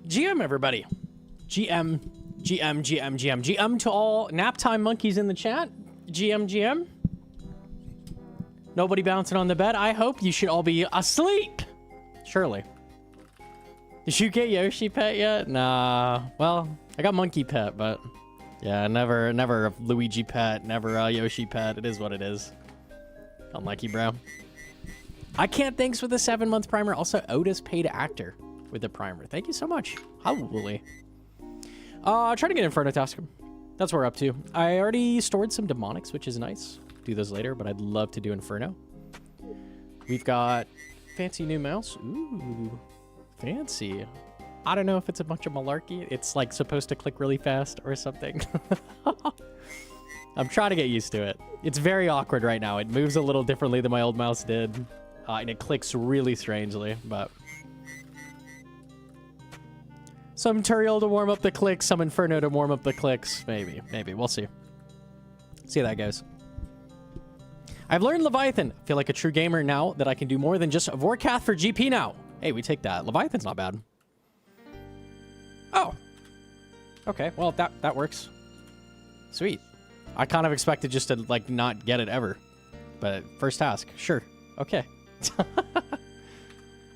GM, everybody. GM, GM, GM, GM, GM to all nap time monkeys in the chat. GM, GM. Nobody bouncing on the bed. I hope you should all be asleep. Surely. Did you get Yoshi pet yet? Nah. Well, I got monkey pet, but yeah, never a Luigi pet, never a Yoshi pet. It is what it is. Unlucky, bro. I can't thanks for the 7-month primer. Also, Otis paid actor with the primer. Thank you so much. Holy. Try to get Inferno task. That's what we're up to. I already stored some demonics, which is nice. Do those later, but I'd love to do Inferno. We've got fancy new mouse. Ooh, fancy. I don't know if it's a bunch of malarkey. It's like supposed to click really fast or something. I'm trying to get used to it. It's very awkward right now. It moves a little differently than my old mouse did. And it clicks really strangely, but... Some Turiel to warm up the clicks, some Inferno to warm up the clicks. Maybe. We'll see. See how that goes. I've learned Leviathan. I feel like a true gamer now that I can do more than just Vorkath for GP now. Hey, we take that. Leviathan's not bad. Oh. Okay, well, that works. Sweet. I kind of expected just to, like, not get it ever. But first task. Sure. Okay.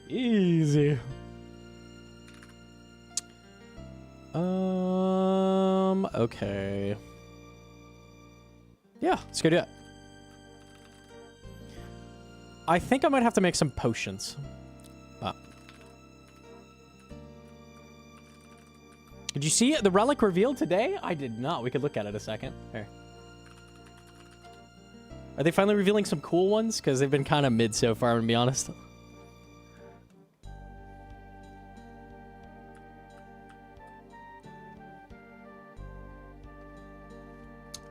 Easy. Okay. Yeah, let's go do it. I think I might have to make some potions. Did you see the relic revealed today? I did not. We could look at it a second. Here. Are they finally revealing some cool ones? Because they've been kind of mid so far, I'm gonna be honest.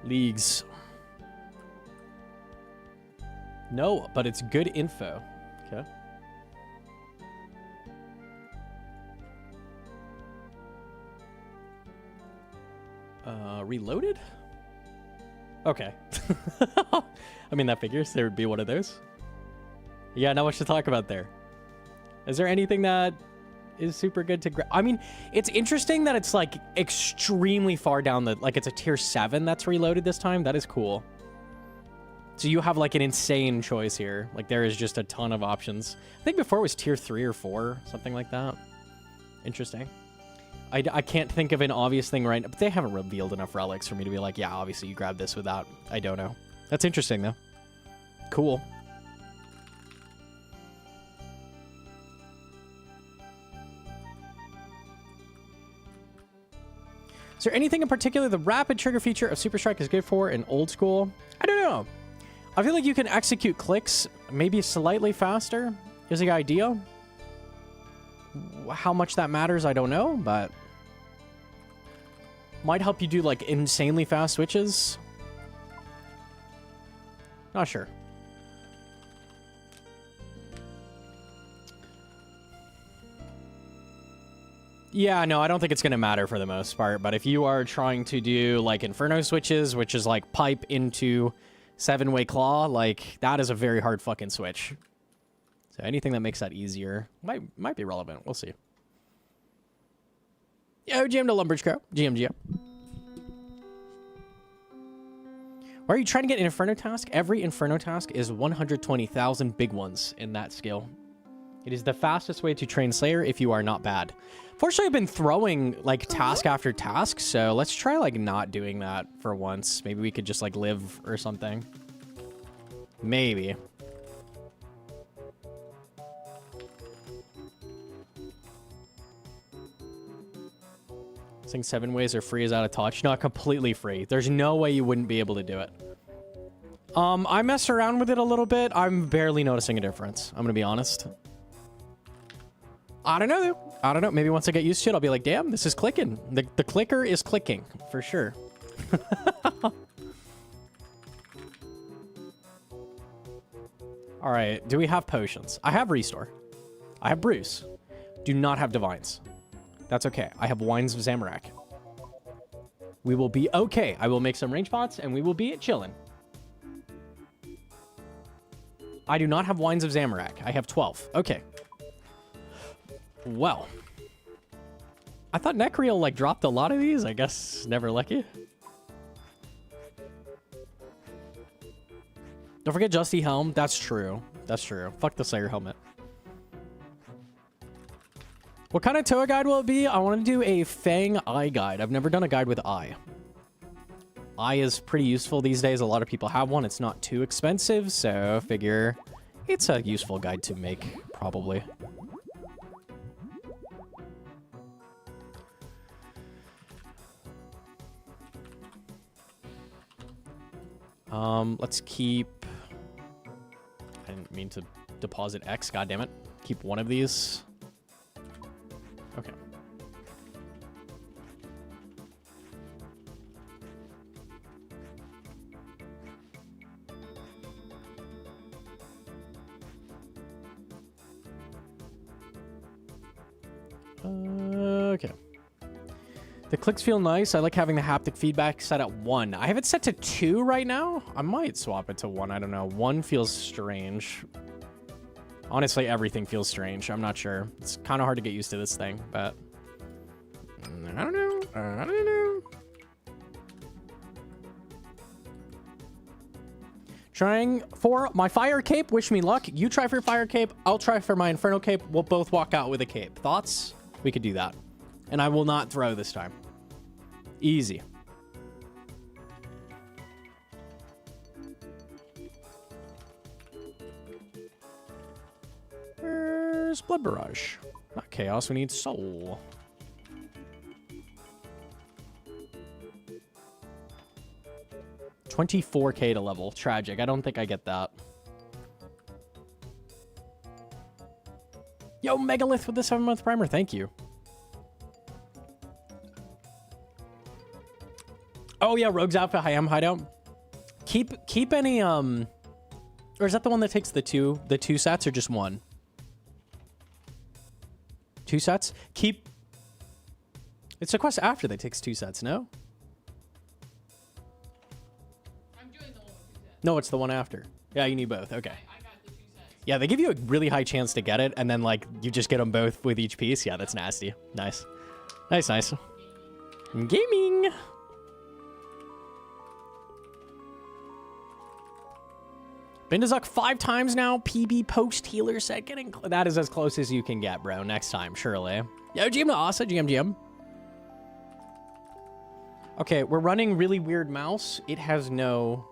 Leagues. No, but it's good info. Okay. Reloaded? Okay. I mean, that figures. There would be one of those. Yeah, not much to talk about there. Is there anything that is super good to grab? I mean, it's interesting that it's like extremely far down the... Like it's a tier 7 that's reloaded this time. That is cool. So you have like an insane choice here. Like there is just a ton of options. I think before it was tier 3 or 4, something like that. Interesting. I can't think of an obvious thing right now, but they haven't revealed enough relics for me to be like, yeah, obviously you grab this without. I don't know. That's interesting though. Cool. Is there anything in particular the rapid trigger feature of Super Strike is good for in old school? I don't know. I feel like you can execute clicks maybe slightly faster is the idea. How much that matters, I don't know, but might help you do like insanely fast switches. Not sure. Yeah, no, I don't think it's going to matter for the most part, but if you are trying to do like Inferno switches, which is like pipe into 7-way claw, like that is a very hard fucking switch. So anything that makes that easier might be relevant. We'll see. Yo, GM to Lumbridge Crow. GM. Why are you trying to get an Inferno task? Every Inferno task is 120,000 big ones in that skill. It is the fastest way to train Slayer if you are not bad. Fortunately, I've been throwing like task after task, so let's try like not doing that for once. Maybe we could just like live or something. Maybe. Saying 7 ways are free is out of touch. Not completely free. There's no way you wouldn't be able to do it. I messed around with it a little bit. I'm barely noticing a difference. I'm gonna be honest. I don't know, though. I don't know. Maybe once I get used to it, I'll be like, damn, this is clicking. The clicker is clicking, for sure. All right, do we have potions? I have Restore. I have Bruce. Do not have Divines. That's okay. I have Wines of Zamorak. We will be okay. I will make some range pots, and we will be chilling. I do not have Wines of Zamorak. I have 12. Okay. Well. I thought Necreal, like, dropped a lot of these. I guess never lucky. Don't forget Justy Helm. That's true. That's true. Fuck the Slayer helmet. What kind of Toa guide will it be? I want to do a Fang Eye guide. I've never done a guide with Eye. Eye is pretty useful these days. A lot of people have one. It's not too expensive, so figure it's a useful guide to make, probably. Let's keep... I didn't mean to deposit X, God damn it. Keep one of these. Okay. Okay. The clicks feel nice. I like having the haptic feedback set at 1. I have it set to 2 right now. I might swap it to 1. I don't know. 1 feels strange. Honestly, everything feels strange. I'm not sure. It's kind of hard to get used to this thing, but... I don't know. I don't know. Trying for my fire cape. Wish me luck. You try for your fire cape. I'll try for my inferno cape. We'll both walk out with a cape. Thoughts? We could do that. And I will not throw this time. Easy. Where's Blood Barrage? Not Chaos, we need Soul. $24K to level. Tragic. I don't think I get that. Yo, Megalith with the 7-month primer. Thank you. Oh yeah, Rogue's outfit, Hcim hideout. Keep any or is that the one that takes the two sets or just one? 2 sets? Keep. It's a quest after that takes 2 sets, no? I'm doing the one with 2 sets. No, it's the one after. Yeah, you need both. Okay. I got the 2 sets. Yeah, they give you a really high chance to get it, and then like you just get them both with each piece. Yeah, that's nasty. Nice. Nice, nice. Gaming. Been to Zuck 5 times now. PB post healer set. That is as close as you can get, bro. Next time, surely. Yo, GM to Asa. GM. Okay, we're running really weird mouse. It has no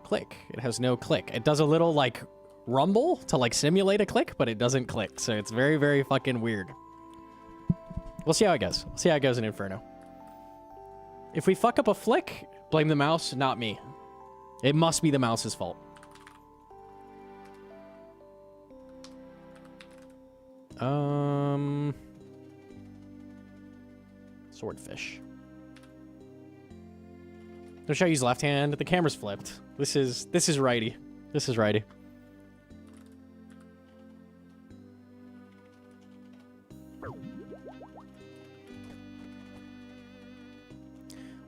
click. It has no click. It does a little, like, rumble to, like, simulate a click, but it doesn't click. So it's very, very fucking weird. We'll see how it goes. We'll see how it goes in Inferno. If we fuck up a flick, blame the mouse, not me. It must be the mouse's fault. Swordfish. Should I use left hand? The camera's flipped. This is righty. This is righty.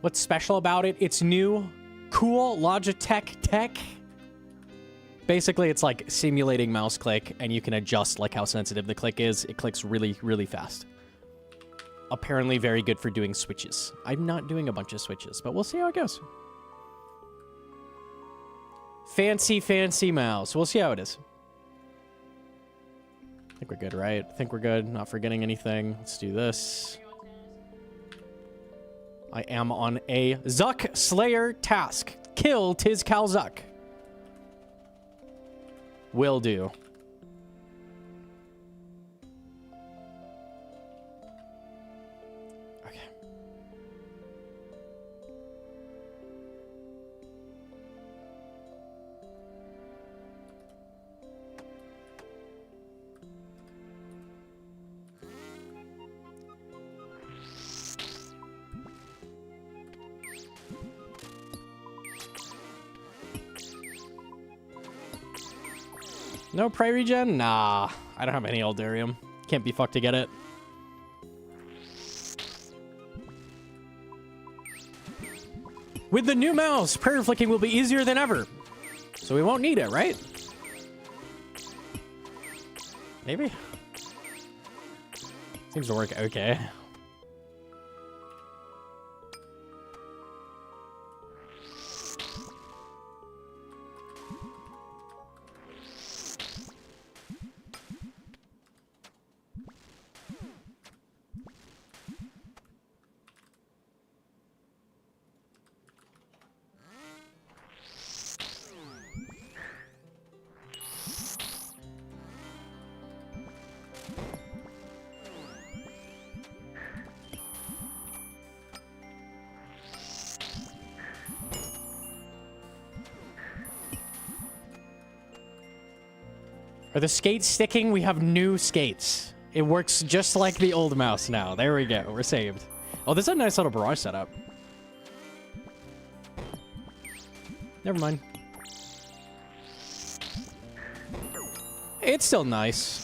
What's special about it? It's new. Cool Logitech tech. Basically, it's like simulating mouse click, and you can adjust like how sensitive the click is. It clicks really, really fast. Apparently very good for doing switches. I'm not doing a bunch of switches, but we'll see how it goes. Fancy, fancy mouse. We'll see how it is. I think we're good, right? I think we're good. Not forgetting anything. Let's do this. I am on a Zuck Slayer task. Kill Tiz Cal Zuck. Will do. Okay. No prey regen? Nah. I don't have any Eldarium. Can't be fucked to get it. With the new mouse, prayer flicking will be easier than ever. So we won't need it, right? Maybe? Seems to work okay. Are the skates sticking? We have new skates. It works just like the old mouse now. There we go. We're saved. Oh, this is a nice little barrage setup. Never mind. It's still nice.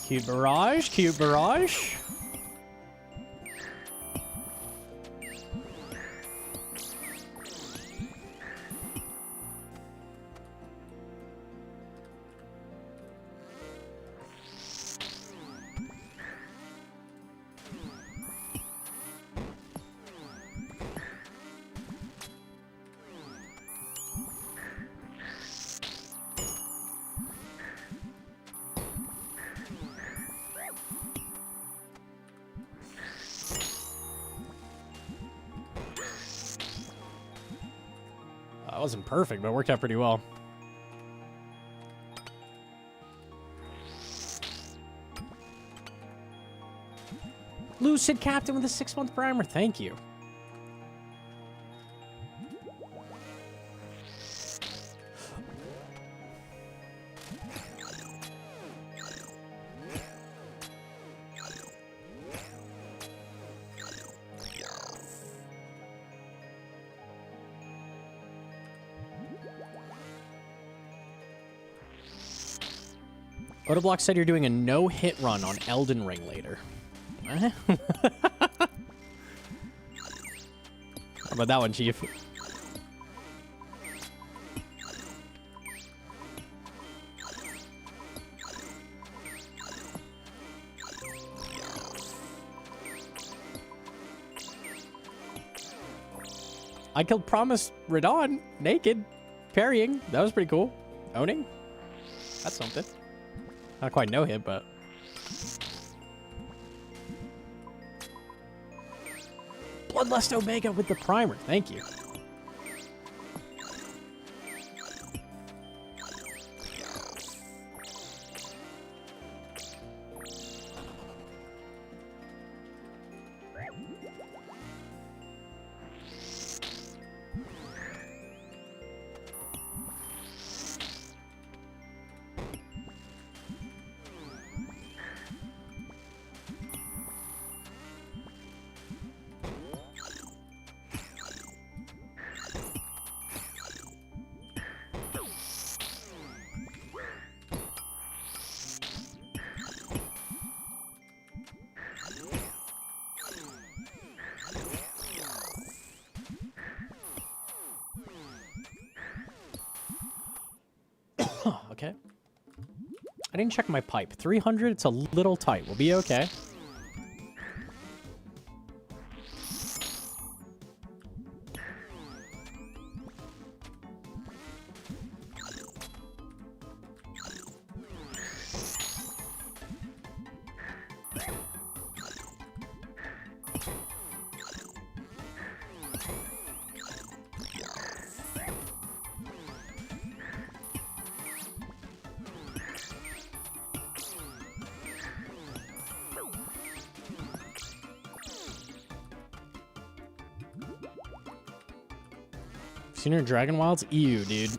Cute barrage, cute barrage. That wasn't perfect, but it worked out pretty well. Lucid Captain with a 6-month primer. Thank you. Autoblock said you're doing a no-hit run on Elden Ring later. How about that one, Chief? I killed Promise Radon naked, parrying. That was pretty cool. Owning. That's something. Not quite no hit, but... Bloodlust Omega with the primer. Thank you. Okay. I didn't check my pipe. 300, it's a little tight. We'll be okay. Seen her in Dragon Wilds? Ew, dude.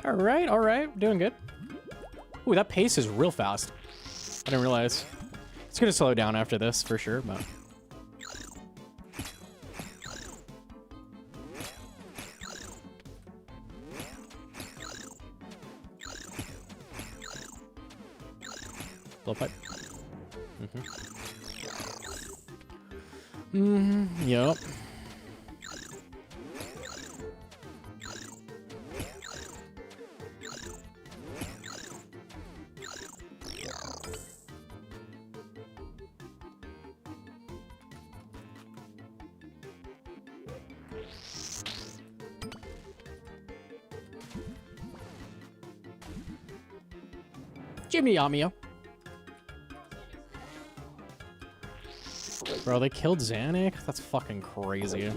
Alright. All right, doing good. Ooh, that pace is real fast. I didn't realize. It's gonna slow down after this for sure, but. Blowpipe. Yep. Jimmy Yamio. Bro, they killed Xanic? That's fucking crazy.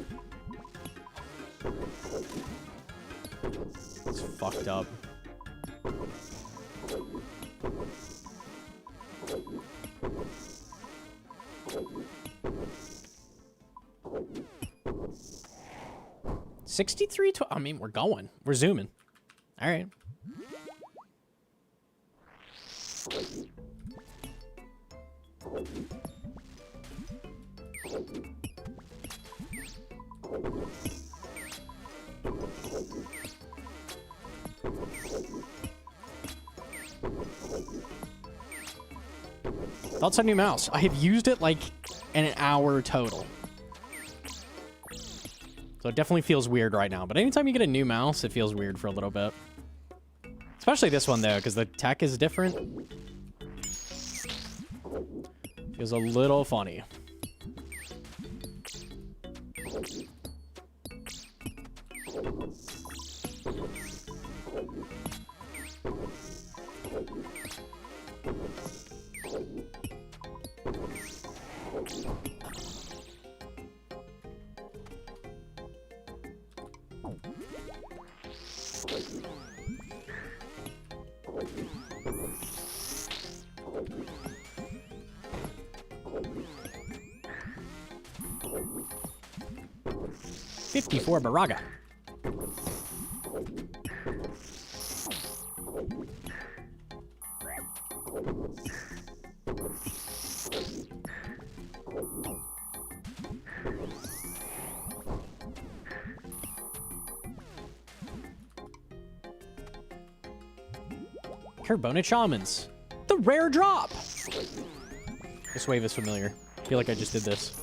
It's fucked up. $63. I mean, we're going. We're zooming. All right. That's a new mouse. I have used it like in an hour total. So it definitely feels weird right now. But anytime you get a new mouse, it feels weird for a little bit. Especially this one, though, because the tech is different. Feels a little funny. For Baraga. Carbonate Shamans. The rare drop! This wave is familiar. I feel like I just did this.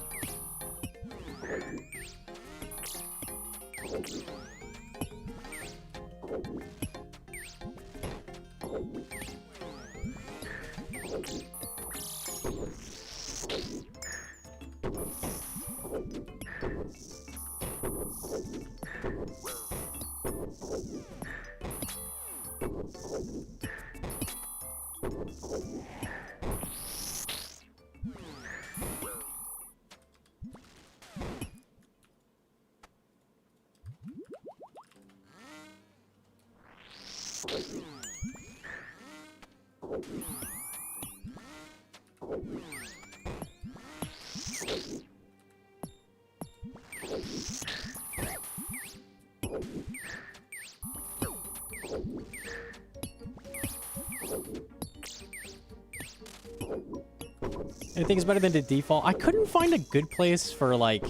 Anything is better than the default. I couldn't find a good place for, like,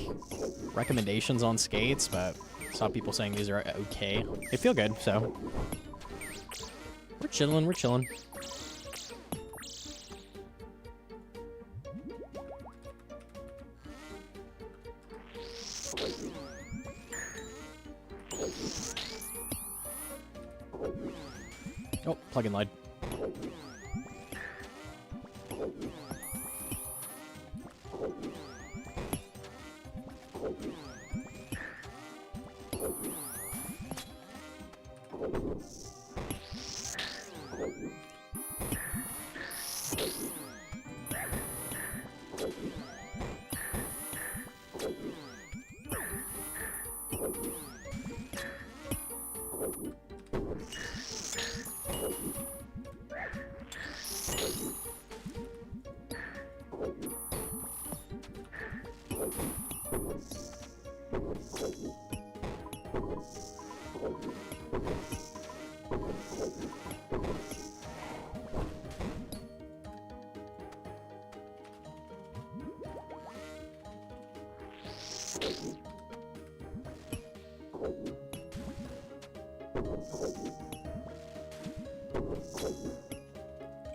recommendations on skates, but I saw people saying these are okay. They feel good, so. We're chilling, we're chilling. Oh, plug-in lied.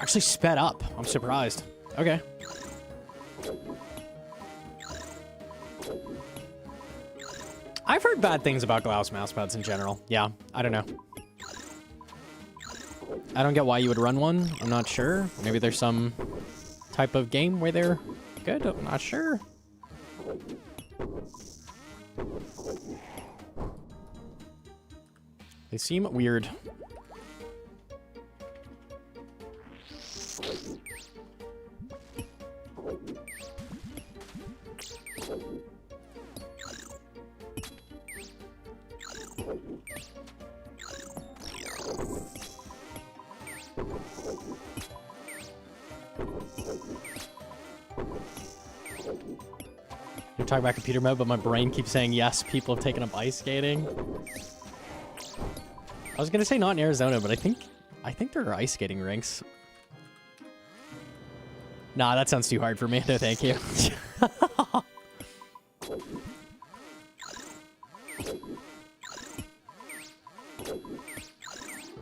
Actually sped up. I'm surprised. Okay. I've heard bad things about Glass mousepads in general. Yeah, I don't know. I don't get why you would run one. I'm not sure. Maybe there's some type of game where they're good. I'm not sure. They seem weird. You're talking about computer mode, but my brain keeps saying yes, people have taken up ice skating. I was gonna say not in Arizona, but I think there are ice skating rinks. Nah, that sounds too hard for me. No, thank you.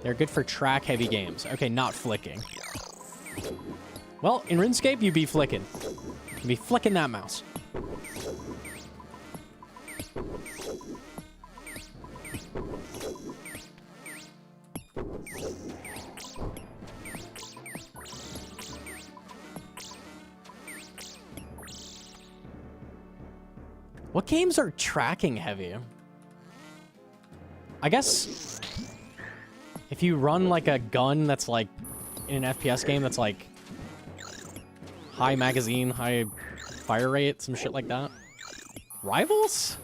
They're good for track-heavy games. Okay, not flicking. Well, in RuneScape, you'd be flicking. You'd be flicking that mouse. What games are tracking heavy? I guess if you run like a gun that's like in an FPS game that's like high magazine, high fire rate, some shit like that. Rivals?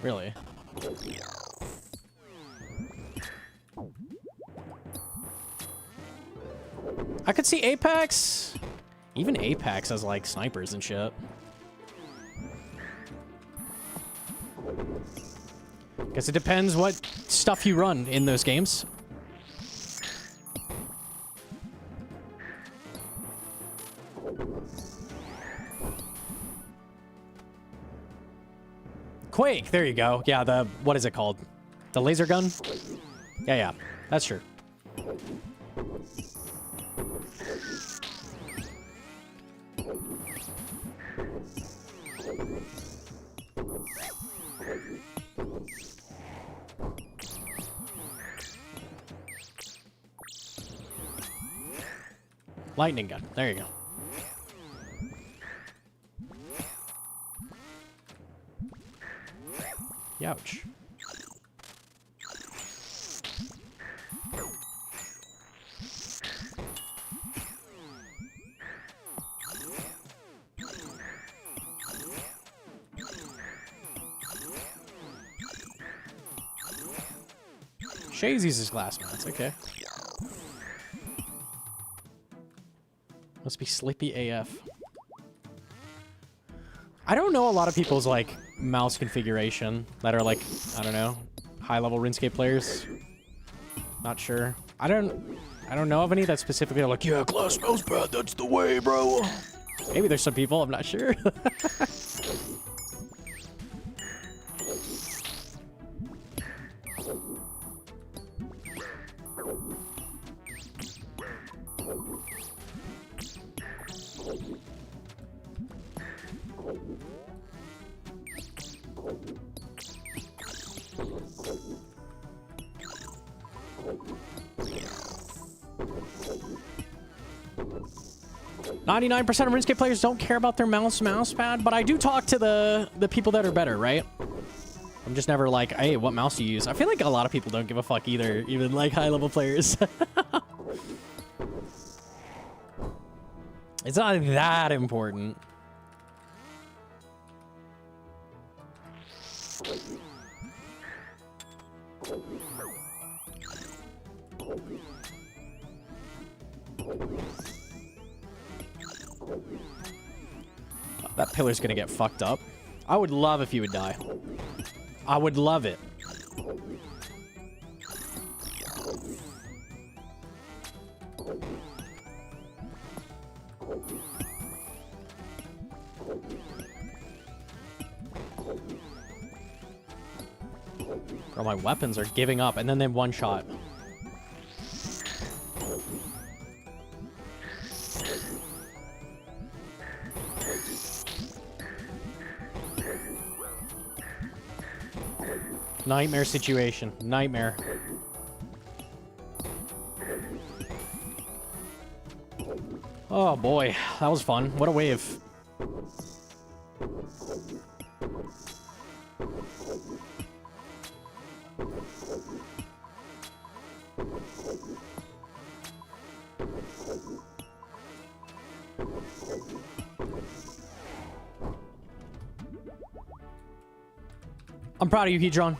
Really? I could see Apex. Even Apex has like snipers and shit. Guess it depends what stuff you run in those games. Quake, there you go. Yeah, the, what is it called? The laser gun? Yeah, that's true. Lightning gun. There you go. Ouch. Shays uses glass mats. Okay. Must be sleepy AF. I don't know a lot of people's, like, mouse configuration that are, like, I don't know, high-level RuneScape players. Not sure. I don't know of any that specifically are like, yeah, glass mouse pad, that's the way, bro. Maybe there's some people, I'm not sure. 99% of RuneScape players don't care about their mouse pad, but I do talk to the people that are better, right? I'm just never like, hey, what mouse do you use? I feel like a lot of people don't give a fuck either, even like high-level players. It's not that important. That pillar's gonna get fucked up. I would love if you would die. I would love it. Bro, my weapons are giving up, and then they one shot. Nightmare situation. Nightmare. Oh boy, that was fun. What a wave. I'm proud of you, Hedron.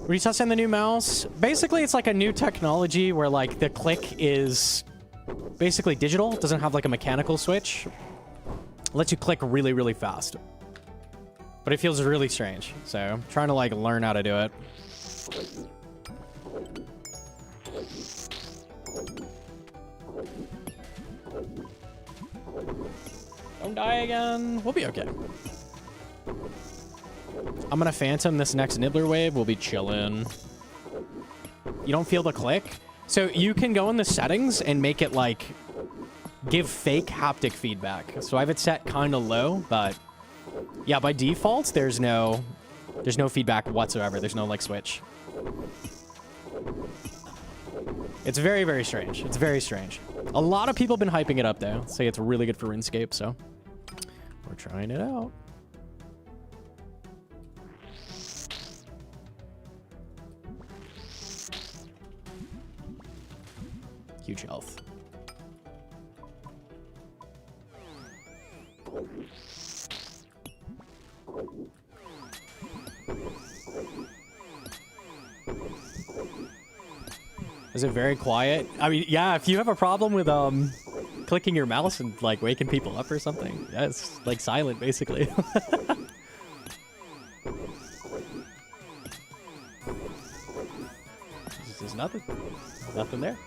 Were you testing the new mouse? Basically, it's like a new technology where like the click is basically digital. It doesn't have like a mechanical switch. It lets you click really, really fast. But it feels really strange. So I'm trying to like learn how to do it. Don't die again. We'll be okay. I'm gonna phantom this next nibbler wave. We'll be chilling. You don't feel the click? So you can go in the settings and make it like give fake haptic feedback. So I have it set kind of low, but yeah, by default, there's no feedback whatsoever. There's no like switch. It's very, very strange. It's very strange. A lot of people have been hyping it up though. Say it's really good for RuneScape, so we're trying it out. Huge health. Is it very quiet? I mean, yeah, if you have a problem with clicking your mouse and like waking people up or something, yeah, it's like silent basically. There's nothing there.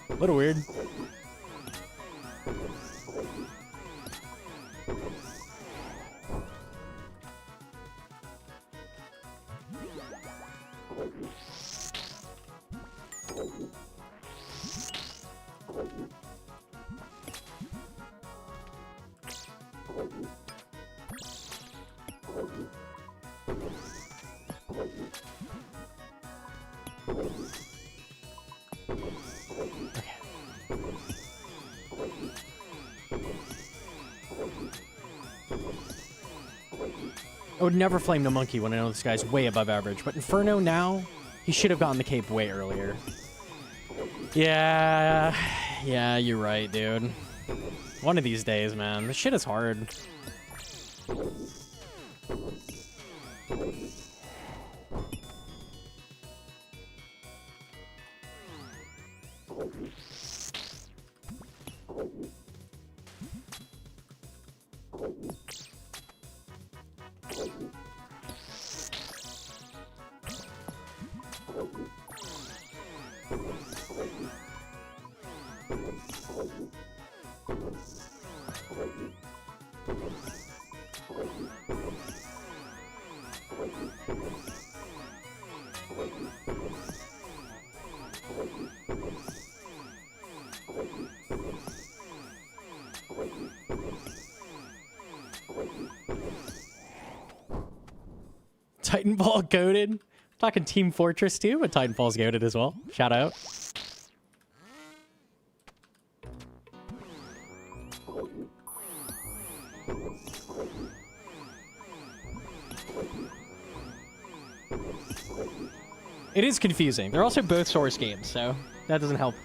A little weird. I would never flame Gnomonkey when I know this guy's way above average, but Inferno now, he should have gotten the cape way earlier. Yeah, you're right, dude. One of these days, man. This shit is hard. Titanfall goated. Talking Team Fortress 2, but Titanfall's goated as well. Shout out. It is confusing. They're also both Source games, so that doesn't help.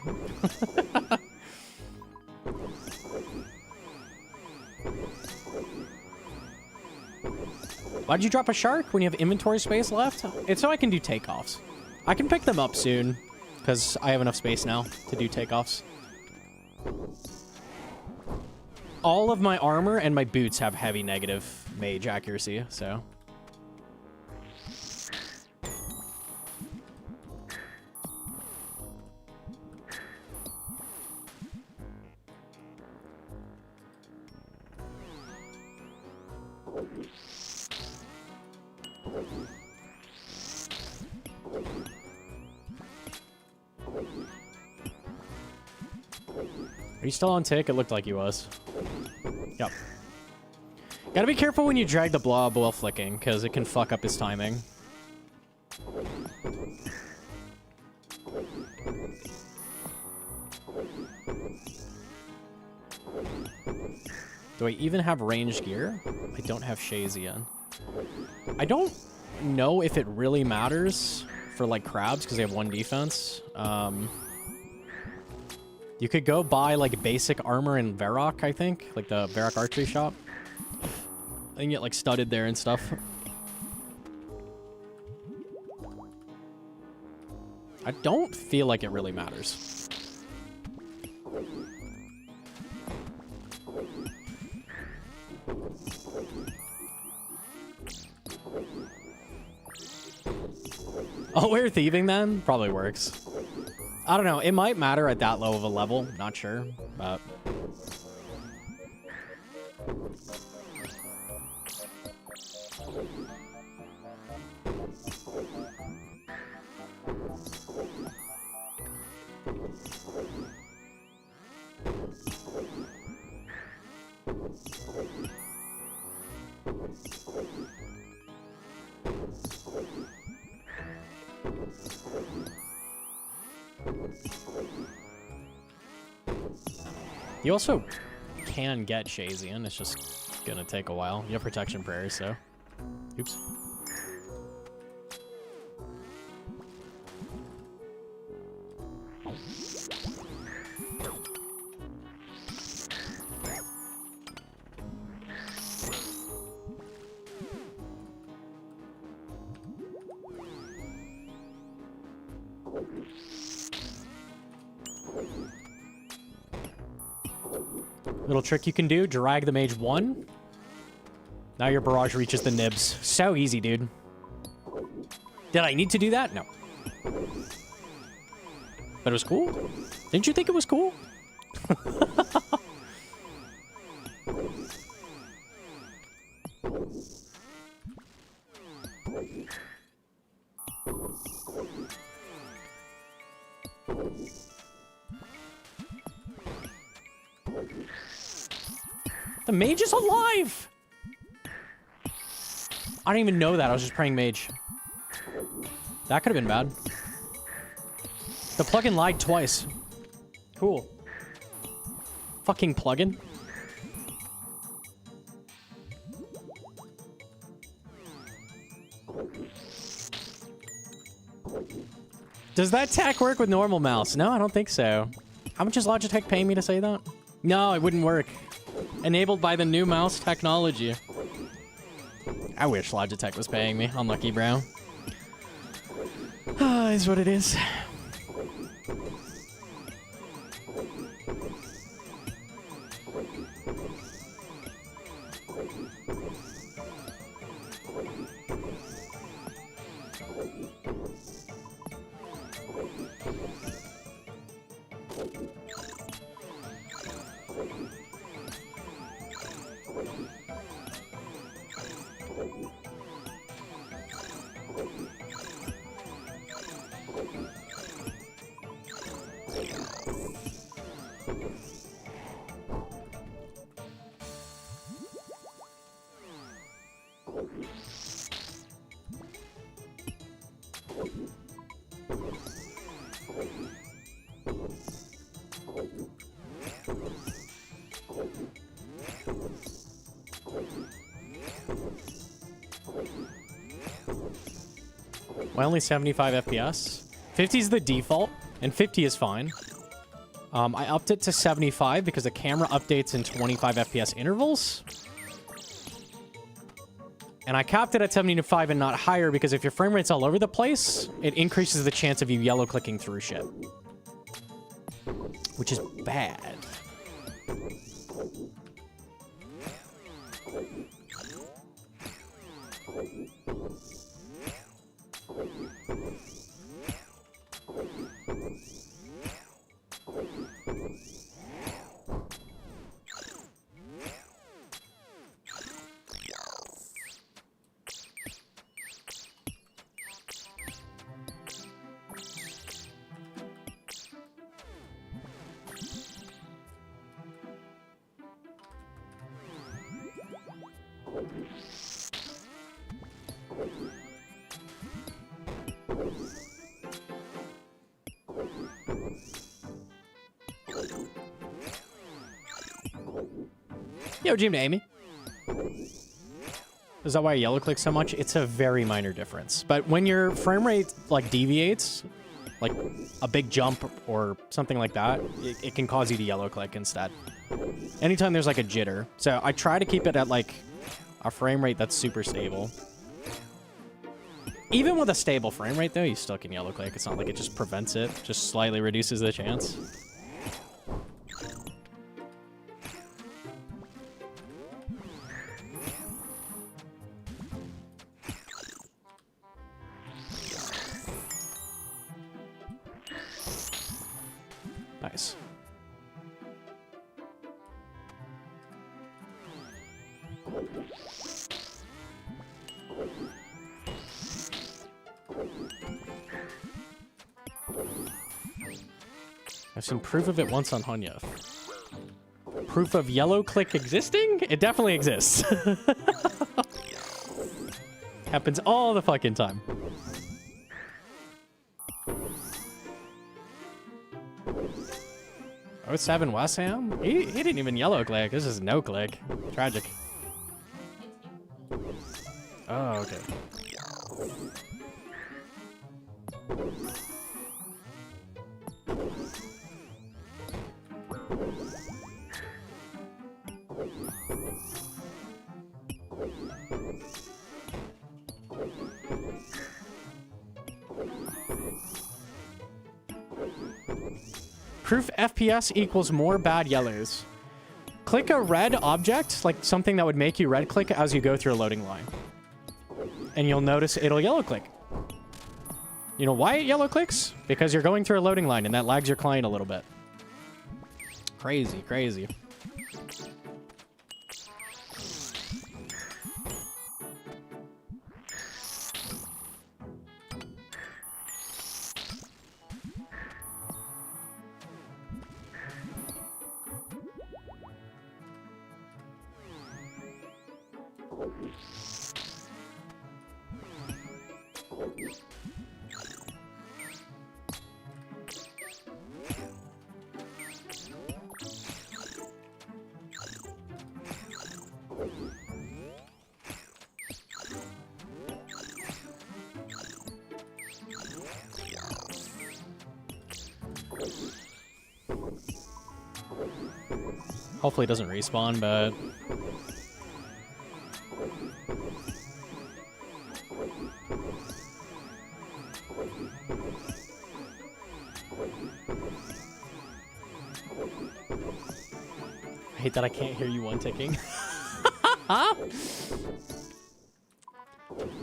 Why'd you drop a shark when you have inventory space left? It's so I can do takeoffs. I can pick them up soon, because I have enough space now to do takeoffs. All of my armor and my boots have heavy negative mage accuracy, so... Are you still on tick? It looked like he was. Yep. Gotta be careful when you drag the blob while flicking, because it can fuck up his timing. Do I even have ranged gear? I don't have Hcim. I don't know if it really matters for, like, crabs, because they have 1 defense. You could go buy, like, basic armor in Varrock, I think. Like, the Varrock archery shop. I can get, like, studded there and stuff. I don't feel like it really matters. Oh, we're thieving then? Probably works. I don't know. It might matter at that low of a level. Not sure, but... You also can get Hcim, it's just gonna take a while. You have protection prayers, so... Oops. Little trick you can do, drag the mage 1. Now your barrage reaches the nibs. So easy, dude. Did I need to do that? No. But it was cool? Didn't you think it was cool? The mage is alive! I didn't even know that. I was just praying mage. That could have been bad. The plugin lied twice. Cool. Fucking plugin. Does that tech work with normal mouse? No, I don't think so. How much is Logitech paying me to say that? No, it wouldn't work. Enabled by the new mouse technology. I wish Logitech was paying me. Unlucky, bro. Is what it is. Why only 75 FPS? 50 is the default, and 50 is fine. I upped it to 75 because the camera updates in 25 FPS intervals. And I capped it at 75 and not higher because if your frame rate's all over the place, it increases the chance of you yellow clicking through shit. Which is bad. Yo, Jim to Amy. Is that why I yellow click so much? It's a very minor difference. But when your frame rate like deviates, like a big jump or something like that, it can cause you to yellow click instead. Anytime there's like a jitter. So I try to keep it at like a frame rate that's super stable. Even with a stable frame rate though, you still can yellow click. It's not like it just prevents it, just slightly reduces the chance. Nice. I've seen proof of it once on Hunya. Proof of yellow click existing? It definitely exists. Happens all the fucking time. Oh, 07 West Ham? He didn't even yellow click. This is no click. Tragic. Oh, okay. Proof FPS equals more bad yellows. Click a red object, like something that would make you red click as you go through a loading line. And you'll notice it'll yellow click. You know why it yellow clicks? Because you're going through a loading line and that lags your client a little bit. Crazy, crazy. Hopefully it doesn't respawn, but... I hate that I can't hear you one-ticking.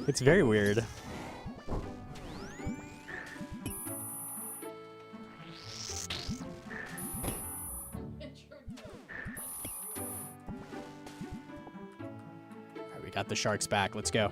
It's very weird. Alright, we got the sharks back. Let's go.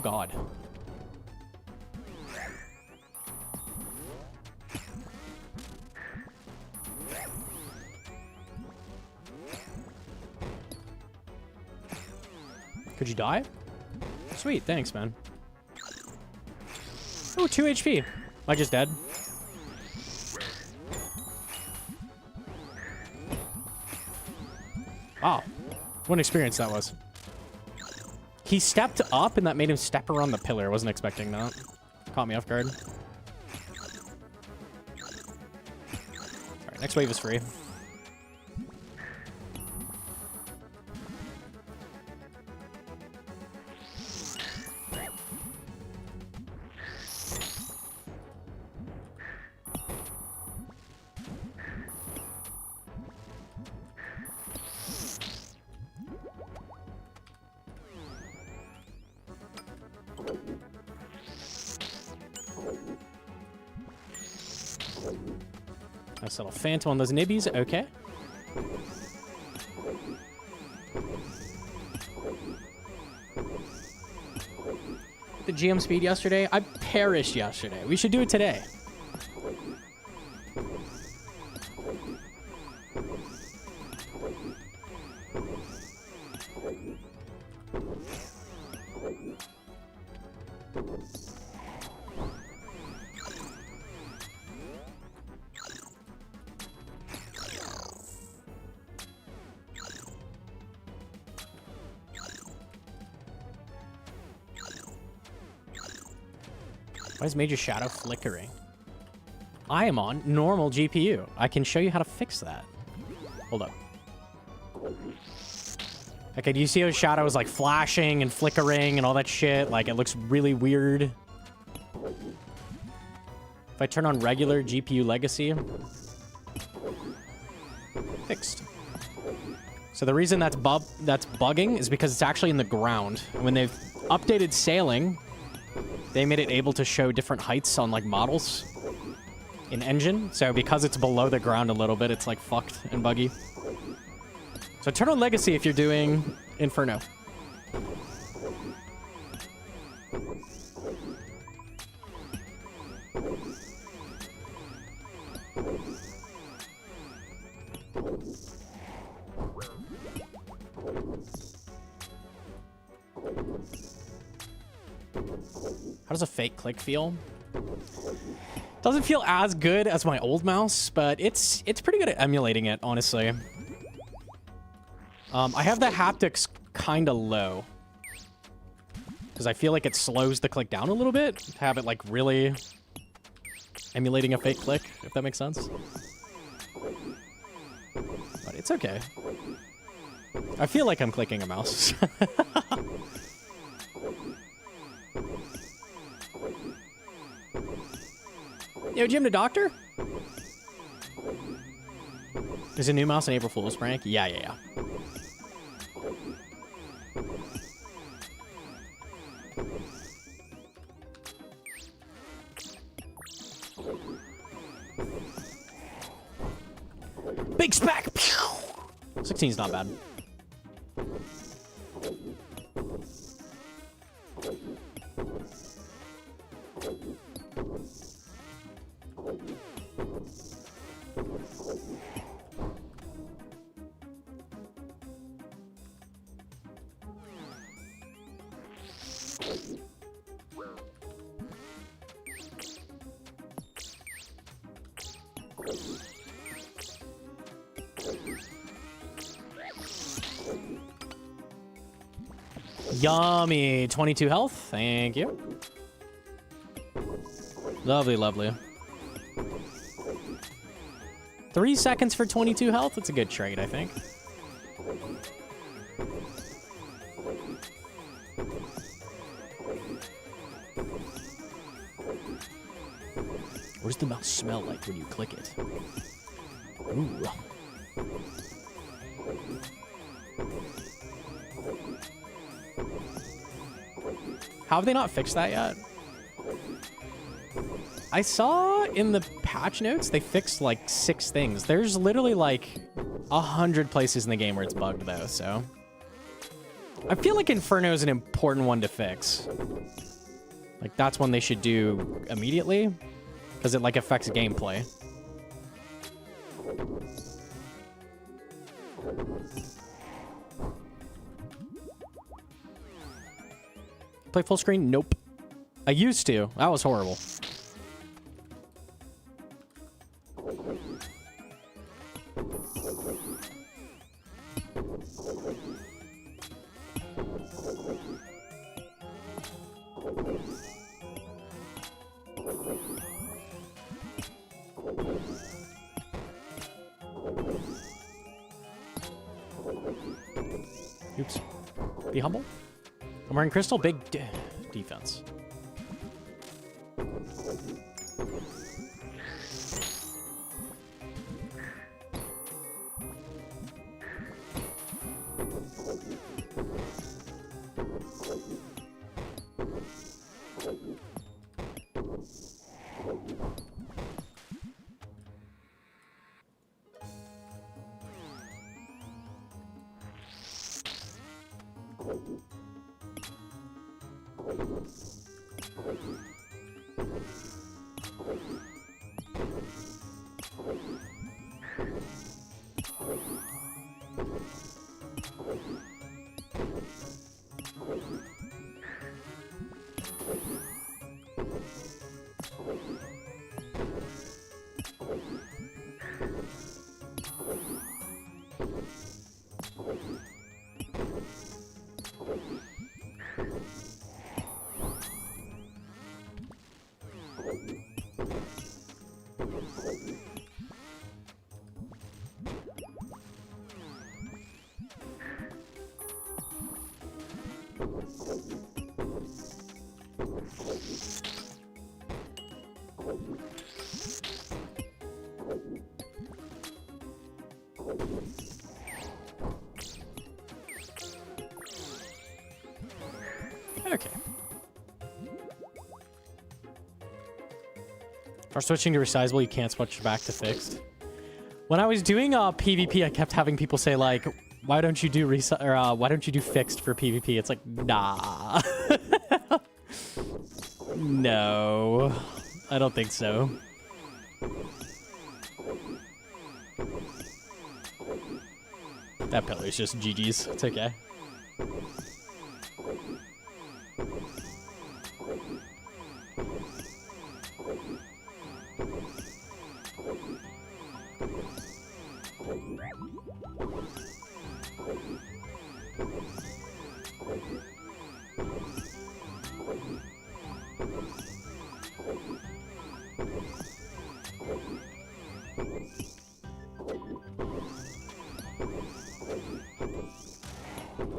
Oh god. Could you die? Sweet, thanks, man. Oh, 2 HP. Am I just dead? Wow. What an experience that was. He stepped up and that made him step around the pillar. I wasn't expecting that. Caught me off guard. Alright, next wave is free. Nice little phantom on those nibbies. Okay. The GM speed yesterday. I perished yesterday. We should do it today. Why is Major Shadow flickering? I am on normal GPU. I can show you how to fix that. Hold up. Okay, do you see how Shadow is like flashing and flickering and all that shit? Like it looks really weird. If I turn on regular GPU legacy, fixed. So the reason that's bugging is because it's actually in the ground. When they've updated sailing, they made it able to show different heights on like models in engine. So because it's below the ground a little bit, it's like fucked and buggy. So turn on legacy if you're doing Inferno. How does a fake click feel? Doesn't feel as good as my old mouse, but it's pretty good at emulating it, honestly. I have the haptics kind of low because I feel like it slows the click down a little bit to have it like really emulating a fake click, if that makes sense. But it's okay. I feel like I'm clicking a mouse. Yo, Jim the Doctor? Is a new mouse an April Fool's prank? Yeah. Big spack! 16's not bad. Yummy. 22 health. Thank you. Lovely, lovely. 3 seconds for 22 health. That's a good trade, I think. What does the mouse smell like when you click it? Ooh. How have they not fixed that yet? I saw in the patch notes they fixed like 6 things. There's literally like 100 places in the game where it's bugged though, so I feel like Inferno is an important one to fix. Like, that's one they should do immediately, because it, like, affects gameplay. Play full screen? Nope. I used to. That was horrible. Oops. Be humble. I'm wearing crystal. Big defense. Okay. For switching to resizable, you can't switch back to fixed. When I was doing PvP, I kept having people say like, "Why don't you do why don't you do fixed for PvP?" It's like, nah. No, I don't think so. That pillar's just GG's. It's okay.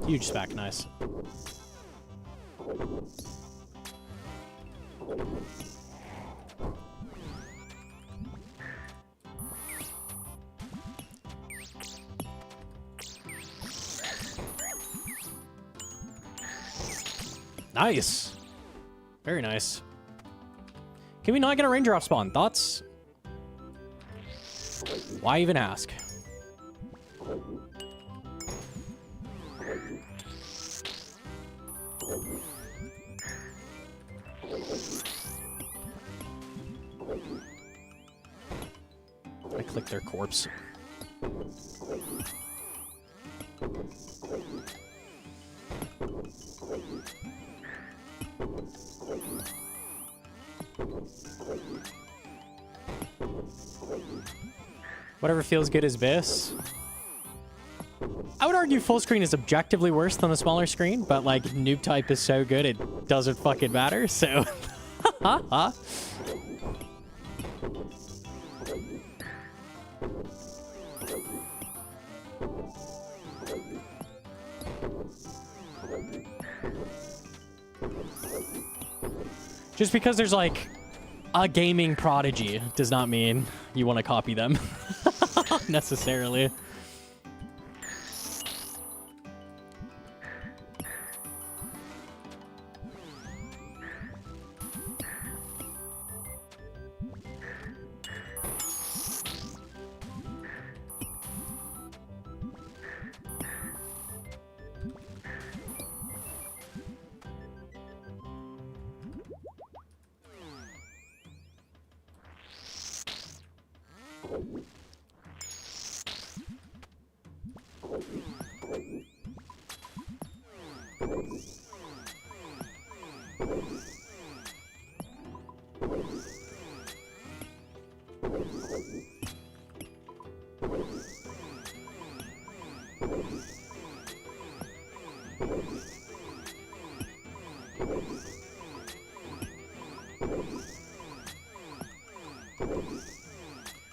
Huge spec, nice. Nice. Very nice. Can we not get a ranger off spawn? Thoughts? Why even ask? I clicked their corpse. Whatever feels good is best. I would argue full screen is objectively worse than the smaller screen, but like noob type is so good it doesn't fucking matter, so. Just because there's like a gaming prodigy does not mean you want to copy them necessarily.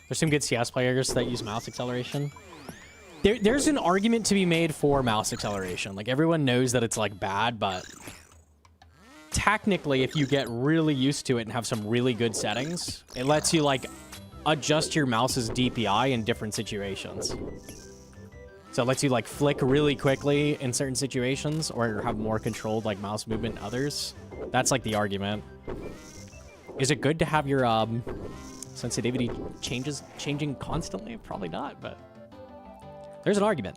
There's some good CS players that use mouse acceleration. There's an argument to be made for mouse acceleration. Like, everyone knows that it's, like, bad, but technically, if you get really used to it and have some really good settings, it lets you, like, adjust your mouse's DPI in different situations. So it lets you, like, flick really quickly in certain situations or have more controlled, like, mouse movement in others. That's, like, the argument. Is it good to have your sensitivity changing constantly? Probably not, but there's an argument.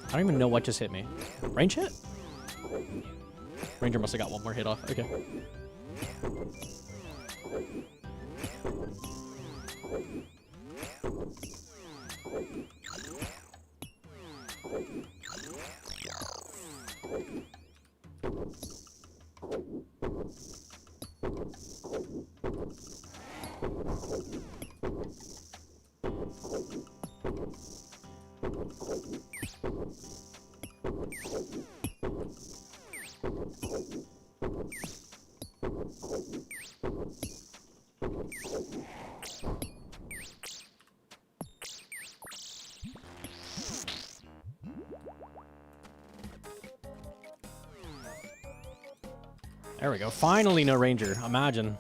I don't even know what just hit me. Range hit? Ranger must have got one more hit off. Okay. There we go. Finally, no ranger. Imagine.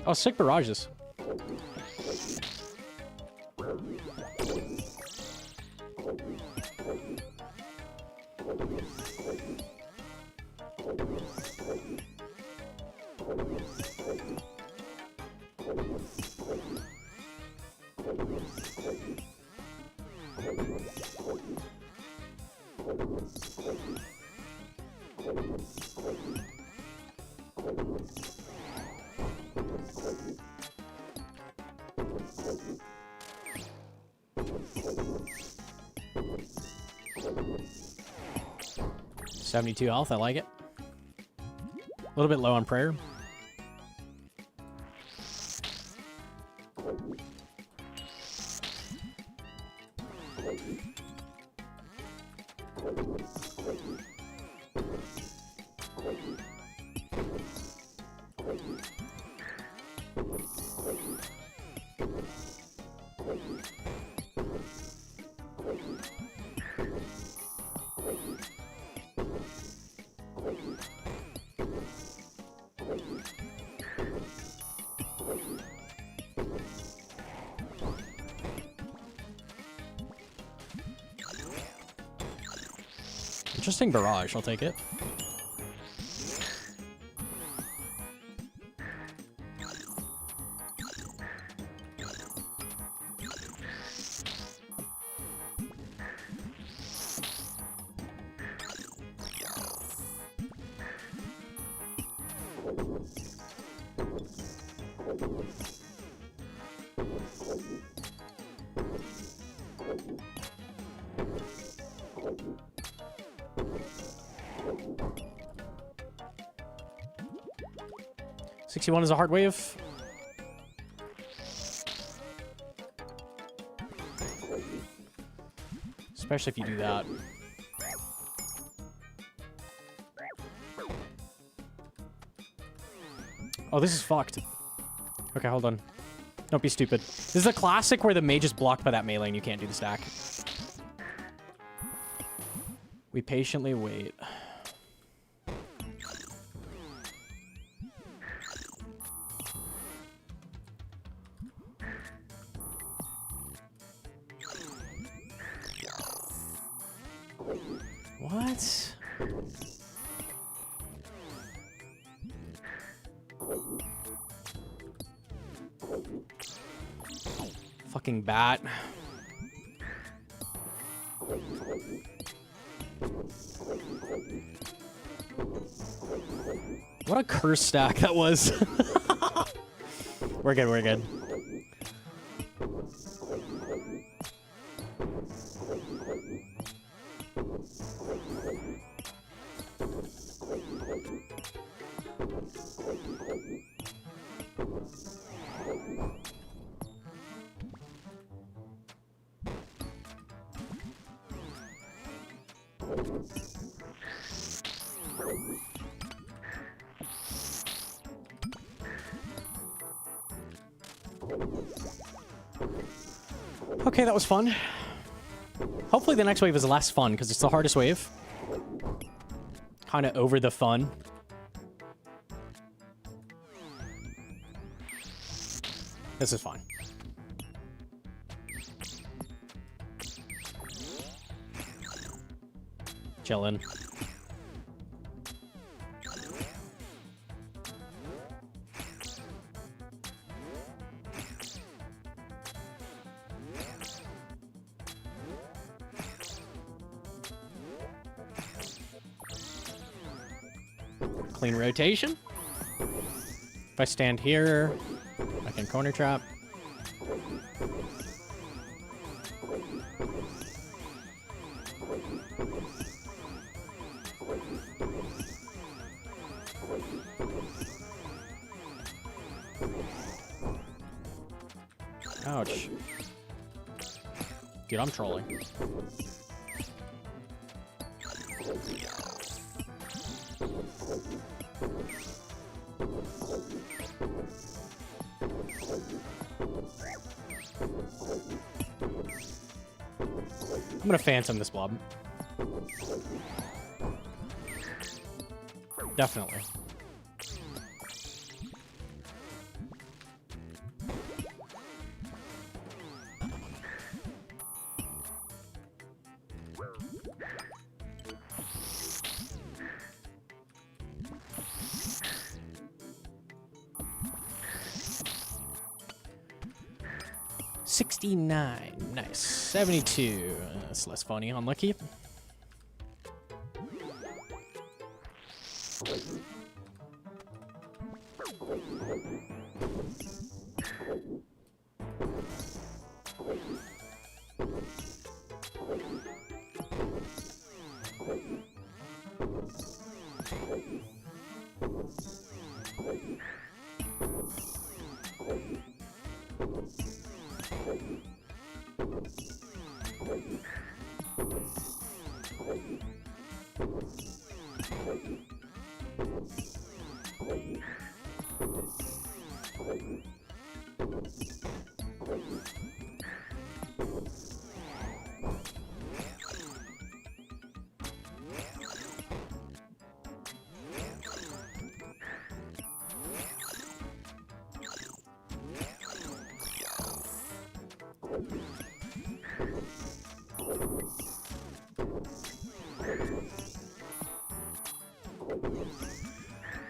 Oh, sick barrages. $72 health, I like it. A little bit low on prayer. Interesting barrage, I'll take it. $61 is a hard wave. Especially if you do that. Oh, this is fucked. Okay, hold on. Don't be stupid. This is a classic where the mage is blocked by that melee and you can't do the stack. We patiently wait. What? Fucking bat. What a curse stack that was. We're good, we're good. Okay, that was fun. Hopefully the next wave is less fun, because it's the hardest wave. Kind of over the fun. This is fine. Chillin'. Clean rotation. If I stand here, I can corner trap. Ouch. Dude, I'm trolling. I'm gonna phantom this blob. Definitely. $69. Nice. 72. That's less funny. Unlucky.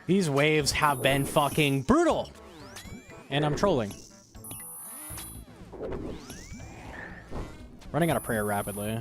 These waves have been fucking brutal. And I'm trolling. Running out of prayer rapidly.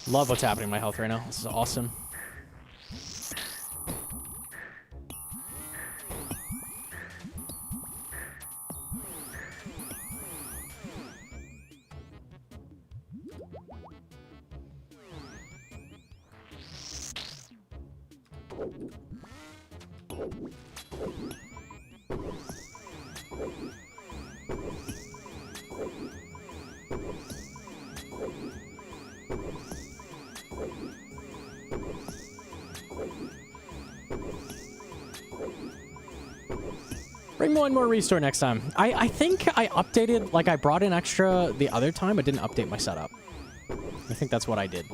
Love what's happening to my health right now. This is awesome. Bring one more restore next time. I think I updated, like I brought in extra the other time, but didn't update my setup. I think that's what I did.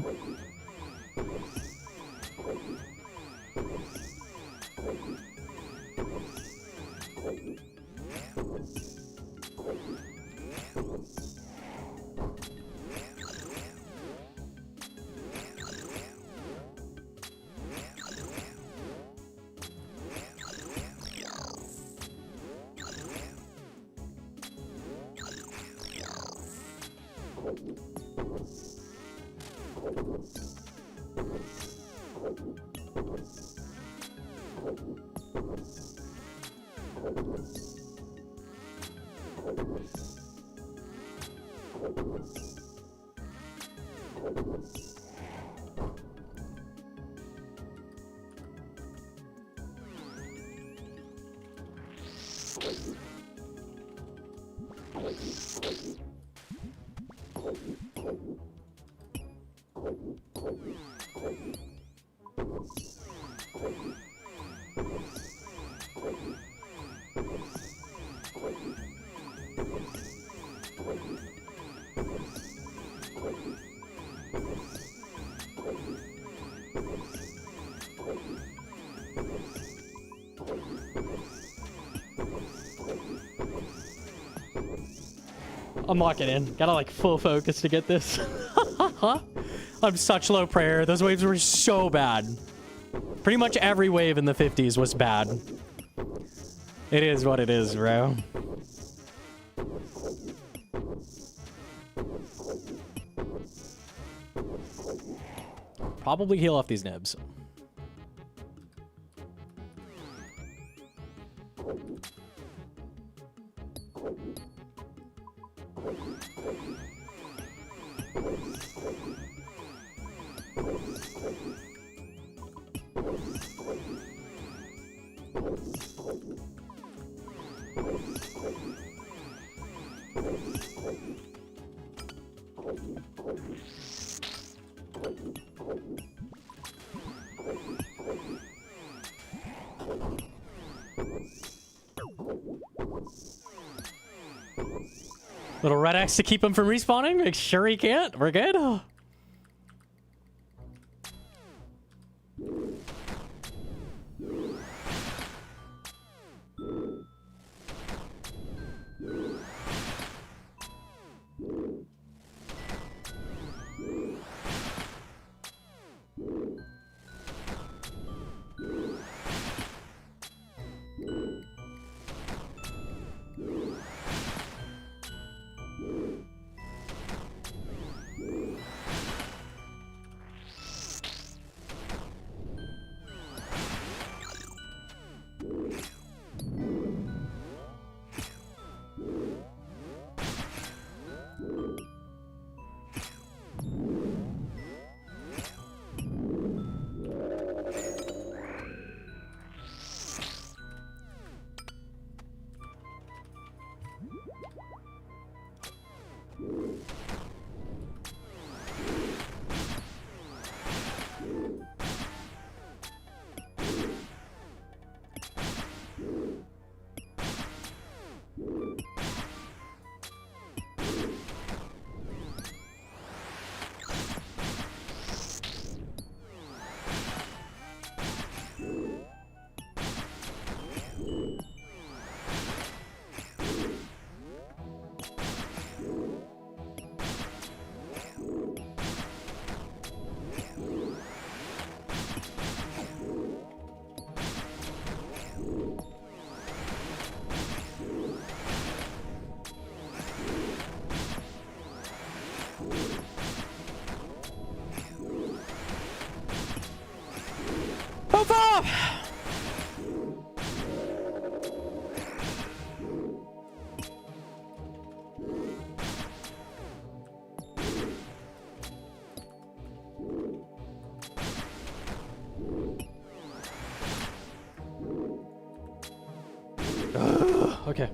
I'm locking in. Gotta like full focus to get this. I'm such low prayer. Those waves were so bad. Pretty much every wave in the 50s was bad. It is what it is, bro. Probably heal off these nibs. Little red X to keep him from respawning. Make sure he can't. We're good. Poof off! Okay.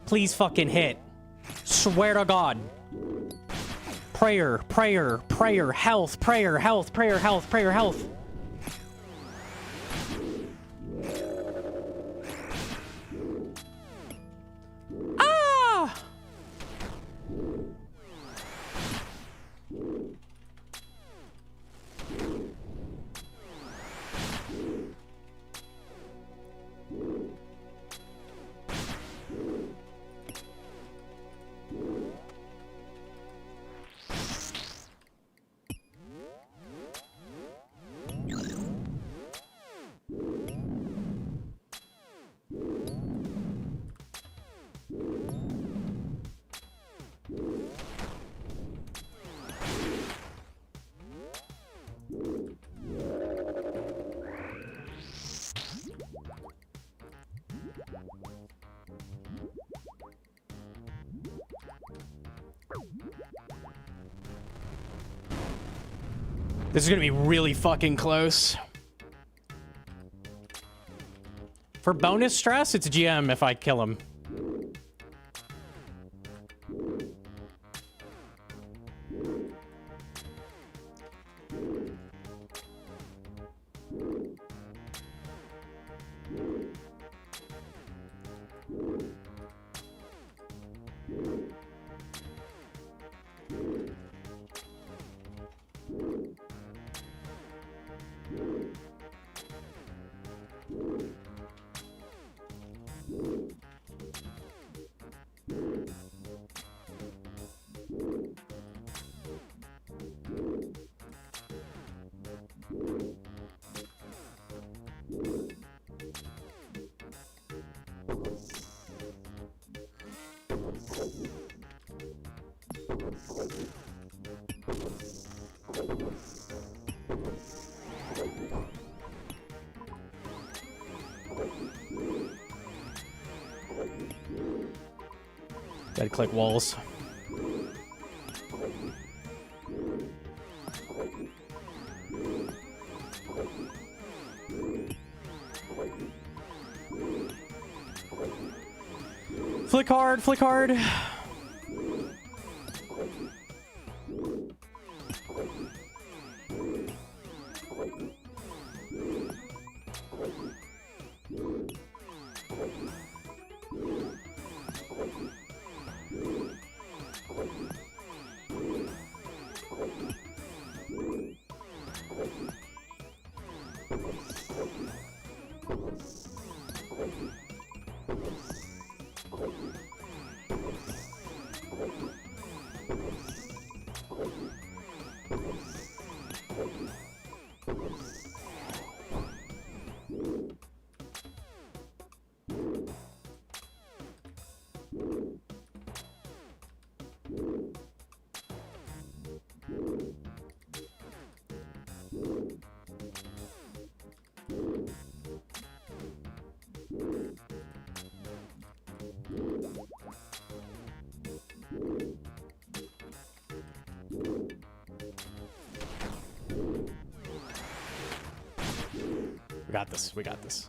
Please fucking hit. Swear to God. Prayer, prayer, prayer, health, prayer, health, prayer, health, prayer, health. Ah! This is gonna be really fucking close. For bonus stress, it's GM if I kill him. Gotta click walls. Flick hard, flick hard. We got this. We got this.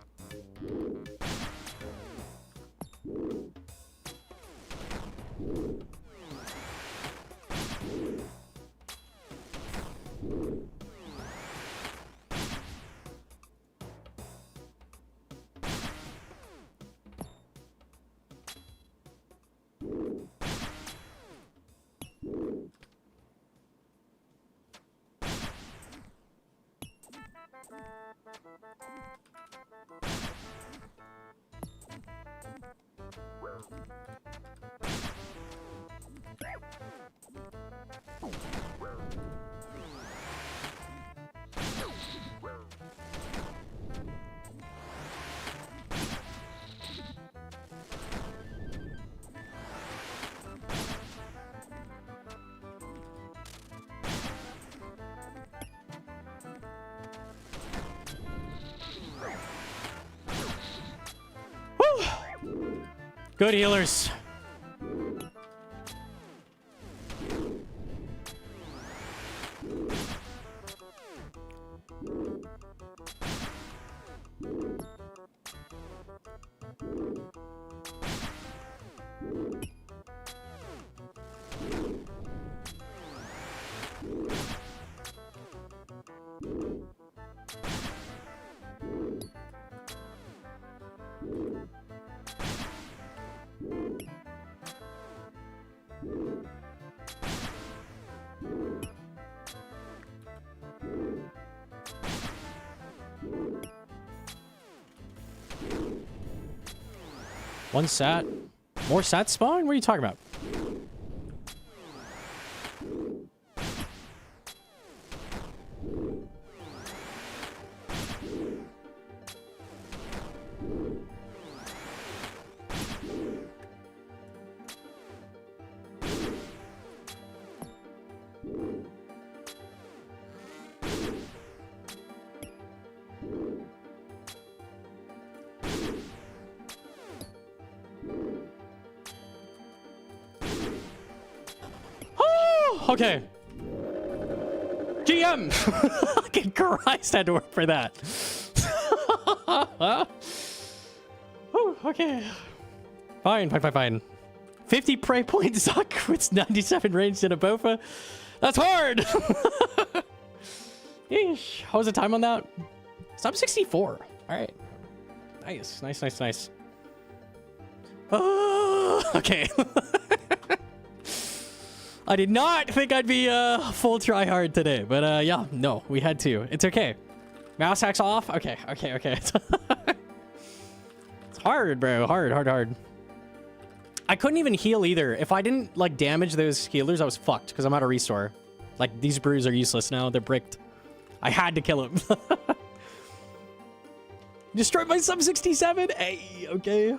Good healers. One sat. More sats spawn? What are you talking about? Okay. GM! Fucking Christ, I had to work for that. Whew, okay. Fine. 50 prey points suck with 97 ranged in a Bofa. That's hard! Yeesh. How was the time on that? Sub 64. Alright. Nice. Okay. I did not think I'd be full try hard today, but yeah, no, we had to. It's okay. Mouse hacks off. Okay. It's hard, bro. Hard. I couldn't even heal either. If I didn't like damage those healers, I was fucked because I'm out of restore. Like these brews are useless now. They're bricked. I had to kill him. Destroyed my sub 67. Hey, okay.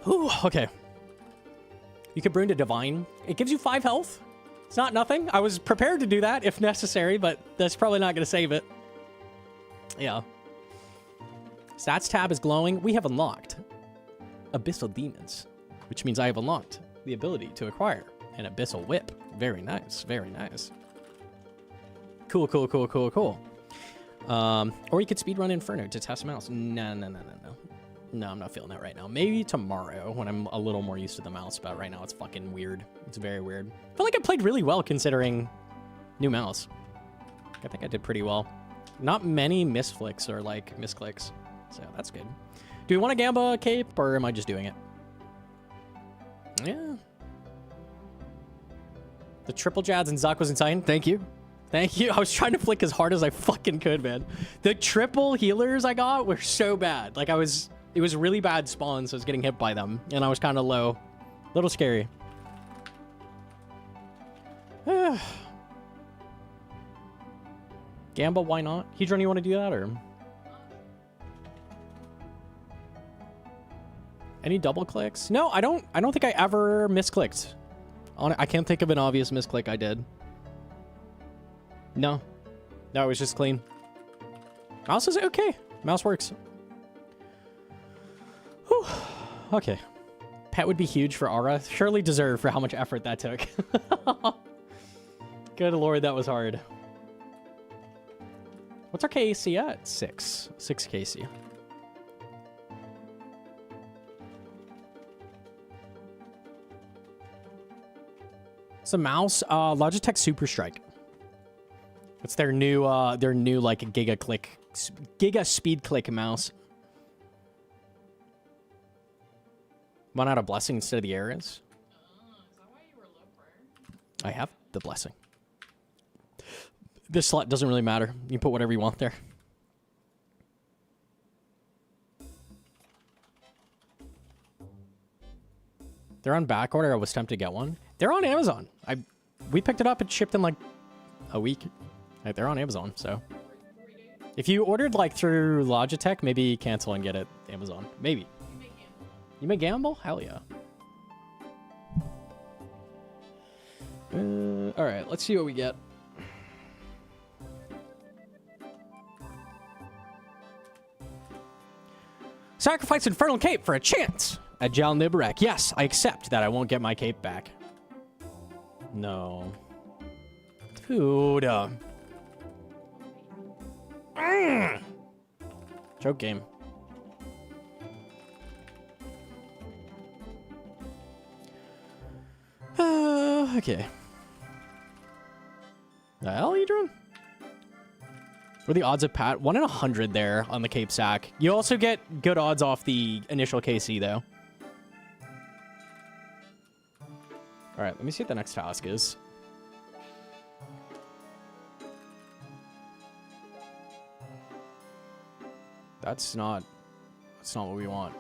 Ooh, okay. You could brew into Divine. It gives you 5 health. It's not nothing. I was prepared to do that if necessary, but that's probably not going to save it. Yeah. Stats tab is glowing. We have unlocked Abyssal Demons, which means I have unlocked the ability to acquire an Abyssal Whip. Very nice. Cool. Or you could speedrun Inferno to test mouse. No, I'm not feeling that right now. Maybe tomorrow when I'm a little more used to the mouse, but right now it's fucking weird. It's very weird. I feel like I played really well considering new mouse. I think I did pretty well. Not many misflicks or like misclicks, so that's good. Do we want a Gamba cape or am I just doing it? Yeah. The triple Jads and Zuck was insane. Thank you. I was trying to flick as hard as I fucking could, man. The triple healers I got were so bad. Like it was really bad spawn, so I was getting hit by them, and I was kind of low. A little scary. Gamba, why not? Hedron, you want to do that, or? Any double clicks? No, I don't think I ever misclicked. I can't think of an obvious misclick I did. No, it was just clean. Mouse is okay. Mouse works. Whew. Okay. Pet would be huge for Aura. Surely deserved for how much effort that took. Good lord, that was hard. What's our KC at? 6 KC. It's a mouse. Logitech Super Strike. It's their new like Giga Speed Click mouse. Run out of blessing instead of the arrows. Is that why you were low prayer? I have the blessing. This slot doesn't really matter. You can put whatever you want there. They're on back order. I was tempted to get one. They're on Amazon. We picked it up. It shipped in like a week. Like, they're on Amazon, so. 3 days. If you ordered like through Logitech, maybe cancel and get it Amazon. Maybe. You may gamble? Hell yeah. All right, let's see what we get. Sacrifice Infernal Cape for a chance at Jal Nibarak. Yes, I accept that I won't get my cape back. No. Dude. Joke game. Okay. The hell are you doing? What are the odds of Pat? 1 in 100 there on the Cape Sack. You also get good odds off the initial KC, though. All right, let me see what the next task is. That's not what we want.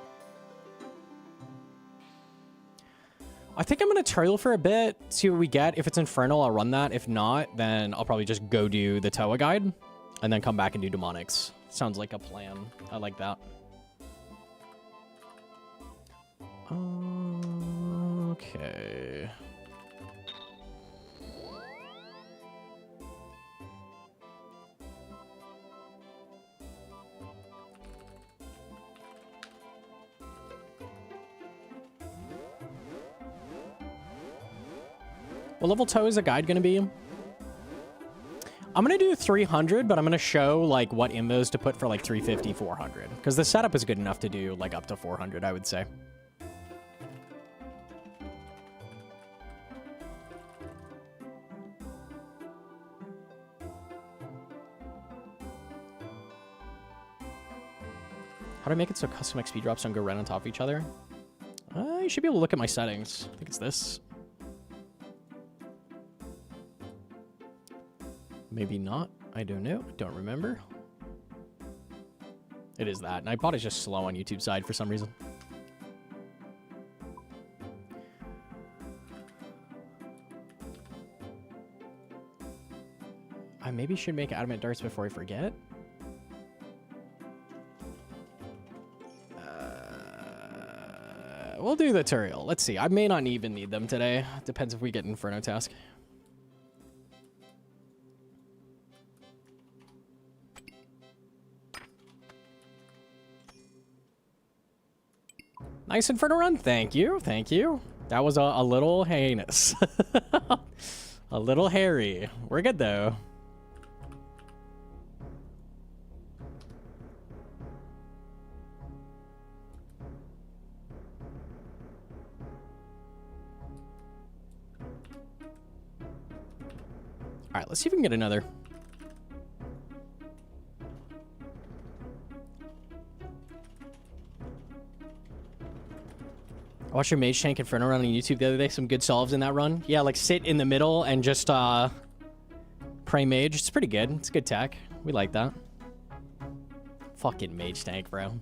I think I'm going to tutorial for a bit, see what we get. If it's Infernal, I'll run that. If not, then I'll probably just go do the Toa guide and then come back and do Demonics. Sounds like a plan. I like that. Okay. What level toe is a guide going to be? I'm going to do 300, but I'm going to show like what invos to put for like 350, 400. Because the setup is good enough to do like up to 400, I would say. How do I make it so custom XP drops don't go right on top of each other? You should be able to look at my settings. I think it's this. Maybe not. I don't know. Don't remember. It is that. And I bought it just slow on YouTube side for some reason. I maybe should make adamant darts before I forget. We'll do the tutorial. Let's see. I may not even need them today. Depends if we get Inferno task. Nice Inferno run. Thank you. Thank you. That was a little heinous. A little hairy. We're good, though. All right, let's see if we can get another. I watched your Mage Tank Inferno run on YouTube the other day. Some good solves in that run. Yeah, like sit in the middle and just pray Mage. It's pretty good. It's good tech. We like that. Fucking Mage Tank, bro.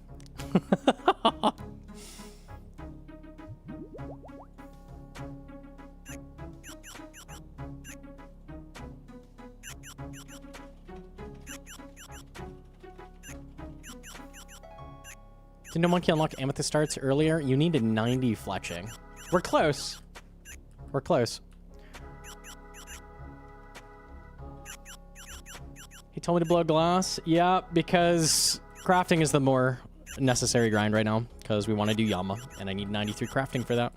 Did Gnomonkey unlock Amethyst starts earlier? You needed 90 fletching. We're close. We're close. He told me to blow glass. Yeah, because crafting is the more necessary grind right now. Because we want to do Yama. And I need 93 crafting for that.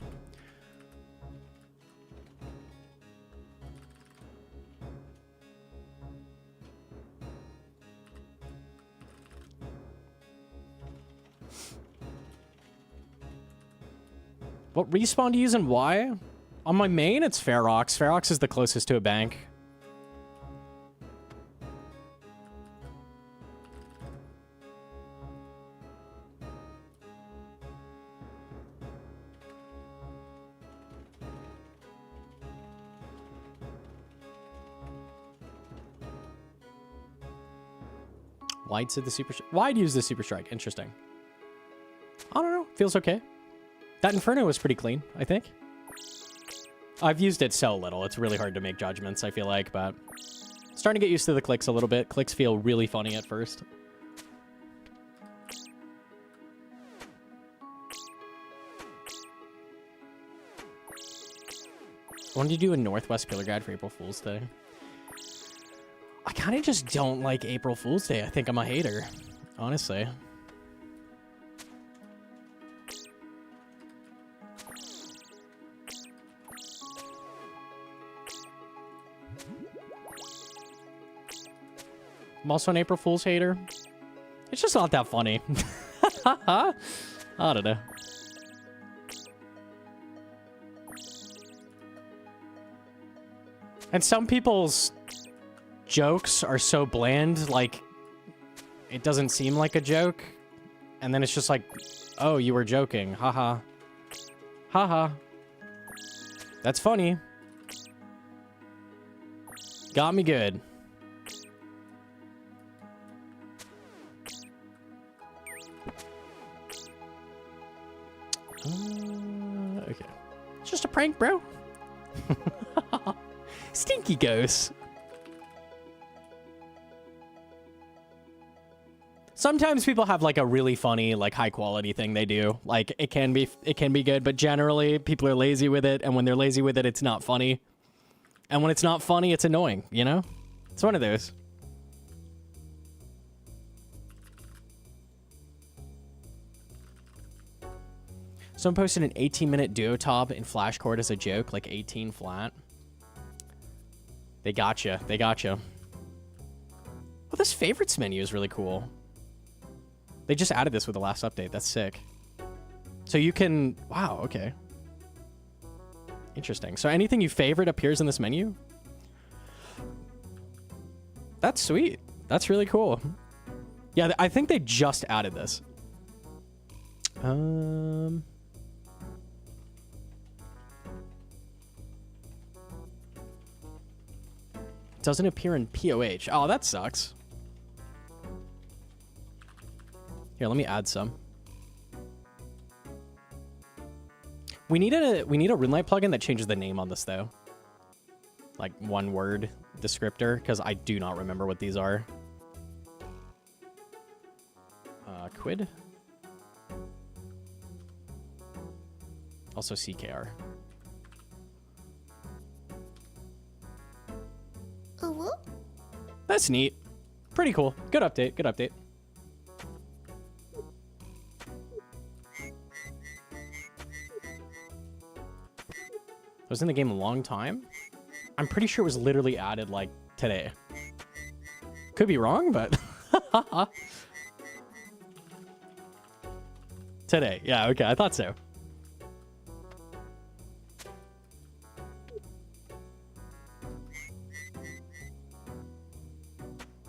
What respawn to use and why? On my main, it's Ferox. Ferox is the closest to a bank. Why'd use the super strike? Interesting. I don't know. Feels okay. That Inferno was pretty clean, I think. I've used it so little. It's really hard to make judgments, I feel like, but starting to get used to the clicks a little bit. Clicks feel really funny at first. I wanted to do a Northwest Pillar Guide for April Fool's Day. I kind of just don't like April Fool's Day. I think I'm a hater, honestly. I'm also an April Fool's hater. It's just not that funny. I don't know. And some people's jokes are so bland, like, it doesn't seem like a joke. And then it's just like, oh, you were joking. Haha. Haha. That's funny. Got me good. Okay. It's just a prank, bro. Stinky ghosts. Sometimes people have like a really funny, like high quality thing they do. Like it can be good, but generally people are lazy with it. And when they're lazy with it, it's not funny. And when it's not funny, it's annoying, you know? It's one of those. Someone posted an 18-minute duotop in Flashcord as a joke, like 18 flat. They gotcha. They gotcha. Oh, this favorites menu is really cool. They just added this with the last update. That's sick. So you can... Wow, okay. Interesting. So anything you favorite appears in this menu? That's sweet. That's really cool. Yeah, I think they just added this. Doesn't appear in POH. Oh, that sucks. Here, let me add some. We need a RuneLite plugin that changes the name on this though. Like one word descriptor, because I do not remember what these are. Quid. Also CKR. That's neat. Pretty cool. Good update. Good update. It was in the game a long time. I'm pretty sure it was literally added like today. Could be wrong, but today. Yeah, okay. I thought so.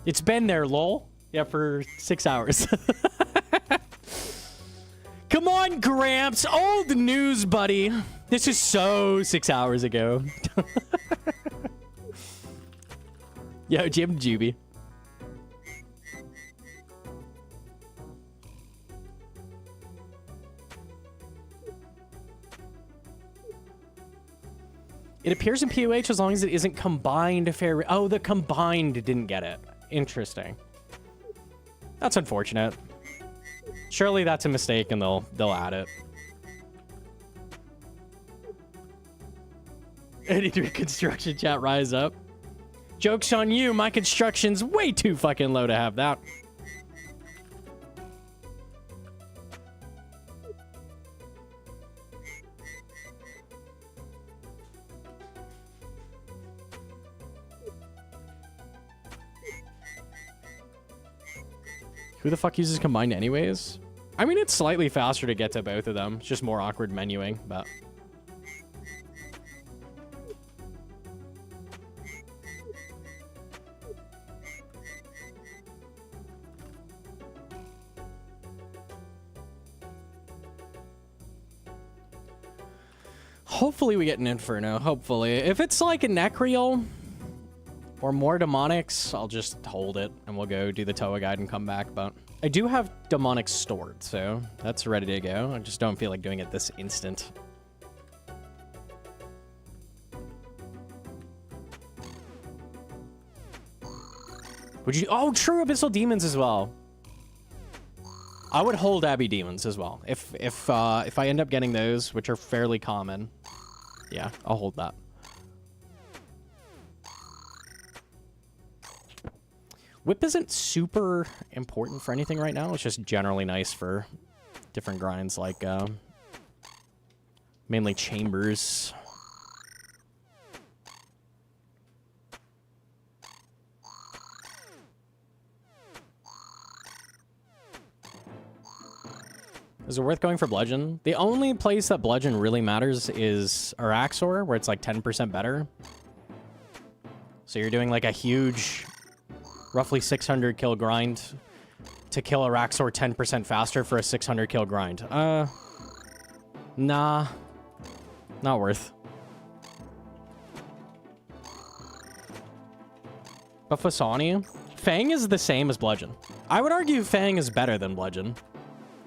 It's been there, lol. Yeah, for 6 hours. Come on, Gramps. Old news, buddy. This is so 6 hours ago. Yo, Jim Juby. It appears in POH as long as it isn't combined fair. Oh, the combined didn't get it. Interesting. That's unfortunate. Surely that's a mistake and they'll add it. 83 construction chat, rise up. Joke's on you, my construction's way too fucking low to have that. Who the fuck uses combined anyways? I mean, it's slightly faster to get to both of them. It's just more awkward menuing, but... Hopefully we get an Inferno, hopefully. If it's like a Necrial or more Demonics, I'll just hold it and we'll go do the Toa guide and come back, but I do have Demonics stored, so that's ready to go. I just don't feel like doing it this instant. Would you... Oh, true, Abyssal Demons as well. I would hold Abbey Demons as well. If I end up getting those, which are fairly common, yeah, I'll hold that. Whip isn't super important for anything right now. It's just generally nice for different grinds, like mainly chambers. Is it worth going for Bludgeon? The only place that Bludgeon really matters is Araxor, where it's like 10% better. So you're doing like a huge, roughly 600 kill grind to kill Araxor 10% faster for a 600 kill grind. Nah. Not worth. But Fasani? Fang is the same as Bludgeon. I would argue Fang is better than Bludgeon.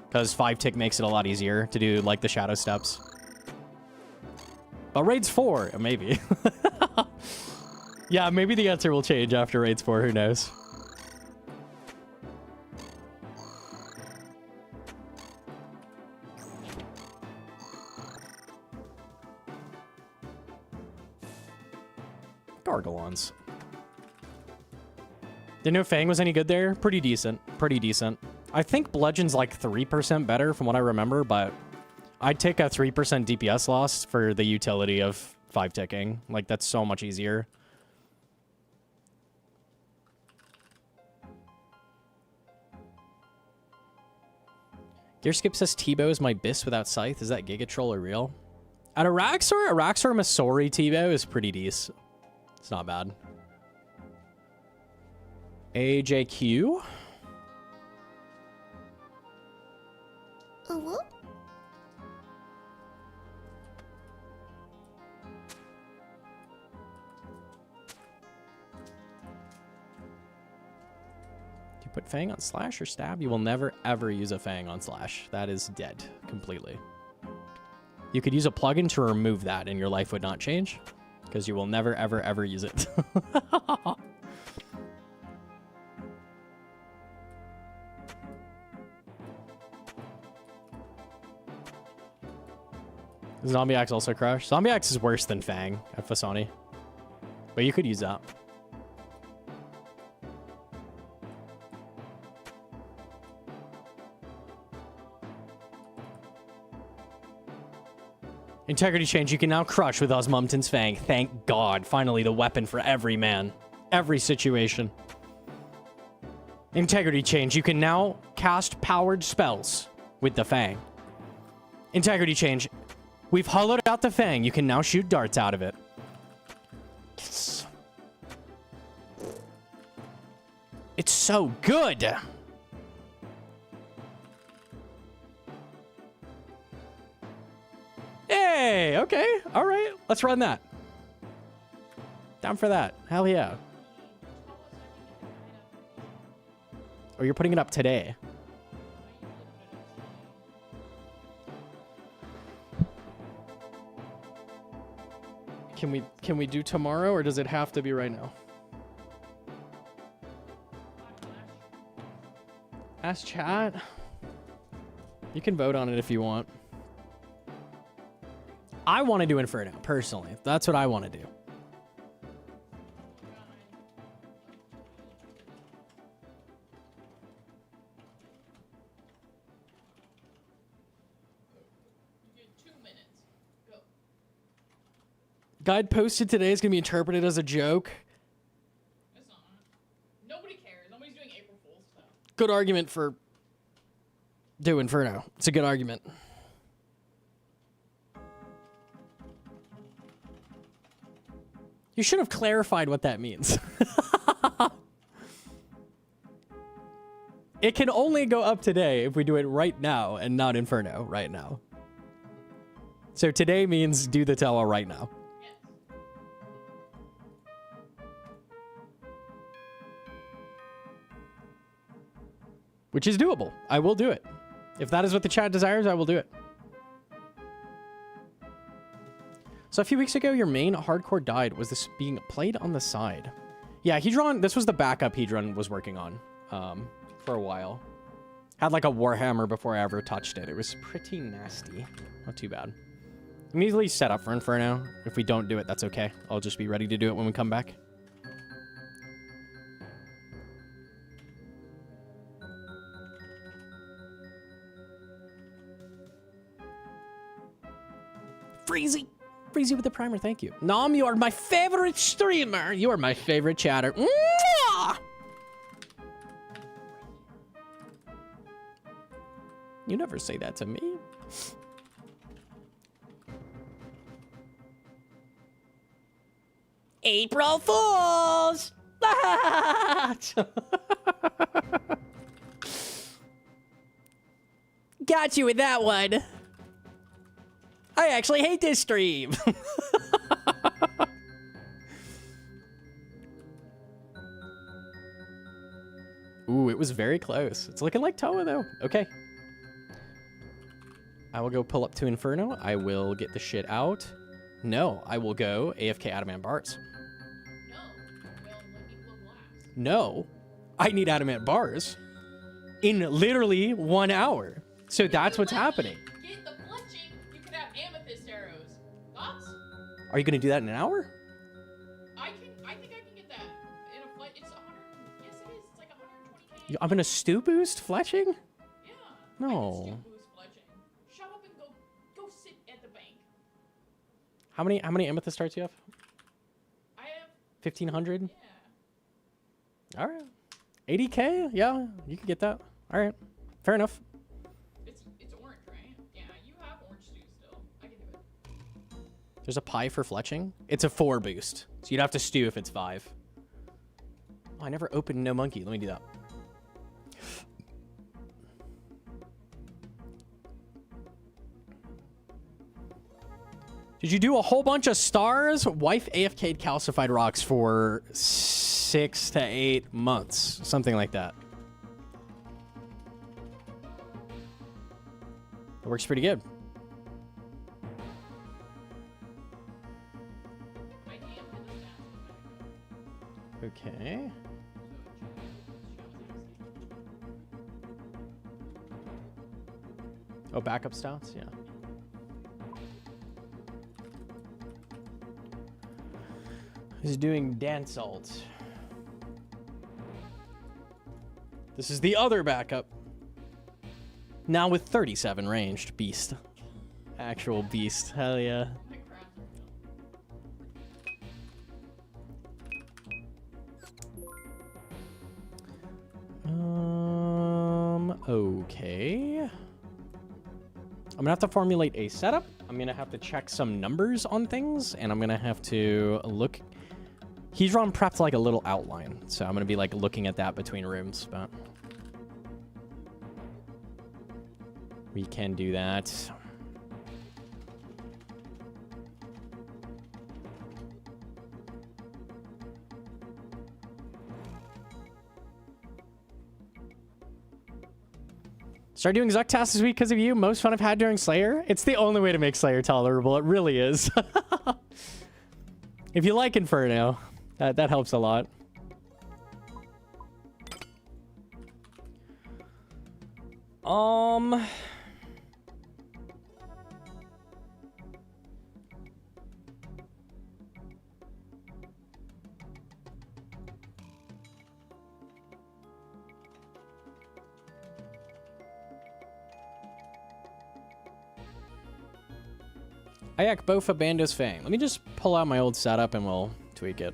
because 5-tick makes it a lot easier to do like the shadow steps. But raids 4, maybe. Yeah, maybe the answer will change after raids 4. Who knows? Gargalons. Didn't know Fang was any good there. Pretty decent. Pretty decent. I think Bludgeon's like 3% better from what I remember, but I'd take a 3% DPS loss for the utility of 5-ticking. Like, that's so much easier. Gearskip says T-Bow is my Biss without Scythe. Is that Giga Troll or real? At Araxor Masori T-Bow is pretty decent. It's not bad. AJQ? Ooh. Do you put Fang on Slash or Stab? You will never, ever use a Fang on Slash. That is dead completely. You could use a plugin to remove that and your life would not change because you will never, ever, ever use it. Zombie Axe also crush. Zombie Axe is worse than Fang at Fasani. But you could use that. Integrity change. You can now crush with Osmumten's Fang. Thank God. Finally, the weapon for every man. Every situation. Integrity change. You can now cast powered spells with the Fang. Integrity change. We've hollowed out the Fang. You can now shoot darts out of it. It's so good. Hey, okay. All right. Let's run that. Down for that. Hell yeah. Oh, you're putting it up today. Can we do tomorrow or does it have to be right now? Ask chat. You can vote on it if you want. I want to do Inferno, personally. That's what I want to do. You get 2 minutes. Go. Guide posted today is going to be interpreted as a joke. It's not. Nobody cares. Nobody's doing April Fool's stuff. Good argument for do Inferno. It's a good argument. You should have clarified what that means. It can only go up today if we do it right now and not Inferno right now. So today means do the tower right now. Yes. Which is doable. I will do it. If that is what the chat desires, I will do it. So a few weeks ago, your main hardcore died. Was this being played on the side? Yeah, Hedron, this was the backup Hedron was working on for a while. Had like a Warhammer before I ever touched it. It was pretty nasty. Not too bad. I'm easily set up for Inferno. If we don't do it, that's okay. I'll just be ready to do it when we come back. Freezy! Freezy with the primer, thank you. Nom, you are my favorite streamer. You are my favorite chatter. Mwah! You never say that to me. April Fools! Got you with that one. I actually hate this stream. Ooh, it was very close. It's looking like Toa, though. Okay. I will go pull up to Inferno. I will get the shit out. No, I will go AFK Adamant Bars. No. Well, equal glass. No, I need Adamant Bars in literally 1 hour. So that's what's happening. Get the fletching, you could have amethyst arrows. Thoughts? Are you going to do that in an hour? I think I can get that in a fletch. It's 100. Yes, it is. It's like 120k. I'm going to stew boost fletching? Yeah. No. I can stew boost fletching. Shut up and go sit at the bank. How many amethyst darts do you have? I have 1,500? yeah. All right. 80k? Yeah, you can get that. All right. Fair enough. It's orange, right? Yeah, you have orange stew still. I can do it. There's a pie for fletching. It's a 4 boost. So you'd have to stew if it's 5. Oh, I never opened Gnomonkey. Let me do that. Did you do a whole bunch of stars? Wife AFK'd calcified rocks for 6 to 8 months. Something like that. It works pretty good. My DM did the stats. Okay. Oh, backup stats? Yeah. He's doing dance alt. This is the other backup. Now with 37 ranged. Beast. Actual beast. Hell yeah. My crafts are done. Okay. I'm gonna have to formulate a setup. I'm gonna have to check some numbers on things, and I'm gonna have to look. He's run prepped like a little outline, so I'm gonna be like looking at that between rooms, but we can do that. Start doing Zuck tasks this week because of you. Most fun I've had during Slayer. It's the only way to make Slayer tolerable. It really is. If you like Inferno, that helps a lot. Ayak Bofa Bandos Fang. Let me just pull out my old setup and we'll tweak it.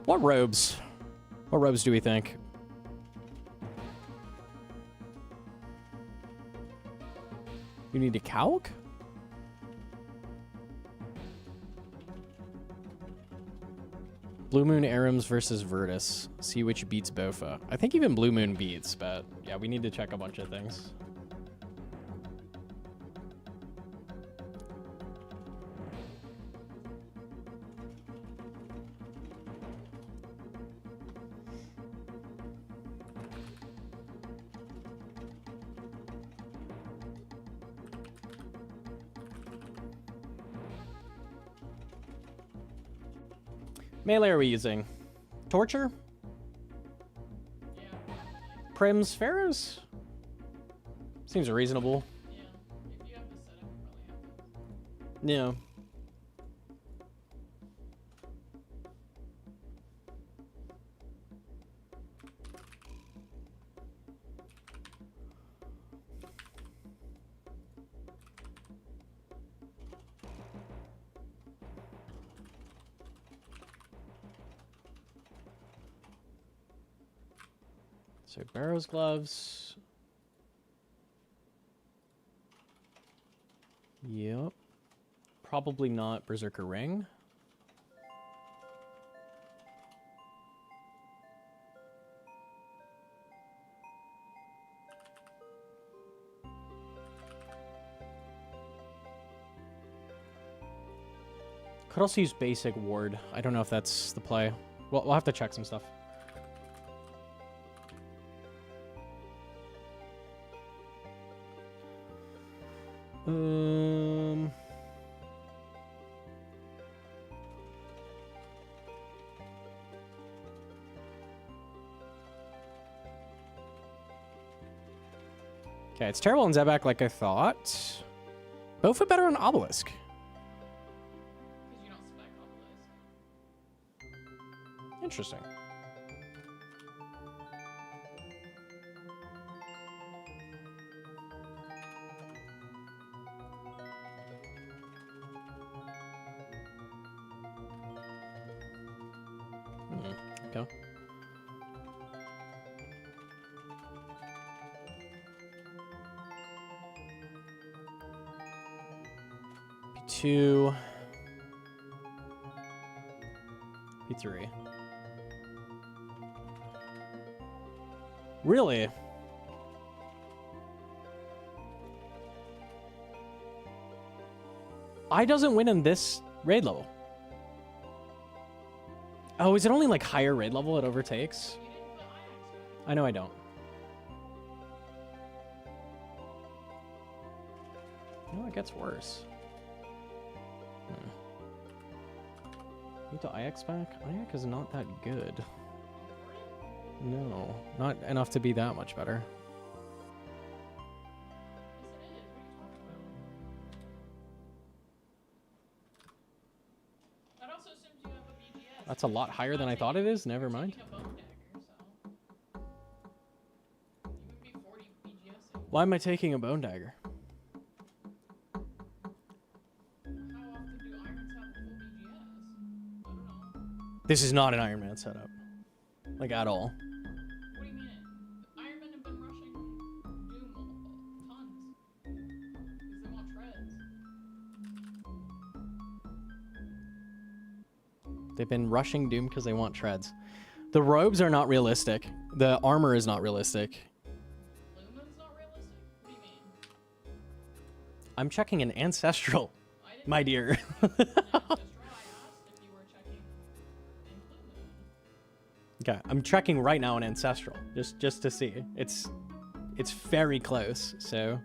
What robes? What robes do we think? You need a calc? Blue Moon Arims versus Virtus. See which beats Bofa. I think even Blue Moon beats, but yeah, we need to check a bunch of things. Melee are we using? Torture? Yeah. Prims? Pharaohs? Seems reasonable. Yeah. If you have the setup, you probably have to. Yeah. So Barrow's gloves. Yep. Probably not Berserker Ring. Could also use basic ward. I don't know if that's the play. Well, we'll have to check some stuff. Okay, it's terrible on Zebak like I thought. Both are better on Obelisk. Because you don't spec Obelisk. Interesting. Okay. P2. P3. Really? I doesn't win in this raid level. Oh, is it only like higher raid level it overtakes? You didn't put Ix back. I know I don't. No, it gets worse. Need to IX back? IX is not that good. No, not enough to be that much better. Yes, it is. What are you talking about? That also assumes you have a BGS. That's a lot higher than I thought it is. Never mind. Taking a bone dagger, so. You would be 40 BGS. Why am I taking a bone dagger? How often do irons have full BGS? I don't know. This is not an Iron Man setup. Like, at all. What do you mean? Iron Men have been rushing Doom tons. Because they want treads. They've been rushing Doom because they want treads. The robes are not realistic. The armor is not realistic. Lumen's not realistic? What do you mean? I'm checking an ancestral, I didn't my dear. Ancestral. I asked if you were checking in Lumen. Okay, I'm checking right now an ancestral, just to see. It's very close, so.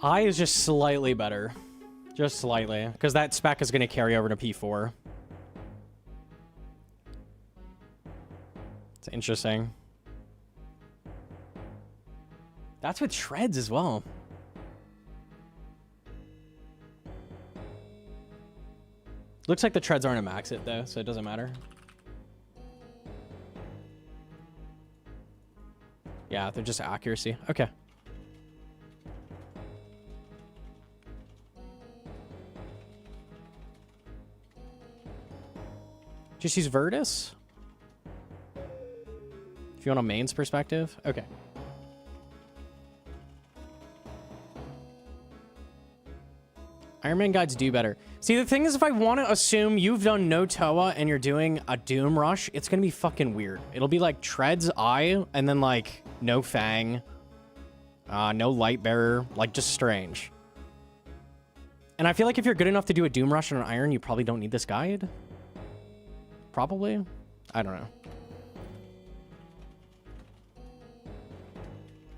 I is just slightly better. Just slightly. Because that spec is going to carry over to P4. It's interesting. That's with shreds as well. Looks like the treads aren't a max it though, so it doesn't matter. Yeah, they're just accuracy. Okay. Just use Virtus? If you want a mains perspective? Okay. Iron Man guides do better. See, the thing is, if I want to assume you've done no Toa and you're doing a Doom Rush, it's going to be fucking weird. It'll be like Treads Eye, and then like no Fang, no Light Bearer, like just strange. And I feel like if you're good enough to do a Doom Rush on an Iron, you probably don't need this guide. Probably? I don't know.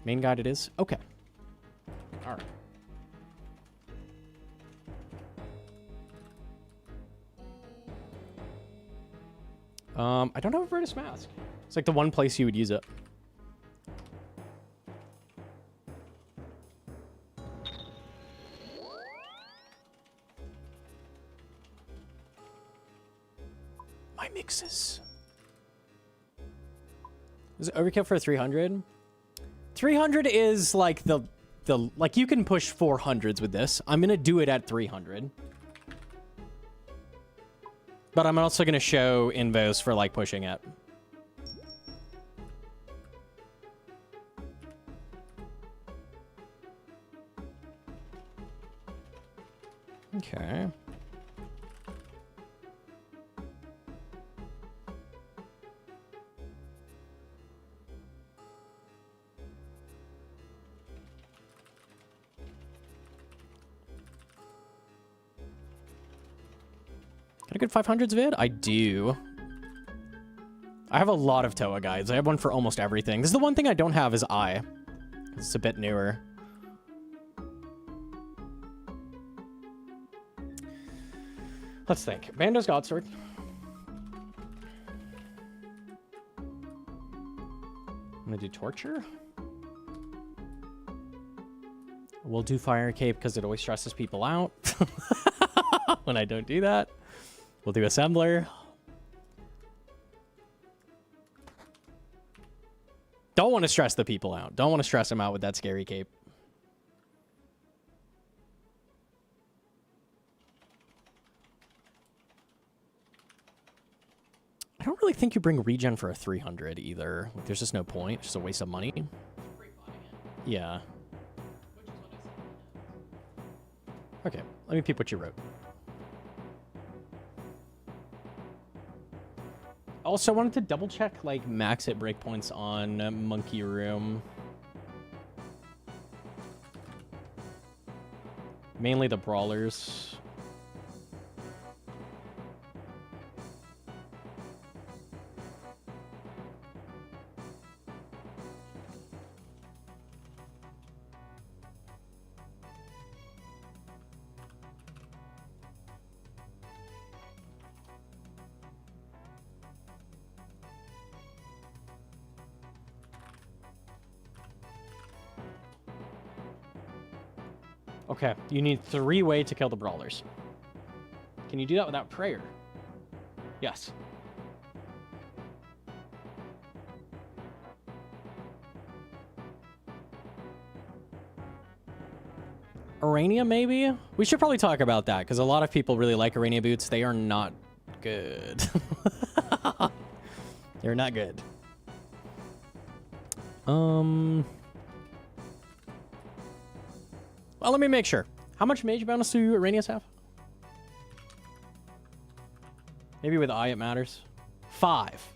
Main guide it is? Okay. Alright. I don't have a Virtus Mask. It's like the one place you would use it. My mixes. Is it overkill for 300? 300 is like the like you can push 400s with this. I'm gonna do it at 300. But I'm also going to show invos for, like, pushing it. Okay. Got a good 500s vid? I do. I have a lot of Toa guides. I have one for almost everything. This is the one thing I don't have is Eye. It's a bit newer. Let's think. Bando's Godsword. I'm gonna do Torture. We'll do Fire Cape because it always stresses people out when I don't do that. We'll do Assembler. Don't want to stress the people out. Don't want to stress them out with that scary cape. I don't really think you bring regen for a 300 either. Like, there's just no point. It's just a waste of money. Yeah. Okay, let me peep what you wrote. Also, I wanted to double check, like, max hit breakpoints on Monkey Room. Mainly the brawlers. Okay, you need 3-way to kill the brawlers. Can you do that without prayer? Yes. Arania, maybe? We should probably talk about that, because a lot of people really like Arania boots. They are not good. They're not good. Well, let me make sure. How much mage bonus do Aranias have? Maybe with Eye it matters. 5.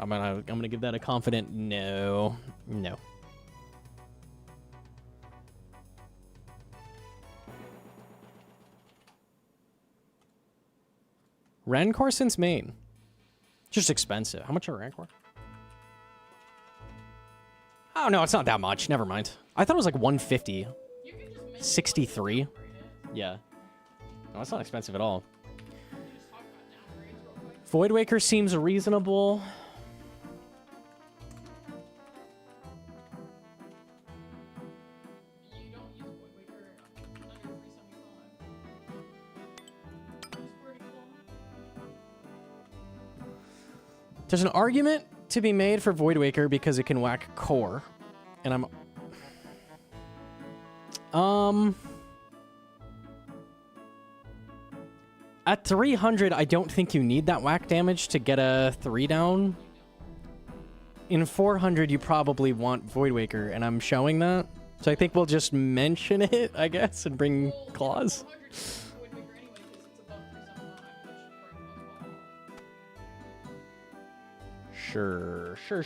I'm gonna give that a confident no. No. Rancor since main. Just expensive. How much are Rancor? Oh no, it's not that much. Never mind. I thought it was like 150. 63. Yeah. No, that's not expensive at all. Voidwaker seems reasonable. There's an argument to be made for Voidwaker because it can whack core. And I'm... At 300, I don't think you need that whack damage to get a 3 down. In 400, you probably want Voidwaker, and I'm showing that. So I think we'll just mention it, I guess, and bring claws. Sure. I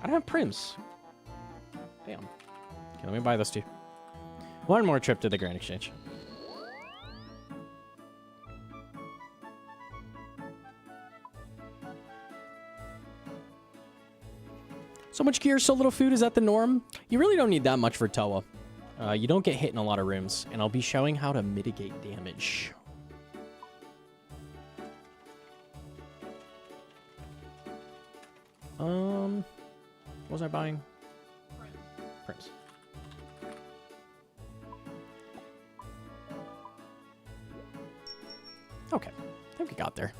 don't have Prims. Damn. Okay, let me buy those two. One more trip to the Grand Exchange. So much gear, so little food. Is that the norm? You really don't need that much for Toa. You don't get hit in a lot of rooms, and I'll be showing how to mitigate damage. What was I buying? Prince. Okay, I think we got there.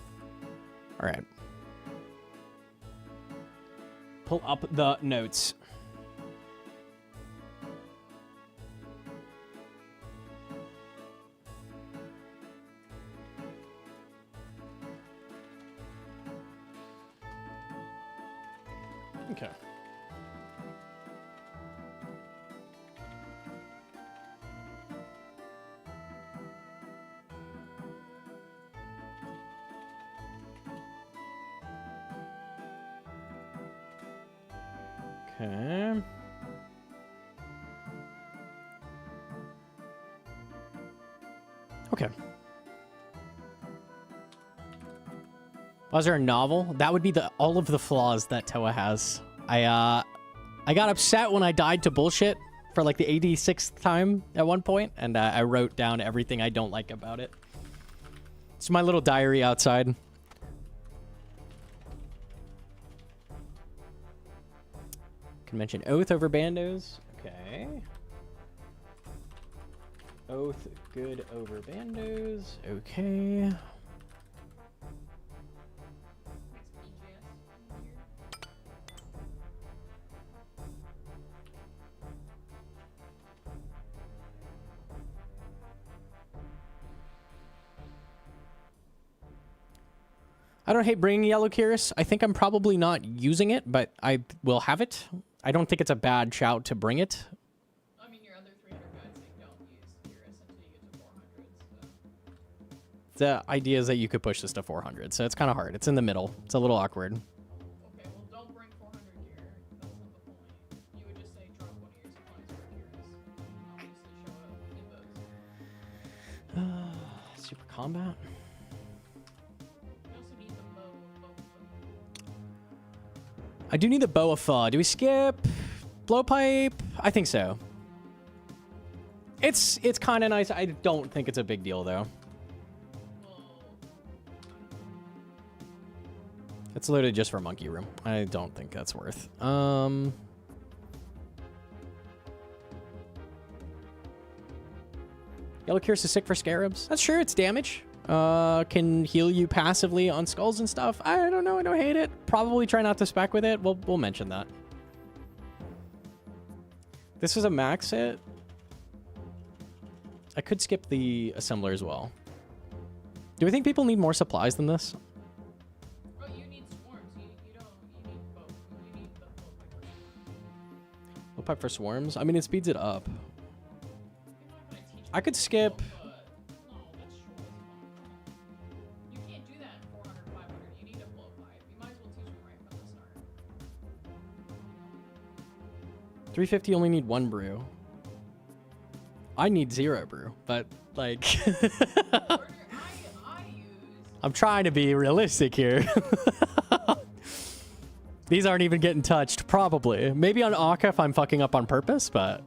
All right. Pull up the notes. Okay. Okay. Okay. Was there a novel? That would be all of the flaws that Toa has. I got upset when I died to bullshit for like the 86th time at one point, and I wrote down everything I don't like about it. It's my little diary outside. Can mention oath over bandos. Okay. Oath good over bandos. Okay. I don't hate bringing Yellow Curious. I think I'm probably not using it, but I will have it. I don't think it's a bad shout to bring it. I mean, your other 300 guys, they don't use Curious until you get to 400, so... The idea is that you could push this to 400, so it's kind of hard. It's in the middle. It's a little awkward. Okay, well, don't bring 400 gear. That's not the point. You would just say drop one of your supplies for Curious. Obviously show up in boats. Super combat. I do need the bow of Fa. Do we skip blowpipe? I think so. It's kind of nice. I don't think it's a big deal though. It's loaded just for monkey room. I don't think that's worth. Yellow Curious is sick for scarabs. That's sure. It's damage. Can heal you passively on skulls and stuff. I don't know. I don't hate it. Probably try not to spec with it. We'll mention that. This is a max hit. I could skip the assembler as well. Do we think people need more supplies than this? Oh, you need swarms. You don't. You need both. You need the Blowpipe for swarms? I mean, it speeds it up. I could skip... You can't do that in 400, 500. You need a blowpipe. You might as well teach them right from the start. 350 only need 1 brew. I need 0 brew, but like... I'm trying to be realistic here. These aren't even getting touched, probably. Maybe on Akka if I'm fucking up on purpose, but...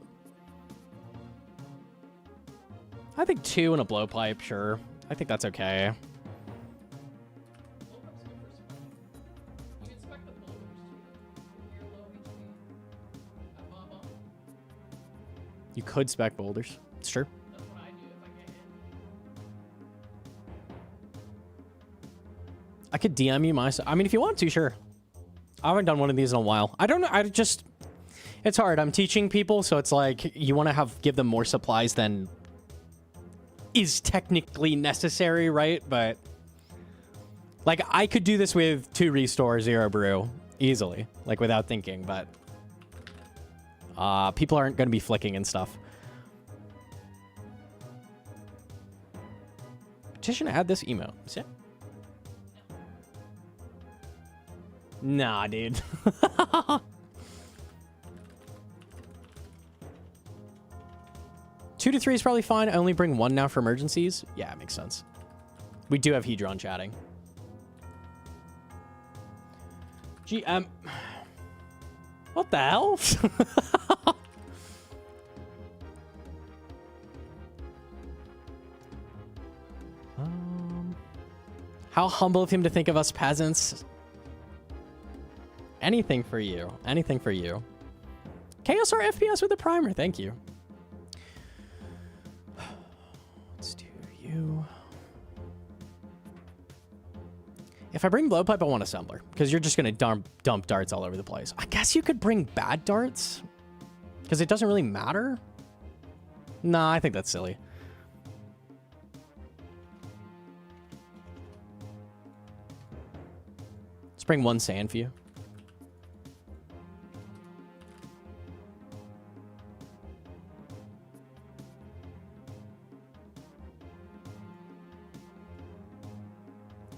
I think 2 and a blowpipe, sure. I think that's okay. You could spec boulders. It's true. That's what I do if I get hit. I could DM you myself. I mean, if you want to, sure. I haven't done one of these in a while. I don't know. I just... It's hard. I'm teaching people, so it's like you want to give them more supplies than is technically necessary, right? But like I could do this with 2 restore, 0 brew easily, like without thinking, but people aren't going to be flicking and stuff. Petition add this emote. Is it? Nah, dude. 2 to 3 is probably fine. I only bring 1 now for emergencies. Yeah, it makes sense. We do have Hedron chatting. GM. What the hell? How humble of him to think of us peasants. Anything for you. Anything for you. Chaos or FPS with a primer. Thank you. Let's do you. If I bring blowpipe, I want assembler because you're just going to dump darts all over the place. I guess you could bring bad darts because it doesn't really matter. Nah, I think that's silly. Let's bring 1 sand for you.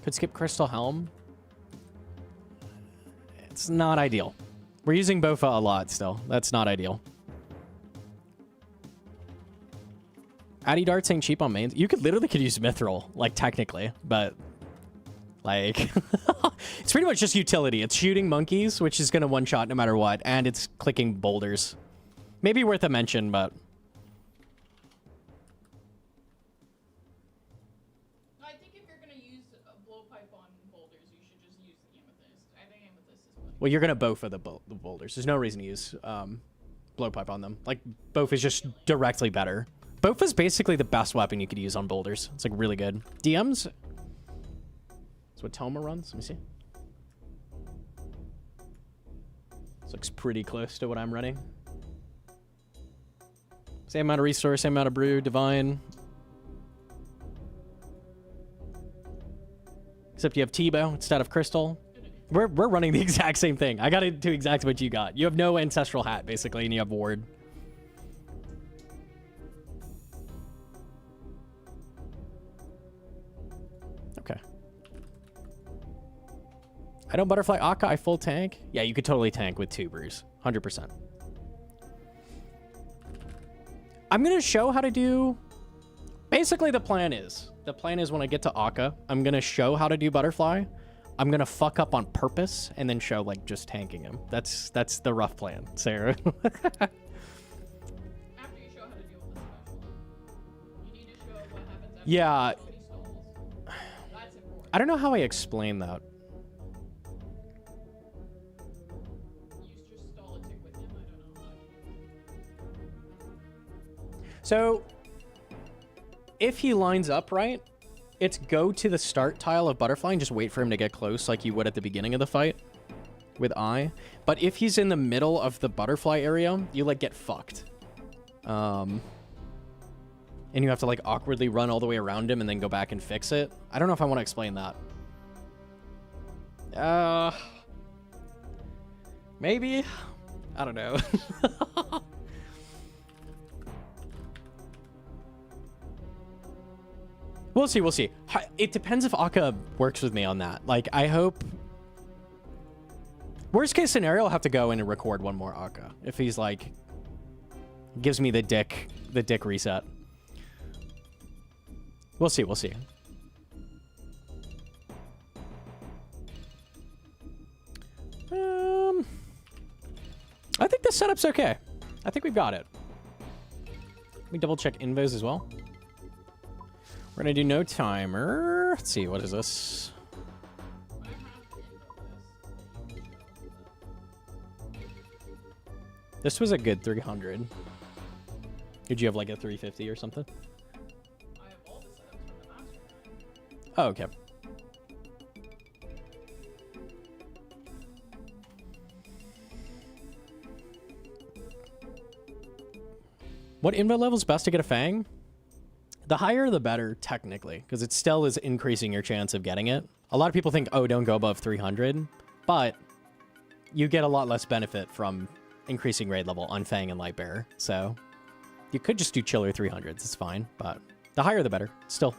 Could skip Crystal Helm. It's not ideal. We're using Bofa a lot still. That's not ideal. Addy Dart saying cheap on mains. You could use Mithril, like technically, but like it's pretty much just utility. It's shooting monkeys, which is gonna one shot no matter what, and it's clicking boulders. Maybe worth a mention, but I think if you're gonna use a blowpipe on boulders, you should just use the amethyst. I think amethyst is fine. well, you're gonna Bofa the boulders. There's no reason to use blowpipe on them. Like Bofa is just directly better. Bofa is basically the best weapon you could use on boulders. It's like really good. DMs. That's what Toma runs. Let me see. This looks pretty close to what I'm running. Same amount of resource, same amount of brew, divine. Except you have T-bow instead of crystal. We're running the exact same thing. I got to do exactly what you got. You have no ancestral hat, basically, and you have ward. Okay. I don't butterfly Akka, I full tank. Yeah, you could totally tank with 2 brews. 100%. I'm going to show how to do... Basically, the plan is when I get to Akka, I'm going to show how to do butterfly. I'm going to fuck up on purpose and then show, like, just tanking him. That's the rough plan, Sarah. After you show how to deal with the special, you need to show what happens after Yeah. somebody stalls. That's important. I don't know how I explain that. You just stall a tick with him. I don't know. So, if he lines up right, it's go to the start tile of butterfly and just wait for him to get close like you would at the beginning of the fight with I. But if he's in the middle of the butterfly area, you like get fucked. And you have to like awkwardly run all the way around him and then go back and fix it. I don't know if I want to explain that. Maybe. I don't know. We'll see, we'll see. It depends if Akka works with me on that. Like, I hope... Worst case scenario, I'll have to go in and record one more Akka. If he's like... Gives me the dick reset. We'll see, we'll see. I think this setup's okay. I think we've got it. Let me double check invos as well. We're gonna do no timer. Let's see, what is this? This was a good 300. Did you have like a 350 or something? I have all the setups from the master. Oh, okay. What invo level is best to get a Fang? The higher, the better, technically, because it still is increasing your chance of getting it. A lot of people think, oh, don't go above 300, but you get a lot less benefit from increasing raid level on Fang and Lightbearer. So you could just do chiller 300s, it's fine, but the higher, the better, still.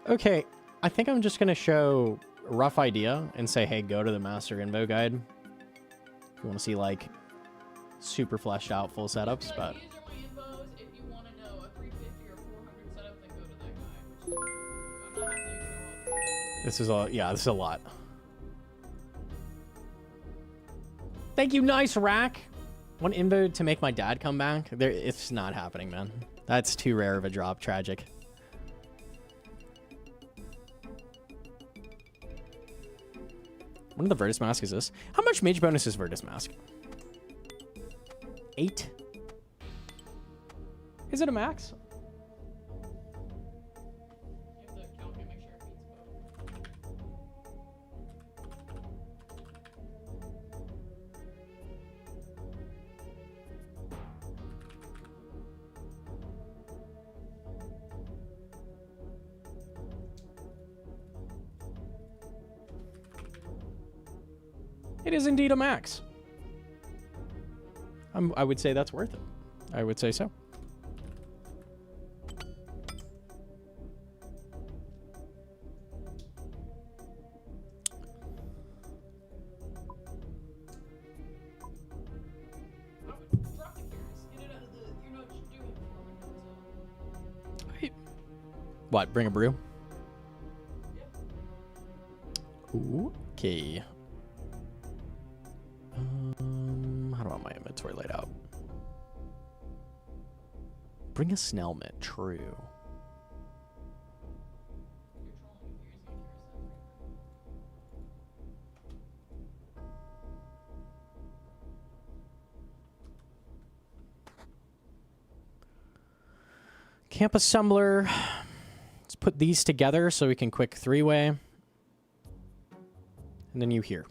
Okay, I think I'm just going to show a rough idea and say, hey, go to the Master Invo Guide. If you want to see, like, super fleshed out full setups, but... These are my infos. If you want to know a 350 or 400 setup, then go to that guy. Which I'm not having you show up. This is a... Yeah, this is a lot. Thank you, nice rack. One invo to make my dad come back. It's not happening, man. That's too rare of a drop. Tragic. What the Virtus Mask is this? How much mage bonus is Virtus Mask? 8? Is it a max? You have to count and make sure it beats both. It is indeed a max. I would say that's worth it. I would say so. What, bring a brew? Okay. How do I want my inventory laid out? Bring a Snellmet, true. Camp assembler. Let's put these together so we can quick three-way. And then you here.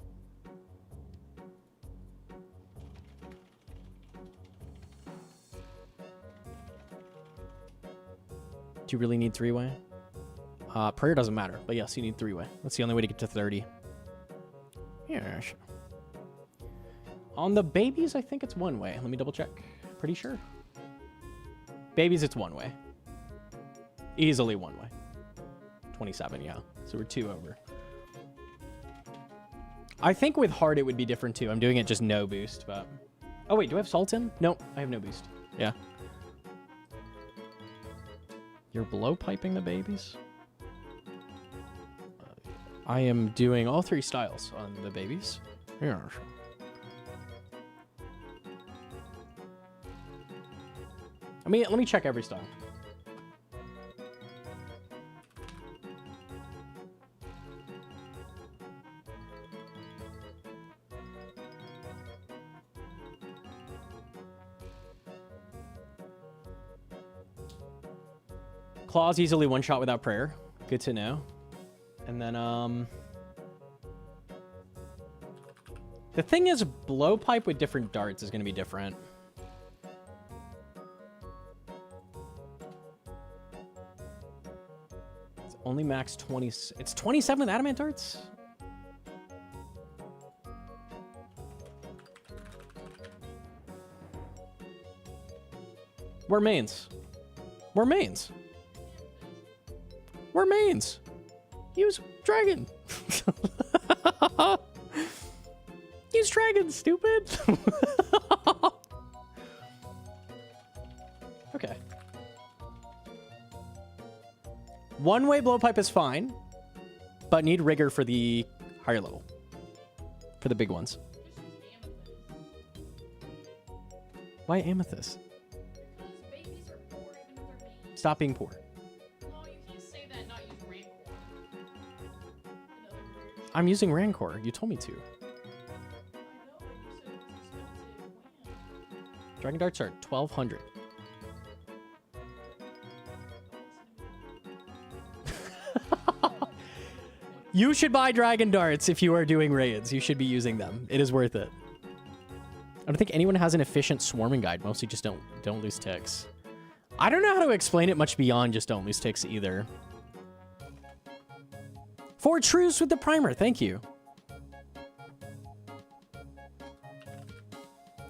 Do you really need three-way? Prayer doesn't matter, but yes, you need three-way. That's the only way to get to 30. Yeah, sure. On the babies, I think it's one way. Let me double check. Pretty sure. Babies, it's one way. Easily one way. 27, yeah. So we're 2 over. I think with hard it would be different too. I'm doing it just no boost, but... Oh wait, do I have salt in? No, I have no boost. Yeah. You're blow piping the babies? I am doing all 3 styles on the babies. Yeah. Let me check every style. Claws easily one shot without prayer. Good to know. And then, the thing is, blowpipe with different darts is going to be different. It's only max 20. It's 27 with adamant darts? We're mains. We're mains. We're mains. Use dragon. Use dragon, stupid. Okay. One-way blowpipe is fine, but need rigor for the higher level. For the big ones. Why amethyst? Stop being poor. I'm using Rancor. You told me to. Dragon darts are 1,200. You should buy dragon darts if you are doing raids. You should be using them. It is worth it. I don't think anyone has an efficient swarming guide. Mostly just don't lose ticks. I don't know how to explain it much beyond just don't lose ticks either. 4 truths with the primer. Thank you.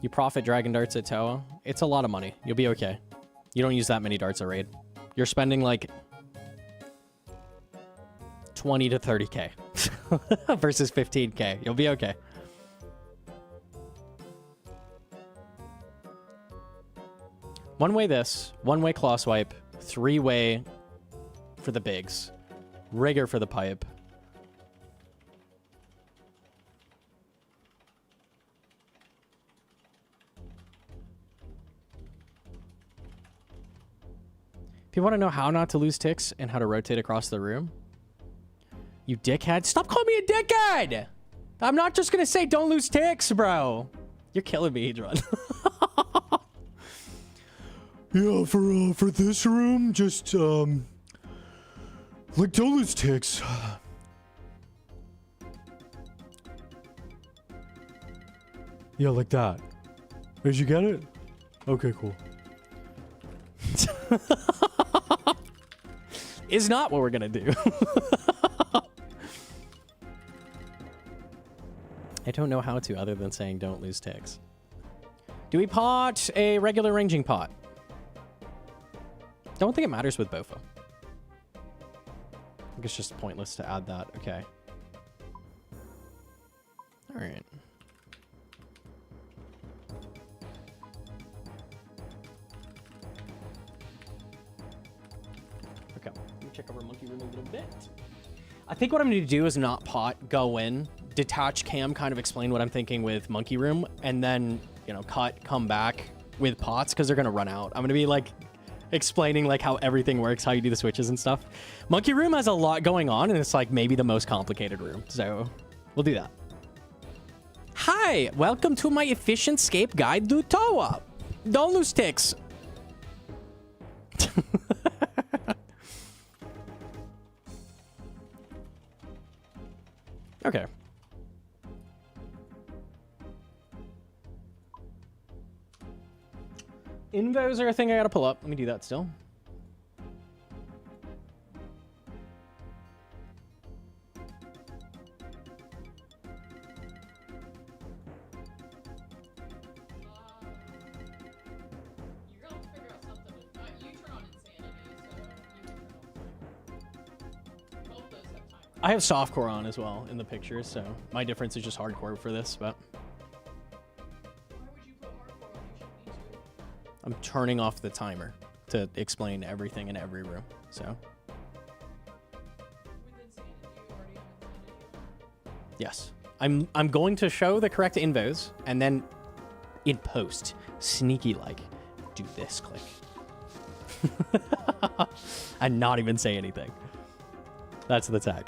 You profit dragon darts at Toa. It's a lot of money. You'll be okay. You don't use that many darts a raid. You're spending like 20 to 30k versus 15k. You'll be okay. One way this, one way claw swipe, 3-way for the bigs, rigor for the pipe. People want to know how not to lose ticks and how to rotate across the room. You dickhead. Stop calling me a dickhead! I'm not just going to say don't lose ticks, bro. You're killing me, Hedron. Yeah, for this room, just, like, don't lose ticks. Yeah, like that. Did you get it? Okay, cool. Is not what we're gonna do. I don't know how to other than saying don't lose ticks. Do we pot a regular ranging pot? Don't think it matters with Bofo. I think it's just pointless to add that. Okay. All right. Okay, let me check over monkey room a little bit. I think what I'm going to do is not pot, go in, detach cam, kind of explain what I'm thinking with monkey room, and then, you know, cut, come back with pots because they're going to run out. I'm going to be like explaining like how everything works, how you do the switches and stuff. Monkey room has a lot going on, and it's like maybe the most complicated room. So we'll do that. Hi, welcome to my efficient scape guide to Toa. Don't lose ticks. Okay. Invos are a thing I gotta pull up. Let me do that still. You're gonna have to figure out something with you turn on insanity, so you can turn on. Both those have timers. I have softcore on as well in the pictures, so my difference is just hardcore for this, but Why would you put hardcore on? You shouldn't need to. I'm turning off the timer to explain everything in every room. So With insanity, you already have insanity. yes, I'm going to show the correct invos and then in post, sneaky like, do this click. And not even say anything. That's the tag.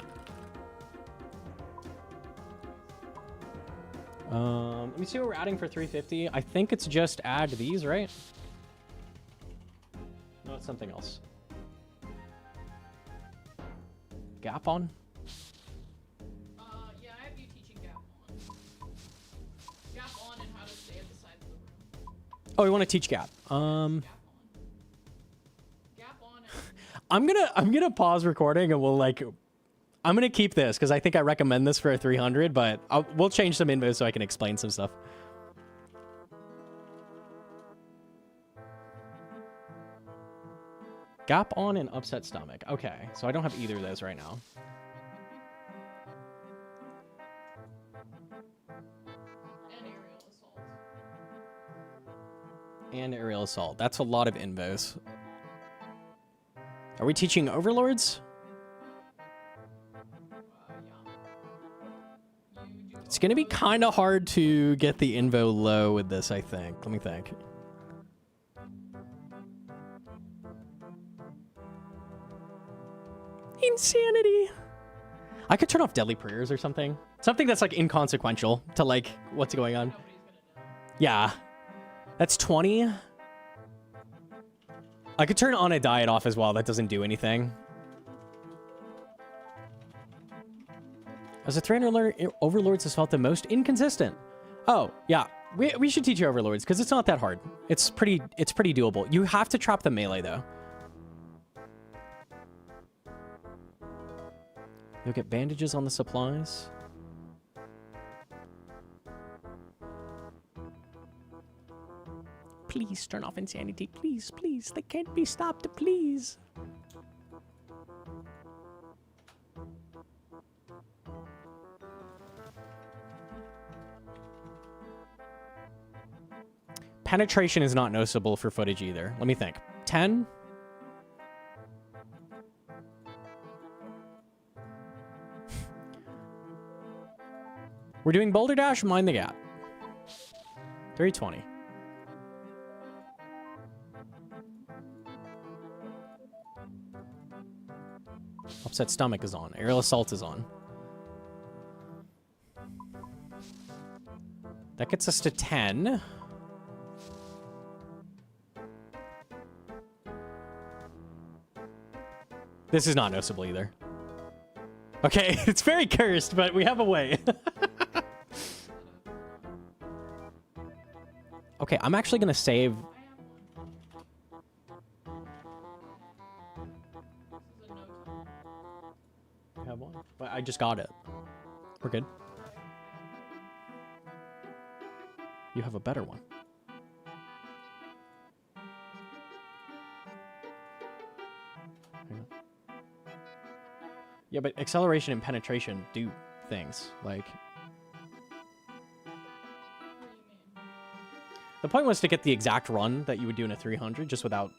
Let me see what we're adding for 350. I think it's just add these, right? No, it's something else. Gap on? Yeah, I have you teaching gap on. Gap on and how to stay at the sides of the room. Oh, we want to teach gap. Gap on. Gap on and I'm gonna pause recording and we'll like, I'm gonna keep this because I think I recommend this for a 300, but we'll change some info so I can explain some stuff. Gap on and upset stomach. Okay, so I don't have either of those right now. and aerial assault. And aerial assault. That's a lot of invos. Are we teaching overlords? Yeah. You do It's gonna be kind of hard to get the invo low with this, I think. Let me think. Insanity. I could turn off deadly prayers or something. Something that's like inconsequential to like what's going on. nobody's gonna know. Yeah. That's 20. I could turn on a diet off as well. That doesn't do anything. As a 300 overlords has felt the most inconsistent. Oh, yeah. We should teach you overlords because it's not that hard. It's pretty doable. You have to trap the melee though. You'll get bandages on the supplies. Please turn off insanity. Please, please. They can't be stopped. Please. Penetration is not noticeable for footage either. Let me think. 10? We're doing Boulder Dash, Mind the Gap. 320. Upset Stomach is on. Aerial Assault is on. That gets us to 10. This is not noticeable either. Okay, it's very cursed, but we have a way. Okay, I'm actually gonna save. I have one, but I just got it. We're good. You have a better one. Hang on. Yeah, but acceleration and penetration do things. Like, What do you mean? the point was to get the exact run that you would do in a 300, just without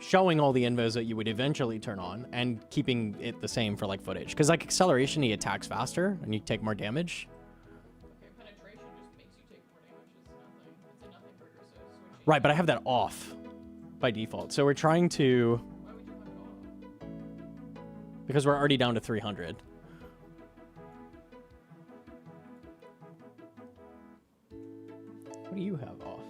showing all the invos that you would eventually turn on and keeping it the same for like footage. Because like acceleration, he attacks faster and you take more damage. Okay, penetration just makes you take more damage. It's nothing. It's a nothing trigger, so switching. Right, but I have that off by default. So we're trying to, Why would you have it off? because we're already down to 300. What do you have off?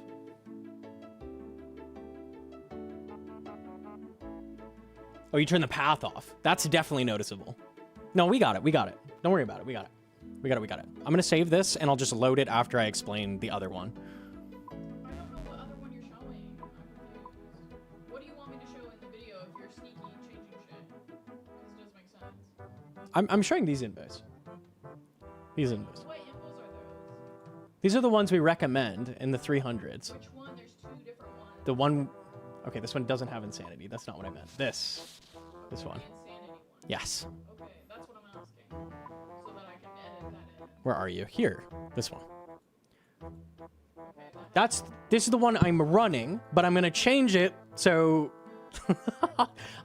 Oh, you turn the path off. That's definitely noticeable. No, we got it. We got it. Don't worry about it. We got it. We got it. We got it. I'm going to save this, and I'll just load it after I explain the other one. I don't know what other one you're showing. I'm confused. What do you want me to show in the video if you're sneaky changing shit? This does make sense. I'm showing these invos. These invos. What infos are those? These are the ones we recommend in the 300s. Which one? There's two different ones. The one... Okay, this one doesn't have insanity. That's not what I meant. This one. The insanity one. Yes. Okay, that's what I'm asking. So that I can edit that in. Where are you? Here. This one. Okay, This is the one I'm running, but I'm going to change it so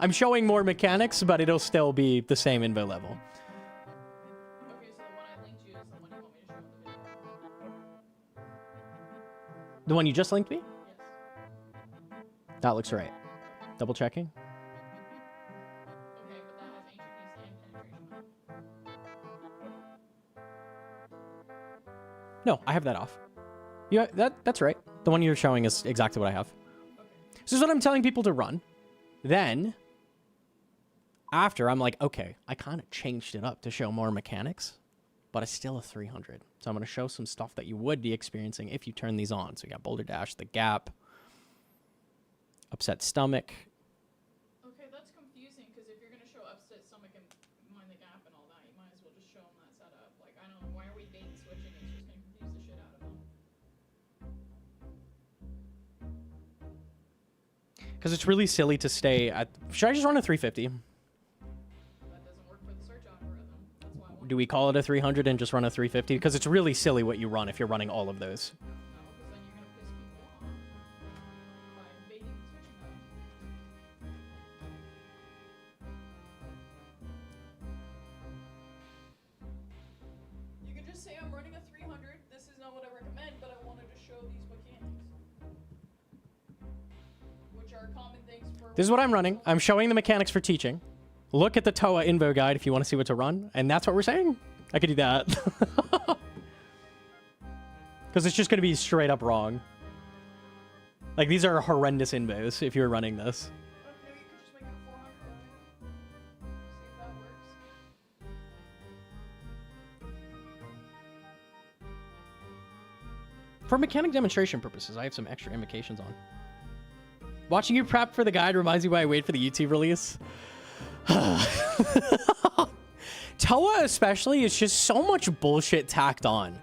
I'm showing more mechanics, but it'll still be the same info level. okay, so the one I linked you is the one you want me to show in the video. The one you just linked me? Yes. That looks right. Double checking. Okay, but that has ancient beast and penetration on. No, I have that off. Yeah, that's right. The one you're showing is exactly what I have. Okay. So this is what I'm telling people to run. Then, after, I'm like, okay, I kind of changed it up to show more mechanics, but it's still a 300. So I'm going to show some stuff that you would be experiencing if you turn these on. So we got Boulder Dash, the Gap, Upset Stomach. Okay, that's confusing because if you're gonna show upset stomach and mind the gap and all that, you might as well just show them that setup. Like, I don't know, why are we bait and switching? It's just gonna confuse the shit out of them. Because it's really silly to stay at... Should I just run a 350? That doesn't work for the search algorithm. That's why I want Do we call it a 300 and just run a 350? Because it's really silly what you run if you're running all of those. no, because then you're gonna piss people off by baiting and switching them. You can just say I'm running a 300. This is not what I recommend, but I wanted to show these mechanics, which are common things for. This is what I'm running. I'm showing the mechanics for teaching. Look at the TOA info guide if you want to see what to run. And that's what we're saying. I could do that. Because it's just going to be straight up wrong. Like, these are horrendous invos if you're running this. Maybe you could just make it a 400. See if that works. For mechanic demonstration purposes, I have some extra invocations on. Watching you prep for the guide reminds me why I wait for the YouTube release. TOA especially is just so much bullshit tacked on.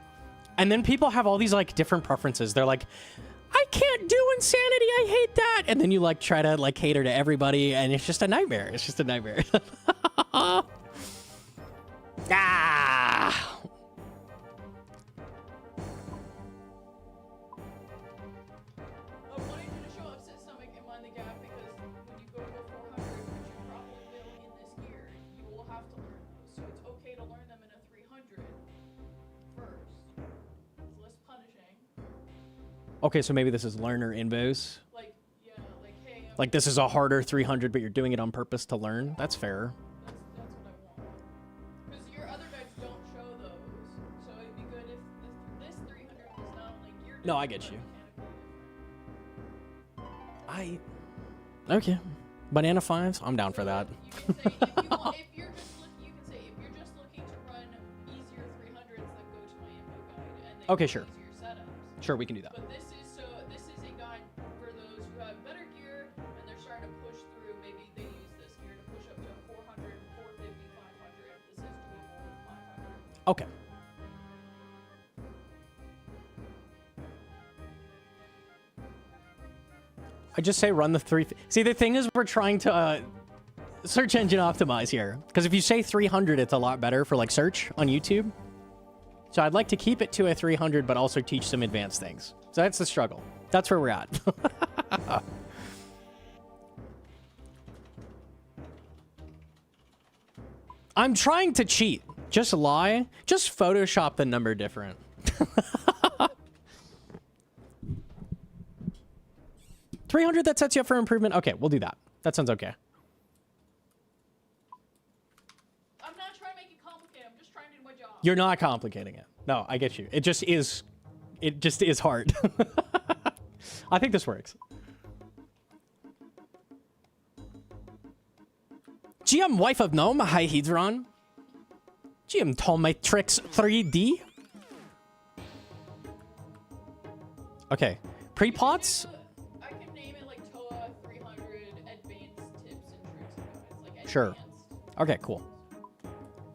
And then people have all these like different preferences. They're like, I can't do insanity, I hate that. And then you like try to like cater to everybody and it's just a nightmare. It's just a nightmare. Ah! I wanted you to show upset stomach and mind the gap because when you go to a 400, which you probably will in this gear, you will have to learn those. So it's okay to learn them in a 300 first. It's less punishing. Okay, so maybe this is learner invos. Like, yeah, like, hey, Like this is a harder 300, but you're doing it on purpose to learn. That's fair. that's what I want. Because your other guides don't show those. So it'd be good if this 300 was not like you're No, I doing get it you. mechanically. Okay. Banana fives? I'm down for that. You can say if you want, if you're just you can say if you're just looking to run easier 300s, then go to my info guide and then Okay, get sure. easier setups. Sure, we can do that. But this is a guide for those who have better gear and they're starting to push through. Maybe they use this gear to push up to 400, 450, 500. This is doable with 500. Okay. I just say run the three. See, the thing is, we're trying to search engine optimize here. Because if you say 300, it's a lot better for like search on YouTube. So I'd like to keep it to a 300, but also teach some advanced things. So that's the struggle. That's where we're at. I'm trying to cheat. Just lie. Just Photoshop the number different. 300, that sets you up for improvement? Okay, we'll do that. That sounds okay. I'm not trying to make it complicated. I'm just trying to do my job. You're not complicating it. No, I get you. It just is hard. I think this works. GM wife of Gnome, hi Hedron. GM Tomatrix 3D. Okay, pre-pots. I can name it like TOA 300 advanced tips and tricks and guides. Like Sure. advanced. Okay, cool.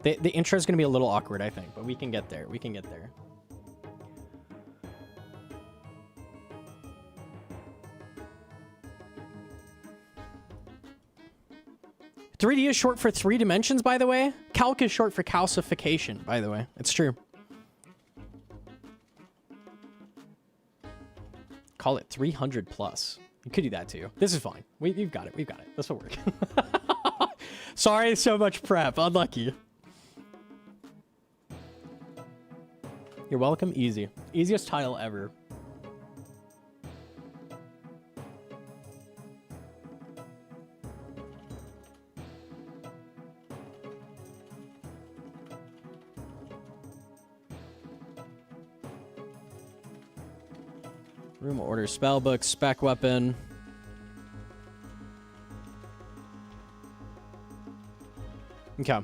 The intro is going to be a little awkward, I think, but we can get there. We can get there. .3D is short for 3 dimensions, by the way. Calc is short for calcification, by the way. It's true. Call it 300 plus. You could do that too. This is fine. You've got it. We've got it. This will work. Sorry, so much prep. Unlucky. You're welcome. Easy. Easiest title ever. Room order spellbook, spec weapon. Okay.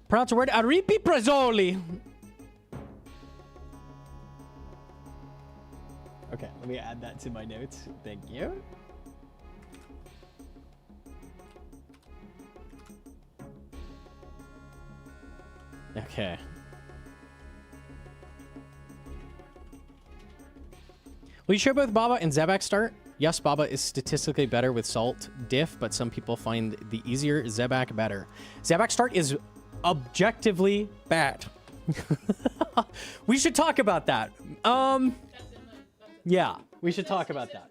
Pronounce the word Aripiprazoli. Okay, let me add that to my notes. Thank you. Okay. Will you show both Baba and Zebak start? Yes, Baba is statistically better with salt diff, but some people find the easier Zebak better. Zebak start is objectively bad. We should talk about that. Yeah, we should talk about that.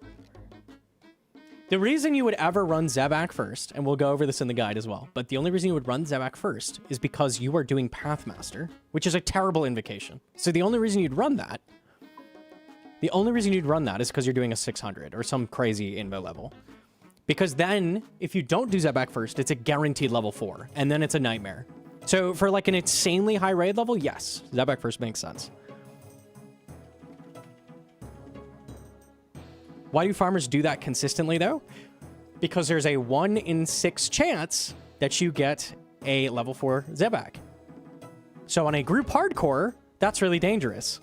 The reason you would ever run Zebak first, and we'll go over this in the guide as well, but the only reason you would run Zebak first is because you are doing Pathmaster, which is a terrible invocation. So the only reason you'd run that is because you're doing a 600 or some crazy invo level. Because then, if you don't do Zebak first, it's a guaranteed level 4, and then it's a nightmare. So for like an insanely high raid level, yes, Zebak first makes sense. Why do farmers do that consistently, though? Because there's a 1 in 6 chance that you get a level 4 Zebak. So on a group hardcore, that's really dangerous.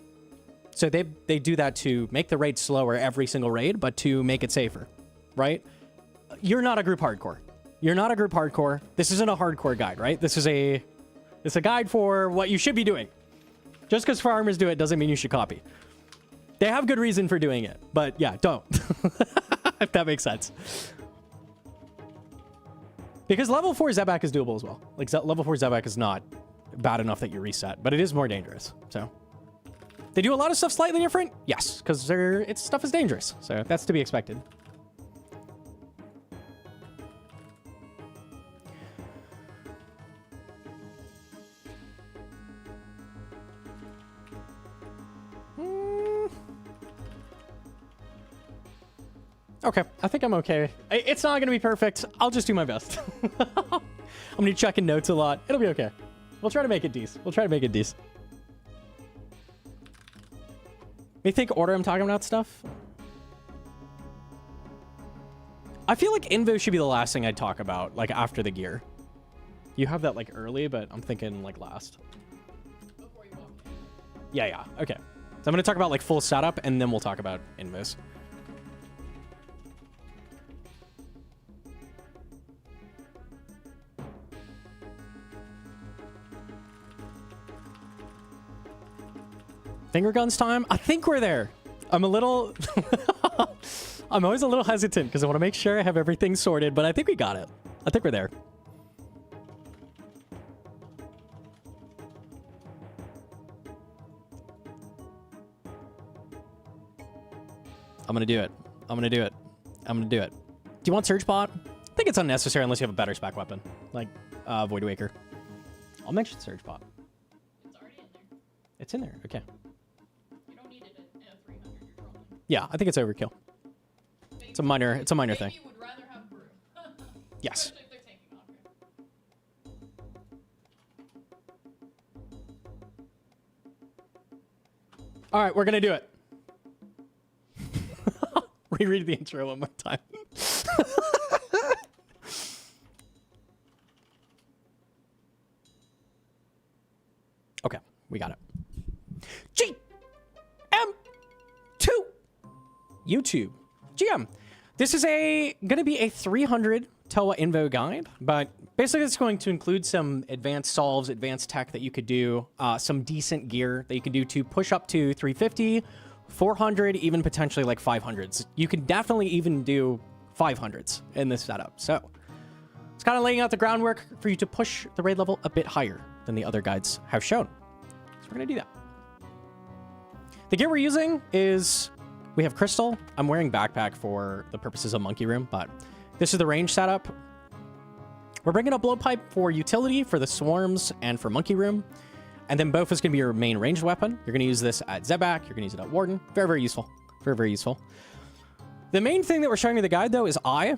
So they do that to make the raid slower every single raid, but to make it safer, right? You're not a group hardcore. You're not a group hardcore. This isn't a hardcore guide, right? It's a guide for what you should be doing. Just because farmers do it doesn't mean you should copy. They have good reason for doing it, but yeah, don't. If that makes sense. Because level 4 Zebak is doable as well. Like, level 4 Zebak is not bad enough that you reset, but it is more dangerous, so. They do a lot of stuff slightly different? Yes, because its stuff is dangerous, so that's to be expected. Okay, I think I'm okay. It's not going to be perfect. I'll just do my best. I'm going to be checking notes a lot. It'll be okay. We'll try to make it decent. We'll try to make it decent. You think order I'm talking about stuff? I feel like Invo should be the last thing I'd talk about, like after the gear. You have that like early, but I'm thinking like last. Before you walk in. Yeah. Okay. So I'm going to talk about like full setup, and then we'll talk about Invos. Finger guns time? I think we're there. I'm a little... I'm always a little hesitant because I want to make sure I have everything sorted, but I think we got it. I think we're there. I'm going to do it. I'm going to do it. I'm going to do it. Do you want Surge Pot? I think it's unnecessary unless you have a better spec weapon, like Void Waker. I'll mention Surge Pot. It's already in there. It's in there. Okay. You don't need it in a 300. You're trolling. Yeah, I think it's overkill. It's a minor thing. You would rather have brew. Yes. Especially if they're tanking off grid. All right, we're going to do it. Reread the intro one more time. Okay, we got it. GM2 YouTube. GM. This is gonna be a 300 Toa Invo guide, but basically it's going to include some advanced solves, advanced tech that you could do, some decent gear that you could do to push up to 350, 400, even potentially like 500s. You could definitely even do 500s in this setup. So it's kind of laying out the groundwork for you to push the raid level a bit higher than the other guides have shown. So we're gonna do that. The gear we're using is, we have Crystal. I'm wearing backpack for the purposes of Monkey Room, but this is the range setup. We're bringing a blowpipe for utility for the swarms and for Monkey Room. And then both is going to be your main ranged weapon. You're going to use this at Zebak. You're going to use it at Warden. Very, very useful. Very, very useful. The main thing that we're showing in the guide, though, is Eye.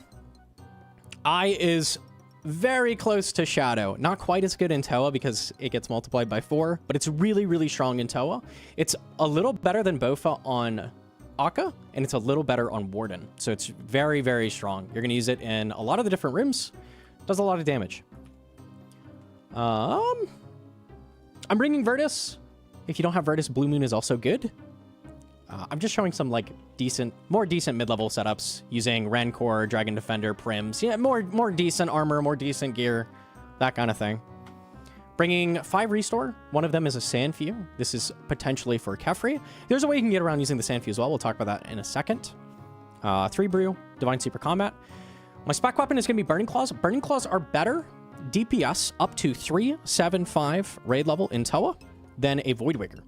Eye is very close to Shadow. Not quite as good in Toa because it gets multiplied by 4, but it's really, really strong in Toa. It's a little better than Bofa on Akka, and it's a little better on Warden. So it's very, very strong. You're going to use it in a lot of the different rooms. Does a lot of damage. I'm bringing Virtus. If you don't have Virtus, Blue Moon is also good. I'm just showing some like more decent mid-level setups using Rancor, Dragon Defender, Prims. Yeah, more decent armor, more decent gear, that kind of thing. Bringing 5 Restore. One of them is a Sandfew. This is potentially for Kefri. There's a way you can get around using the Sandfew as well. We'll talk about that in a second. 3 Brew, Divine Super Combat. My spec weapon is going to be Burning Claws. Burning Claws are better DPS up to 375 raid level in Toa than a Void Waker.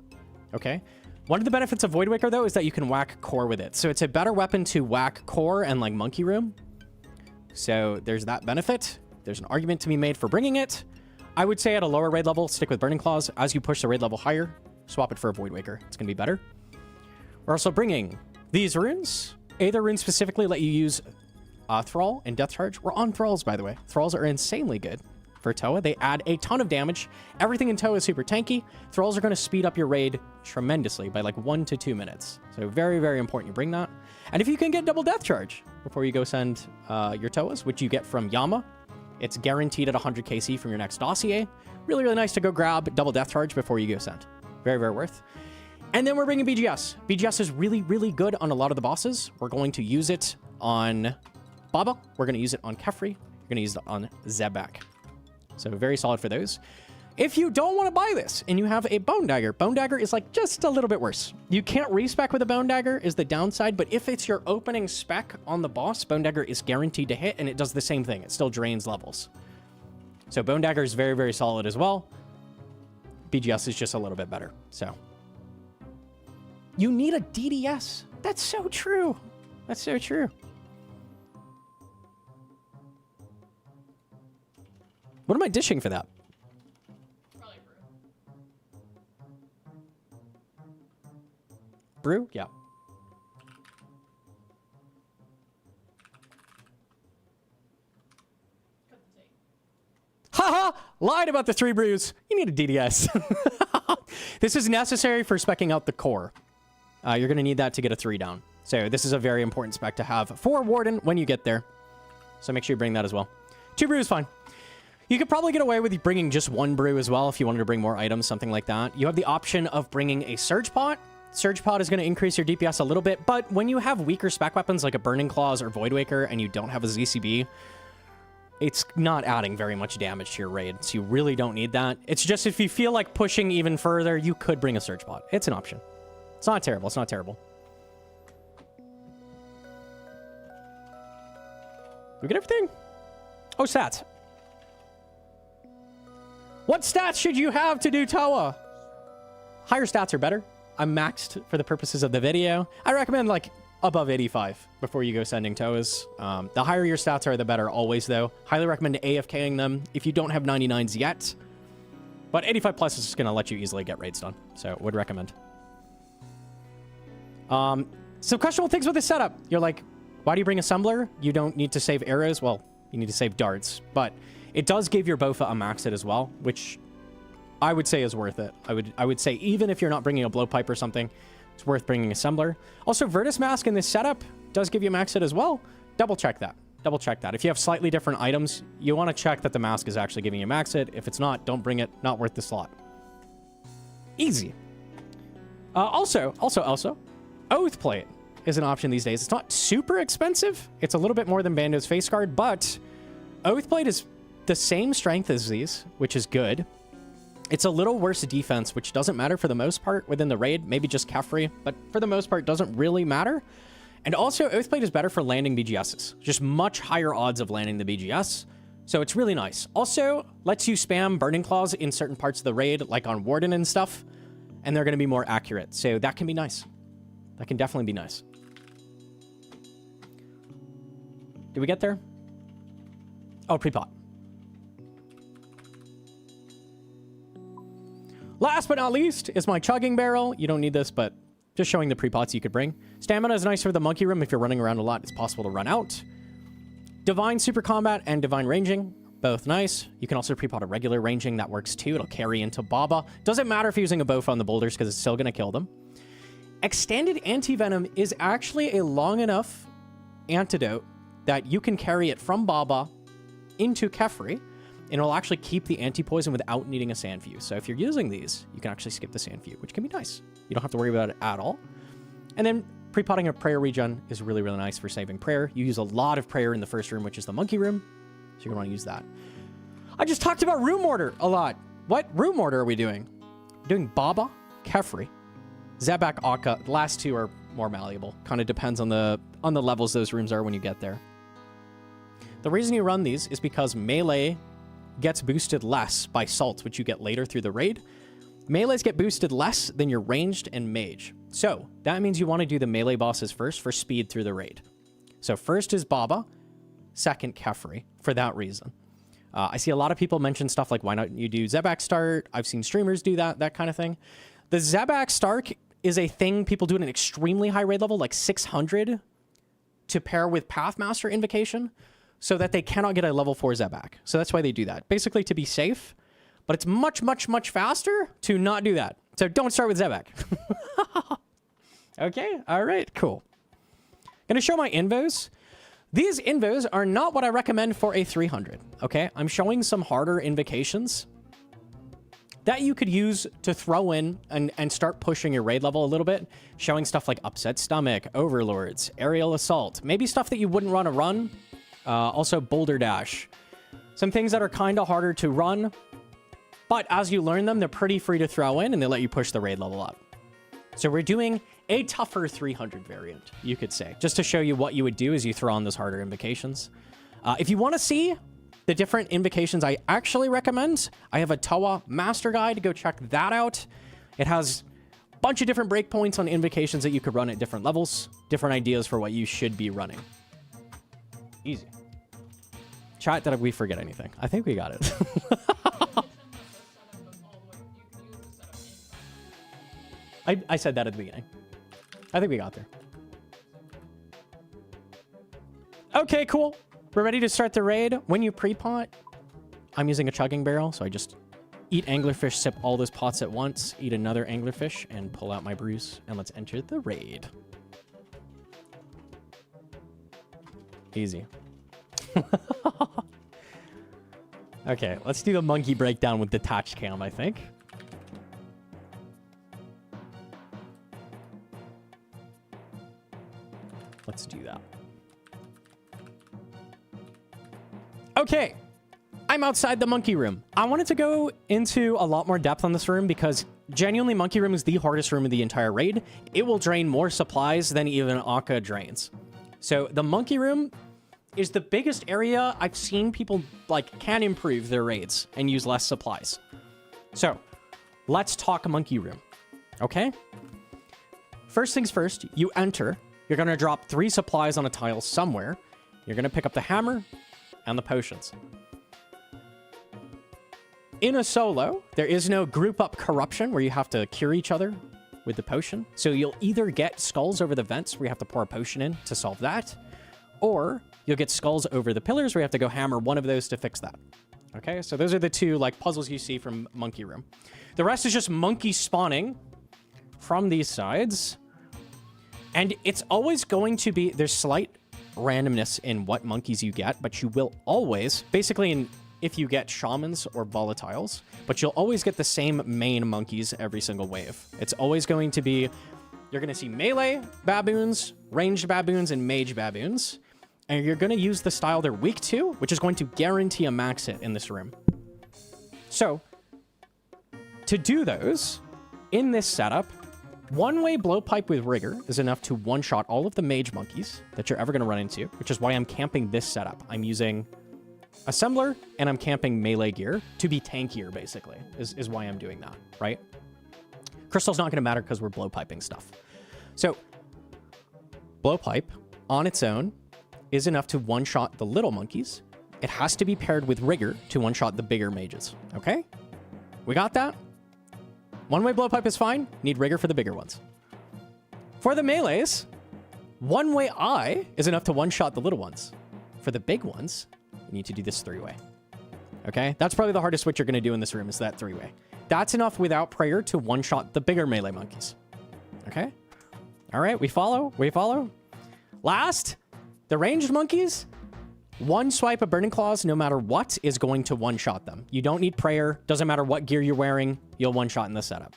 Okay? One of the benefits of Void Waker, though, is that you can whack core with it. So it's a better weapon to whack core and like Monkey Room. So there's that benefit. There's an argument to be made for bringing it. I would say at a lower raid level, stick with Burning Claws. As you push the raid level higher, swap it for a Void Waker. It's going to be better. We're also bringing these runes. Aether runes specifically let you use Thrall and Death Charge. We're on Thralls, by the way. Thralls are insanely good for Toa. They add a ton of damage. Everything in Toa is super tanky. Thralls are going to speed up your raid tremendously by like 1 to 2 minutes. So very, very important you bring that. And if you can get double Death Charge before you go send your Toas, which you get from Yama, it's guaranteed at 100 KC from your next dossier. Really, really nice to go grab double Death Charge before you go send. Very, very worth. And then we're bringing BGS. BGS is really, really good on a lot of the bosses. We're going to use it on Baba. We're going to use it on Kefri. We're going to use it on Zebak. So very solid for those. If you don't want to buy this and you have a Bone Dagger is like just a little bit worse. You can't respec with a Bone Dagger is the downside, but if it's your opening spec on the boss, Bone Dagger is guaranteed to hit and it does the same thing. It still drains levels. So Bone Dagger is very, very solid as well. BGS is just a little bit better. So you need a DDS. That's so true. That's so true. What am I dishing for that? Probably brew. Brew? Yeah. Cut the tape. Haha! Lied about the 3 brews. You need a DDS. This is necessary for speccing out the core. You're going to need that to get a 3 down. So this is a very important spec to have for Warden when you get there. So make sure you bring that as well. 2 brews, fine. You could probably get away with bringing just 1 brew as well if you wanted to bring more items, something like that. You have the option of bringing a Surge Pot. Surge Pot is going to increase your DPS a little bit, but when you have weaker spec weapons like a Burning Claws or Void Waker and you don't have a ZCB, it's not adding very much damage to your raid, so you really don't need that. It's just if you feel like pushing even further, you could bring a Surge Pot. It's an option. It's not terrible. It's not terrible. We get everything? Oh, stats. What stats should you have to do Toa? Higher stats are better. I'm maxed for the purposes of the video. I recommend like above 85 before you go sending Toas. The higher your stats are, the better always though. Highly recommend AFKing them if you don't have 99s yet. But 85 plus is just going to let you easily get raids done. So would recommend. Some questionable things with this setup. You're like, why do you bring Assembler? You don't need to save arrows. Well, you need to save darts. But it does give your Bofa a max it as well, which I would say is worth it. I would say even if you're not bringing a blowpipe or something, it's worth bringing Assembler. Also, Virtus Mask in this setup does give you max it as well. Double check that. Double check that. If you have slightly different items, you want to check that the mask is actually giving you max it. If it's not, don't bring it. Not worth the slot. Easy. Also, Oath Plate is an option these days. It's not super expensive. It's a little bit more than Bando's Face Guard, but Oath Plate is the same strength as these, which is good. It's a little worse defense, which doesn't matter for the most part within the raid. Maybe just Kefri, but for the most part, doesn't really matter. And also, Oathplate is better for landing BGSs. Just much higher odds of landing the BGS. So it's really nice. Also, lets you spam Burning Claws in certain parts of the raid, like on Warden and stuff. And they're going to be more accurate. So that can be nice. That can definitely be nice. Did we get there? Oh, pre-pot. Last but not least is my chugging barrel. You don't need this, but just showing the pre-pots you could bring. Stamina is nice for the monkey room. If you're running around a lot, it's possible to run out. Divine Super Combat and Divine Ranging, both nice. You can also pre-pot a regular ranging. That works too. It'll carry into Baba. Doesn't matter if you're using a Bofa on the boulders because it's still going to kill them. Extended Anti-Venom is actually a long enough antidote that you can carry it from Baba into Kefri, and it'll actually keep the anti-poison without needing a sand fuse. So if you're using these, you can actually skip the sand fuse, which can be nice. You don't have to worry about it at all. And then pre-potting a prayer regen is really, really nice for saving prayer. You use a lot of prayer in the first room, which is the monkey room. So you're going to want to use that. I just talked about room order a lot. What room order are we doing? We're doing Baba, Kefri, Zebak, Akka. The last two are more malleable. Kind of depends on the levels those rooms are when you get there. The reason you run these is because melee gets boosted less by Salt, which you get later through the raid. Melees get boosted less than your ranged and mage. So that means you want to do the melee bosses first for speed through the raid. So first is Baba, second Kefri, for that reason. I see a lot of people mention stuff like, why not you do Zebak start? I've seen streamers do that kind of thing. The Zebak start is a thing people do at an extremely high raid level, like 600, to pair with Pathmaster Invocation, so that they cannot get a level 4 Zebak. So that's why they do that. Basically to be safe, but it's much, much, much faster to not do that. So don't start with Zebak. Okay, all right, cool. Gonna show my invos. These invos are not what I recommend for a 300, okay? I'm showing some harder invocations that you could use to throw in and start pushing your raid level a little bit. Showing stuff like Upset Stomach, Overlords, Aerial Assault, maybe stuff that you wouldn't want to run. Also Boulder Dash. Some things that are kind of harder to run, but as you learn them, they're pretty free to throw in and they let you push the raid level up. So we're doing a tougher 300 variant, you could say, just to show you what you would do as you throw on those harder invocations. If you want to see the different invocations I actually recommend, I have a Toa master guide. Go check that out. It has a bunch of different breakpoints on invocations that you could run at different levels, different ideas for what you should be running. Easy. Chat, did we forget anything? I think we got it. I said that at the beginning. I think we got there. Okay, cool. We're ready to start the raid. When you pre-pot, I'm using a chugging barrel, so I just eat anglerfish, sip all those pots at once, eat another anglerfish, and pull out my brews, and let's enter the raid. Easy. Okay, let's do the monkey breakdown with detached cam, I think. Let's do that. Okay, I'm outside the monkey room. I wanted to go into a lot more depth on this room because genuinely monkey room is the hardest room of the entire raid. It will drain more supplies than even Akka drains. So the monkey room is the biggest area I've seen people like can improve their raids and use less supplies. So let's talk monkey room. Okay? First things first, you enter. You're going to drop 3 supplies on a tile somewhere. You're going to pick up the hammer and the potions. In a solo, there is no group up corruption where you have to cure each other with the potion. So you'll either get skulls over the vents where you have to pour a potion in to solve that, or you'll get skulls over the pillars where you have to go hammer one of those to fix that. Okay, so those are the 2 like puzzles you see from monkey room. The rest is just monkey spawning from these sides. And it's always going to be, there's slight randomness in what monkeys you get, but you will always, basically if you get shamans or volatiles, but you'll always get the same main monkeys every single wave. It's always going to be, you're going to see melee baboons, ranged baboons, and mage baboons. And you're going to use the style they're weak to, which is going to guarantee a max hit in this room. So, to do those, in this setup, one-way blowpipe with rigor is enough to one-shot all of the mage monkeys that you're ever going to run into, which is why I'm camping this setup. I'm using assembler, and I'm camping melee gear to be tankier, basically, is why I'm doing that, right? Crystal's not going to matter because we're blowpiping stuff. So, blowpipe, on its own, is enough to one-shot the little monkeys. It has to be paired with rigor to one-shot the bigger mages, okay? We got that? One-way blowpipe is fine. Need rigor for the bigger ones. For the melees, one-way eye is enough to one-shot the little ones. For the big ones, you need to do this 3-way. Okay? That's probably the hardest switch you're going to do in this room is that 3-way. That's enough without prayer to one-shot the bigger melee monkeys. Okay? All right, we follow. We follow. Last, the ranged monkeys, one swipe of Burning Claws, no matter what, is going to one-shot them. You don't need prayer. Doesn't matter what gear you're wearing. You'll one-shot in this setup.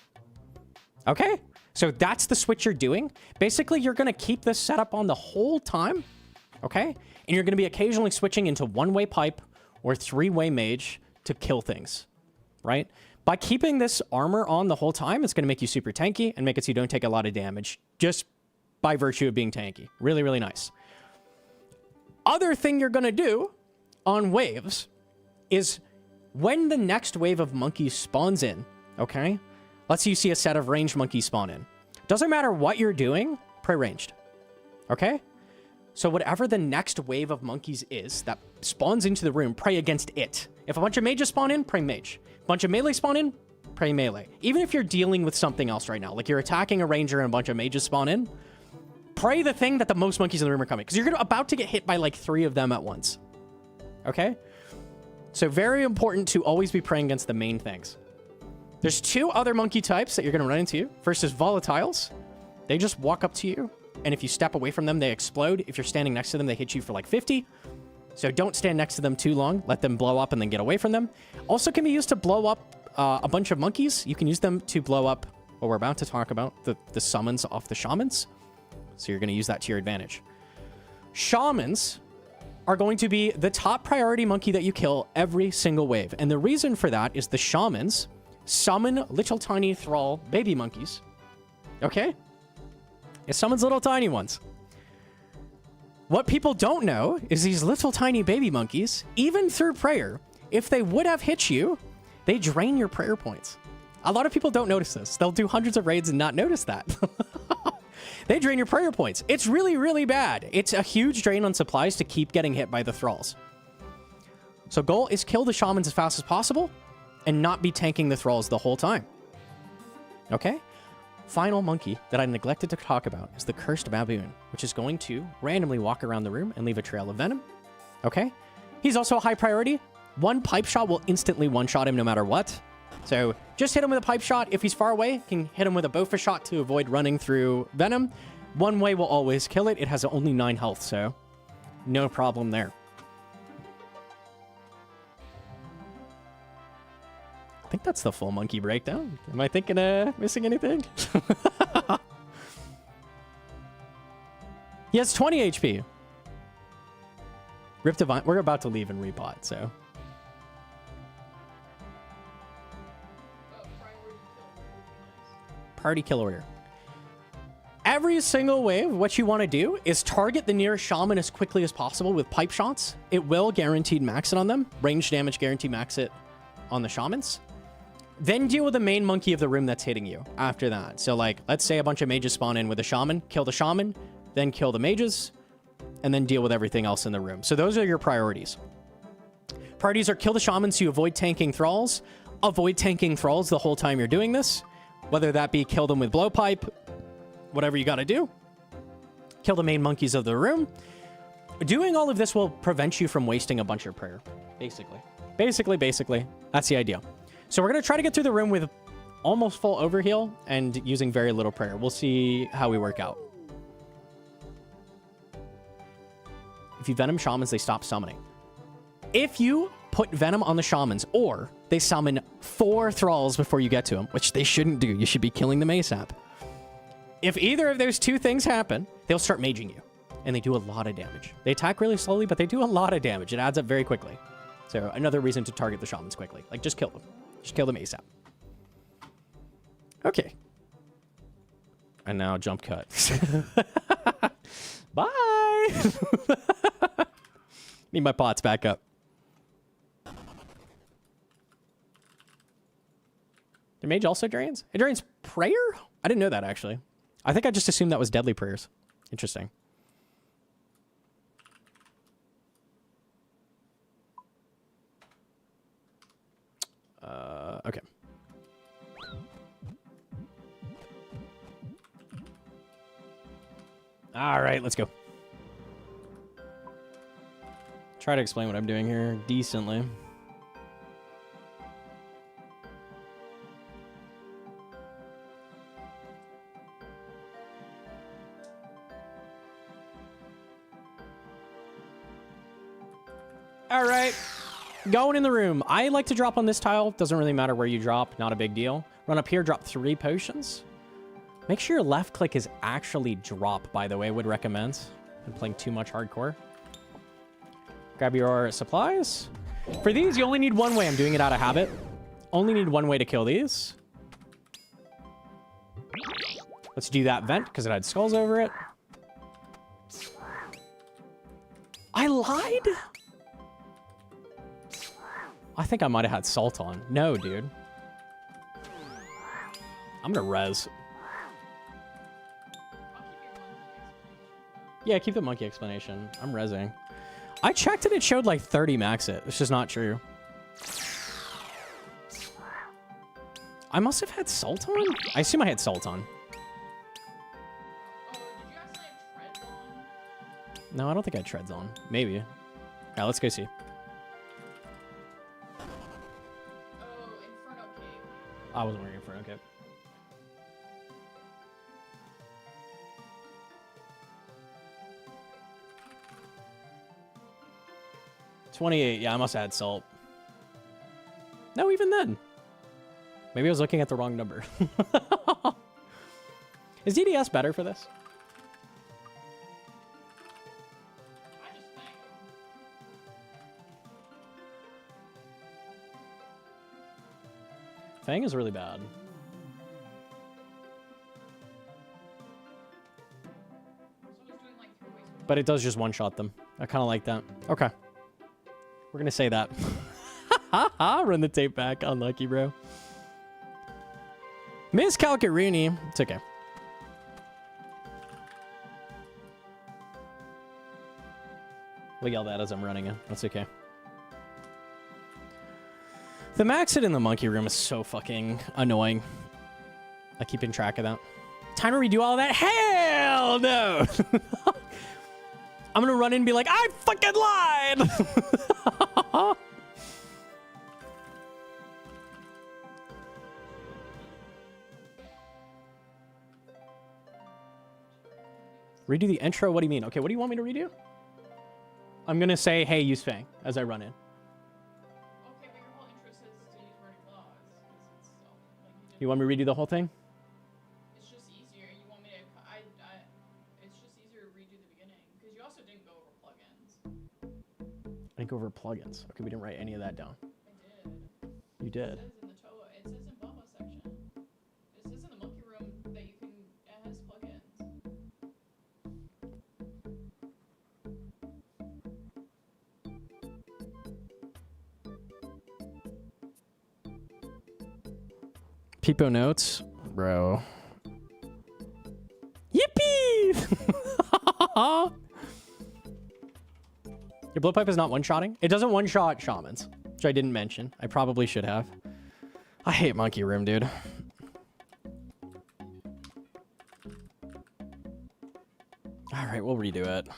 Okay? So that's the switch you're doing. Basically, you're going to keep this setup on the whole time. Okay? And you're going to be occasionally switching into one-way pipe or 3-way mage to kill things. Right? By keeping this armor on the whole time, it's going to make you super tanky and make it so you don't take a lot of damage just by virtue of being tanky. Really, really nice. Other thing you're going to do on waves is when the next wave of monkeys spawns in, okay? Let's say you see a set of ranged monkeys spawn in. Doesn't matter what you're doing, pray ranged. Okay? So whatever the next wave of monkeys is that spawns into the room, pray against it. If a bunch of mages spawn in, pray mage. A bunch of melee spawn in, pray melee. Even if you're dealing with something else right now, like you're attacking a ranger and a bunch of mages spawn in, pray the thing that the most monkeys in the room are coming, because you're about to get hit by like 3 of them at once. Okay? So very important to always be praying against the main things. There's 2 other monkey types that you're going to run into. First is volatiles. They just walk up to you, and if you step away from them, they explode. If you're standing next to them, they hit you for like 50. So don't stand next to them too long. Let them blow up and then get away from them. Also can be used to blow up a bunch of monkeys. You can use them to blow up what we're about to talk about, the summons off the shamans. So you're going to use that to your advantage. Shamans are going to be the top priority monkey that you kill every single wave. And the reason for that is the shamans summon little tiny thrall baby monkeys. Okay? It summons little tiny ones. What people don't know is these little tiny baby monkeys, even through prayer, if they would have hit you, they drain your prayer points. A lot of people don't notice this. They'll do hundreds of raids and not notice that. They drain your prayer points. It's really, really bad. It's a huge drain on supplies to keep getting hit by the thralls. So goal is kill the shamans as fast as possible and not be tanking the thralls the whole time. Okay? Final monkey that I neglected to talk about is the cursed baboon, which is going to randomly walk around the room and leave a trail of venom. Okay? He's also a high priority. One pipe shot will instantly one-shot him no matter what. So just hit him with a pipe shot. If he's far away, you can hit him with a bowfish shot to avoid running through venom. One way will always kill it. It has only 9 health, so no problem there. I think that's the full monkey breakdown. Am I thinking missing anything? He has 20 HP. Rip Divine. We're about to leave and rebot, so party kill order. Every single wave, what you want to do is target the nearest shaman as quickly as possible with pipe shots. It will guaranteed max it on them. Range damage guaranteed max it on the shamans. Then deal with the main monkey of the room that's hitting you after that. So like, let's say a bunch of mages spawn in with a shaman, kill the shaman, then kill the mages, and then deal with everything else in the room. So those are your priorities. Priorities are kill the shamans so you avoid tanking thralls. Avoid tanking thralls the whole time you're doing this. Whether that be kill them with blowpipe, whatever you got to do. Kill the main monkeys of the room. Doing all of this will prevent you from wasting a bunch of prayer. Basically. Basically. That's the idea. So we're going to try to get through the room with almost full overheal and using very little prayer. We'll see how we work out. If you venom shamans, they stop summoning. If you put venom on the shamans or they summon 4 thralls before you get to them, which they shouldn't do. You should be killing them ASAP. If either of those 2 things happen, they'll start maging you. And they do a lot of damage. They attack really slowly, but they do a lot of damage. It adds up very quickly. So another reason to target the shamans quickly. Like, just kill them. Just kill them ASAP. Okay. And now jump cut. Bye! Need my pots back up. The mage also drains? It drains prayer? I didn't know that, actually. I think I just assumed that was deadly prayers. Interesting. Okay. All right, let's go. Try to explain what I'm doing here decently. All right, going in the room. I like to drop on this tile. Doesn't really matter where you drop. Not a big deal. Run up here, drop 3 potions. Make sure your left click is actually drop, by the way. Would recommend. I'm playing too much hardcore. Grab your supplies. For these, you only need one way. I'm doing it out of habit. Only need one way to kill these. Let's do that vent because it had skulls over it. I lied? I think I might have had salt on. No, dude. I'm gonna res. Yeah, keep the monkey explanation. I'm rezzing. I checked and it showed like 30 max it. It's just not true. I must have had salt on? I assume I had salt on. No, I don't think I had treads on. Maybe. Yeah, let's go see. I wasn't wearing Inferno Cape. $28. Yeah, I must have had salt. No, even then. Maybe I was looking at the wrong number. Is DDS better for this? Fang is really bad. But it does just one-shot them. I kind of like that. Okay. We're going to say that. Run the tape back. Unlucky, bro. Miss Calcarini. It's okay. We'll yell that as I'm running it. That's okay. The max it in the monkey room is so fucking annoying. I keep in track of that. Time to redo all that? Hell no! I'm gonna run in and be like, I fucking lied! Redo the intro? What do you mean? Okay, what do you want me to redo? I'm gonna say, hey, use Fang as I run in. You want me to redo the whole thing? It's just easier. You want me to... it's just easier to redo the beginning. Because you also didn't go over plugins. I didn't go over plugins. Okay, we didn't write any of that down. I did. You did. It says in the TOA. It says in Bubba section. It says in the monkey room Peepo notes, bro. Yippee! Your blowpipe is not one-shotting? It doesn't one-shot shamans, which I didn't mention. I probably should have. I hate Monkey Room, dude. All right, we'll redo it.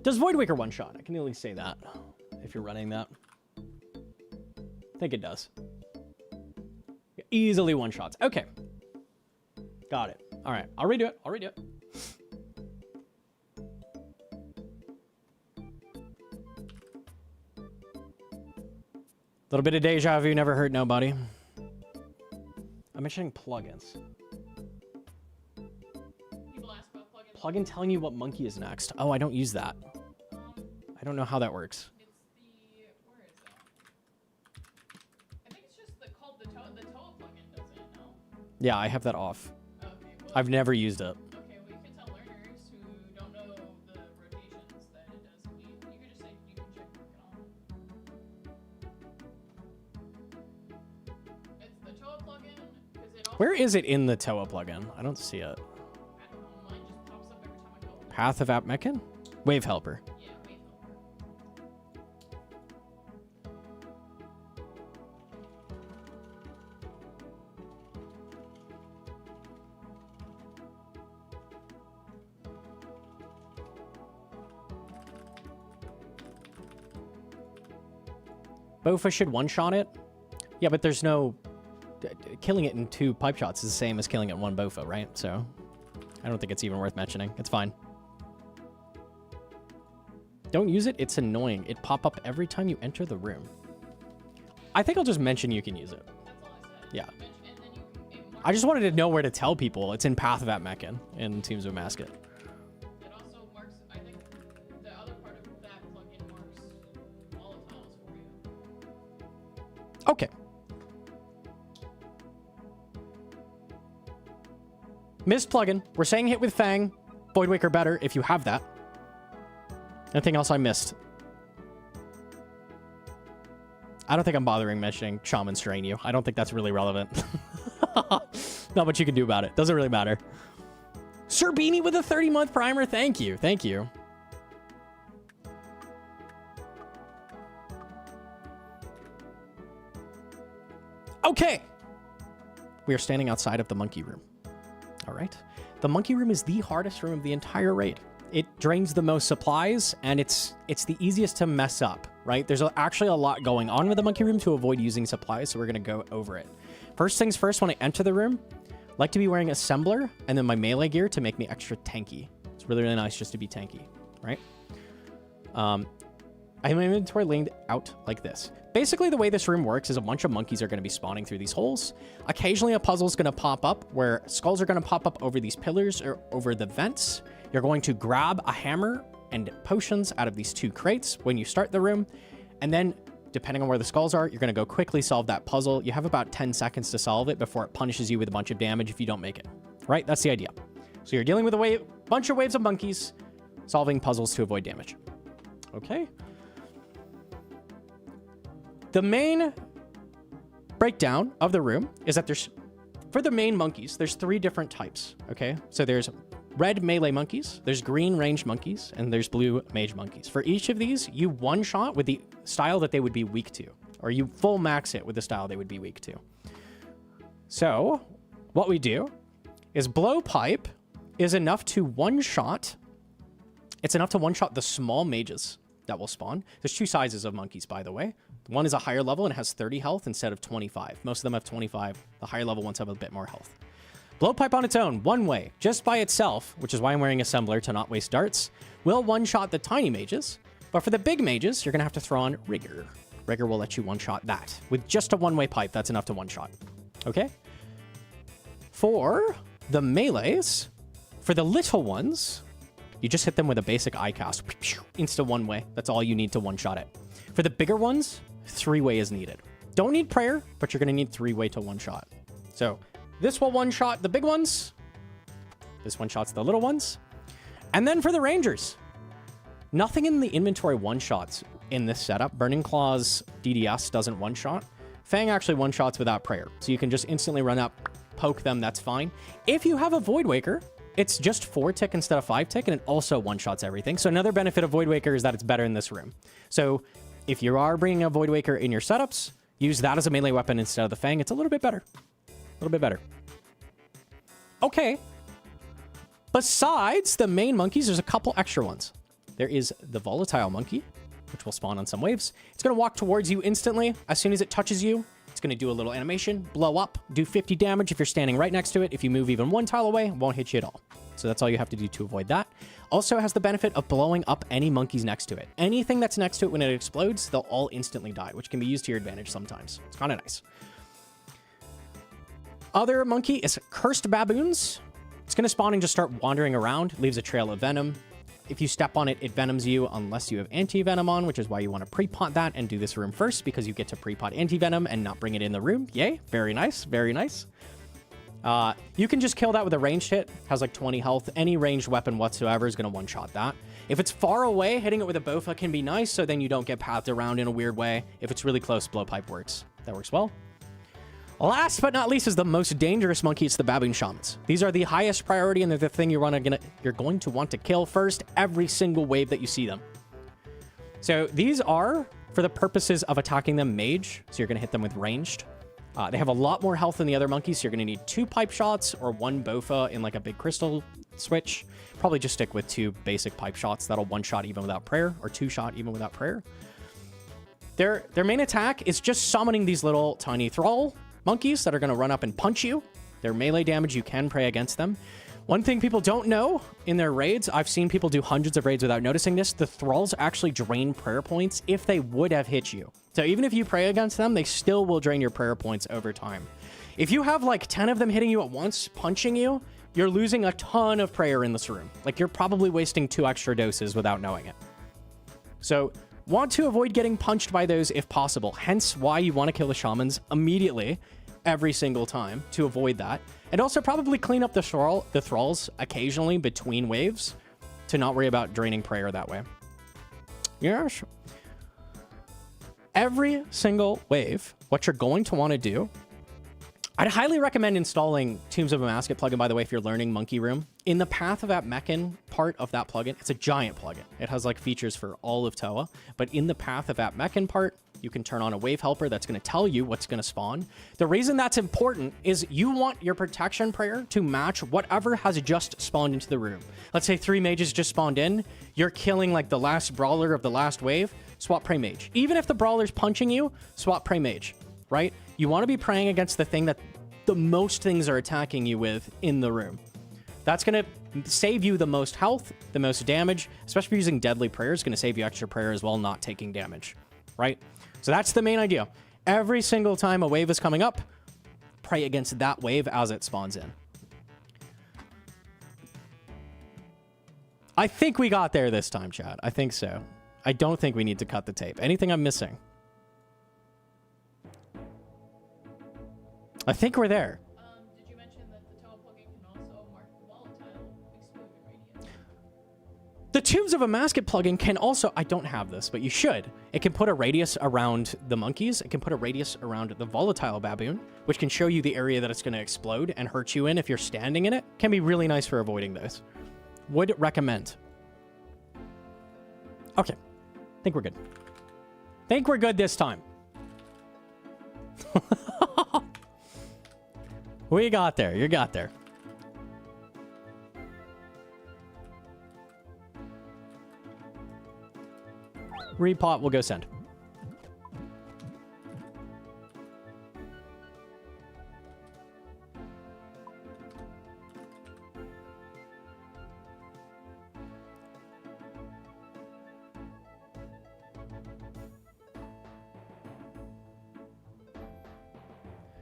Does Void Waker one-shot? I can at least say that if you're running that. I think it does. Easily one-shots. Okay. Got it. All right, I'll redo it. I'll redo it. Little bit of deja vu never hurt nobody. I'm mentioning plugins. People ask about plugins. Plugin telling you what monkey is next. Oh, I don't use that. I don't know how that works. It's the where is that? I think it's just called the Toa plugin, doesn't it? No. Yeah, I have that off. Okay. Well, I've never used it. okay, well you can tell learners who don't know the rotations that it does. You could just say you can check work it on. It's the Toa plugin because it also. Where is it in the Toa plugin? I don't see it. I don't know. Mine just pops up every time I go. Path of AppMechan? Wave Helper. Yeah, wait. Bofa should one-shot it. Yeah, but there's no... killing it in 2 pipe shots is the same as killing it in 1 Bofa, right? So I don't think it's even worth mentioning. It's fine. Don't use it. It's annoying. It pop up every time you enter the room. I think I'll just mention you can use it. That's all I said. Yeah. And then it marks I just wanted to know where to tell people. It's in Path of AppMechan in Teams of Mascot. It also marks, I think, the other part of that plugin marks all the tiles for you. Okay. Mist plugin. We're saying hit with Fang. Void Waker better if you have that. Anything else I missed? I don't think I'm bothering mentioning Shaman Strain you. I don't think that's really relevant. Not much you can do about it. Doesn't really matter. Sir Beanie with a 30-month primer. Thank you. Thank you. Okay. We are standing outside of the monkey room. All right. The monkey room is the hardest room of the entire raid. It drains the most supplies, and it's the easiest to mess up, right? There's actually a lot going on with the monkey room to avoid using supplies, so we're going to go over it. First things first, when I enter the room, I like to be wearing Assembler and then my melee gear to make me extra tanky. It's really, really nice just to be tanky, right? I have my inventory laid out like this. Basically, the way this room works is a bunch of monkeys are going to be spawning through these holes. Occasionally, a puzzle is going to pop up where skulls are going to pop up over these pillars or over the vents. You're going to grab a hammer and potions out of these 2 crates when you start the room. And then, depending on where the skulls are, you're going to go quickly solve that puzzle. You have about 10 seconds to solve it before it punishes you with a bunch of damage if you don't make it. Right? That's the idea. So you're dealing with a bunch of waves of monkeys, solving puzzles to avoid damage. Okay. The main breakdown of the room is that for the main monkeys, there's 3 different types, okay? So there's red melee monkeys, there's green ranged monkeys, and there's blue mage monkeys. For each of these, you one-shot with the style that they would be weak to, or you full max it with the style they would be weak to. So what we do is blowpipe is enough to one-shot. It's enough to one-shot the small mages that will spawn. There's 2 sizes of monkeys, by the way. One is a higher level and has 30 health instead of 25. Most of them have 25. The higher level ones have a bit more health. Blowpipe on its own, one way, just by itself, which is why I'm wearing Assembler to not waste darts, will one-shot the tiny mages. But for the big mages, you're going to have to throw on Rigor. Rigor will let you one-shot that. With just a one-way pipe, that's enough to one-shot. Okay? For the melees, for the little ones, you just hit them with a basic eye cast. Insta one-way. That's all you need to one-shot it. For the bigger ones, 3-way is needed. Don't need prayer, but you're going to need 3-way to one-shot. So this will one-shot the big ones. This one-shots the little ones. And then for the rangers, nothing in the inventory one-shots in this setup. Burning Claw's DDS doesn't one-shot. Fang actually one-shots without prayer. So you can just instantly run up, poke them, that's fine. If you have a Void Waker, it's just 4 tick instead of 5 tick, and it also one-shots everything. So another benefit of Void Waker is that it's better in this room. So if you are bringing a Void Waker in your setups, use that as a melee weapon instead of the Fang. It's a little bit better. A little bit better. Okay. Besides the main monkeys, there's a couple extra ones. There is the Volatile Monkey, which will spawn on some waves. It's going to walk towards you instantly. As soon as it touches you, it's going to do a little animation, blow up, do 50 damage if you're standing right next to it. If you move even 1 tile away, it won't hit you at all. So that's all you have to do to avoid that. Also has the benefit of blowing up any monkeys next to it. Anything that's next to it when it explodes, they'll all instantly die, which can be used to your advantage sometimes. It's kind of nice. Other monkey is Cursed Baboons. It's going to spawn and just start wandering around, leaves a trail of venom. If you step on it, it venoms you unless you have anti-venom on, which is why you want to pre-pot that and do this room first, because you get to pre-pot anti-venom and not bring it in the room. Yay. Very nice. Very nice. You can just kill that with a ranged hit. Has like 20 health. Any ranged weapon whatsoever is going to one-shot that. If it's far away, hitting it with a bofa can be nice, so then you don't get pathed around in a weird way. If it's really close, blowpipe works. That works well. Last but not least is the most dangerous monkey. It's the Baboon Shamans. These are the highest priority, and they're the thing you're going to want to kill first every single wave that you see them. So these are, for the purposes of attacking them, mage. So you're going to hit them with ranged. They have a lot more health than the other monkeys, so you're going to need 2 pipe shots or 1 bofa in like a big crystal switch. Probably just stick with 2 basic pipe shots. That'll one-shot even without prayer, or 2-shot even without prayer. Their main attack is just summoning these little tiny thrall monkeys that are going to run up and punch you. Their melee damage, you can pray against them. One thing people don't know in their raids, I've seen people do hundreds of raids without noticing this, the thralls actually drain prayer points if they would have hit you. So even if you pray against them, they still will drain your prayer points over time. If you have like 10 of them hitting you at once, punching you, you're losing a ton of prayer in this room. Like you're probably wasting 2 extra doses without knowing it. So want to avoid getting punched by those if possible. Hence why you want to kill the shamans immediately every single time to avoid that. And also probably clean up the thralls occasionally between waves to not worry about draining prayer that way. Yes. Every single wave, what you're going to want to do, I'd highly recommend installing Tombs of a Masket plugin, by the way, if you're learning Monkey Room. In the Path of Atmekan part of that plugin, it's a giant plugin. It has like features for all of Toa, but in the Path of Atmekan part, you can turn on a wave helper that's going to tell you what's going to spawn. The reason that's important is you want your protection prayer to match whatever has just spawned into the room. Let's say 3 mages just spawned in. You're killing like the last brawler of the last wave. Swap pray mage. Even if the brawler's punching you, swap pray mage, right? You want to be praying against the thing that the most things are attacking you with in the room. That's going to save you the most health, the most damage, especially if you're using deadly prayer. It's going to save you extra prayer as well, not taking damage, right? So that's the main idea. Every single time a wave is coming up, pray against that wave as it spawns in. I think we got there this time, chat. I think so. I don't think we need to cut the tape. Anything I'm missing? I think we're there. Did you mention that the Toa plugin can also mark the volatile excluded radius? The Tombs of a Masket plugin can also, I don't have this, but you should. It can put a radius around the monkeys. It can put a radius around the volatile baboon, which can show you the area that it's going to explode and hurt you in if you're standing in it. Can be really nice for avoiding those. Would recommend. Okay. Think we're good. Think we're good this time. We got there. You got there. Repot, we'll go send.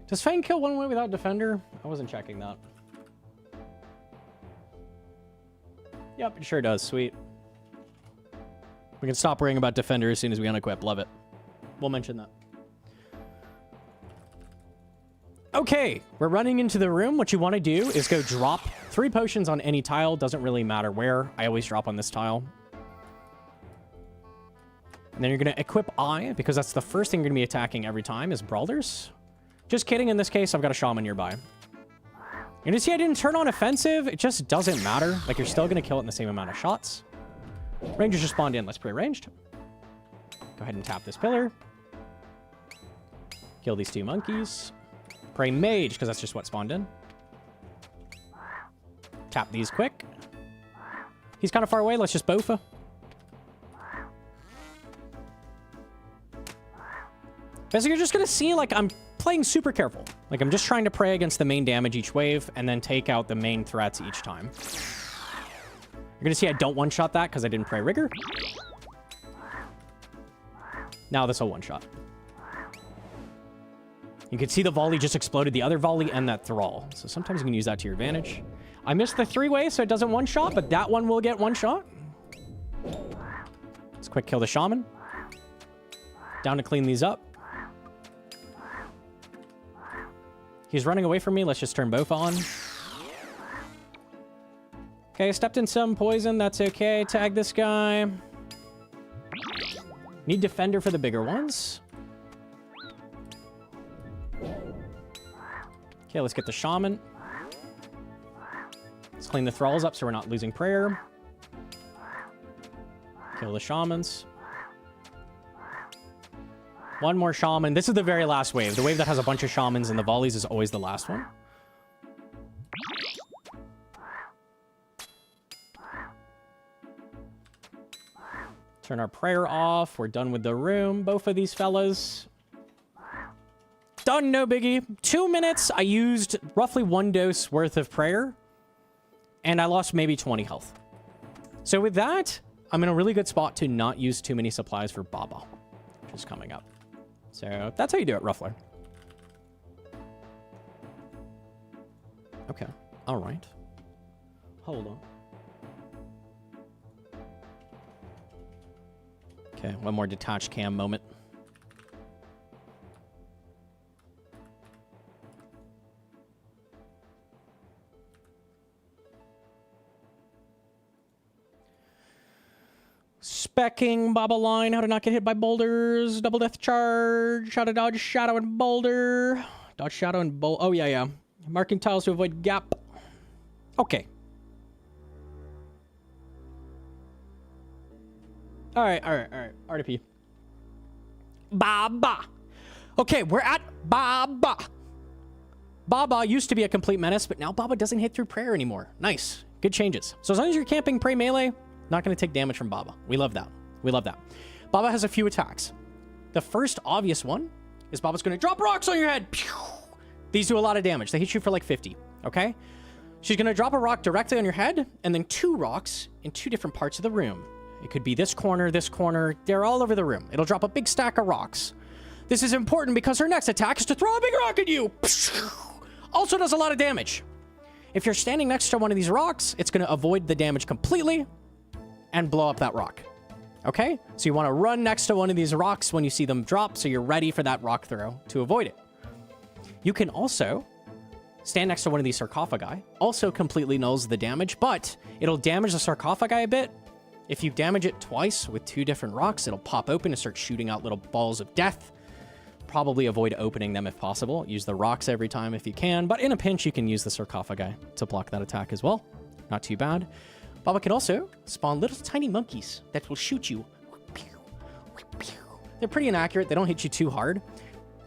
Does Fang kill one way without defender? I wasn't checking that. Yep, it sure does. Sweet. We can stop worrying about defender as soon as we unequip. Love it. We'll mention that. Okay, we're running into the room. What you want to do is go drop 3 potions on any tile. Doesn't really matter where. I always drop on this tile. And then you're going to equip Eye, because that's the first thing you're going to be attacking every time is Brawlers. Just kidding, in this case, I've got a Shaman nearby. And you see I didn't turn on offensive. It just doesn't matter. Like, you're still going to kill it in the same amount of shots. Rangers just spawned in. Let's pray ranged. Go ahead and tap this pillar. Kill these 2 monkeys. Pray mage, because that's just what spawned in. Tap these quick. He's kind of far away. Let's just bofa. Basically, you're just going to see, like, I'm playing super careful. Like, I'm just trying to pray against the main damage each wave and then take out the main threats each time. You're going to see I don't one-shot that because I didn't pray rigor. Now this will one-shot. You can see the volley just exploded, the other volley and that thrall. So sometimes you can use that to your advantage. I missed the 3-way, so it doesn't one-shot, but that one will get one-shot. Let's quick kill the shaman. Down to clean these up. He's running away from me. Let's just turn both on. Okay, stepped in some poison. That's okay. Tag this guy. Need defender for the bigger ones. Okay, let's get the shaman. Let's clean the thralls up so we're not losing prayer. Kill the shamans. One more shaman. This is the very last wave. The wave that has a bunch of shamans and the volleys is always the last one. Turn our prayer off. We're done with the room. Both of these fellas. Done, no biggie. 2 minutes. I used roughly 1 dose worth of prayer. And I lost maybe 20 health. So with that, I'm in a really good spot to not use too many supplies for Baba, which is coming up. So that's how you do it, roughly. Okay. All right. Hold on. Okay, one more detached cam moment. Specking Baba line, how to not get hit by boulders, double death charge, how to dodge shadow and boulder, dodge shadow and boulder. Oh, yeah. Marking tiles to avoid gap. Okay. All right. RTP. Baba. Okay, we're at Baba. Baba used to be a complete menace, but now Baba doesn't hit through prayer anymore. Nice. Good changes. So as long as you're camping pray melee, not going to take damage from Baba. We love that. We love that. Baba has a few attacks. The first obvious one is Baba's going to drop rocks on your head. Pew! These do a lot of damage. They hit you for like 50, okay? She's going to drop a rock directly on your head, and then 2 rocks in 2 different parts of the room. It could be this corner, this corner. They're all over the room. It'll drop a big stack of rocks. This is important because her next attack is to throw a big rock at you. Also does a lot of damage. If you're standing next to one of these rocks, it's going to avoid the damage completely and blow up that rock. Okay? So you want to run next to one of these rocks when you see them drop so you're ready for that rock throw to avoid it. You can also stand next to one of these sarcophagi. Also completely nulls the damage, but it'll damage the sarcophagi a bit. If you damage it twice with 2 different rocks, it'll pop open and start shooting out little balls of death. Probably avoid opening them if possible. Use the rocks every time if you can, but in a pinch, you can use the sarcophagi to block that attack as well. Not too bad. Baba can also spawn little tiny monkeys that will shoot you. They're pretty inaccurate. They don't hit you too hard.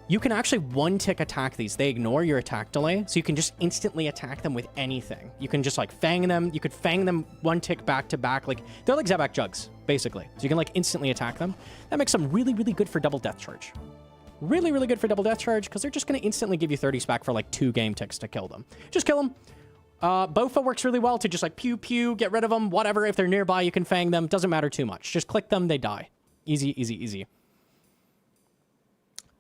You can actually 1-tick attack these. They ignore your attack delay, so you can just instantly attack them with anything. You can just like fang them. You could fang them 1-tick back to back. Like they're like Zebak jugs, basically. So you can like instantly attack them. That makes them really, really good for double death charge. Really, really good for double death charge because they're just going to instantly give you 30 back for like 2 game ticks to kill them. Just kill them. Bofa works really well to just like pew pew, get rid of them, whatever. If they're nearby, you can fang them. Doesn't matter too much. Just click them, they die. Easy, easy, easy.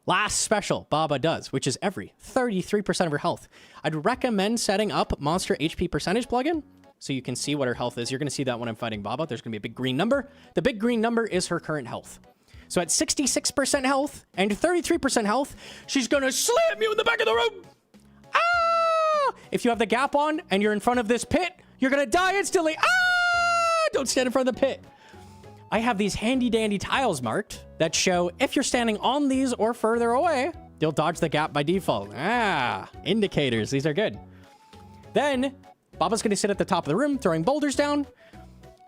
Last special Baba does, which is every 33% of her health. I'd recommend setting up monster HP percentage plugin so you can see what her health is. You're going to see that when I'm fighting Baba. There's going to be a big green number. The big green number is her current health. So at 66% health and 33% health, she's going to slam you in the back of the room. Ah! If you have the gap on and you're in front of this pit, you're going to die instantly. Ah! Don't stand in front of the pit. I have these handy dandy tiles marked that show if you're standing on these or further away, you'll dodge the gap by default. Ah, indicators. These are good. Then Baba's going to sit at the top of the room throwing boulders down.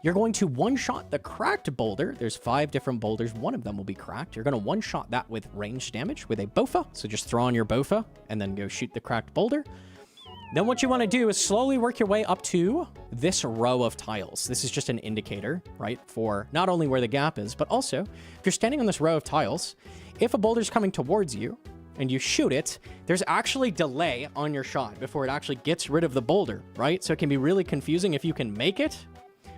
You're going to one-shot the cracked boulder. There's 5 different boulders. One of them will be cracked. You're going to one-shot that with ranged damage with a bofa. So just throw on your bofa and then go shoot the cracked boulder. Then what you want to do is slowly work your way up to this row of tiles. This is just an indicator, right, for not only where the gap is, but also if you're standing on this row of tiles, if a boulder's coming towards you and you shoot it, there's actually delay on your shot before it actually gets rid of the boulder, right? So it can be really confusing if you can make it.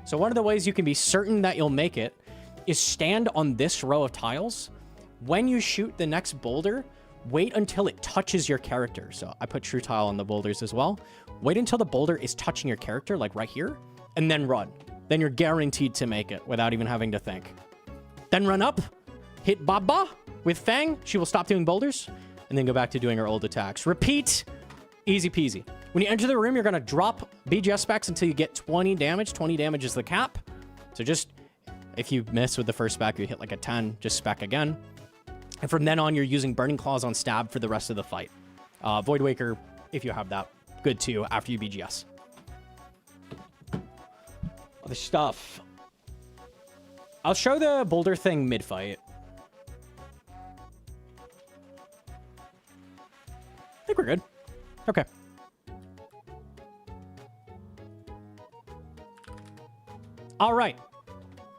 So one of the ways you can be certain that you'll make it is stand on this row of tiles. When you shoot the next boulder, wait until it touches your character. So I put true tile on the boulders as well. Wait until the boulder is touching your character, like right here, and then run. Then you're guaranteed to make it without even having to think. Then run up, hit Baba with Fang. She will stop doing boulders, and then go back to doing her old attacks. Repeat, easy peasy. When you enter the room, you're going to drop BGS specs until you get 20 damage. 20 damage is the cap. So just, if you miss with the first spec, you hit like a 10, just spec again. And from then on, you're using Burning Claws on stab for the rest of the fight. Void Waker, if you have that, good too, after you BGS. Other stuff. I'll show the boulder thing mid-fight. I think we're good. Okay. All right.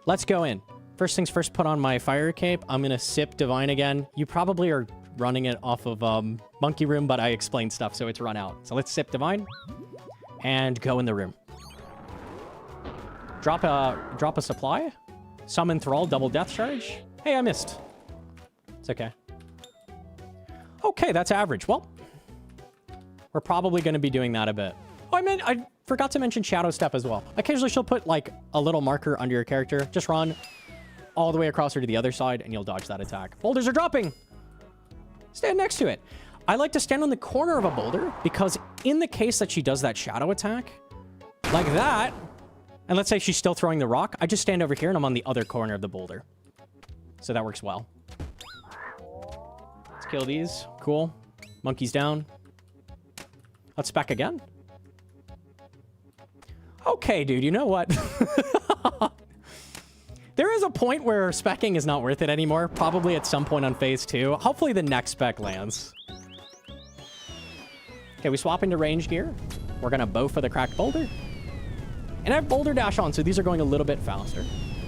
Let's go in. First things first, put on my fire cape. I'm going to sip Divine again. You probably are running it off of Monkey Room, but I explained stuff, so it's run out. So let's sip Divine and go in the room. Drop a supply. Summon Thrall, double death charge. Hey, I missed. It's okay. Okay, that's average. Well, we're probably going to be doing that a bit. Oh, I forgot to mention Shadow Step as well. Occasionally, she'll put like a little marker under your character. Just run all the way across her to the other side, and you'll dodge that attack. Boulders are dropping. Stand next to it. I like to stand on the corner of a boulder because in the case that she does that shadow attack, like that, and let's say she's still throwing the rock, I just stand over here and I'm on the other corner of the boulder. So that works well. Let's kill these. Cool. Monkey's down. Let's spec again. Okay, dude, you know what? There is a point where speccing is not worth it anymore. Probably at some point on phase 2. Hopefully the next spec lands. Okay, we swap into range gear. We're going to bow for the cracked boulder. And I have boulder dash on, so these are going a little bit faster,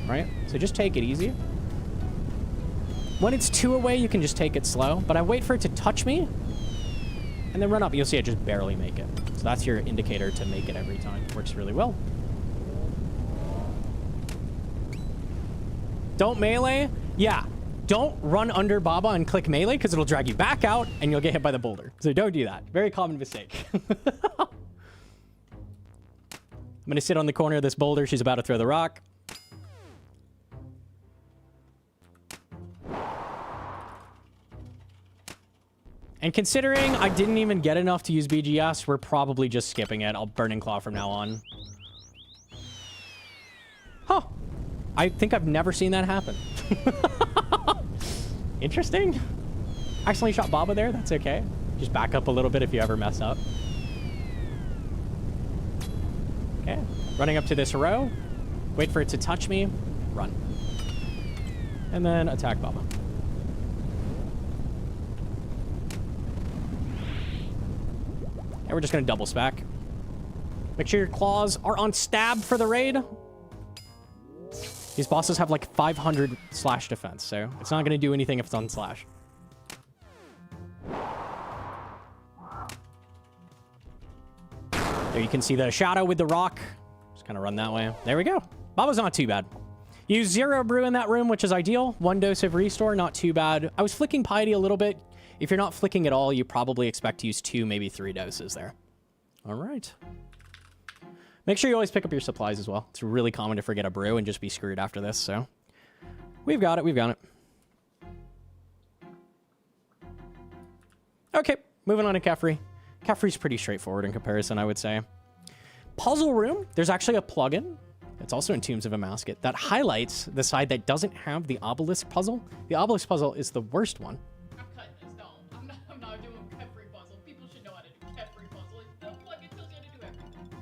right? So just take it easy. When it's 2 away, you can just take it slow. But I wait for it to touch me and then run up. You'll see I just barely make it. So that's your indicator to make it every time. Works really well. Don't melee. Yeah, don't run under Baba and click melee because it'll drag you back out and you'll get hit by the boulder. So don't do that. Very common mistake. I'm going to sit on the corner of this boulder. She's about to throw the rock. And considering I didn't even get enough to use BGS, we're probably just skipping it. I'll Burning Claw from now on. Huh. I think I've never seen that happen. Interesting. Accidentally shot Baba there. That's okay. Just back up a little bit if you ever mess up. Okay. Running up to this row. Wait for it to touch me. Run. And then attack Baba. And we're just going to double spec. Make sure your claws are on stab for the raid. These bosses have like 500 slash defense, so it's not going to do anything if it's on slash. There you can see the shadow with the rock. Just kind of run that way. There we go. Baba's not too bad. Use 0 brew in that room, which is ideal. 1 dose of restore, not too bad. I was flicking piety a little bit. If you're not flicking at all, you probably expect to use 2, maybe 3 doses there. All right. Make sure you always pick up your supplies as well. It's really common to forget a brew and just be screwed after this, so we've got it. We've got it. Okay, moving on to Kefri. Kefri's pretty straightforward in comparison, I would say. Puzzle room. There's actually a plugin It's also in Tombs of Amasket. That highlights the side that doesn't have the obelisk puzzle. The obelisk puzzle is the worst one. I'm cutting this. No, I'm not doing Kefri puzzle. People should know how to do Kefri puzzle. It's the plug it tells you how to do everything.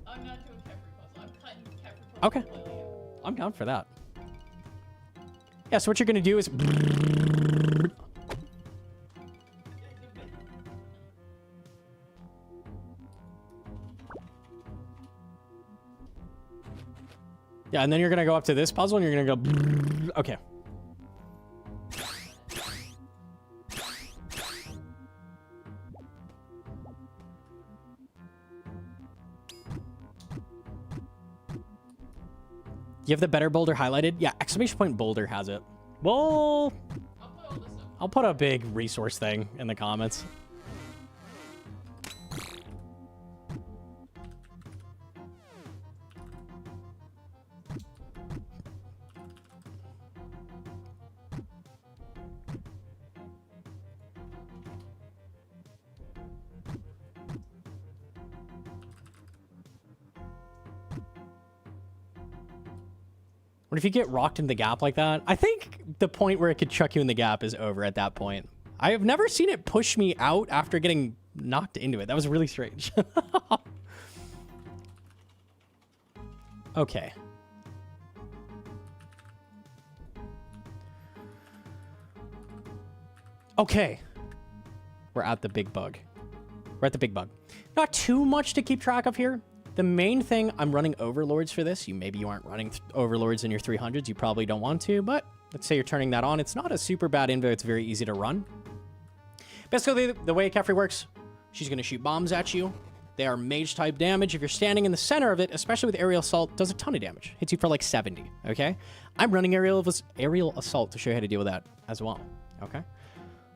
I'm not doing Kefri puzzle. I'm cutting Kefri puzzle. Okay. I'm down for that. Yeah, so what you're going to do is... Yeah, and then you're going to go up to this puzzle and you're going to go... Okay. You have the better boulder highlighted? Yeah, exclamation point boulder has it. Well, I'll put all this up. I'll put a big resource thing in the comments. What if you get rocked in the gap like that? I think the point where it could chuck you in the gap is over at that point. I have never seen it push me out after getting knocked into it. That was really strange. Okay. Okay. We're at the big bug. We're at the big bug. Not too much to keep track of here. The main thing, I'm running overlords for this. Maybe you aren't running overlords in your 300s. You probably don't want to, but let's say you're turning that on. It's not a super bad invo. It's very easy to run. Basically, the way Kefri works, she's going to shoot bombs at you. They are mage type damage. If you're standing in the center of it, especially with aerial assault, does a ton of damage. Hits you for like 70, okay? I'm running aerial assault to show you how to deal with that as well, okay?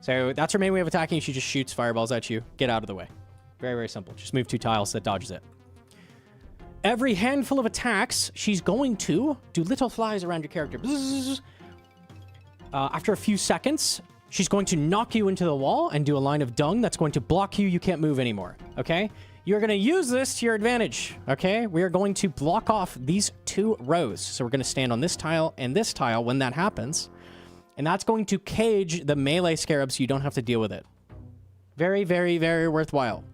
So that's her main way of attacking. She just shoots fireballs at you. Get out of the way. Very, very simple. Just move 2 tiles. That dodges it. Every handful of attacks, she's going to do little flies around your character. After a few seconds, she's going to knock you into the wall and do a line of dung that's going to block you. You can't move anymore, okay? You're going to use this to your advantage, okay? We are going to block off these 2 rows. So we're going to stand on this tile and this tile when that happens. And that's going to cage the melee scarab so you don't have to deal with it. Very, very, very worthwhile.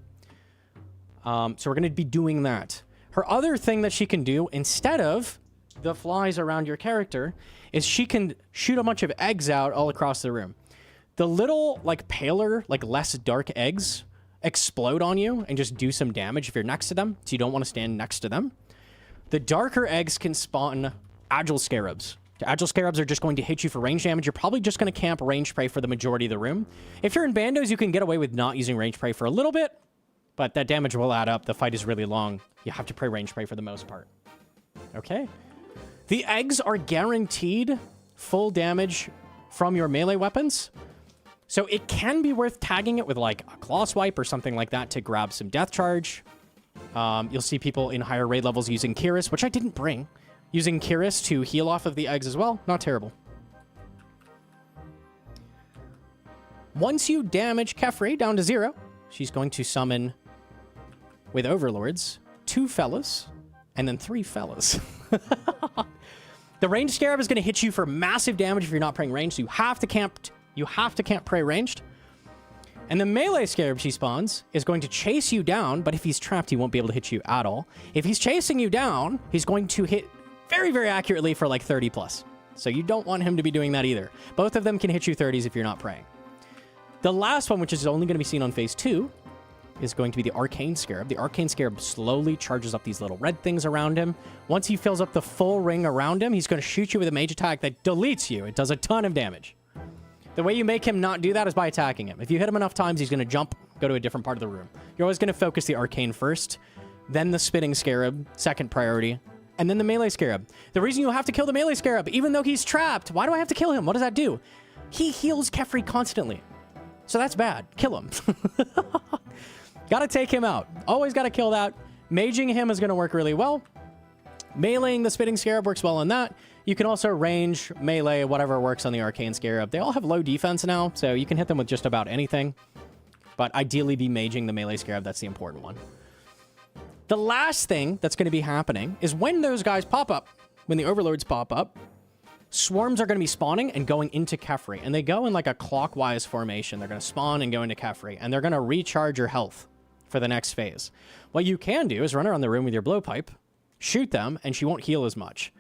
So we're going to be doing that. Her other thing that she can do, instead of the flies around your character, is she can shoot a bunch of eggs out all across the room. The little, like, paler, like, less dark eggs explode on you and just do some damage if you're next to them, so you don't want to stand next to them. The darker eggs can spawn agile scarabs. The agile scarabs are just going to hit you for range damage. You're probably just going to camp range prey for the majority of the room. If you're in bandos, you can get away with not using range prey for a little bit, but that damage will add up. The fight is really long. You have to range prey for the most part. Okay. The eggs are guaranteed full damage from your melee weapons. So it can be worth tagging it with like a claw swipe or something like that to grab some death charge. You'll see people in higher raid levels using Kiris, which I didn't bring. Using Kiris to heal off of the eggs as well. Not terrible. Once you damage Kefri down to 0, she's going to summon with overlords 2 fellas and then 3 fellas. The ranged scarab is going to hit you for massive damage if you're not praying ranged. So you have to camp pray ranged. And the melee scarab she spawns is going to chase you down, but if he's trapped, he won't be able to hit you at all. If he's chasing you down, he's going to hit very, very accurately for like 30 plus. So you don't want him to be doing that either. Both of them can hit you 30s if you're not praying. The last one, which is only going to be seen on phase 2, is going to be the Arcane Scarab. The Arcane Scarab slowly charges up these little red things around him. Once he fills up the full ring around him, he's going to shoot you with a mage attack that deletes you. It does a ton of damage. The way you make him not do that is by attacking him. If you hit him enough times, he's going to jump, go to a different part of the room. You're always going to focus the Arcane first, then the Spitting Scarab, second priority, and then the Melee Scarab. The reason you have to kill the Melee Scarab, even though he's trapped, why do I have to kill him? What does that do? He heals Kefri constantly. So that's bad. Kill him. Gotta take him out. Always gotta kill that. Maging him is gonna work really well. Meleeing the Spitting Scarab works well on that. You can also range, melee, whatever works on the Arcane Scarab. They all have low defense now, so you can hit them with just about anything. But ideally be maging the Melee Scarab. That's the important one. The last thing that's going to be happening is when those guys pop up, when the overlords pop up, swarms are going to be spawning and going into Kefri. And they go in like a clockwise formation. They're going to spawn and go into Kefri. And they're going to recharge your health for the next phase. What you can do is run around the room with your blowpipe, shoot them, and she won't heal as much.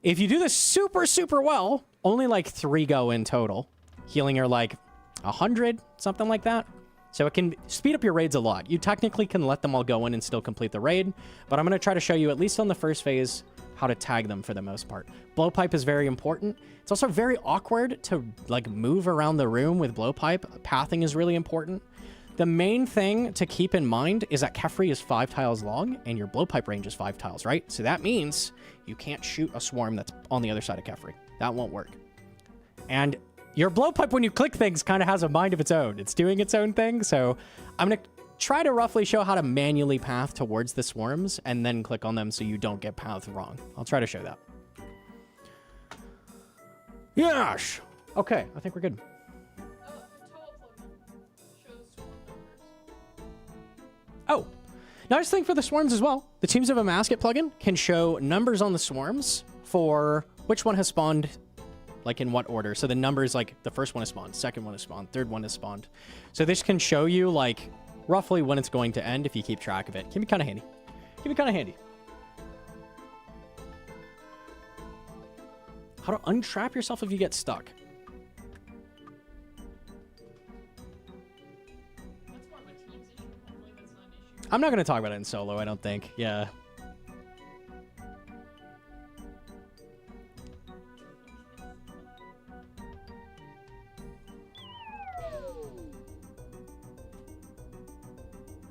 If you do this super, super well, only like 3 go in total. Healing her like 100, something like that. So it can speed up your raids a lot. You technically can let them all go in and still complete the raid, but I'm going to try to show you, at least on the first phase, how to tag them for the most part. Blowpipe is very important. It's also very awkward to like move around the room with blowpipe. Pathing is really important. The main thing to keep in mind is that Kefri is 5 tiles long and your blowpipe range is 5 tiles, right? So that means you can't shoot a swarm that's on the other side of Kefri. That won't work. And your blowpipe, when you click things, kind of has a mind of its own. It's doing its own thing. So I'm going to try to roughly show how to manually path towards the swarms and then click on them so you don't get pathed wrong. I'll try to show that. Yes. Okay, I think we're good. Oh, nice thing for the swarms as well. The Teams of a Mascot plugin can show numbers on the swarms for which one has spawned, like in what order. So the numbers, like the first one is spawned, second one is spawned, third one is spawned. So this can show you like roughly when it's going to end if you keep track of it. Can be kind of handy. Can be kind of handy. How to untrap yourself if you get stuck. I'm not going to talk about it in solo, I don't think. Yeah.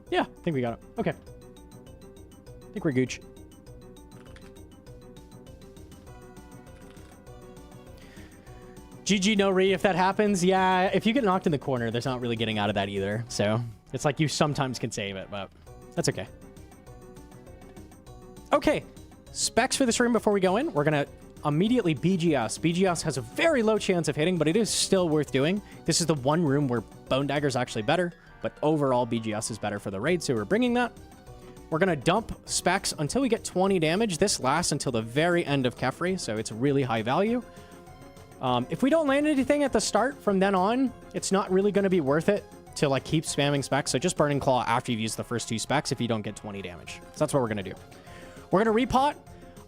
Yeah, I think we got it. Okay. I think we're gooch. GG no re if that happens. Yeah, if you get knocked in the corner, there's not really getting out of that either. So it's like you sometimes can save it, but that's okay. Okay, specs for this room before we go in. We're going to immediately BGS. BGS has a very low chance of hitting, but it is still worth doing. This is the one room where Bone Dagger is actually better, but overall BGS is better for the raid, so we're bringing that. We're going to dump specs until we get 20 damage. This lasts until the very end of Kefri, so it's really high value. If we don't land anything at the start, from then on, it's not really going to be worth it to like keep spamming specs. So just Burning Claw after you've used the first 2 specs if you don't get 20 damage. So that's what we're going to do. We're going to repot.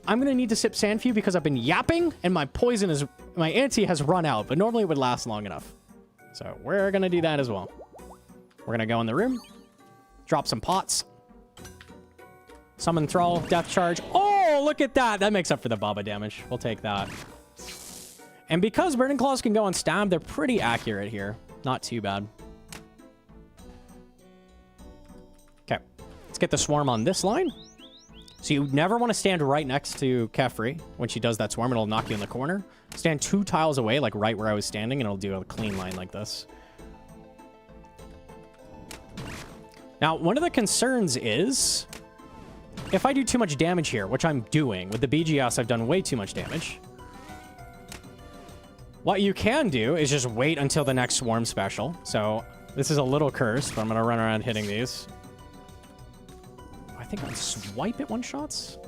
I'm going to need to sip Sandfew because I've been yapping and my poison is, my anti has run out, but normally it would last long enough. So we're going to do that as well. We're going to go in the room, drop some pots, summon Thrall, Death Charge. Oh, look at that. That makes up for the Baba damage. We'll take that. And because Burning Claws can go on stab, they're pretty accurate here. Not too bad. Okay, let's get the swarm on this line. So you never want to stand right next to Kefri when she does that swarm. It'll knock you in the corner. Stand 2 tiles away, like right where I was standing, and it'll do a clean line like this. Now, one of the concerns is if I do too much damage here, which I'm doing. With the BGS, I've done way too much damage. What you can do is just wait until the next swarm special. So this is a little cursed, but I'm going to run around hitting these. I think I'll swipe at one-shots.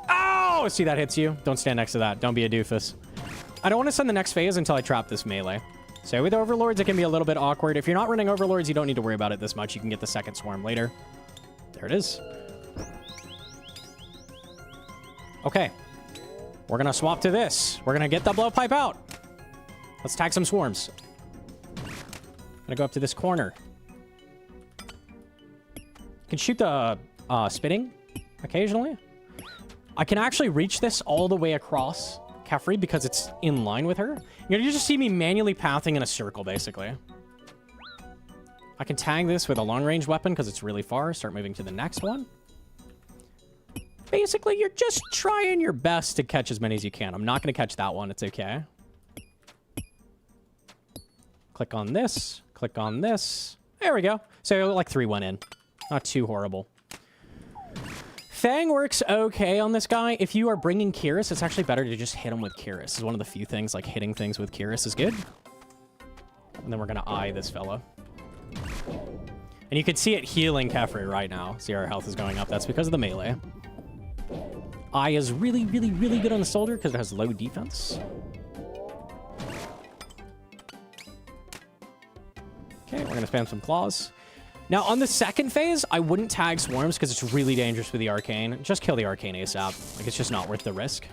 Oh! See, that hits you. Don't stand next to that. Don't be a doofus. I don't want to send the next phase until I trap this melee. So with Overlords, it can be a little bit awkward. If you're not running Overlords, you don't need to worry about it this much. You can get the second swarm later. There it is. Okay. We're going to swap to this. We're going to get the blowpipe out. Let's tag some swarms. I'm going to go up to this corner. You can shoot the spitting occasionally. I can actually reach this all the way across Kefri because it's in line with her. You just see me manually pathing in a circle, basically. I can tag this with a long-range weapon because it's really far. Start moving to the next one. Basically, you're just trying your best to catch as many as you can. I'm not going to catch that one. It's okay. Click on this. Click on this. There we go. So like 3 went in. Not too horrible. Fang works okay on this guy. If you are bringing Kyrus, it's actually better to just hit him with Kyrus. It's one of the few things, like hitting things with Kyrus is good. And then we're going to eye this fella. And you can see it healing Kefri right now. See our health is going up. That's because of the melee. Eye is really, really, really good on the soldier because it has low defense. Okay, we're going to spam some claws. Now, on the second phase, I wouldn't tag swarms because it's really dangerous with the arcane. Just kill the arcane ASAP. Like, it's just not worth the risk.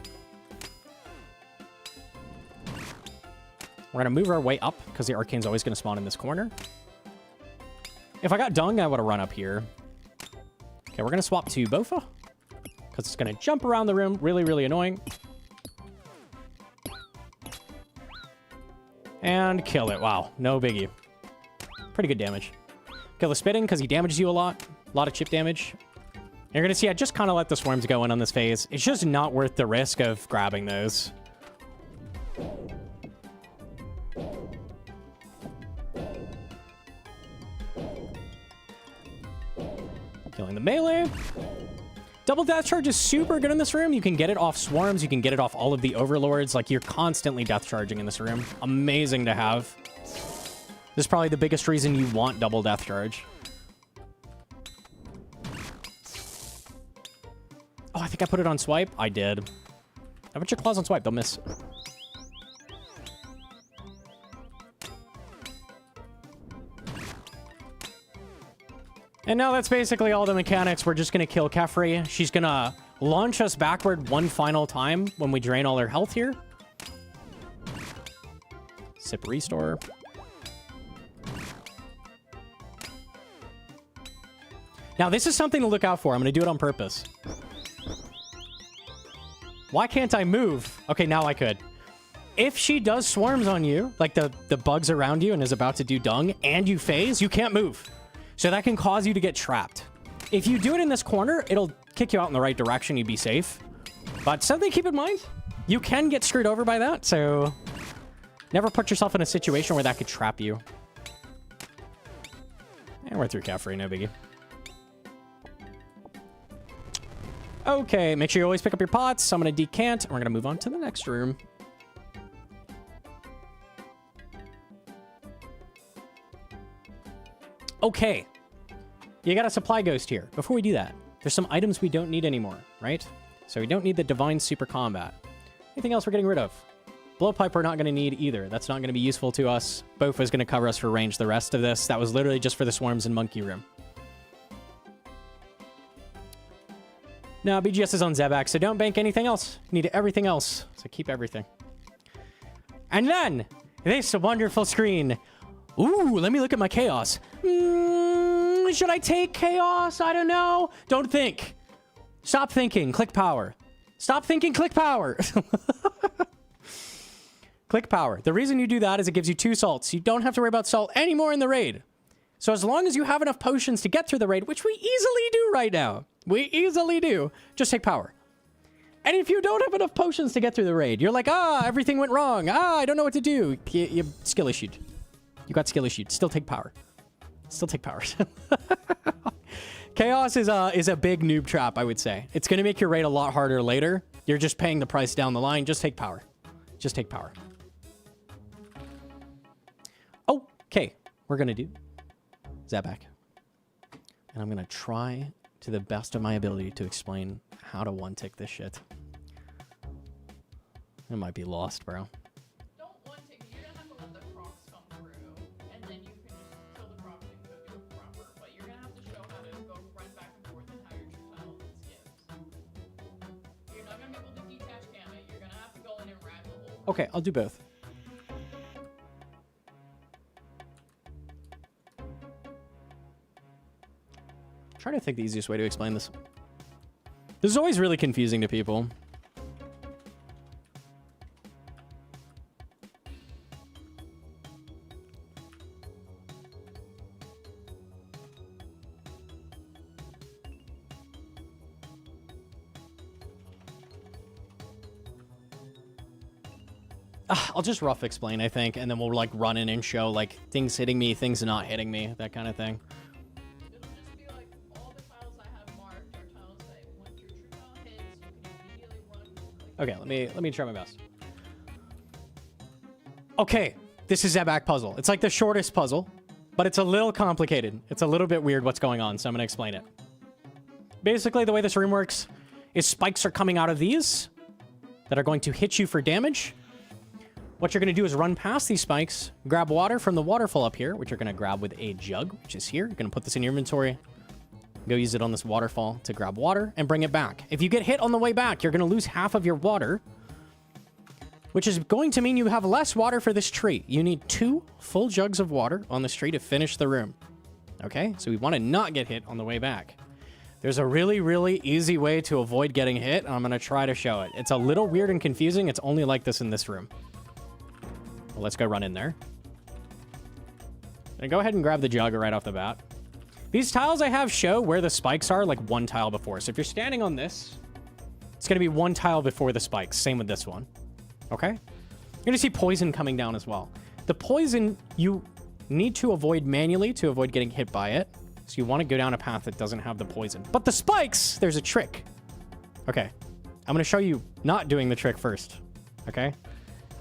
We're going to move our way up because the arcane's always going to spawn in this corner. If I got dung, I would have run up here. Okay, we're going to swap to Bofa because it's going to jump around the room. Really, really annoying. And kill it. Wow, no biggie. Pretty good damage. Kill the spitting because he damages you a lot. A lot of chip damage. You're going to see I just kind of let the swarms go in on this phase. It's just not worth the risk of grabbing those. Killing the melee. Double death charge is super good in this room. You can get it off swarms. You can get it off all of the overlords. Like, you're constantly death charging in this room. Amazing to have. This is probably the biggest reason you want double death charge. Oh, I think I put it on swipe. I did. How about your claws on swipe? They'll miss. And now that's basically all the mechanics. We're just going to kill Kefri. She's going to launch us backward one final time when we drain all her health here. Sip restore. Now, this is something to look out for. I'm going to do it on purpose. Why can't I move? Okay, now I could. If she does swarms on you, like the bugs around you and is about to do dung, and you phase, you can't move. So that can cause you to get trapped. If you do it in this corner, it'll kick you out in the right direction. You'd be safe. But something to keep in mind, you can get screwed over by that. So never put yourself in a situation where that could trap you. And we're through Kefri, no biggie. Okay, make sure you always pick up your pots. I'm going to decant, and we're going to move on to the next room. Okay. You got a supply ghost here. Before we do that, there's some items we don't need anymore, right? So we don't need the Divine Super Combat. Anything else we're getting rid of? Blowpipe we're not going to need either. That's not going to be useful to us. Bofa is going to cover us for range the rest of this. That was literally just for the swarms and monkey room. Now, BGS is on Zebak, so don't bank anything else. Need everything else, so keep everything. And then, this wonderful screen. Ooh, let me look at my chaos. Should I take chaos? I don't know. Don't think. Stop thinking. Click power. Stop thinking. Click power. Click power. The reason you do that is it gives you 2 salts. You don't have to worry about salt anymore in the raid. So as long as you have enough potions to get through the raid, which we easily do right now. We easily do. Just take power. And if you don't have enough potions to get through the raid, you're like, everything went wrong. I don't know what to do. You're skill issued. You got skill issued. Still take power. Still take power. Chaos is a big noob trap, I would say. It's going to make your raid a lot harder later. You're just paying the price down the line. Just take power. Just take power. Okay. We're going to do Zebak. And I'm going to try to the best of my ability to explain how to one-tick this shit. It might be lost, bro. Don't one-tick. You're gonna have to let the crocs come through, and then you can just kill the crocs and go do it proper. But you're gonna have to show how to go run back and forth and how your true talent skips. You're not gonna be able to detach gamut. You're gonna have to go in and rag the whole. Okay, I'll do both. Trying to think the easiest way to explain this. This is always really confusing to people. I'll just rough explain, I think, and then we'll like run in and show like things hitting me, things not hitting me, that kind of thing. Okay, let me try my best. Okay, this is Zebak puzzle. It's like the shortest puzzle. but it's a little complicated. It's a little bit weird what's going on, so I'm going to explain it. Basically, the way this room works is spikes are coming out of these that are going to hit you for damage. What you're going to do is run past these spikes, grab water from the waterfall up here, which you're going to grab with a jug, which is here. You're going to put this in your inventory. Go use it on this waterfall to grab water and bring it back. If you get hit on the way back, you're going to lose half of your water, which is going to mean you have less water for this tree. You need 2 full jugs of water on this tree to finish the room. Okay, so we want to not get hit on the way back. There's a really, really easy way to avoid getting hit, and I'm going to try to show it. It's a little weird and confusing. It's only like this in this room. Well, let's go run in there. And go ahead and grab the jug right off the bat. These tiles I have show where the spikes are like 1 tile before. So if you're standing on this, it's going to be 1 tile before the spikes. Same with this one. Okay? You're going to see poison coming down as well. The poison you need to avoid manually to avoid getting hit by it. So you want to go down a path that doesn't have the poison. But the spikes, there's a trick. Okay. I'm going to show you not doing the trick first. Okay?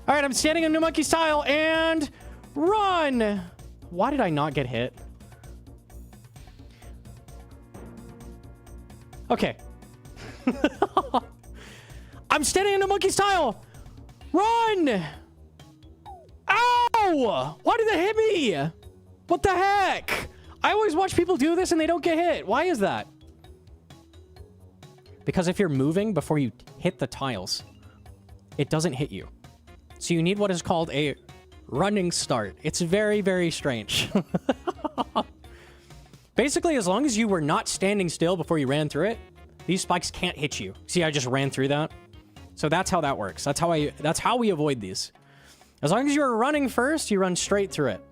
All right, I'm standing on Gnomonkey's tile and run. Why did I not get hit? Okay. I'm standing on Gnomonkey's tile. Run! Ow! Why did that hit me? What the heck? I always watch people do this and they don't get hit. Why is that? Because if you're moving before you hit the tiles, it doesn't hit you. So you need what is called a running start. It's very, very strange. Basically, as long as you were not standing still before you ran through it, these spikes can't hit you. See, I just ran through that. So that's how that works. That's how we avoid these. As long as you're running first, you run straight through it.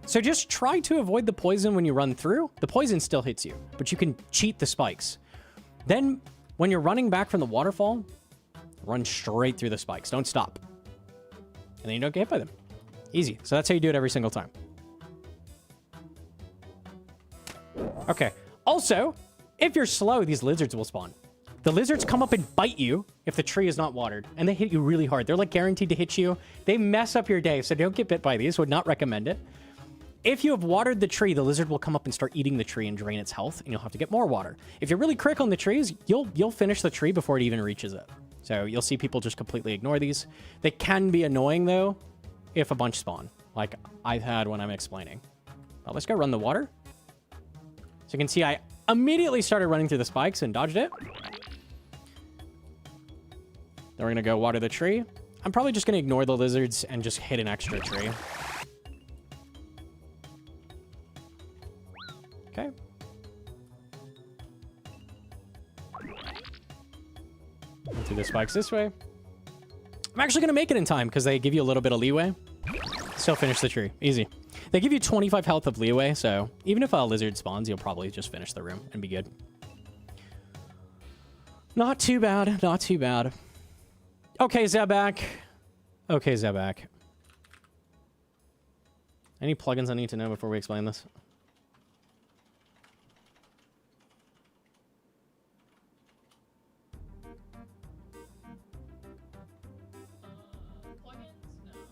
So just try to avoid the poison when you run through. The poison still hits you, but you can cheat the spikes. Then when you're running back from the waterfall, run straight through the spikes. Don't stop. And then you don't get hit by them. Easy. So that's how you do it every single time. Okay. Also, if you're slow, these lizards will spawn. The lizards come up and bite you if the tree is not watered, and they hit you really hard. They're like guaranteed to hit you. They mess up your day, so don't get bit by these. Would not recommend it. If you have watered the tree, the lizard will come up and start eating the tree and drain its health, and you'll have to get more water. If you're really quick on the trees, you'll finish the tree before it even reaches it. So you'll see people just completely ignore these. They can be annoying, though, if a bunch spawn, like I've had when I'm explaining. But let's go run the water. So you can see I immediately started running through the spikes and dodged it. Then we're going to go water the tree. I'm probably just going to ignore the lizards and just hit an extra tree. Okay. Run through the spikes this way. I'm actually going to make it in time because they give you a little bit of leeway. Still finish the tree. Easy. They give you 25 health of leeway, so even if a lizard spawns, you'll probably just finish the room and be good. Not too bad. Not too bad. Okay, Zebak. Okay, Zebak. Any plugins I need to know before we explain this?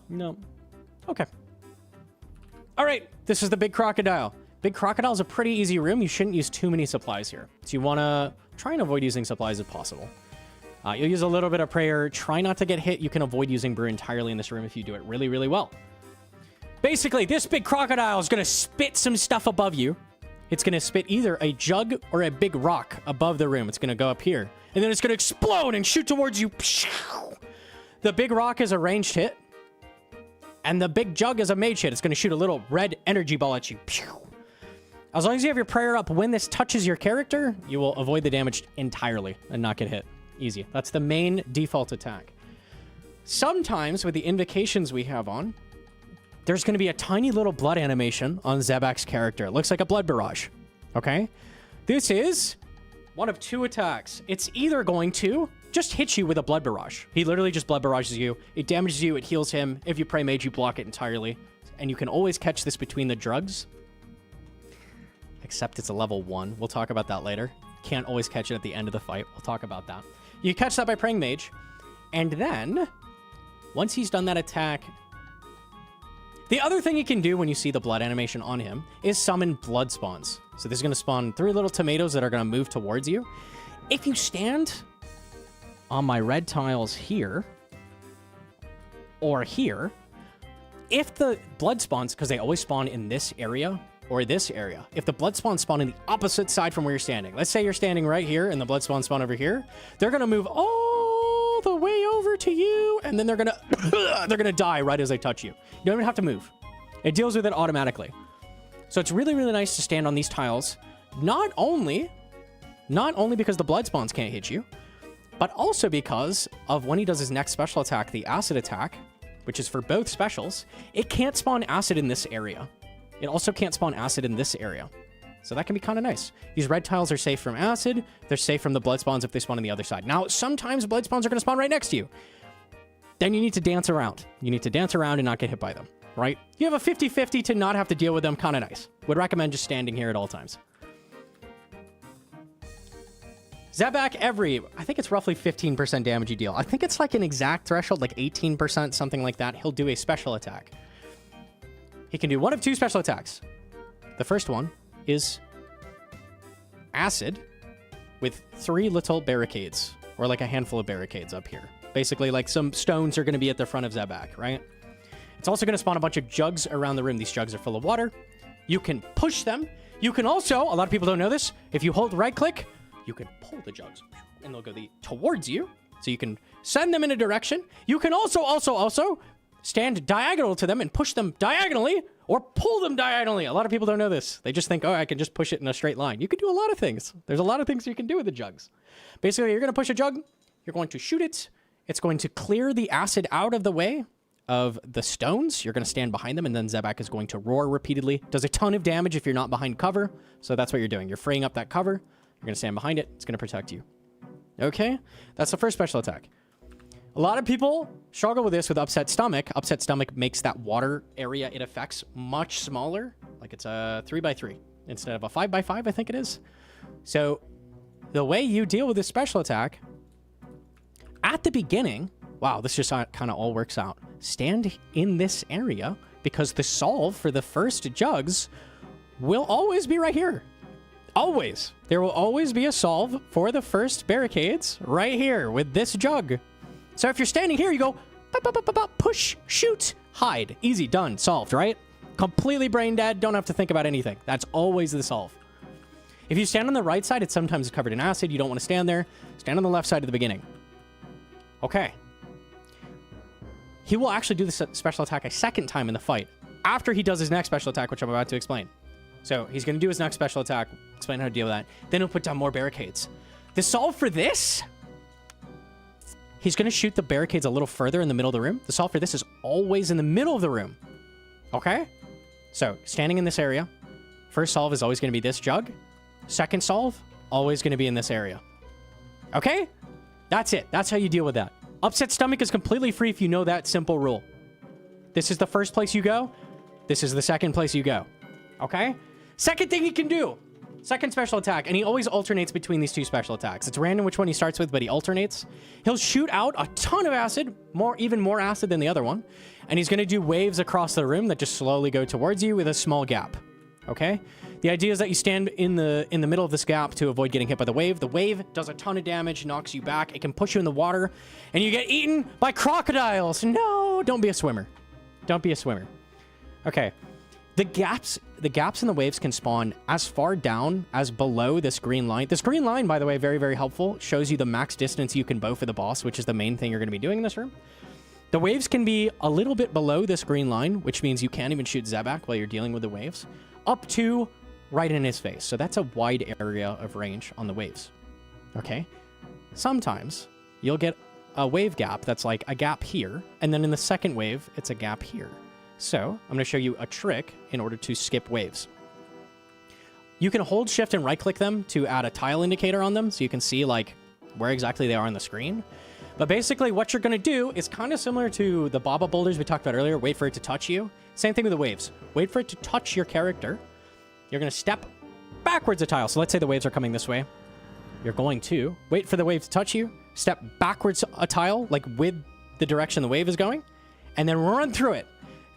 No. Okay. All right. This is the big crocodile. Big crocodile is a pretty easy room. You shouldn't use too many supplies here. So you want to try and avoid using supplies if possible. You'll use a little bit of prayer. Try not to get hit. You can avoid using brew entirely in this room if you do it really, really well. Basically, this big crocodile is going to spit some stuff above you. It's going to spit either a jug or a big rock above the room. It's going to go up here. And then it's going to explode and shoot towards you. The big rock is a ranged hit. And the big jug is a mage hit. It's going to shoot a little red energy ball at you. As long as you have your prayer up when this touches your character, you will avoid the damage entirely and not get hit. Easy. That's the main default attack. Sometimes with the invocations we have on, there's going to be a tiny little blood animation on Zebak's character. It looks like a blood barrage. Okay? This is one of 2 attacks. It's either going to just hit you with a blood barrage. He literally just blood barrages you. It damages you. It heals him. If you pray mage, you block it entirely. And you can always catch this between the drugs. Except it's a level 1. We'll talk about that later. Can't always catch it at the end of the fight. We'll talk about that. You catch that by praying mage. And then, once he's done that attack, The other thing you can do when you see the blood animation on him is summon blood spawns. So this is going to spawn 3 little tomatoes that are going to move towards you. If you stand on my red tiles here or here, if the blood spawns, because they always spawn in this area or this area, if the blood spawns spawn in the opposite side from where you're standing, let's say you're standing right here and the blood spawns spawn over here, they're going to move all the way over to you, and then they're going to die right as they touch you. You don't even have to move. It deals with it automatically. So it's really, really nice to stand on these tiles, not only because the blood spawns can't hit you, but also because of when he does his next special attack, the acid attack, which is for both specials, it can't spawn acid in this area. It also can't spawn acid in this area. So that can be kind of nice. These red tiles are safe from acid. They're safe from the blood spawns if they spawn on the other side. Now, sometimes blood spawns are going to spawn right next to you. Then you need to dance around. You need to dance around and not get hit by them, right? You have a 50-50 to not have to deal with them. Kind of nice. Would recommend just standing here at all times. Zebak I think it's roughly 15% damage you deal. I think it's like an exact threshold, like 18%, something like that. He'll do a special attack. He can do one of 2 special attacks. The first one is acid with 3 little barricades, or like a handful of barricades up here. Basically, like some stones are going to be at the front of Zebak, right? It's also going to spawn a bunch of jugs around the room. These jugs are full of water. You can push them. You can also, a lot of people don't know this, if you hold right click, you can pull the jugs and they'll go towards you. So you can send them in a direction. You can also stand diagonal to them and push them diagonally or pull them diagonally. A lot of people don't know this. They just think, oh, I can just push it in a straight line. You can do a lot of things. There's a lot of things you can do with the jugs. Basically, you're going to push a jug. You're going to shoot it. It's going to clear the acid out of the way of the stones. You're going to stand behind them, and then Zebak is going to roar repeatedly. Does a ton of damage if you're not behind cover. So that's what you're doing. You're freeing up that cover. You're going to stand behind it. It's going to protect you. Okay? That's the first special attack. A lot of people struggle with this with Upset Stomach. Upset Stomach makes that water area it affects much smaller. Like it's a 3x3 instead of a 5x5, I think it is. So the way you deal with this special attack, at the beginning, wow, this just kind of all works out. Stand in this area because the solve for the first jugs will always be right here. Always. There will always be a solve for the first barricades right here with this jug. So if you're standing here, you go, push, shoot, hide. Easy, done, solved, right? Completely brain dead, don't have to think about anything. That's always the solve. If you stand on the right side, it's sometimes covered in acid. You don't want to stand there. Stand on the left side at the beginning. Okay. He will actually do this special attack a second time in the fight after he does his next special attack, which I'm about to explain. So he's going to do his next special attack, explain how to deal with that. Then he'll put down more barricades. The solve for this, he's going to shoot the barricades a little further in the middle of the room. The solve for this is always in the middle of the room. Okay? So standing in this area, first solve is always going to be this jug. Second solve, always going to be in this area. Okay? That's it. That's how you deal with that. Upset Stomach is completely free if you know that simple rule. This is the first place you go. This is the second place you go. Okay? Second thing he can do. Second special attack. And he always alternates between these 2 special attacks. It's random which one he starts with, but he alternates. He'll shoot out a ton of acid. Even more acid than the other one. And he's going to do waves across the room that just slowly go towards you with a small gap. Okay? The idea is that you stand in the middle of this gap to avoid getting hit by the wave. The wave does a ton of damage, knocks you back. It can push you in the water, and you get eaten by crocodiles. No, don't be a swimmer. Don't be a swimmer. Okay. The gaps in the waves can spawn as far down as below this green line. This green line, by the way, very, very helpful. Shows you the max distance you can bow for the boss, which is the main thing you're going to be doing in this room. The waves can be a little bit below this green line, which means you can't even shoot Zebak while you're dealing with the waves, up to right in his face. So that's a wide area of range on the waves. Okay? Sometimes you'll get a wave gap that's like a gap here, and then in the second wave, it's a gap here. So I'm going to show you a trick in order to skip waves. You can hold shift and right click them to add a tile indicator on them so you can see like where exactly they are on the screen. But basically what you're going to do is kind of similar to the Baba boulders we talked about earlier. Wait for it to touch you. Same thing with the waves. Wait for it to touch your character. You're going to step backwards a tile. So let's say the waves are coming this way. You're going to wait for the wave to touch you. Step backwards a tile, like with the direction the wave is going. And then run through it.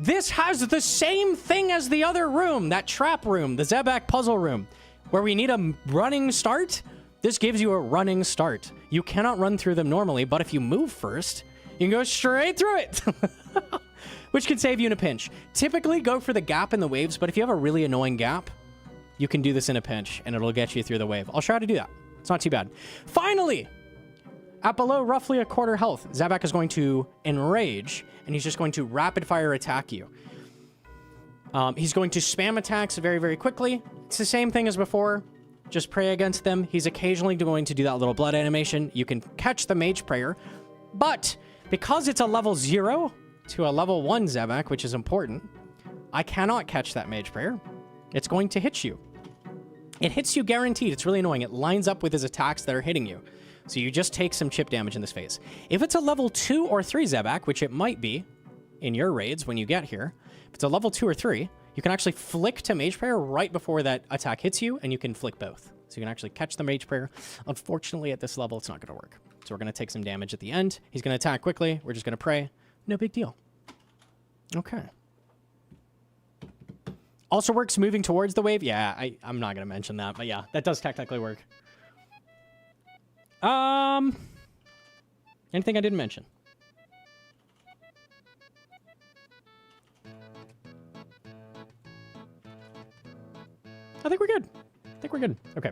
This has the same thing as the other room, that trap room, the Zebak puzzle room, where we need a running start. This gives you a running start. You cannot run through them normally, but if you move first, you can go straight through it, which can save you in a pinch. Typically go for the gap in the waves, but if you have a really annoying gap, you can do this in a pinch and it'll get you through the wave. I'll show you how to do that. It's not too bad. Finally, at below roughly a quarter health, Zebak is going to enrage and he's just going to rapid fire attack you. He's going to spam attacks very, very quickly. It's the same thing as before. Just pray against them. He's occasionally going to do that little blood animation. You can catch the mage prayer, but because it's a level 0 to a level 1 Zebak, which is important, I cannot catch that mage prayer. It's going to hit you. It hits you guaranteed. It's really annoying. It lines up with his attacks that are hitting you. So you just take some chip damage in this phase. If it's a level 2 or 3 Zebak, which it might be in your raids when you get here, if it's a level 2 or 3, you can actually flick to Mage Prayer right before that attack hits you, and you can flick both. So you can actually catch the Mage Prayer. Unfortunately, at this level, it's not going to work. So we're going to take some damage at the end. He's going to attack quickly. We're just going to pray. No big deal. Okay. Also works moving towards the wave. Yeah, I'm not going to mention that, but yeah, that does technically work. Anything I didn't mention? I think we're good. I think we're good. Okay.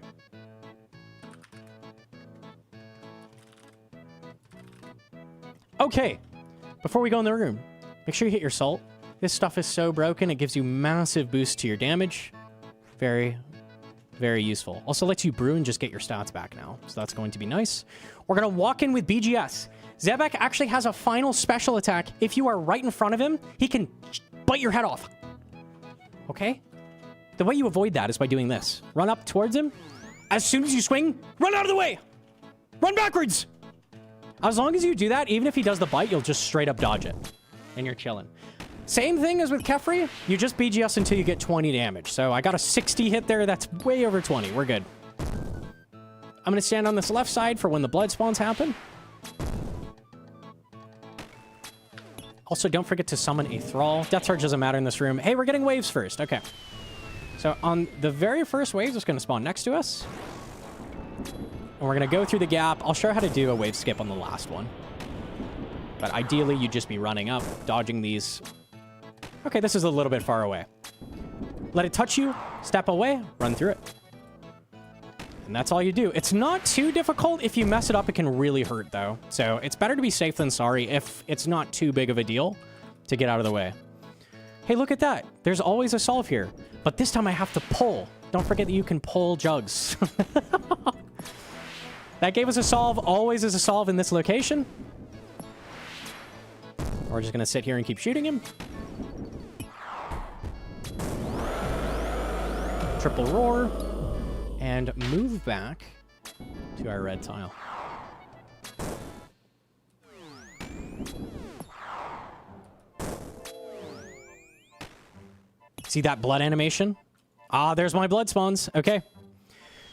Okay. Before we go in the room, make sure you hit your salt. This stuff is so broken, it gives you massive boost to your damage. Very, very useful. Also lets you brew and just get your stats back now. So that's going to be nice. We're going to walk in with BGS. Zebak actually has a final special attack. If you are right in front of him, he can bite your head off. Okay? The way you avoid that is by doing this. Run up towards him. As soon as you swing, run out of the way. Run backwards. As long as you do that, even if he does the bite, you'll just straight up dodge it. And you're chilling. Same thing as with Kefri. You just BGS until you get 20 damage. So I got a 60 hit there. That's way over 20. We're good. I'm going to stand on this left side for when the blood spawns happen. Also, don't forget to summon a Thrall. Death Charge doesn't matter in this room. Hey, we're getting waves first. Okay. So on the very first wave, it's going to spawn next to us. And we're going to go through the gap. I'll show you how to do a wave skip on the last one. But ideally, you'd just be running up, dodging these. Okay, this is a little bit far away. Let it touch you, step away, run through it. And that's all you do. It's not too difficult. If you mess it up, it can really hurt, though. So it's better to be safe than sorry if it's not too big of a deal to get out of the way. Hey, look at that. There's always a solve here. But this time I have to pull. Don't forget that you can pull jugs. That gave us a solve. Always is a solve in this location. We're just going to sit here and keep shooting him. Triple roar. And move back to our red tile. See that blood animation? Ah, there's my blood spawns. Okay.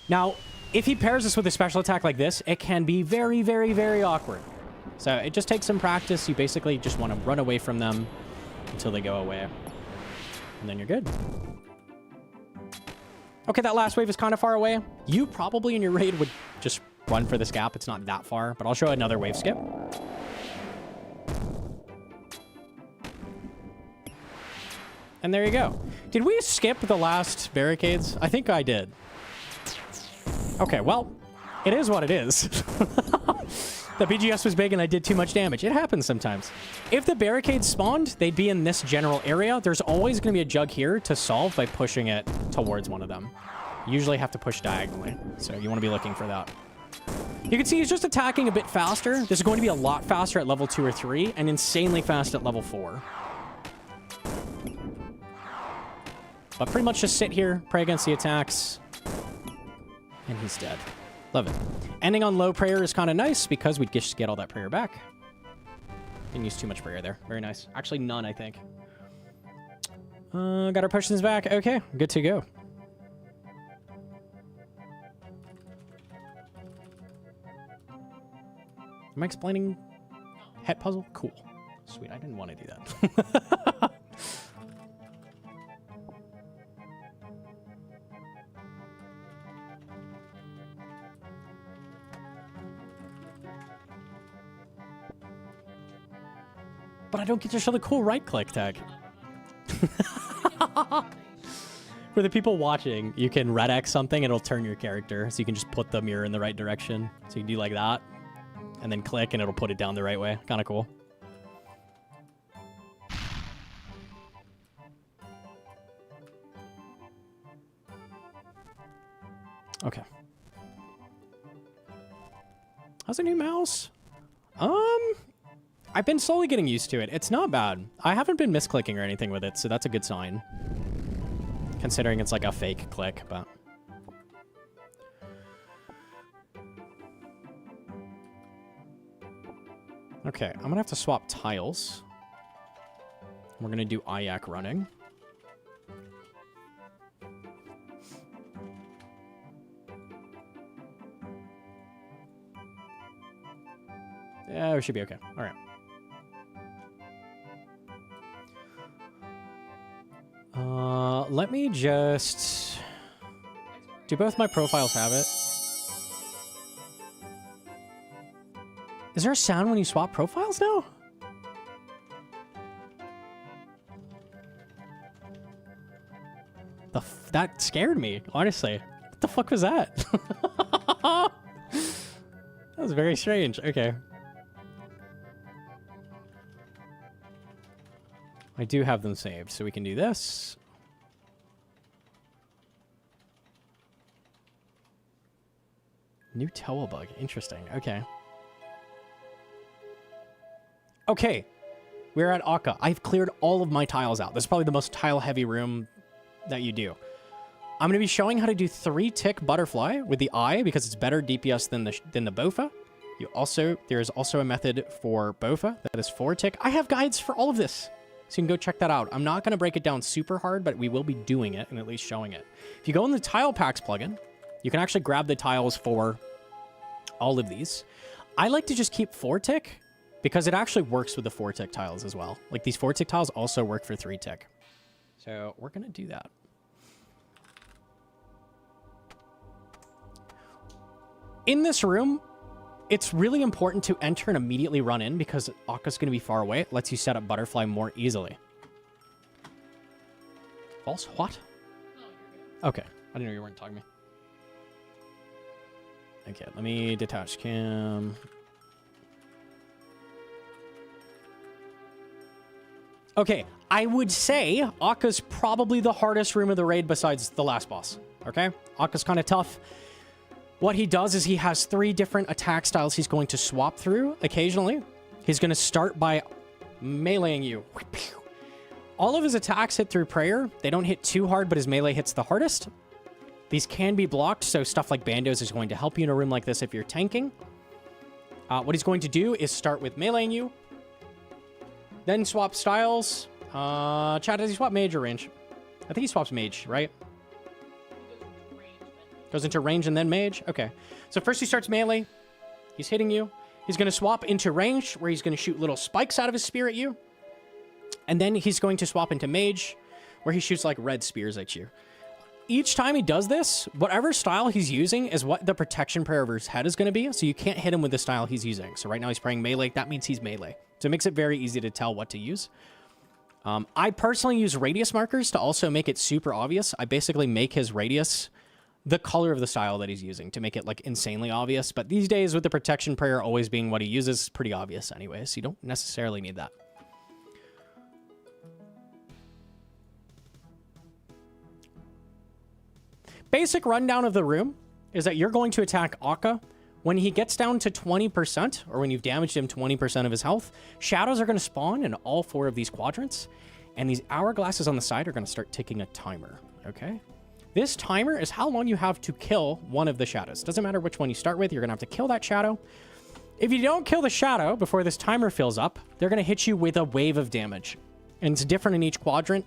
Now, if he pairs this with a special attack like this, it can be very, very, very awkward. So it just takes some practice. You basically just want to run away from them until they go away. And then you're good. Okay, that last wave is kind of far away. You probably in your raid would just run for this gap. It's not that far, but I'll show another wave skip. And there you go. Did we skip the last barricades? I think I did. Okay, well, it is what it is. The BGS was big and I did too much damage. It happens sometimes. If the barricades spawned, they'd be in this general area. There's always going to be a jug here to solve by pushing it towards one of them. You usually have to push diagonally, so you want to be looking for that. You can see he's just attacking a bit faster. This is going to be a lot faster at level 2 or 3 and insanely fast at level 4. But pretty much just sit here, pray against the attacks, and he's dead. Love it. Ending on low prayer is kind of nice because we'd just get all that prayer back. Didn't use too much prayer there. Very nice. Actually, none, I think. Got our potions back. Okay, good to go. Am I explaining het puzzle? Cool. Sweet, I didn't want to do that. But I don't get to show the cool right-click tag. For the people watching, you can red X something, it'll turn your character. So you can just put the mirror in the right direction. So you can do like that. And then click and it'll put it down the right way. Kind of cool. Okay. How's a new mouse? I've been slowly getting used to it. It's not bad. I haven't been misclicking or anything with it, so that's a good sign. Considering it's like a fake click, but... Okay, I'm gonna have to swap tiles. We're gonna do IAC running. Yeah, we should be okay. All right. Let me just... Do both my profiles have it? Is there a sound when you swap profiles now? That scared me, honestly. What the fuck was that? That was very strange. Okay. I do have them saved, so we can do this. New towel bug. Interesting. Okay. Okay. We're at Akka. I've cleared all of my tiles out. This is probably the most tile-heavy room that you do. I'm going to be showing how to do 3-tick butterfly with the eye because it's better DPS than the Bofa. There is also a method for Bofa that is 4-tick. I have guides for all of this. So you can go check that out. I'm not going to break it down super hard, but we will be doing it and at least showing it. If you go in the Tile Packs plugin, you can actually grab the tiles for all of these. I like to just keep 4-tick because it actually works with the 4-tick tiles as well. Like these 4-tick tiles also work for 3-tick. So we're going to do that. In this room, it's really important to enter and immediately run in because Akka's going to be far away. It lets you set up Butterfly more easily. False? What? No, you're good. Okay. I didn't know you weren't talking to me. Okay, let me detach cam. Okay, I would say Akka's probably the hardest room of the raid besides the last boss. Okay? Akka's kind of tough. What he does is he has 3 different attack styles he's going to swap through occasionally. He's going to start by meleeing you. All of his attacks hit through prayer. They don't hit too hard, but his melee hits the hardest. These can be blocked, so stuff like bandos is going to help you in a room like this if you're tanking. What he's going to do is start with meleeing you, then swap styles. Chad, does he swap mage or range? I think he swaps mage, right? Goes into range and then mage? Okay. So first he starts melee. He's hitting you. He's going to swap into range, where he's going to shoot little spikes out of his spear at you. And then he's going to swap into mage, where he shoots like red spears at you. Each time he does this, whatever style he's using is what the protection prayer of his head is going to be. So you can't hit him with the style he's using. So right now he's praying melee. That means he's melee. So it makes it very easy to tell what to use. I personally use radius markers to also make it super obvious. I basically make his radius the color of the style that he's using to make it like insanely obvious. But these days with the protection prayer always being what he uses, it's pretty obvious anyway. So you don't necessarily need that. Basic rundown of the room is that you're going to attack Akka. When he gets down to 20%, or when you've damaged him 20% of his health, shadows are going to spawn in all 4 of these quadrants. And these hourglasses on the side are going to start ticking a timer, okay? This timer is how long you have to kill one of the shadows. Doesn't matter which one you start with, you're going to have to kill that shadow. If you don't kill the shadow before this timer fills up, they're going to hit you with a wave of damage. And it's different in each quadrant.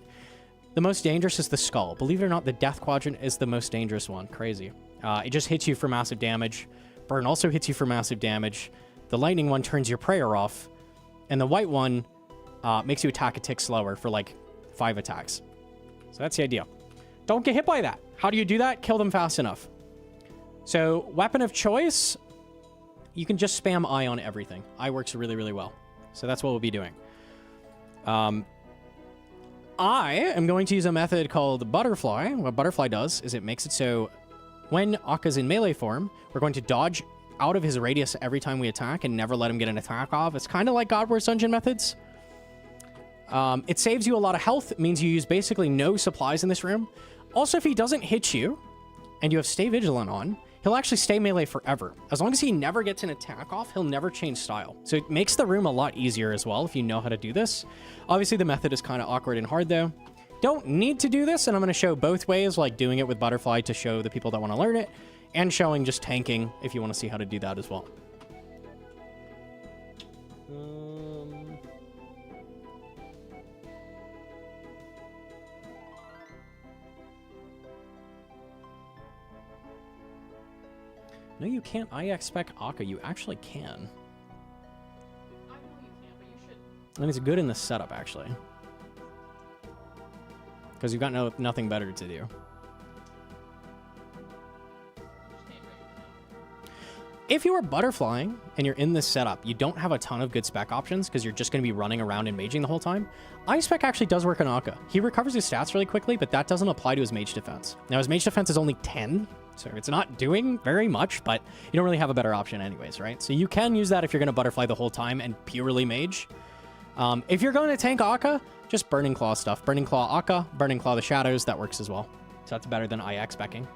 The most dangerous is the skull. Believe it or not, the death quadrant is the most dangerous one. Crazy. It just hits you for massive damage. Burn also hits you for massive damage. The lightning one turns your prayer off. And the white one makes you attack a tick slower for like 5 attacks. So that's the idea. Don't get hit by that. How do you do that? Kill them fast enough. So weapon of choice, you can just spam I on everything. I works really, really well. So that's what we'll be doing. I am going to use a method called Butterfly. What Butterfly does is it makes it so when Akka's in melee form, we're going to dodge out of his radius every time we attack and never let him get an attack off. It's kind of like God Wars Dungeon methods. It saves you a lot of health. It means you use basically no supplies in this room. Also, if he doesn't hit you and you have Stay Vigilant on, he'll actually stay melee forever. As long as he never gets an attack off, he'll never change style. So it makes the room a lot easier as well if you know how to do this. Obviously, the method is kind of awkward and hard, though. Don't need to do this, and I'm going to show both ways, like doing it with Butterfly to show the people that want to learn it, and showing just tanking if you want to see how to do that as well. No, you can't IX-spec Akka. You actually can. I know you can, but you should. And it's good in the setup, actually. Because you've got nothing better to do. If you are butterflying and you're in this setup, you don't have a ton of good spec options because you're just going to be running around and maging the whole time. I-spec actually does work on Akka. He recovers his stats really quickly, but that doesn't apply to his mage defense. Now, his mage defense is only 10, so it's not doing very much, but you don't really have a better option anyways, right? So you can use that if you're going to butterfly the whole time and purely mage. If you're going to tank Akka, just Burning Claw stuff. Burning Claw Akka, Burning Claw the Shadows, that works as well. So that's better than IX-specking.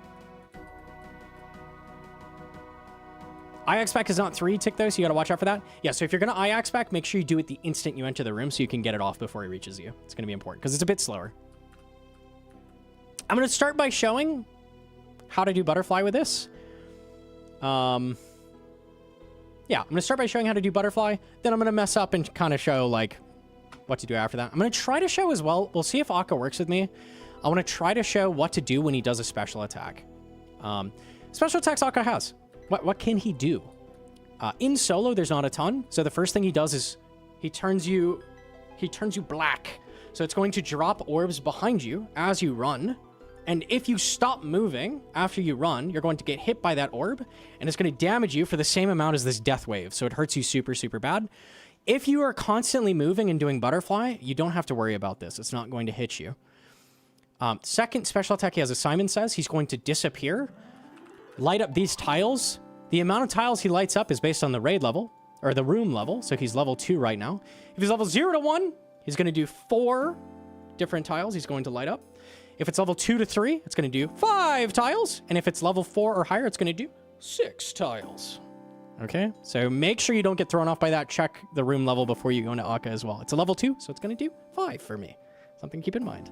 IX-spec is not 3 tick though, so you gotta watch out for that. Yeah, so if you're gonna IX-spec, make sure you do it the instant you enter the room so you can get it off before he reaches you. It's gonna be important, because it's a bit slower. I'm gonna start by showing how to do Butterfly with this. Yeah, I'm gonna start by showing how to do Butterfly, then I'm gonna mess up and kind of show, like, what to do after that. I'm gonna try to show as well, we'll see if Akka works with me. I wanna try to show what to do when he does a special attack. Special attacks Akka has. What can he do? In solo, there's not a ton. So the first thing he does is he turns you black. So it's going to drop orbs behind you as you run. And if you stop moving after you run, you're going to get hit by that orb, and it's going to damage you for the same amount as this death wave. So it hurts you super, super bad. If you are constantly moving and doing Butterfly, you don't have to worry about this. It's not going to hit you. Second special attack he has, as Simon says, he's going to disappear. Light up these tiles. The amount of tiles he lights up is based on the raid level, or the room level, so he's level 2 right now. If he's level 0 to 1, he's going to do 4 different tiles he's going to light up. If it's level 2 to 3, it's going to do 5 tiles. And if it's level 4 or higher, it's going to do 6 tiles. Okay, so make sure you don't get thrown off by that. Check the room level before you go into Akka as well. It's a level 2, so it's going to do 5 for me. Something to keep in mind.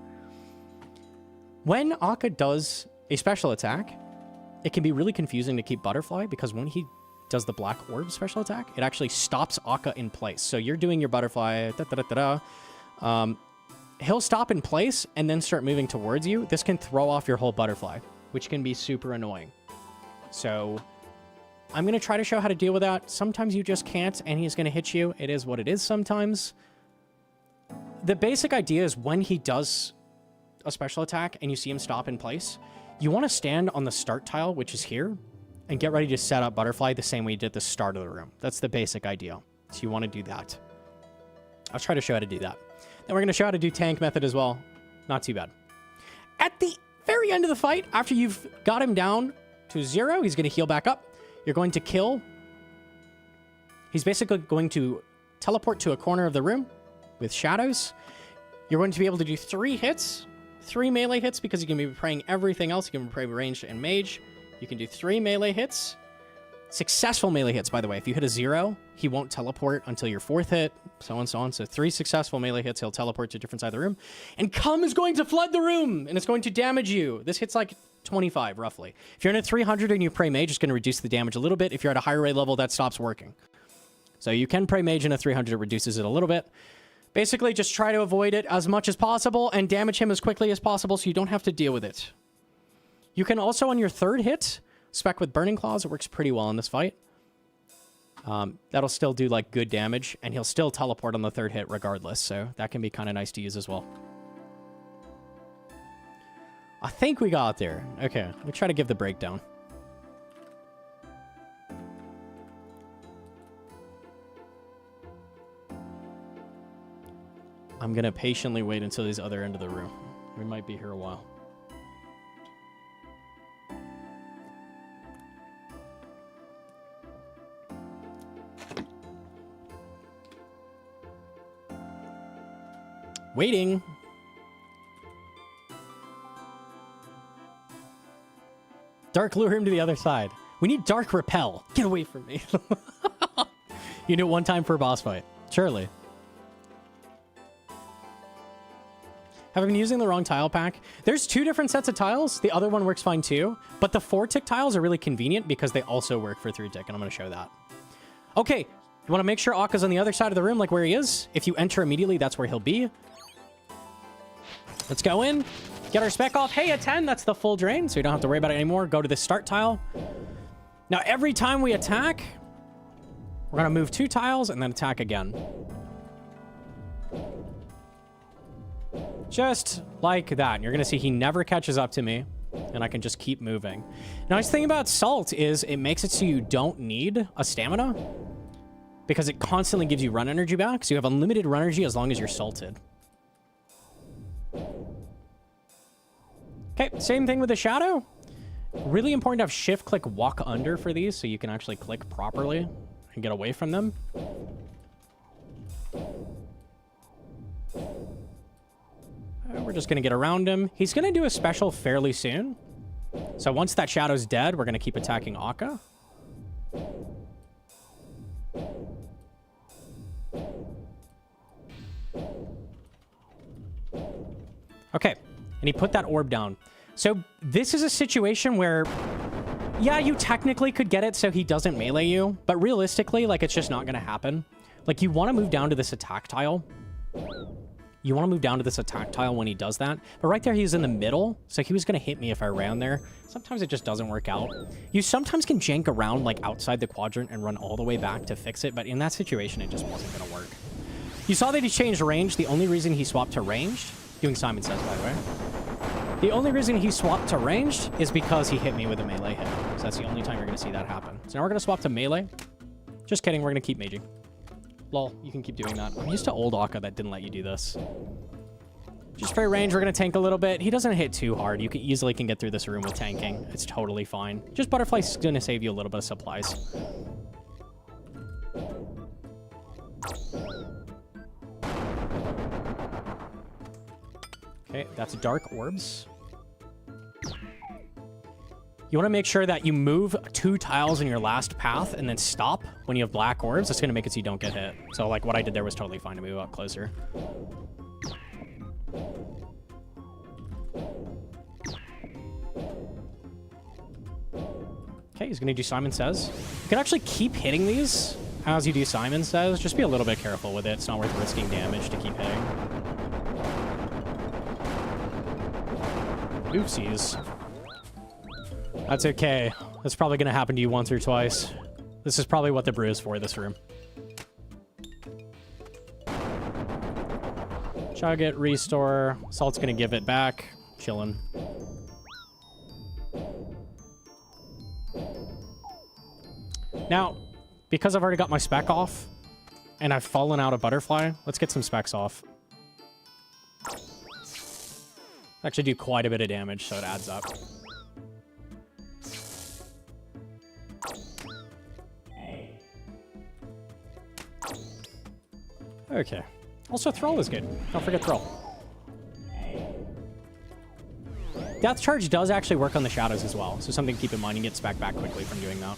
When Akka does a special attack, it can be really confusing to keep Butterfly, because when he does the Black Orb special attack, it actually stops Akka in place. So you're doing your Butterfly, he'll stop in place and then start moving towards you. This can throw off your whole Butterfly, which can be super annoying. So I'm going to try to show how to deal with that. Sometimes you just can't, and he's going to hit you. It is what it is sometimes. The basic idea is when he does a special attack and you see him stop in place, you want to stand on the start tile, which is here, and get ready to set up Butterfly the same way you did at the start of the room. That's the basic idea. So you want to do that. I'll try to show how to do that. Then we're going to show how to do tank method as well. Not too bad. At the very end of the fight, after you've got him down to 0, he's going to heal back up. You're going to kill. He's basically going to teleport to a corner of the room with shadows. You're going to be able to do 3 hits. 3 melee hits, because you can be praying everything else. You can pray ranged and mage. You can do 3 melee hits. Successful melee hits, by the way. If you hit a 0, he won't teleport until your 4th hit, so on and so on. So 3 successful melee hits, he'll teleport to a different side of the room. And Cum is going to flood the room, and it's going to damage you. This hits like 25, roughly. If you're in a 300 and you pray mage, it's going to reduce the damage a little bit. If you're at a higher raid level, that stops working. So you can pray mage in a 300, it reduces it a little bit. Basically, just try to avoid it as much as possible and damage him as quickly as possible so you don't have to deal with it. You can also, on your 3rd hit, spec with Burning Claws. It works pretty well in this fight. That'll still do, like, good damage, and he'll still teleport on the 3rd hit regardless, so that can be kind of nice to use as well. I think we got there. Okay, let me try to give the breakdown. I'm gonna patiently wait until he's other end of the room. We might be here a while. Waiting. Dark lure him to the other side. We need dark repel. Get away from me. You do it one time for a boss fight. Surely. Have I been using the wrong tile pack? There's 2 different sets of tiles. The other one works fine too. But the 4-tick tiles are really convenient because they also work for 3-tick, and I'm going to show that. Okay. You want to make sure Akka's on the other side of the room, like where he is. If you enter immediately, that's where he'll be. Let's go in. Get our spec off. Hey, a 10. That's the full drain, so you don't have to worry about it anymore. Go to the start tile. Now, every time we attack, we're going to move 2 tiles and then attack again. Just like that. And you're going to see he never catches up to me, and I can just keep moving. Nice thing about Salt is it makes it so you don't need a stamina because it constantly gives you run energy back, so you have unlimited run energy as long as you're salted. Okay, same thing with the Shadow. Really important to have shift click walk under for these so you can actually click properly and get away from them. We're just going to get around him. He's going to do a special fairly soon. So once that Shadow's dead, we're going to keep attacking Akka. Okay, and he put that orb down. So this is a situation where, yeah, you technically could get it so he doesn't melee you, but realistically, like, it's just not going to happen. Like, you want to move down to this attack tile. You want to move down to this attack tile when he does that. But right there, he's in the middle, so he was going to hit me if I ran there. Sometimes it just doesn't work out. You sometimes can jank around, like, outside the quadrant and run all the way back to fix it, but in that situation, it just wasn't going to work. You saw that he changed range. The only reason he swapped to ranged, doing Simon Says, by the way. The only reason he swapped to ranged is because he hit me with a melee hit. So that's the only time you're going to see that happen. So now we're going to swap to melee. Just kidding, we're going to keep maging. Lol, you can keep doing that. I'm used to old Akka that didn't let you do this. Just for range, we're going to tank a little bit. He doesn't hit too hard. You can easily get through this room with tanking. It's totally fine. Just Butterfly's going to save you a little bit of supplies. Okay, that's dark orbs. You want to make sure that you move 2 tiles in your last path and then stop when you have black orbs. That's going to make it so you don't get hit. So, like, what I did there was totally fine to move up closer. Okay, he's going to do Simon Says. You can actually keep hitting these as you do Simon Says. Just be a little bit careful with it. It's not worth risking damage to keep hitting. Oopsies. That's okay. That's probably going to happen to you once or twice. This is probably what the brew is for, this room. Chug it, restore. Salt's going to give it back. Chillin'. Now, because I've already got my spec off, and I've fallen out of Butterfly, let's get some specs off. Actually do quite a bit of damage, so it adds up. Okay. Also, Thrall is good. Don't forget Thrall. Death Charge does actually work on the Shadows as well, so something to keep in mind. You can get spec back quickly from doing that.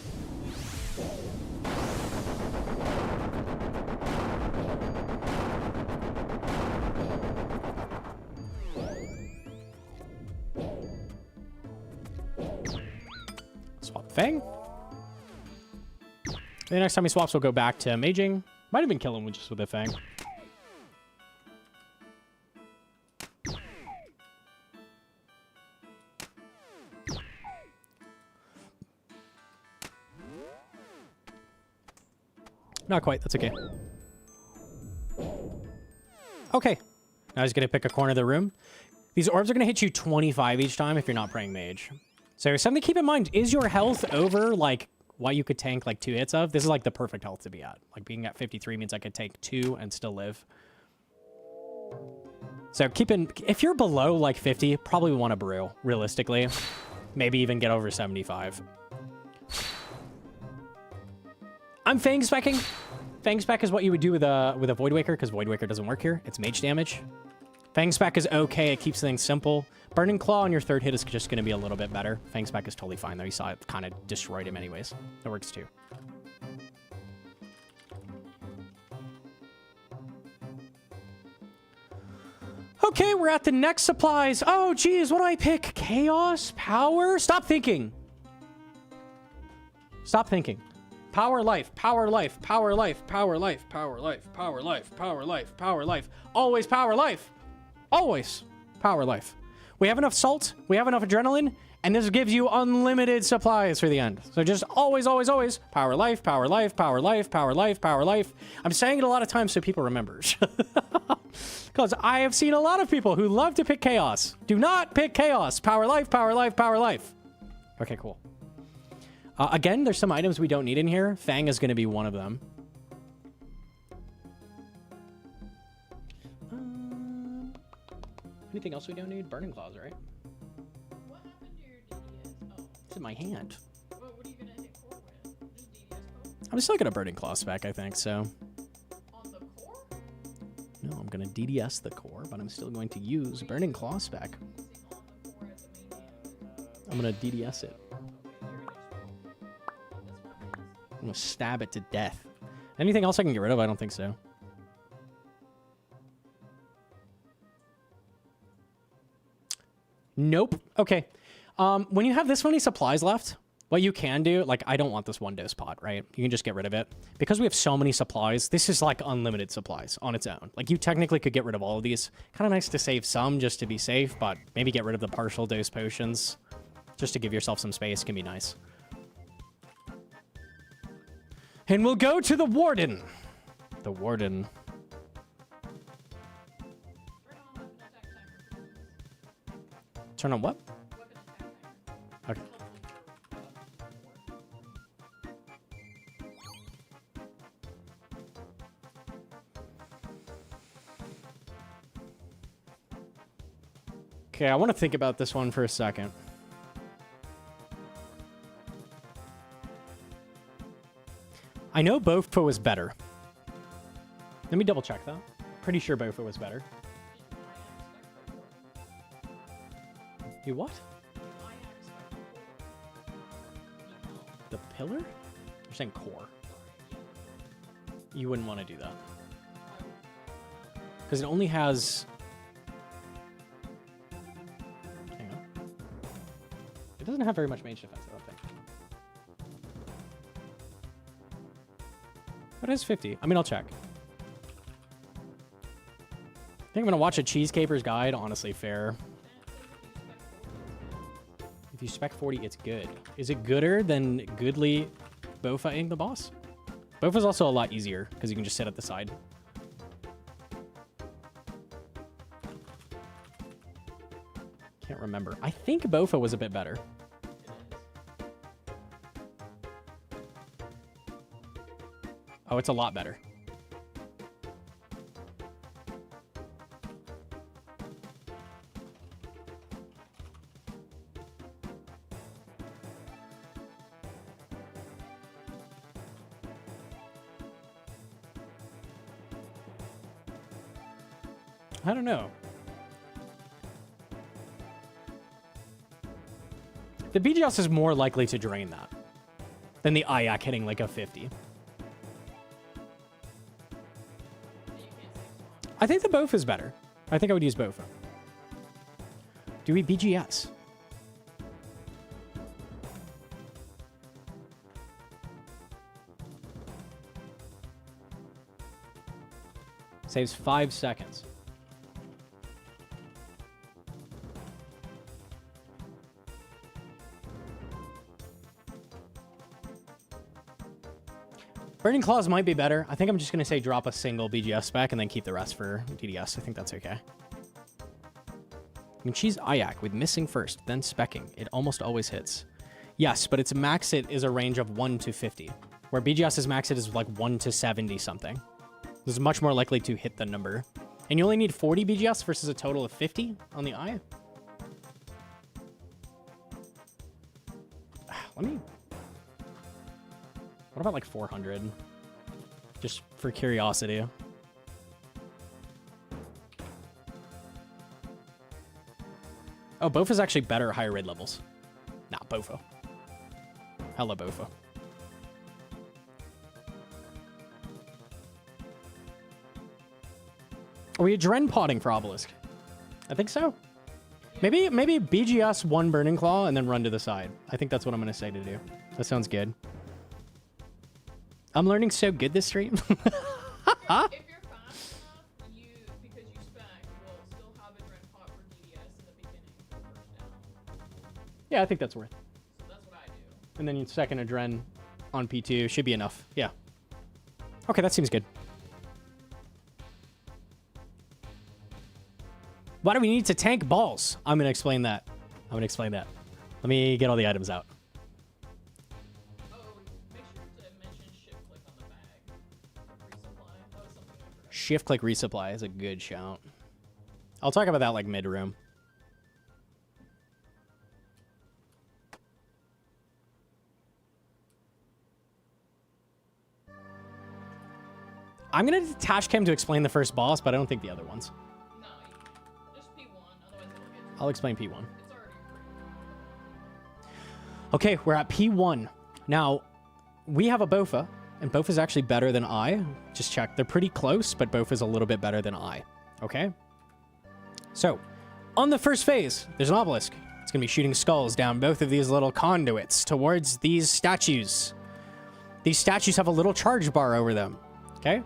Swap Fang. The next time he swaps, we'll go back to Maging. Might have been killing him just with a Fang. Not quite. That's okay. Okay. Now he's going to pick a corner of the room. These orbs are going to hit you 25 each time if you're not praying mage. So something to keep in mind, is your health over, like, what you could tank, like, 2 hits of? This is, like, the perfect health to be at. Like, being at 53 means I could take 2 and still live. So if you're below like 50, probably want to brew, realistically. Maybe even get over 75. I'm Fang specking. Fang spec is what you would do with a Void Waker, because Void Waker doesn't work here. It's mage damage. Fang spec is okay. It keeps things simple. Burning Claw on your third hit is just going to be a little bit better. Fang spec is totally fine, though. You saw it kind of destroyed him anyways. That works too. Okay, we're at the next supplies. Oh, geez, what do I pick? Chaos? Power? Stop thinking. Stop thinking. Power life, power life, power life, power life, power life, power life, power life, power life. Always power life. Always power life. We have enough salt, we have enough adrenaline, and this gives you unlimited supplies for the end. So just always, always, always power life, power life, power life, power life, power life. I'm saying it a lot of times so people remember. Because I have seen a lot of people who love to pick chaos. Do not pick chaos. Power life, power life, power life. Okay, cool. Again, there's some items we don't need in here. Fang is going to be one of them. Anything else we don't need? Burning Claws, right? What happened to your DDS? Oh. It's in my hand. What are you gonna hit core with? Just DDS core? I'm still going to Burning Claw spec, I think, so. On the core? No, I'm going to DDS the core, but I'm still going to use Burning Claw spec. Focusing on the core as the main hand. I'm going to DDS it. I'm going to stab it to death. Anything else I can get rid of? I don't think so. Nope. Okay. When you have this many supplies left, what you can do, like, I don't want this 1-dose pot, right? You can just get rid of it. Because we have so many supplies, this is like unlimited supplies on its own. Like, you technically could get rid of all of these. Kind of nice to save some just to be safe, but maybe get rid of the partial dose potions just to give yourself some space can be nice. And we'll go to the Warden. The Warden. Turn on what? Okay. Okay, I want to think about this one for a second. I know Bofo was better. Let me double check that. Pretty sure Bofo was better. You what? The pillar? You're saying core. You wouldn't want to do that. Because it only has... Hang on. It doesn't have very much mage defense, I don't think. But it has 50. I mean, I'll check. I think I'm going to watch a Cheese Caper's Guide. Honestly, fair. If you spec 40, it's good. Is it gooder than goodly Bofa-ing the boss? Bofa's also a lot easier because you can just sit at the side. Can't remember. I think Bofa was a bit better. Oh, it's a lot better. I don't know. The BGS is more likely to drain that than the Ayak hitting like a 50. I think the Bofa is better. I think I would use Bofa. Do we BGS? Saves 5 seconds. Burning Claws might be better. I think I'm just going to say drop a single BGS spec and then keep the rest for DDS. I think that's okay. I mean, she's Ayak with missing first, then specking. It almost always hits. Yes, but its max hit is a range of 1 to 50, where BGS's max hit is like 1 to 70 something. This is much more likely to hit the number And you only need 40 BGS versus a total of 50 on the eye. Let me... What about like 400? Just for curiosity. Oh, Bofa's actually better at higher raid levels. Nah, Bofa. Hella Bofa. Are we adren potting for Obelisk? I think so. Maybe BGS 1 Burning Claw and then run to the side. I think that's what I'm going to say to do. That sounds good. I'm learning so good this stream. If you're fast enough, because you spec, will still have a Dren pot for DDS in the beginning for first down. Yeah, I think that's worth. So that's what I do. And then you second adren on P2 should be enough. Yeah. Okay, that seems good. Why do we need to tank balls? I'm going to explain that. Let me get all the items out. Oh, make sure to mention shift click on the bag. Resupply. That was something I forgot. Shift click resupply is a good shout. I'll talk about that like mid-room. I'm going to detach Chem to explain the first boss, but I don't think the other ones. No, just P1, otherwise it'll get I'll explain P1. It's already free. Okay, we're at P1. Now, we have a Bofa, and Bofa's actually better than I. Just check. They're pretty close, but Bofa's a little bit better than I. Okay? So, on the first phase, there's an Obelisk. It's going to be shooting skulls down both of these little conduits towards these statues. These statues have a little charge bar over them. Okay?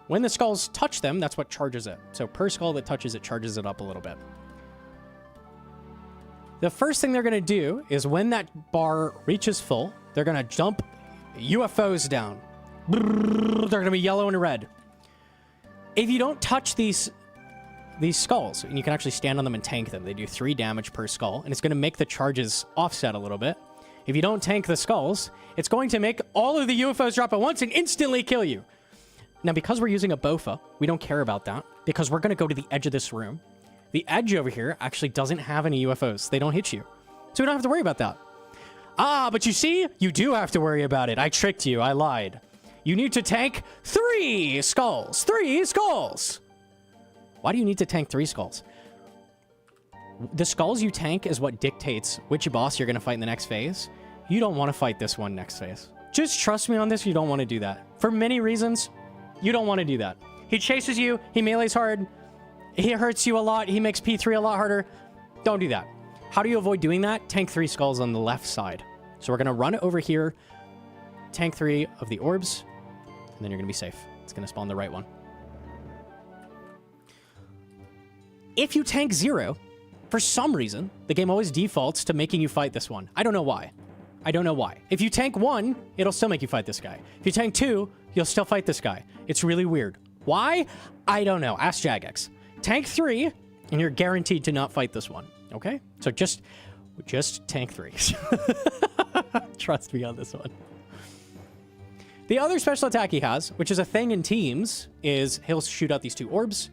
When the skulls touch them, that's what charges it. So per skull that touches it, charges it up a little bit. The first thing they're going to do is when that bar reaches full, they're going to dump UFOs down. They're going to be yellow and red. If you don't touch these skulls, and you can actually stand on them and tank them, they do 3 damage per skull, and it's going to make the charges offset a little bit. If you don't tank the skulls, it's going to make all of the UFOs drop at once and instantly kill you. Now, because we're using a Bofa, we don't care about that, because we're going to go to the edge of this room. The edge over here actually doesn't have any UFOs. They don't hit you. So we don't have to worry about that. Ah, but you see, you do have to worry about it. I tricked you. I lied. You need to tank 3 skulls. 3 skulls. Why do you need to tank 3 skulls? The skulls you tank is what dictates which boss you're going to fight in the next phase. You don't want to fight this one next phase. Just trust me on this. You don't want to do that. For many reasons, you don't want to do that. He chases you. He melees hard. He hurts you a lot. He makes P3 a lot harder. Don't do that. How do you avoid doing that? Tank 3 skulls on the left side. So we're going to run over here, tank 3 of the orbs, and then you're going to be safe. It's going to spawn the right one. If you tank 0, for some reason, the game always defaults to making you fight this one. I don't know why. I don't know why. If you tank 1, it'll still make you fight this guy. If you tank 2, you'll still fight this guy. It's really weird. Why? I don't know. Ask Jagex. Tank 3, and you're guaranteed to not fight this one. Okay? So just tank 3. Trust me on this one. The other special attack he has, which is a thing in teams, is he'll shoot out these 2 orbs.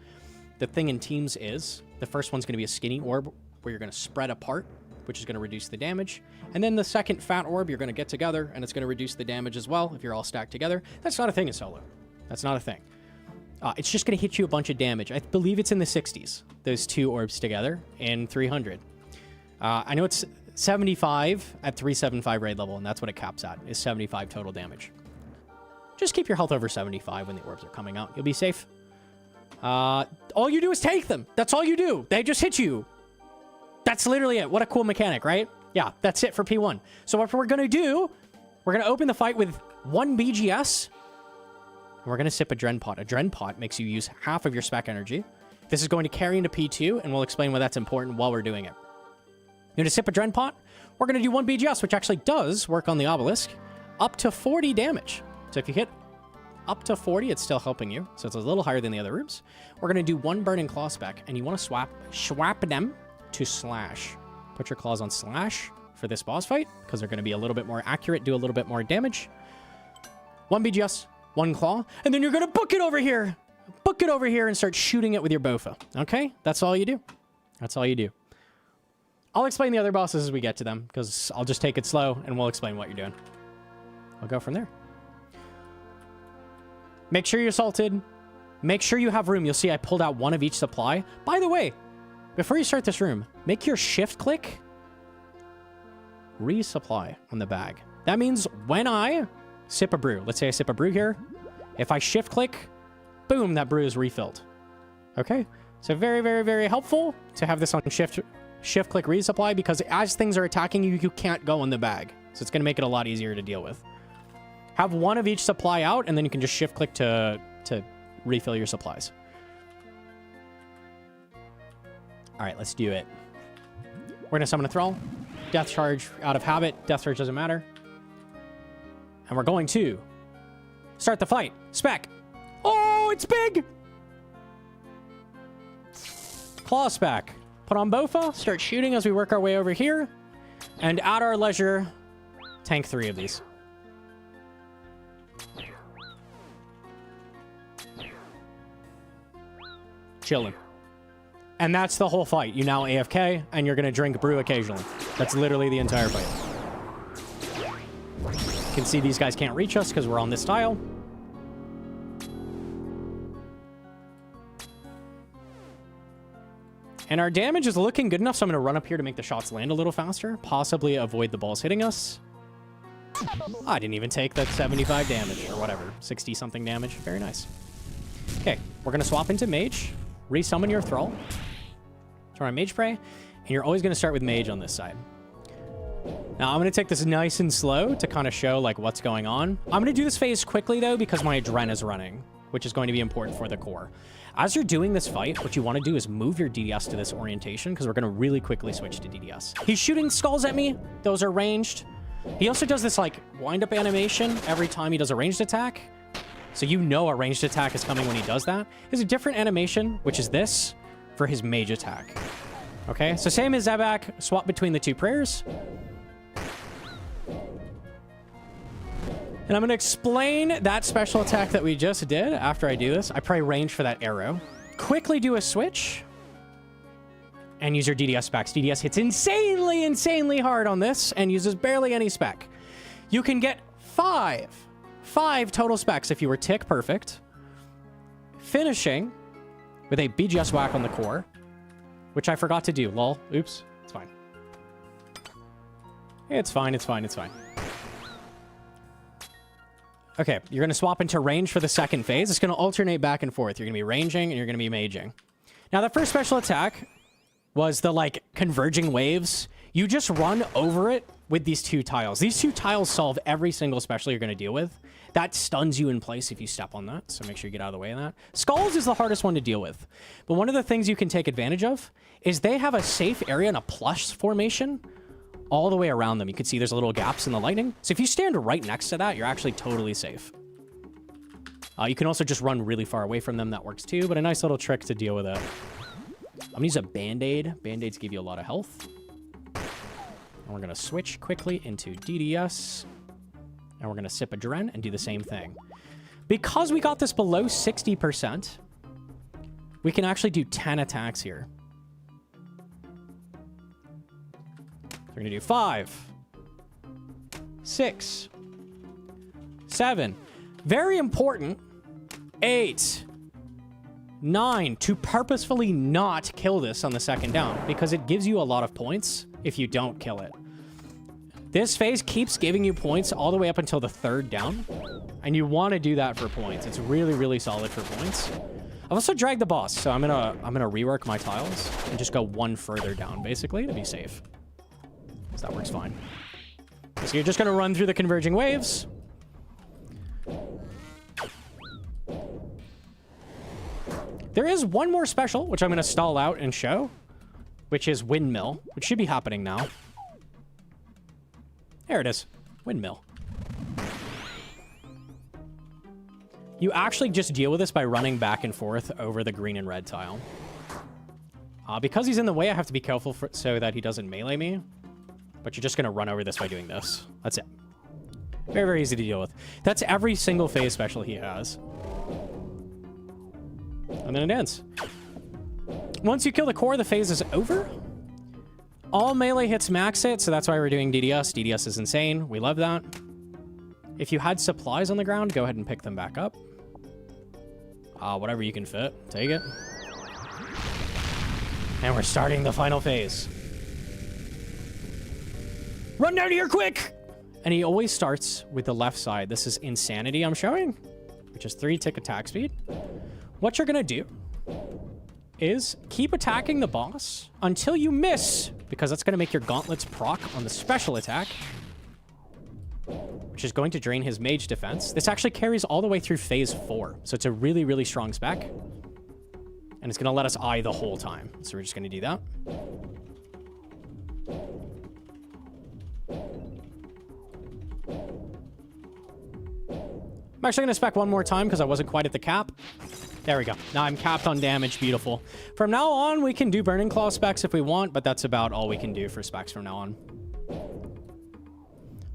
The thing in teams is, the first one's going to be a skinny orb, where you're going to spread apart, which is going to reduce the damage. And then the second fat orb, you're going to get together, and it's going to reduce the damage as well, if you're all stacked together. That's not a thing in solo. That's not a thing. It's just going to hit you a bunch of damage. I believe it's in the 60s, those 2 orbs together, in 300. I know it's 75 at 375 raid level, and that's what it caps at, is 75 total damage. Just keep your health over 75 when the orbs are coming out. You'll be safe. All you do is take them. That's all you do. They just hit you. That's literally it. What a cool mechanic, right? Yeah, that's it for P1. So what we're going to do, we're going to open the fight with 1 BGS. And we're going to sip a Dren Pot. A Dren Pot makes you use half of your spec energy. This is going to carry into P2, and we'll explain why that's important while we're doing it. You're going to sip a Dren Pot. We're going to do 1 BGS, which actually does work on the Obelisk, up to 40 damage. So if you hit up to 40, it's still helping you. So it's a little higher than the other rooms. We're going to do 1 Burning Claw spec, and you want to swap them to Slash. Put your claws on Slash for this boss fight, because they're going to be a little bit more accurate, do a little bit more damage. 1 BGS, 1 Claw, and then you're going to book it over here. Book hook it over here and start shooting it with your bofa. Okay? That's all you do. That's all you do. I'll explain the other bosses as we get to them, because I'll just take it slow, and we'll explain what you're doing. I'll go from there. Make sure you're salted. Make sure you have room. You'll see I pulled out one of each supply. By the way, before you start this room, make your shift click resupply on the bag. That means when I sip a brew, let's say I sip a brew here, if I shift click, boom, that brew is refilled. Okay? So very, very, very helpful to have this on shift click resupply, because as things are attacking you, you can't go in the bag. So it's going to make it a lot easier to deal with. Have one of each supply out, and then you can just shift click to refill your supplies. All right, let's do it. We're going to summon a Thrall. Death Charge out of habit. Death Charge doesn't matter. And we're going to start the fight. Spec. Oh, it's big! Claw Spec. Put on Bofa. Start shooting as we work our way over here. And at our leisure, tank 3 of these. Chilling. And that's the whole fight. You now AFK, and you're going to drink brew occasionally. That's literally the entire fight. You can see these guys can't reach us because we're on this tile. And our damage is looking good enough, so I'm going to run up here to make the shots land a little faster. Possibly avoid the balls hitting us. I didn't even take that 75 damage, or whatever. 60-something damage. Very nice. Okay, we're going to swap into Mage. Resummon your Thrall. Turn on Mage Spray. And you're always going to start with Mage on this side. Now, I'm going to take this nice and slow to kind of show, like, what's going on. I'm going to do this phase quickly, though, because my Adren is running, which is going to be important for the core. As you're doing this fight, what you want to do is move your DDS to this orientation, because we're going to really quickly switch to DDS. He's shooting skulls at me. Those are ranged. He also does this, like, wind-up animation every time he does a ranged attack. So you know a ranged attack is coming when he does that. He has a different animation, which is this, for his mage attack. Okay, so same as Zebak, swap between the two prayers. And I'm going to explain that special attack that we just did after I do this. I pray range for that arrow. Quickly do a switch. And use your DDS specs. DDS hits insanely hard on this and uses barely any spec. You can get 5 total specs if you were tick perfect. Finishing with a BGS whack on the core, which I forgot to do. Lol. Oops. It's fine. It's fine. It's fine. It's fine. Okay, you're going to swap into range for the second phase. It's going to alternate back and forth. You're going to be ranging, and you're going to be maging. Now, the first special attack was the, like, converging waves. You just run over it with these 2 tiles. These 2 tiles solve every single special you're going to deal with. That stuns you in place if you step on that, so make sure you get out of the way of that. Skulls is the hardest one to deal with. But one of the things you can take advantage of is they have a safe area in a plush formation all the way around them. You can see there's little gaps in the lightning. So if you stand right next to that, you're actually totally safe. You can also just run really far away from them. That works too, but a nice little trick to deal with it. I'm going to use a Band-Aid. Band-Aids give you a lot of health. And we're going to switch quickly into DDS. And we're going to sip a Dren and do the same thing. Because we got this below 60%, we can actually do 10 attacks here. We're going to do 5, 6, 7. Very important. 8, 9. To purposefully not kill this on the second down, because it gives you a lot of points if you don't kill it. This phase keeps giving you points all the way up until the 3rd down, and you want to do that for points. It's really, really solid for points. I've also dragged the boss, so I'm gonna rework my tiles and just go 1 further down, basically, to be safe. So that works fine. So you're just gonna run through the converging waves. There is one more special, which I'm gonna stall out and show, which is Windmill, which should be happening now. There it is. Windmill. You actually just deal with this by running back and forth over the green and red tile. Because he's in the way, I have to be careful so that he doesn't melee me. But you're just going to run over this by doing this. That's it. Very, very easy to deal with. That's every single phase special he has. and then it ends. Once you kill the core, the phase is over. All melee hits max it, so that's why we're doing DDS. DDS is insane. We love that. If you had supplies on the ground, go ahead and pick them back up. Whatever you can fit, take it. And we're starting the final phase. Run down here quick! And he always starts with the left side. This is Insanity I'm showing, which is 3-tick attack speed. What you're gonna do is keep attacking the boss until you miss, because that's gonna make your gauntlets proc on the special attack, which is going to drain his mage defense. This actually carries all the way through phase 4, so it's a really, really strong spec. And it's gonna let us eye the whole time. So we're just gonna do that. I'm actually gonna spec one more time because I wasn't quite at the cap. There we go. Now I'm capped on damage. Beautiful. From now on, we can do Burning Claw specs if we want, but that's about all we can do for specs from now on.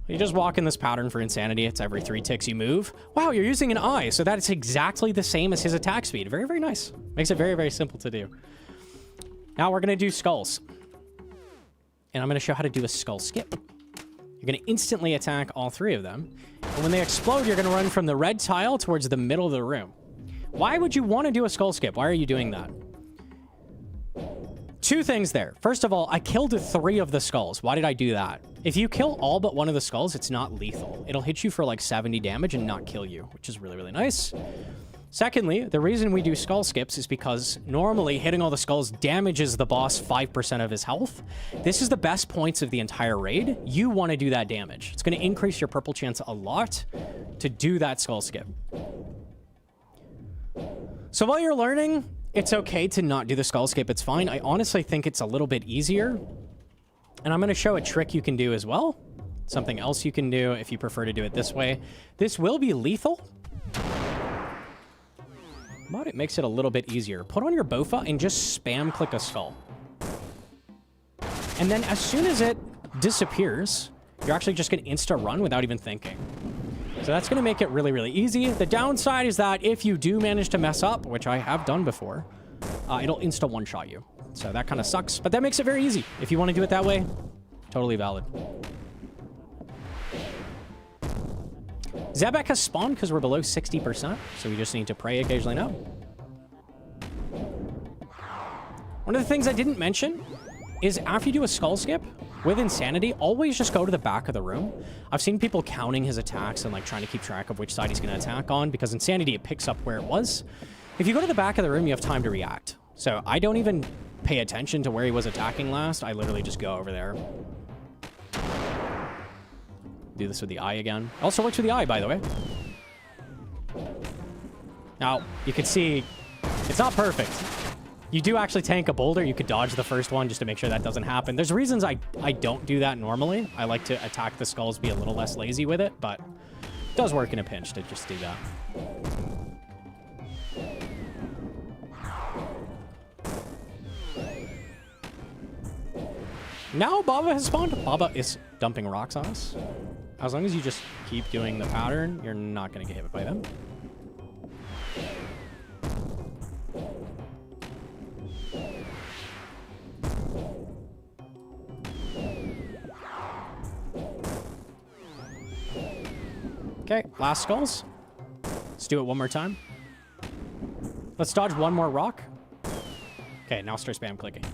You just walk in this pattern for Insanity. It's every 3 ticks you move. Wow, you're using an eye, so that's exactly the same as his attack speed. Very, very nice. Makes it very, very simple to do. Now we're going to do skulls. And I'm going to show how to do a skull skip. You're going to instantly attack all 3 of them. And when they explode, you're going to run from the red tile towards the middle of the room. Why would you want to do a skull skip? Why are you doing that? 2 things there. First of all, I killed 3 of the skulls. Why did I do that? If you kill all but one of the skulls, it's not lethal. It'll hit you for like 70 damage and not kill you, which is really, really nice. Secondly, the reason we do skull skips is because normally hitting all the skulls damages the boss 5% of his health. This is the best points of the entire raid. You want to do that damage. It's going to increase your purple chance a lot to do that skull skip. So while you're learning, it's okay to not do the skull skip. It's fine. I honestly think it's a little bit easier. And I'm going to show a trick you can do as well. Something else you can do if you prefer to do it this way. This will be lethal, but it makes it a little bit easier. Put on your Bofa and just spam click a skull. And then as soon as it disappears, you're actually just going to insta-run without even thinking. So that's going to make it really, really easy. The downside is that if you do manage to mess up, which I have done before, it'll insta-one-shot you. So that kind of sucks, but that makes it very easy. If you want to do it that way, totally valid. Zebek has spawned because we're below 60%, so we just need to pray occasionally now. One of the things I didn't mention is after you do a skull skip with Insanity, always just go to the back of the room. I've seen people counting his attacks and like trying to keep track of which side he's going to attack on, because Insanity, it picks up where it was. If you go to the back of the room, you have time to react. So I don't even pay attention to where he was attacking last. I literally just go over there. Do this with the eye again. Also works with the eye, by the way. Now, you can see it's not perfect. You do actually tank a boulder. You could dodge the first one just to make sure that doesn't happen. There's reasons I don't do that normally. I like to attack the skulls, be a little less lazy with it, but it does work in a pinch to just do that. Now Baba has spawned. Baba is dumping rocks on us. As long as you just keep doing the pattern, you're not going to get hit by them. Okay, last skulls. Let's do it one more time. Let's dodge one more rock. Okay, now start spam clicking.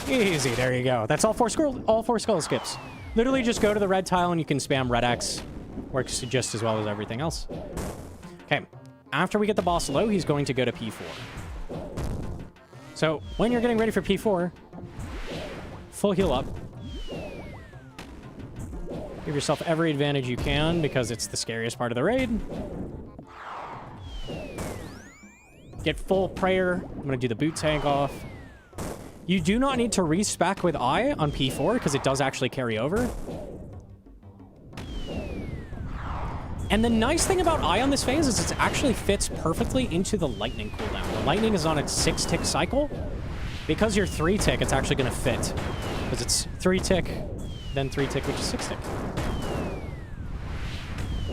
Easy, there you go. That's all four skull skips. Literally just go to the red tile and you can spam red X. Works just as well as everything else. Okay, after we get the boss low, he's going to go to P4. So when you're getting ready for P4, full heal up. Give yourself every advantage you can because it's the scariest part of the raid. Get full prayer. I'm going to do the boot tank off. You do not need to respec with Eye on P4 because it does actually carry over. And the nice thing about Eye on this phase is it actually fits perfectly into the lightning cooldown. The lightning is on its 6-tick cycle. Because you're 3-tick, it's actually going to fit. Because it's 3-tick, then 3-tick, which is 6-tick.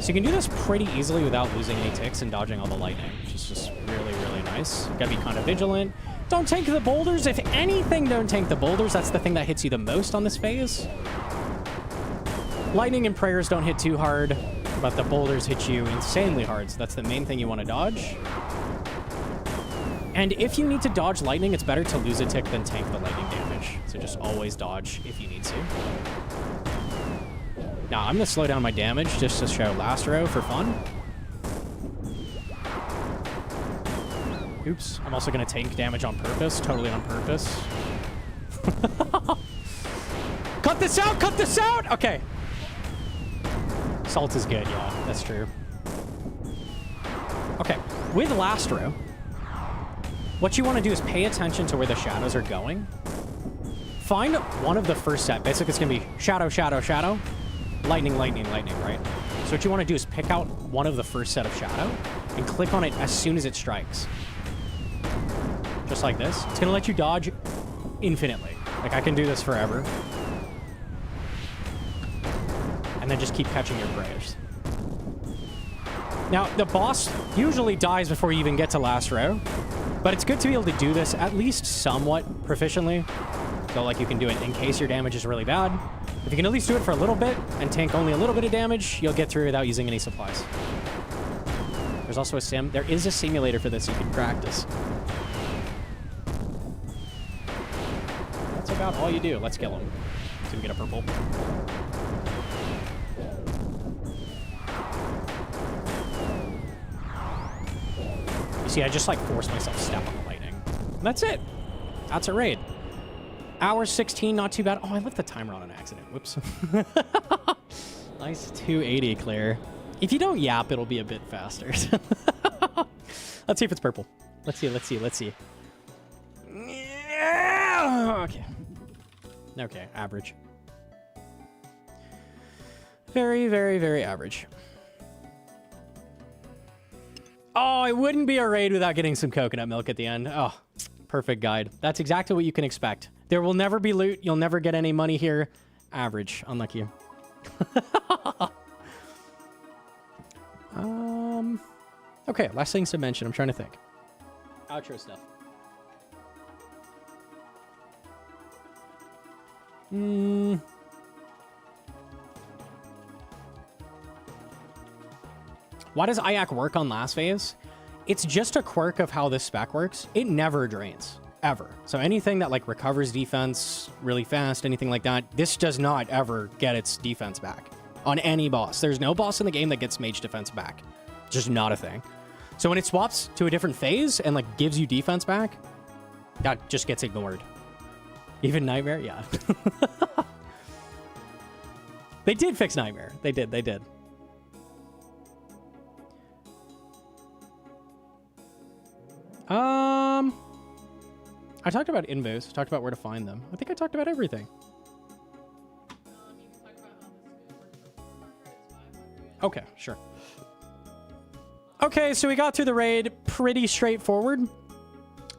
So you can do this pretty easily without losing any ticks and dodging all the lightning, which is just really, really nice. You gotta be kind of vigilant. Don't tank the boulders. If anything, don't tank the boulders. That's the thing that hits you the most on this phase. Lightning and prayers don't hit too hard, but the boulders hit you insanely hard, so that's the main thing you want to dodge. And if you need to dodge lightning, it's better to lose a tick than tank the lightning damage. So just always dodge if you need to. Now, I'm going to slow down my damage just to show last row for fun. Oops. I'm also going to tank damage on purpose. Totally on purpose. Cut this out! Cut this out! Okay. Salt is good, yeah. That's true. Okay. With last row, what you want to do is pay attention to where the shadows are going. Find one of the first set. Basically, it's going to be shadow, shadow, shadow. Lightning, lightning, lightning, right? So what you want to do is pick out one of the first set of shadow and click on it as soon as it strikes. Just like this. It's going to let you dodge infinitely. Like, I can do this forever. And then just keep catching your prayers. Now, the boss usually dies before you even get to last row, but it's good to be able to do this at least somewhat proficiently. So, like, you can do it in case your damage is really bad. If you can at least do it for a little bit and tank only a little bit of damage, you'll get through without using any supplies. There's also a sim. There is a simulator for this you can practice. That's about all you do. Let's kill him. So we get a purple. You see, I just, like, force myself to step on the lightning. And that's it. That's a raid. Hour 16, not too bad. Oh, I left the timer on an accident. Whoops. Nice 280 clear. If you don't yap, it'll be a bit faster. Let's see if it's purple. Let's see, let's see, let's see. Okay. Okay, average. Very, very, very average. Oh, it wouldn't be a raid without getting some coconut milk at the end. Oh, perfect guide. That's exactly what you can expect. There will never be loot. You'll never get any money here. Average. Unlucky. Okay, last things to mention. I'm trying to think. Outro stuff. Why does IAC work on last phase? It's just a quirk of how this spec works. It never drains, ever. So anything that like recovers defense really fast, anything like that, this does not ever get its defense back on any boss. There's no boss in the game that gets mage defense back. Just not a thing. So when it swaps to a different phase and like gives you defense back, that just gets ignored. Even Nightmare? Yeah. They did fix Nightmare. They did. I talked about invos. I talked about where to find them. I think I talked about everything. You can talk about how this is 400, it's 500. Okay, sure. Okay, so we got through the raid. Pretty straightforward.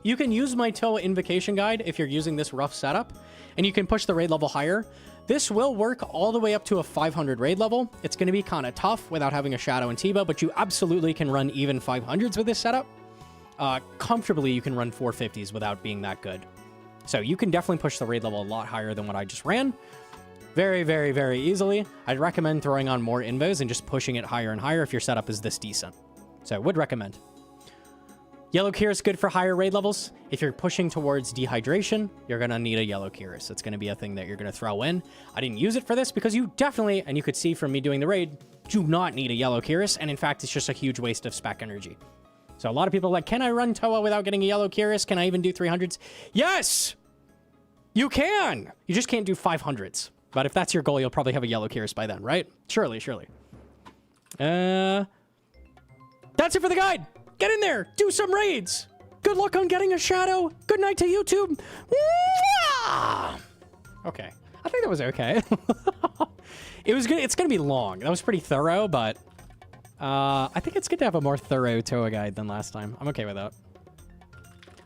You can use my Toa Invocation Guide if you're using this rough setup, and you can push the raid level higher. This will work all the way up to a 500 raid level. It's going to be kind of tough without having a Shadow and T-Bow, but you absolutely can run even 500s with this setup. Comfortably, you can run 450s without being that good. So you can definitely push the raid level a lot higher than what I just ran. Very, very, very easily. I'd recommend throwing on more invos and just pushing it higher and higher if your setup is this decent. So I would recommend. Yellow Kyrus good for higher raid levels. If you're pushing towards dehydration, you're going to need a Yellow Kyrus. It's going to be a thing that you're going to throw in. I didn't use it for this because you definitely, and you could see from me doing the raid, do not need a Yellow Kyrus. And in fact, it's just a huge waste of spec energy. So a lot of people are like, can I run Toa without getting a Yellow Kyrus? Can I even do 300s? Yes! You can! You just can't do 500s. But if that's your goal, you'll probably have a Yellow Kyrus by then, right? Surely, surely. That's it for the guide. Get in there. Do some raids. Good luck on getting a Shadow. Good night to YouTube. Mwah! Okay. I think that was okay. It was good. It's going to be long. That was pretty thorough, but I think it's good to have a more thorough Toa guide than last time. I'm okay with that.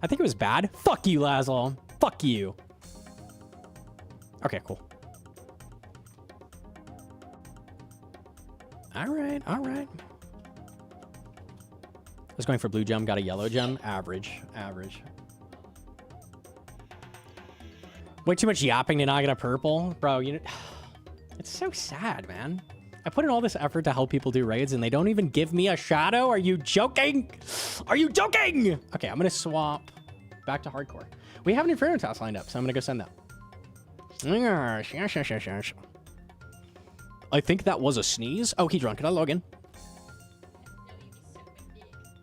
I think it was bad. Fuck you, Lazlo. Fuck you. Okay, cool. All right, all right. I was going for blue gem, got a yellow gem. Average, average. Way too much yapping to not get a purple. Bro, you know, it's so sad, man. I put in all this effort to help people do raids and they don't even give me a shadow? Are you joking? Are you joking? Okay, I'm gonna swap back to hardcore. We have an Inferno task lined up, so I'm gonna go send that. I think that was a sneeze. Oh, Hedron, can I log in?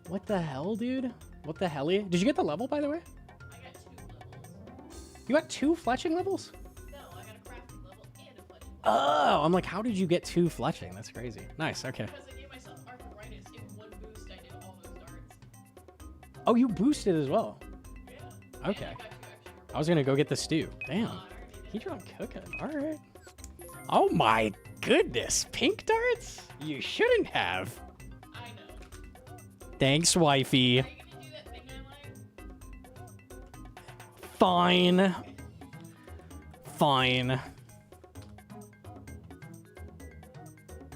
What the hell, dude? What the hell? Did you get the level, by the way? I got 2 levels. You got 2 fletching levels? No, I got a crafting level and a fletching level. Oh, I'm like, how did you get 2 fletching? That's crazy. Nice, okay. Because I gave myself arthritis. In 1 boost, I did all those darts. Oh, you boosted as well. Yeah. Okay. And I got 2 extra. I was gonna go get the stew. Damn. Hedron cooking. All right. Oh my goodness. Pink darts? You shouldn't have. I know. Thanks, wifey. Are you gonna do that thing I like? Fine. Fine.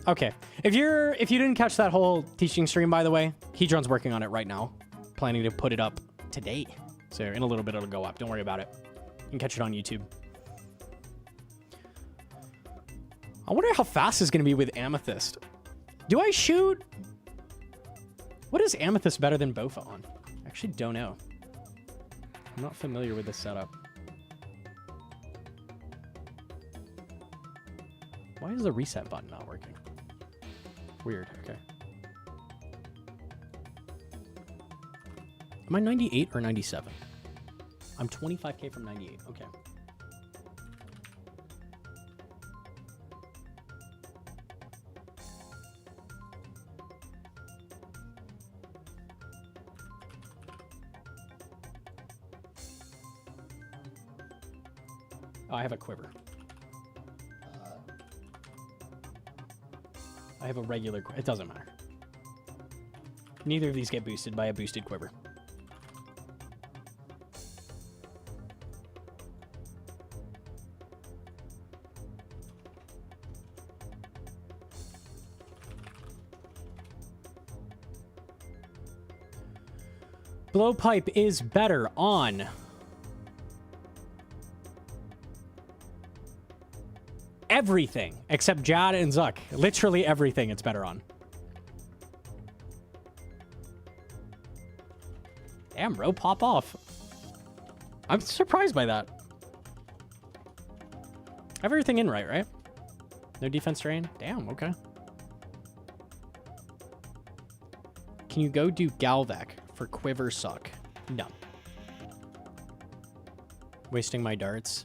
Okay. If you didn't catch that whole teaching stream, by the way, Hedron's working on it right now. Planning to put it up today. So in a little bit it'll go up. Don't worry about it. You can catch it on YouTube. I wonder how fast it's going to be with Amethyst. Do I shoot? What is Amethyst better than Bofa on? I actually don't know. I'm not familiar with this setup. Why is the reset button not working? Weird. Okay. Am I 98 or 97? I'm 25k from 98. Okay. Oh, I have a quiver. I have a regular quiver. It doesn't matter. Neither of these get boosted by a boosted quiver. Blowpipe is better on everything except Jad and Zuck. Literally everything it's better on. Damn, bro, pop off. I'm surprised by that. I have everything in right? No defense drain? Damn, okay. Can you go do Galvac for Quiver Suck? No. Wasting my darts.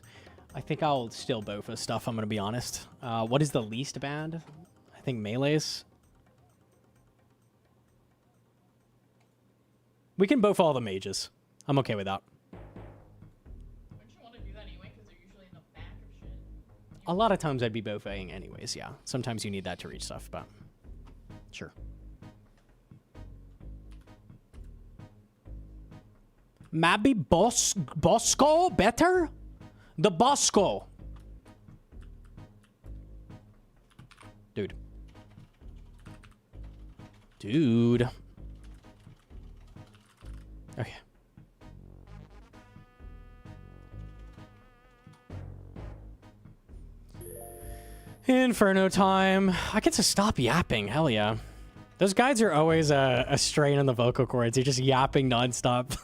I think I'll still Bofa stuff, I'm going to be honest. What is the least bad? I think melees. We can Bofa all the mages. I'm okay with that. Wouldn't you want to do that anyway? Because they're usually in the back of shit. A lot of times I'd be Bofaing anyways, yeah. Sometimes you need that to reach stuff, but sure. Maybe Bosco better? The Bosco. Dude. Dude. Okay. Inferno time. I get to stop yapping. Hell yeah. Those guides are always a strain on the vocal cords. You're just yapping nonstop.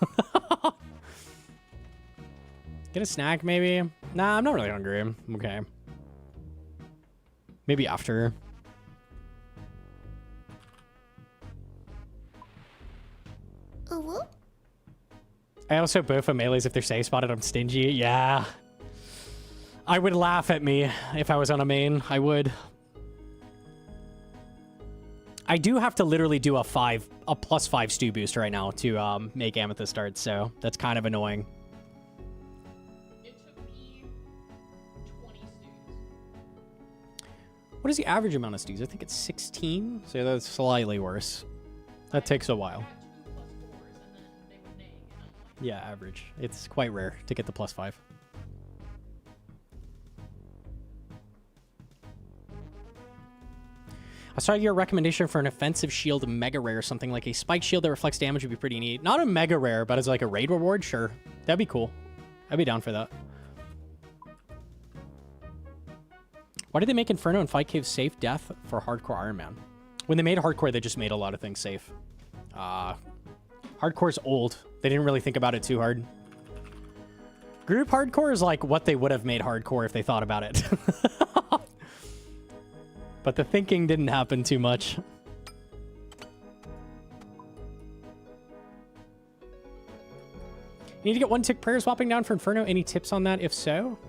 Get a snack, maybe? Nah, I'm not really hungry. I'm okay. Maybe after. I also Bofa melees if they're safe spotted. I'm stingy. Yeah. I would laugh at me if I was on a main. I would. I do have to literally do a +5 stew boost right now to make Amethyst start, so that's kind of annoying. It took me 20 stews. What is the average amount of stews? I think it's 16, so that's slightly worse. That takes a while. I got 2 +4s, and then they would nag, and I'm like, Yeah, average. It's quite rare to get the +5. I saw your recommendation for an offensive shield mega rare, something like a spike shield that reflects damage would be pretty neat. Not a mega rare, but as like a raid reward, sure. That'd be cool. I'd be down for that. Why did they make Inferno and Fight Cave safe death for hardcore Iron Man? When they made hardcore, they just made a lot of things safe. Hardcore's old. They didn't really think about it too hard. Group hardcore is like what they would have made hardcore if they thought about it. But the thinking didn't happen too much. You need to get 1 tick prayer swapping down for Inferno. Any tips on that, if so?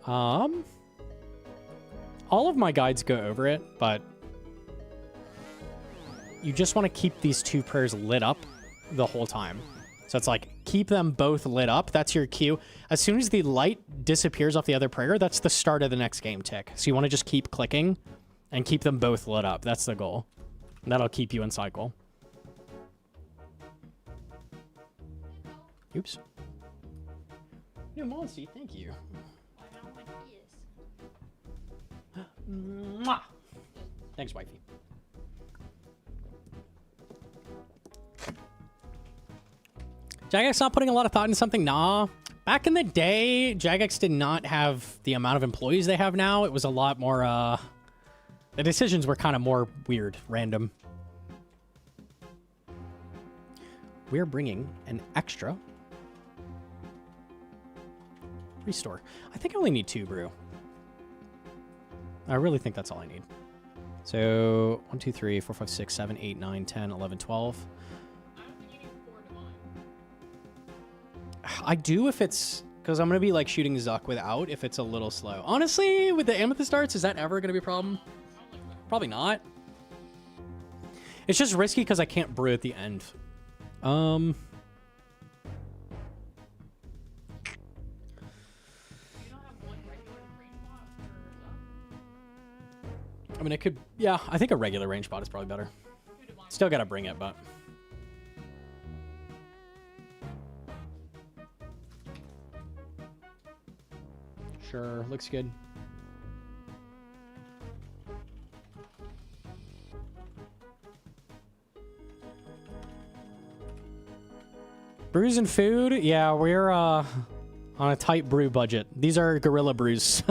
All of my guides go over it, but you just want to keep these 2 prayers lit up the whole time. So it's like, keep them both lit up. That's your cue. As soon as the light disappears off the other prayer, that's the start of the next game tick. So you want to just keep clicking and keep them both lit up. That's the goal. And that'll keep you in cycle. Oops. New Monty, thank you. Mwah. Thanks, wifey. Jagex not putting a lot of thought into something? Nah. Back in the day, Jagex did not have the amount of employees they have now. It was a lot more, the decisions were kind of more weird, random. We're bringing an extra restore. I think I only need 2 brew. I really think that's all I need. So 1, 2, 3, 4, 5, 6, 7, 8, 9, 10, 11, 12. I do if it's, because I'm going to be like shooting Zuck without if it's a little slow. Honestly, with the Amethyst darts, is that ever going to be a problem? Probably not. It's just risky because I can't brew at the end. I mean, it could, yeah, I think a regular range bot is probably better. Still got to bring it, but. Sure, looks good. Brews and food? Yeah, we're on a tight brew budget. These are gorilla brews.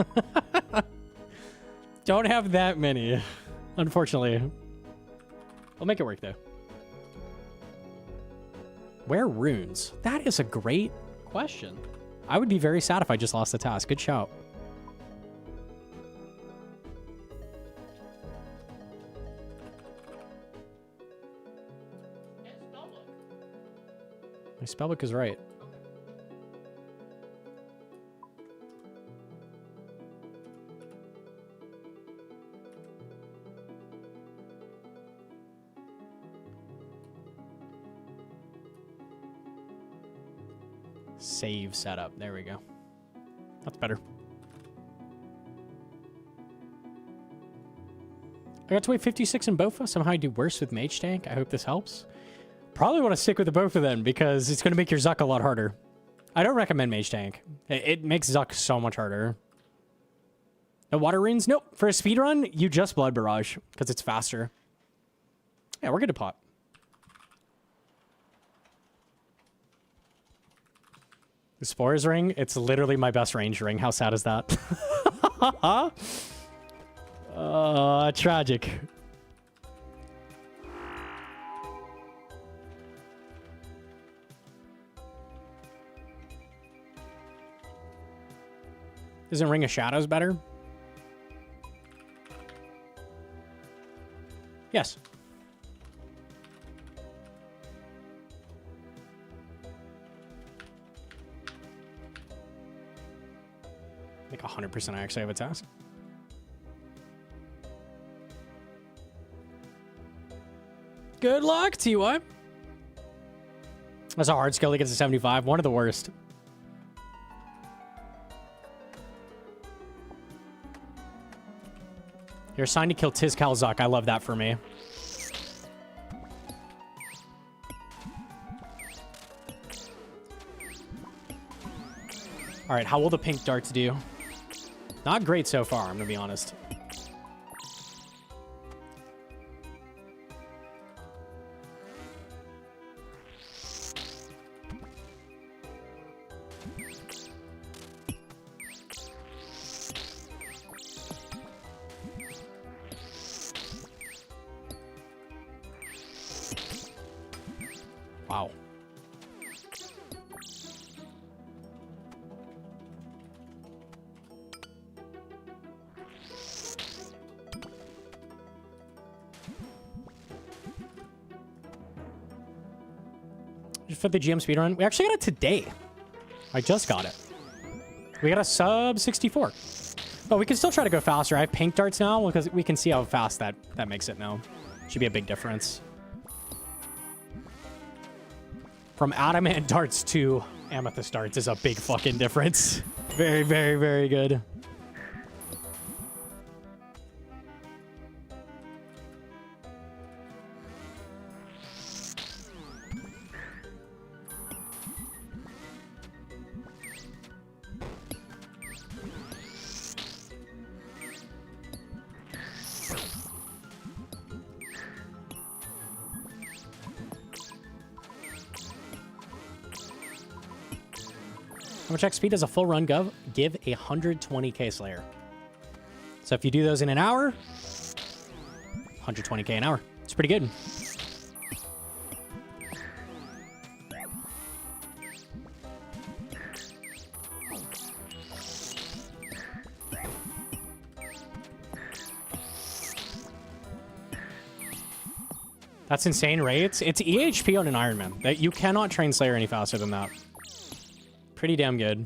Don't have that many, unfortunately. I'll make it work, though. Where runes? That is a great question. I would be very sad if I just lost the task. Good shout. My spellbook is right. Save setup. There we go. That's better. I got to wait 56 in Bofa. Somehow I do worse with Mage Tank. I hope this helps. Probably want to stick with the Bofa then because it's going to make your Zuck a lot harder. I don't recommend Mage Tank. It makes Zuck so much harder. No water runes? Nope. For a speedrun, you just Blood Barrage because it's faster. Yeah, we're good to pop. The Spores ring, it's literally my best range ring. How sad is that? Tragic. Isn't Ring of Shadows better? Yes. Like 100% I actually have a task. Good luck, TY. That's a hard skill to get to 75. One of the worst. You're assigned to kill Tizcal Zuck. I love that for me. All right, how will the pink darts do? Not great so far, I'm gonna be honest. Wow. Just for the GM speedrun. We actually got it today. I just got it. We got a sub 64. But we can still try to go faster. I have pink darts now because we can see how fast that makes it now. Should be a big difference. From adamant darts to amethyst darts is a big fucking difference. Very, very, very good. How much XP does a full run give a 120k Slayer? So if you do those in an hour, 120k an hour. It's pretty good. That's insane rates. It's EHP on an Ironman. That you cannot train Slayer any faster than that. Pretty damn good.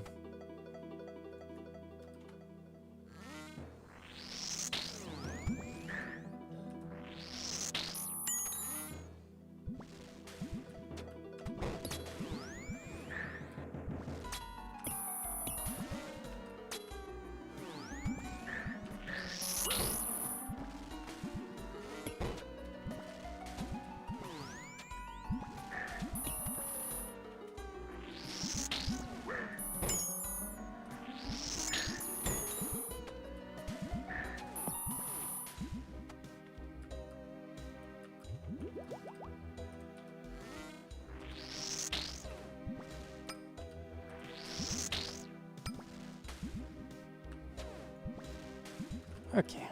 Okay.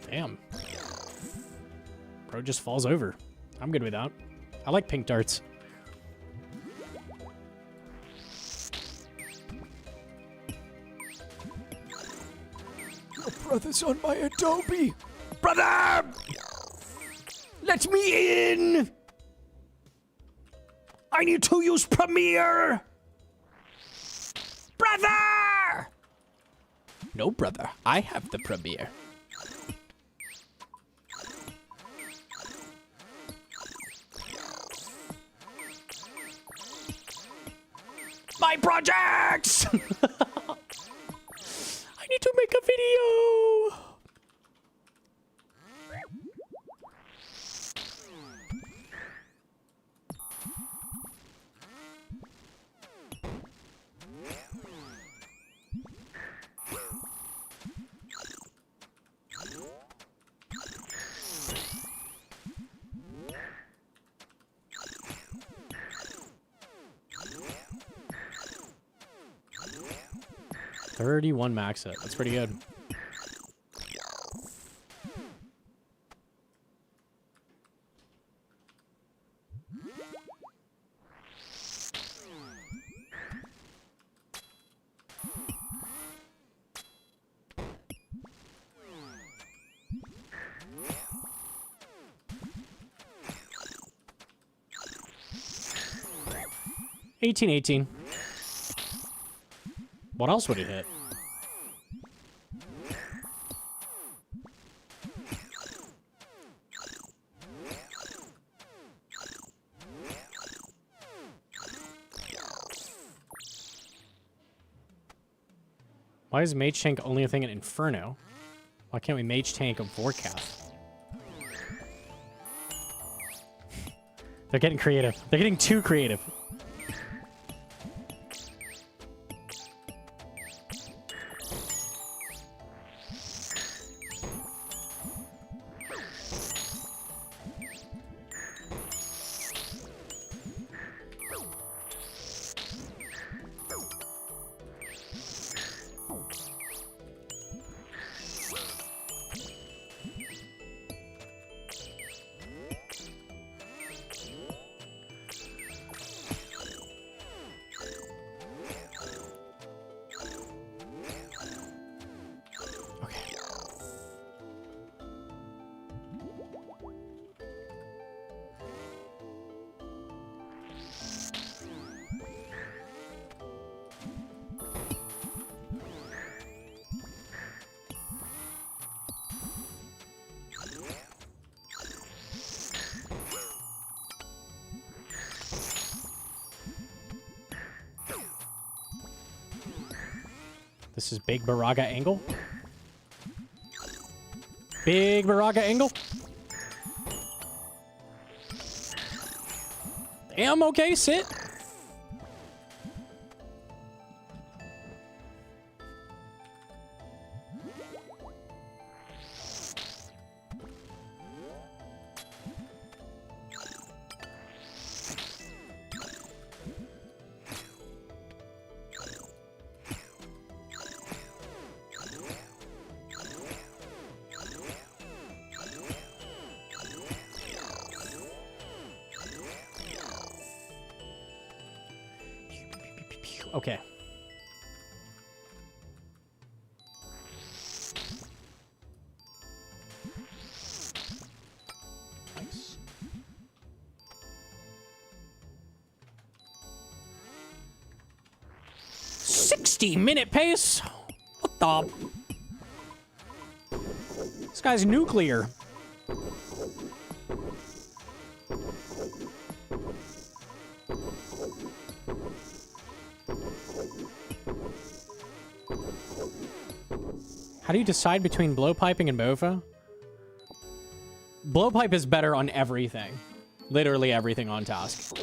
Damn. Bro just falls over. I'm good with that. I like pink darts. Brother's on my Adobe. Brother! Let me in! I need to use Premiere! Brother! No, brother. I have the Premiere. My projects! I need to make a video! $31 max it. That's pretty good. $18. What else would it hit? Why is Mage Tank only a thing in Inferno? Why can't we Mage Tank a Forecast? They're getting creative. They're getting too creative. This is Big Baraga angle. Big Baraga angle. Damn, okay, sit. Okay. Nice. "60-minute pace? What the? This guy's nuclear." How do you decide between blowpiping and Bofa? Blowpipe is better on everything. Literally everything on task.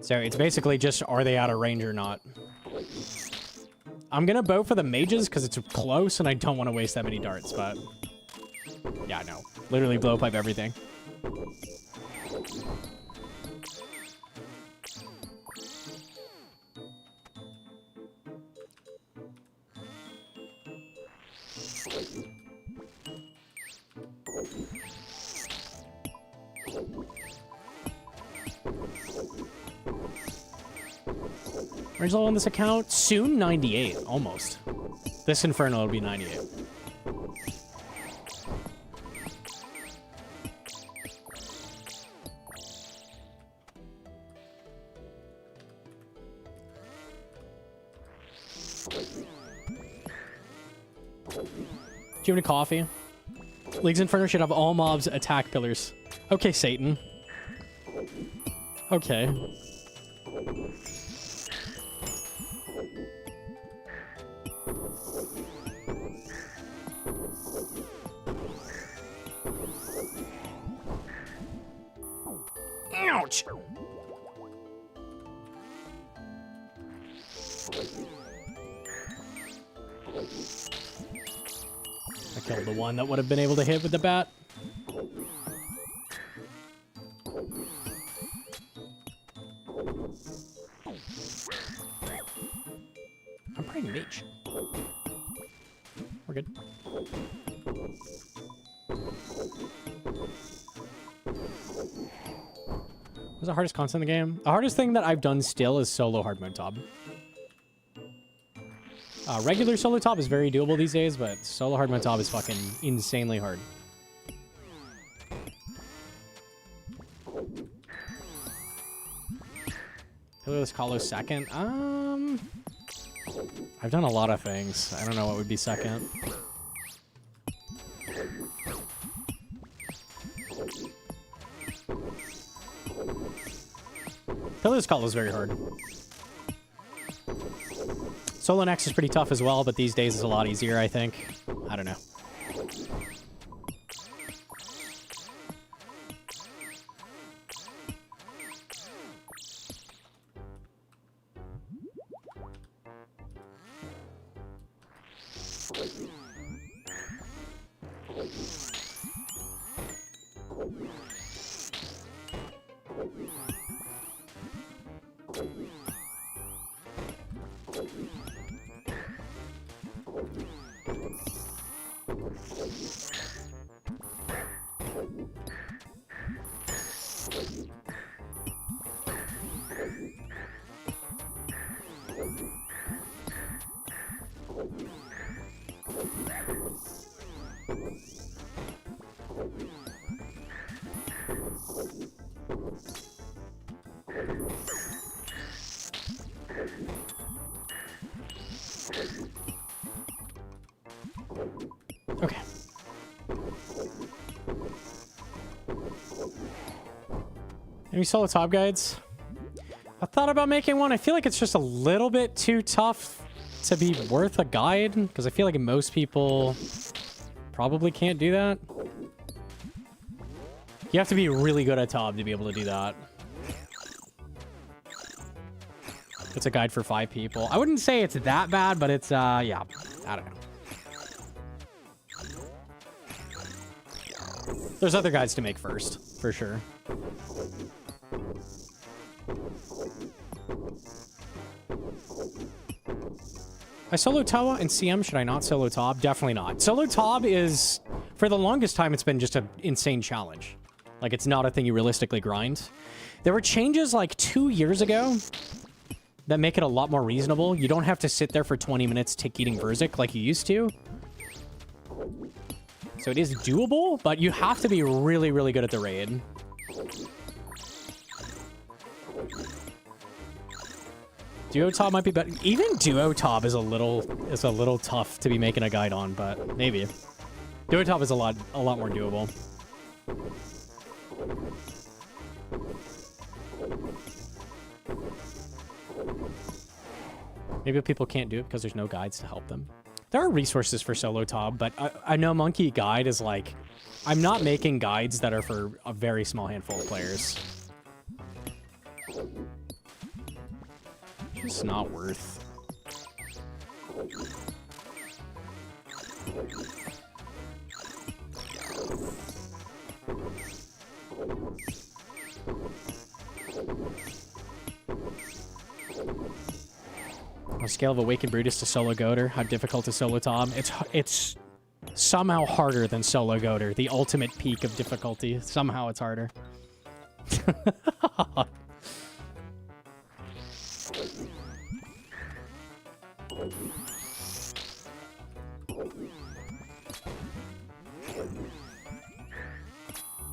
So it's basically just, are they out of range or not? I'm gonna bow for the mages because it's close and I don't want to waste that many darts, but... yeah, no. Literally blowpipe everything. Where's all on this account? Soon 98, almost. This Inferno will be 98. Do you have any coffee? League's Inferno should have all mobs attack pillars. Okay, Satan. Okay. Ouch! I killed the one that would have been able to hit with the bat. I'm praying mage. We're good. What's the hardest constant in the game? The hardest thing that I've done still is solo hard mode top. Regular solo top is very doable these days, but solo hard mode top is fucking insanely hard. Pillarless Kahlo second? I've done a lot of things. I don't know what would be second. Pillarless Kahlo is very hard. Solo next is pretty tough as well, but these days it's a lot easier, I think. I don't know. Okay. Any solo top guides? I thought about making one. I feel like it's just a little bit too tough to be worth a guide? Because I feel like most people probably can't do that. You have to be really good at Tob to be able to do that. It's a guide for 5 people. I wouldn't say it's that bad, but it's, yeah, I don't know. There's other guides to make first, for sure. I solo Tawa and CM. Should I not solo Tob? Definitely not. Solo Tob is, for the longest time, it's been just an insane challenge. Like, it's not a thing you realistically grind. There were changes like 2 years ago that make it a lot more reasonable. You don't have to sit there for 20 minutes tick-eating Verzik like you used to. So it is doable, but you have to be really, really good at the raid. Duo Tob might be better. Even Duo Tob is a little tough to be making a guide on, but maybe. Duo Tob is a lot more doable. Maybe people can't do it because there's no guides to help them. There are resources for solo Tob, but I know Monkey guide is like, I'm not making guides that are for a very small handful of players. It's not worth. On a scale of Awakened Brutus to Solo Goater, how difficult is Solo Tob? It's somehow harder than Solo Goater. The ultimate peak of difficulty. Somehow it's harder.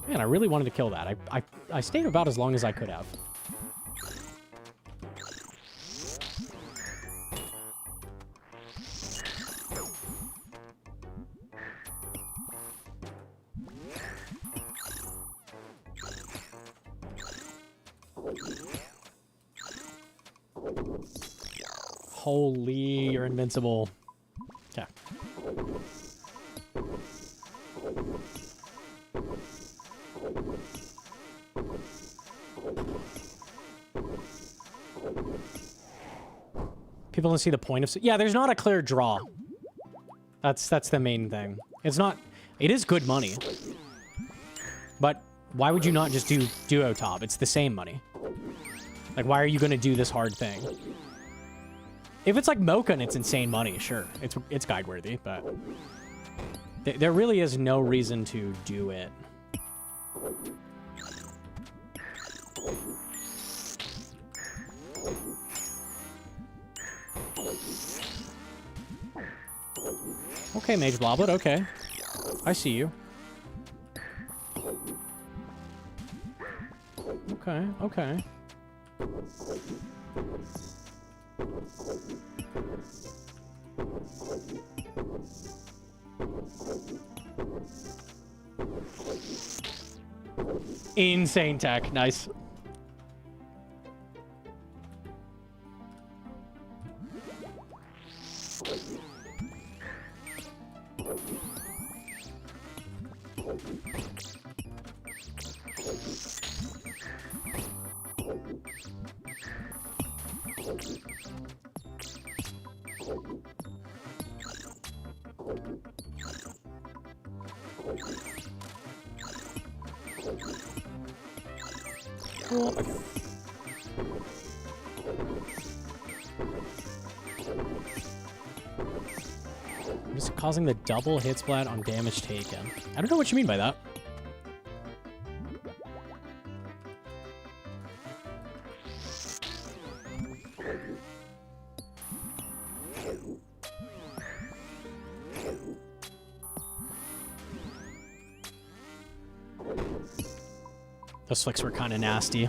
Man, I really wanted to kill that. I stayed about as long as I could have. Holy, you're invincible. Okay. People don't see the point of... Yeah, there's not a clear draw. That's the main thing. It's not... It is good money. But why would you not just do Duo Tob? It's the same money. Like, why are you going to do this hard thing? If it's like Mocha and it's insane money, sure. It's guide worthy, but... There really is no reason to do it. Okay, Mage Bloblet, okay. I see you. Okay, okay. Insane tech, nice. Cool. Okay. I'm just causing the double hit splat on damage taken. I don't know what you mean by that. Those flicks were kind of nasty.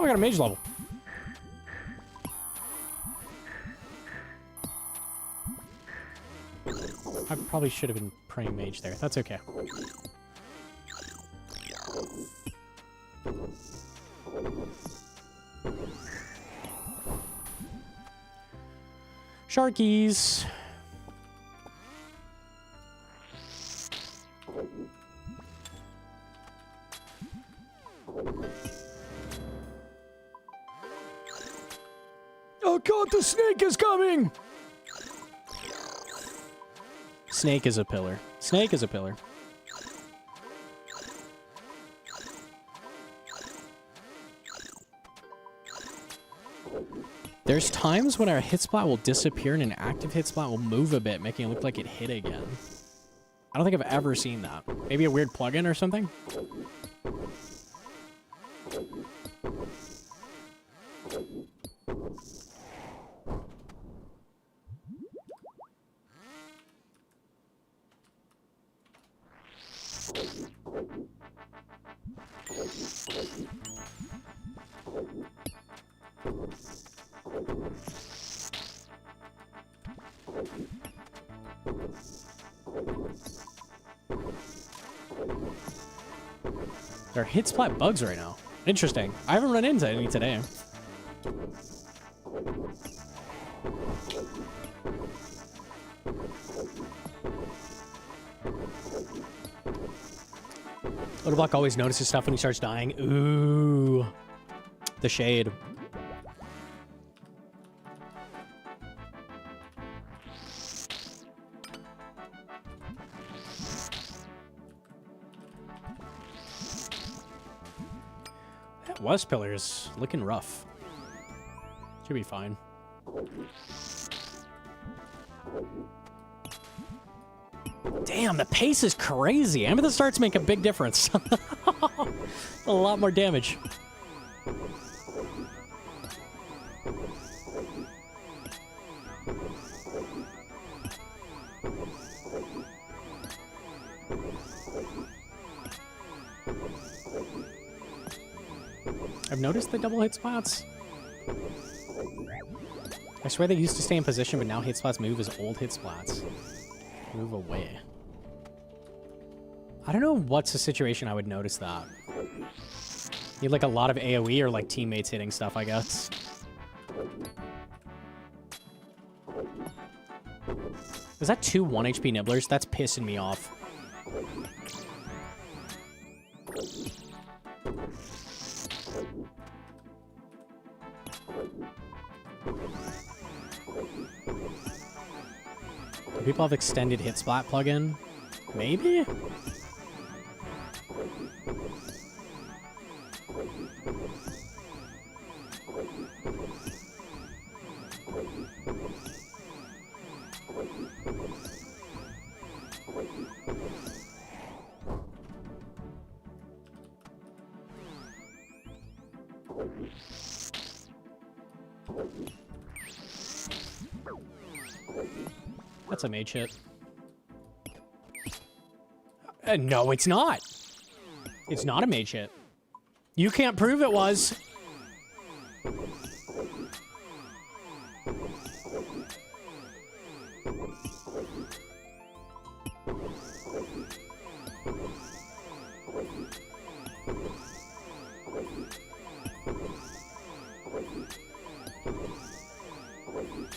I got a mage level. I probably should have been praying mage there. That's okay. Sharkies. Oh god, the snake is coming! Snake is a pillar. Snake is a pillar. There's times when our hit spot will disappear and an active hit spot will move a bit, making it look like it hit again. I don't think I've ever seen that. Maybe a weird plugin or something? There are hit splat bugs right now. Interesting. I haven't run into any today. Little Block always notices stuff when he starts dying. Ooh. The shade. That West pillar is looking rough. Should be fine. Damn, the pace is crazy. Amethyst starts make a big difference. A lot more damage. I've noticed the double hit spots. I swear they used to stay in position, but now hit spots move as old hit spots. Move away. I don't know what's the situation I would notice that. Need like a lot of AoE or like teammates hitting stuff, I guess. Is that 2 1 HP nibblers? That's pissing me off. Do people have extended hit splat plugin? Maybe? That's a mage hit. No, it's not. It's not a mage hit. You can't prove it was.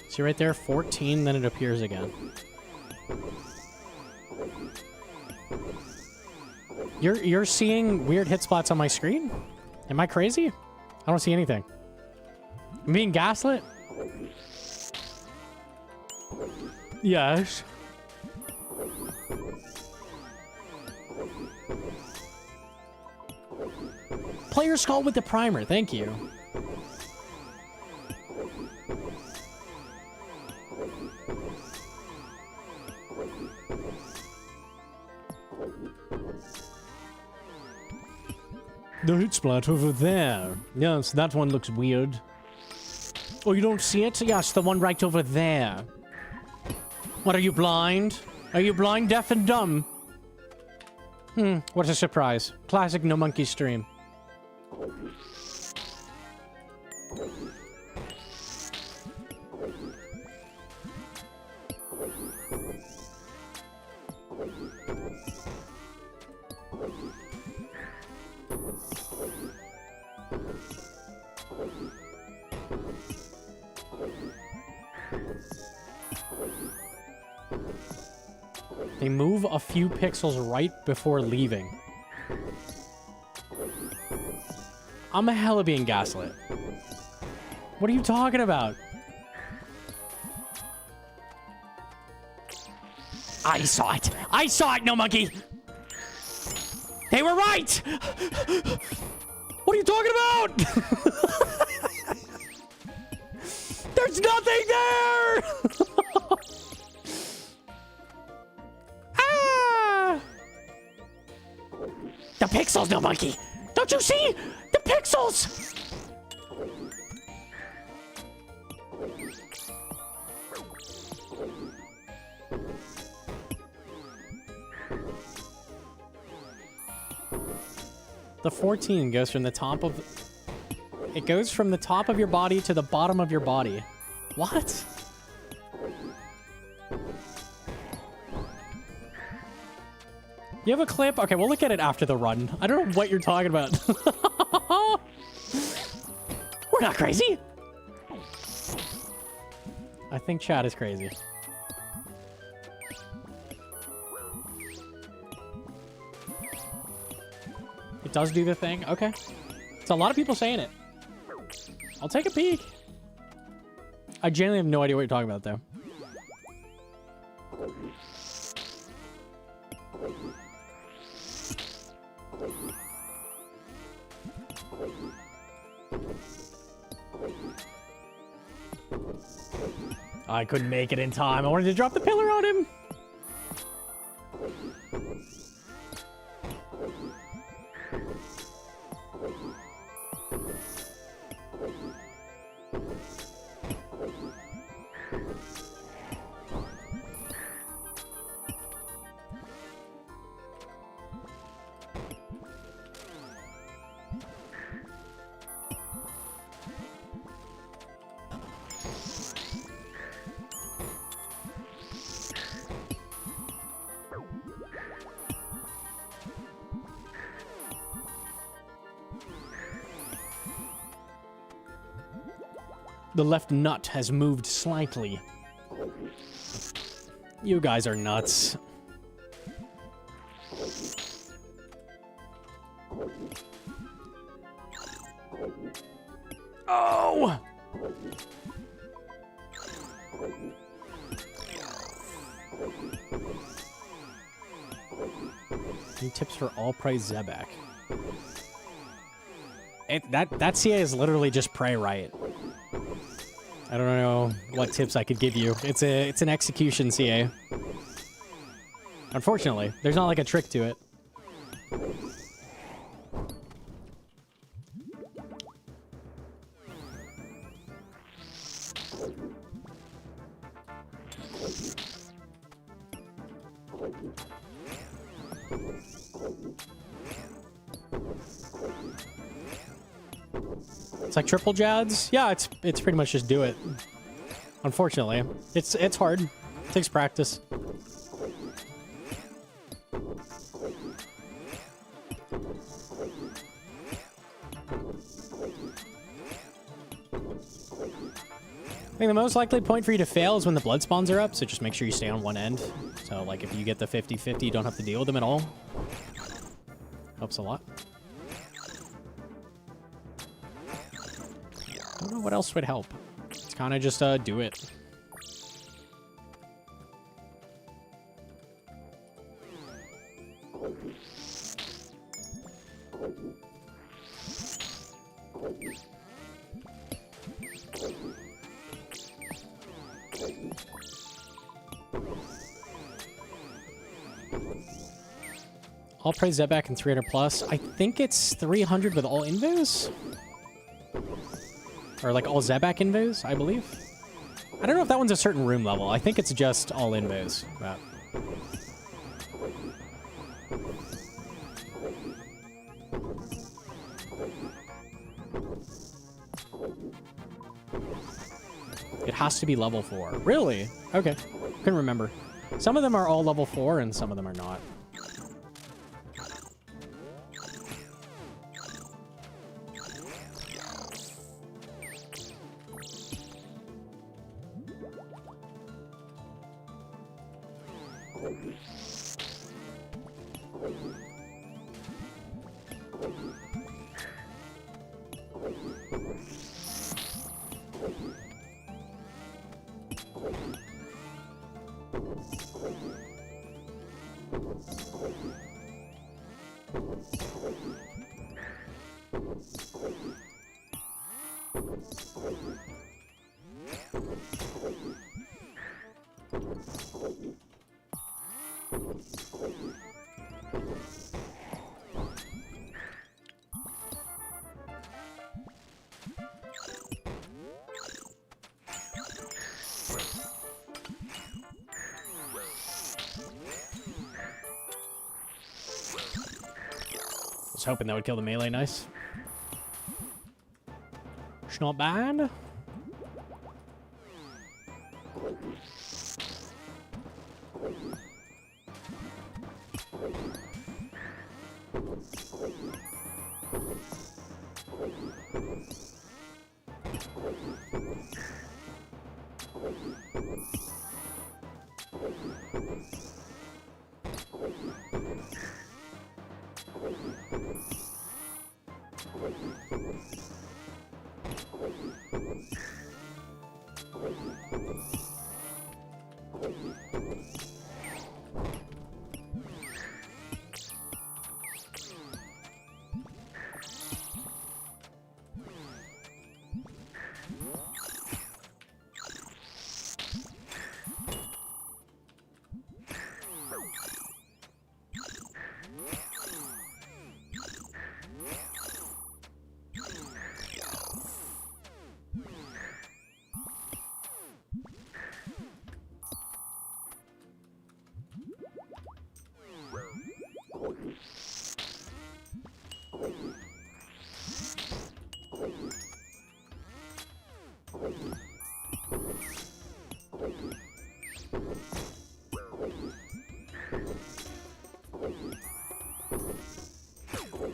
See right there, 14, then it appears again. You're seeing weird hit spots on my screen? Am I crazy? I don't see anything. I'm being gaslit? Yes. Player skull with the primer, thank you. The hit splat over there. Yes, that one looks weird. Oh, you don't see it? Yes, the one right over there. What, are you blind? Are you blind, deaf, and dumb? What a surprise. Classic Gnomonkey stream. They move a few pixels right before leaving. I'm a hella being gaslit. What are you talking about? I saw it. I saw it, Gnomonkey. They were right. What are you talking about? There's nothing there. Ah! The pixels, Gnomonkey. Don't you see the pixels? The 14 goes from the top of... It goes from the top of your body to the bottom of your body. What? You have a clip? Okay, we'll look at it after the run. I don't know what you're talking about. We're not crazy. I think chat is crazy. It does do the thing? Okay. It's a lot of people saying it. I'll take a peek. I genuinely have no idea what you're talking about, though. I couldn't make it in time. I wanted to drop the pillar on him. The left nut has moved slightly. You guys are nuts. Oh! Any tips for all prize Zebak? That CA is literally just pray right. I don't know what tips I could give you. It's an execution CA. Unfortunately, there's not like a trick to it. It's like triple jads. Yeah, it's pretty much just do it. Unfortunately, it's hard. It takes practice. I think the most likely point for you to fail is when the blood spawns are up, so just make sure you stay on one end. So, like, if you get the 50-50, you don't have to deal with them at all. Helps a lot. I don't know what else would help. It's kind of just, do it. All praise Zebak and 300 plus. I think it's 300 with all invos? Or like all Zebak invos, I believe. I don't know if that one's a certain room level. I think it's just all invos. But... it has to be level 4. Really? Okay. Couldn't remember. Some of them are all level 4 and some of them are not. Was hoping that would kill the melee. Nice. It's not bad.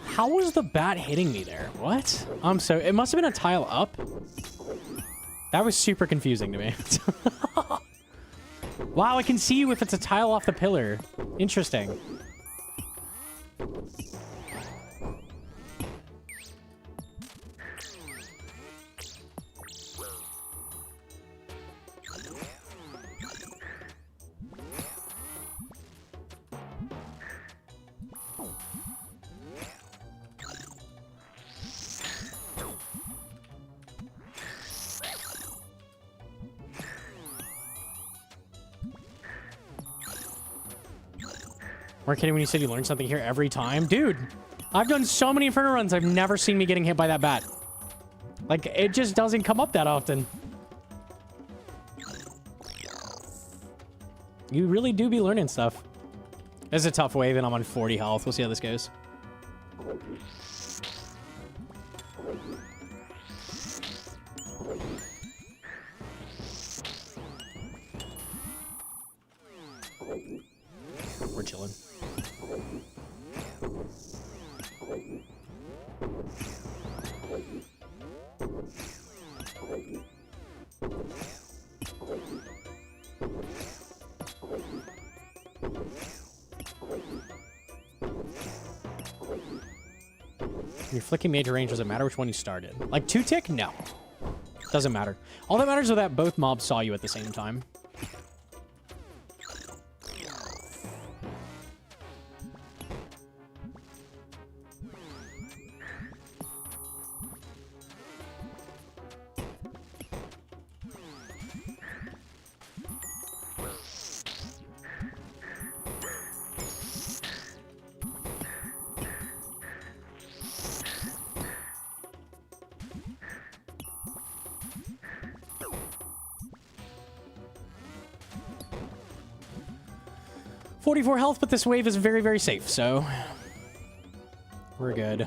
How was the bat hitting me there? What? So it must have been a tile up. That was super confusing to me. Wow, I can see you if it's a tile off the pillar. Interesting. Weren't kidding when you said you learned something here every time. Dude, I've done so many Inferno runs. I've never seen me getting hit by that bat. Like, it just doesn't come up that often. You really do be learning stuff. This is a tough wave, and I'm on 40 health. We'll see how this goes. We're chilling. You're flicking major range, does it matter which one you started? Like 2-tick? No. Doesn't matter. All that matters is that both mobs saw you at the same time. .44 health, but this wave is very, very safe, so we're good.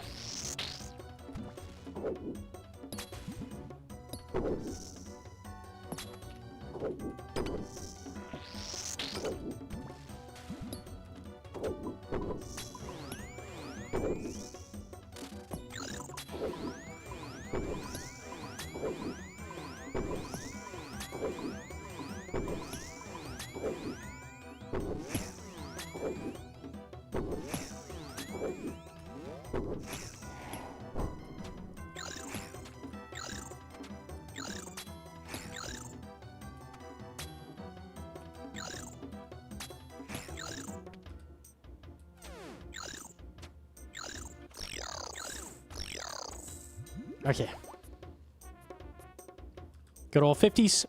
Okay. Good old 50s.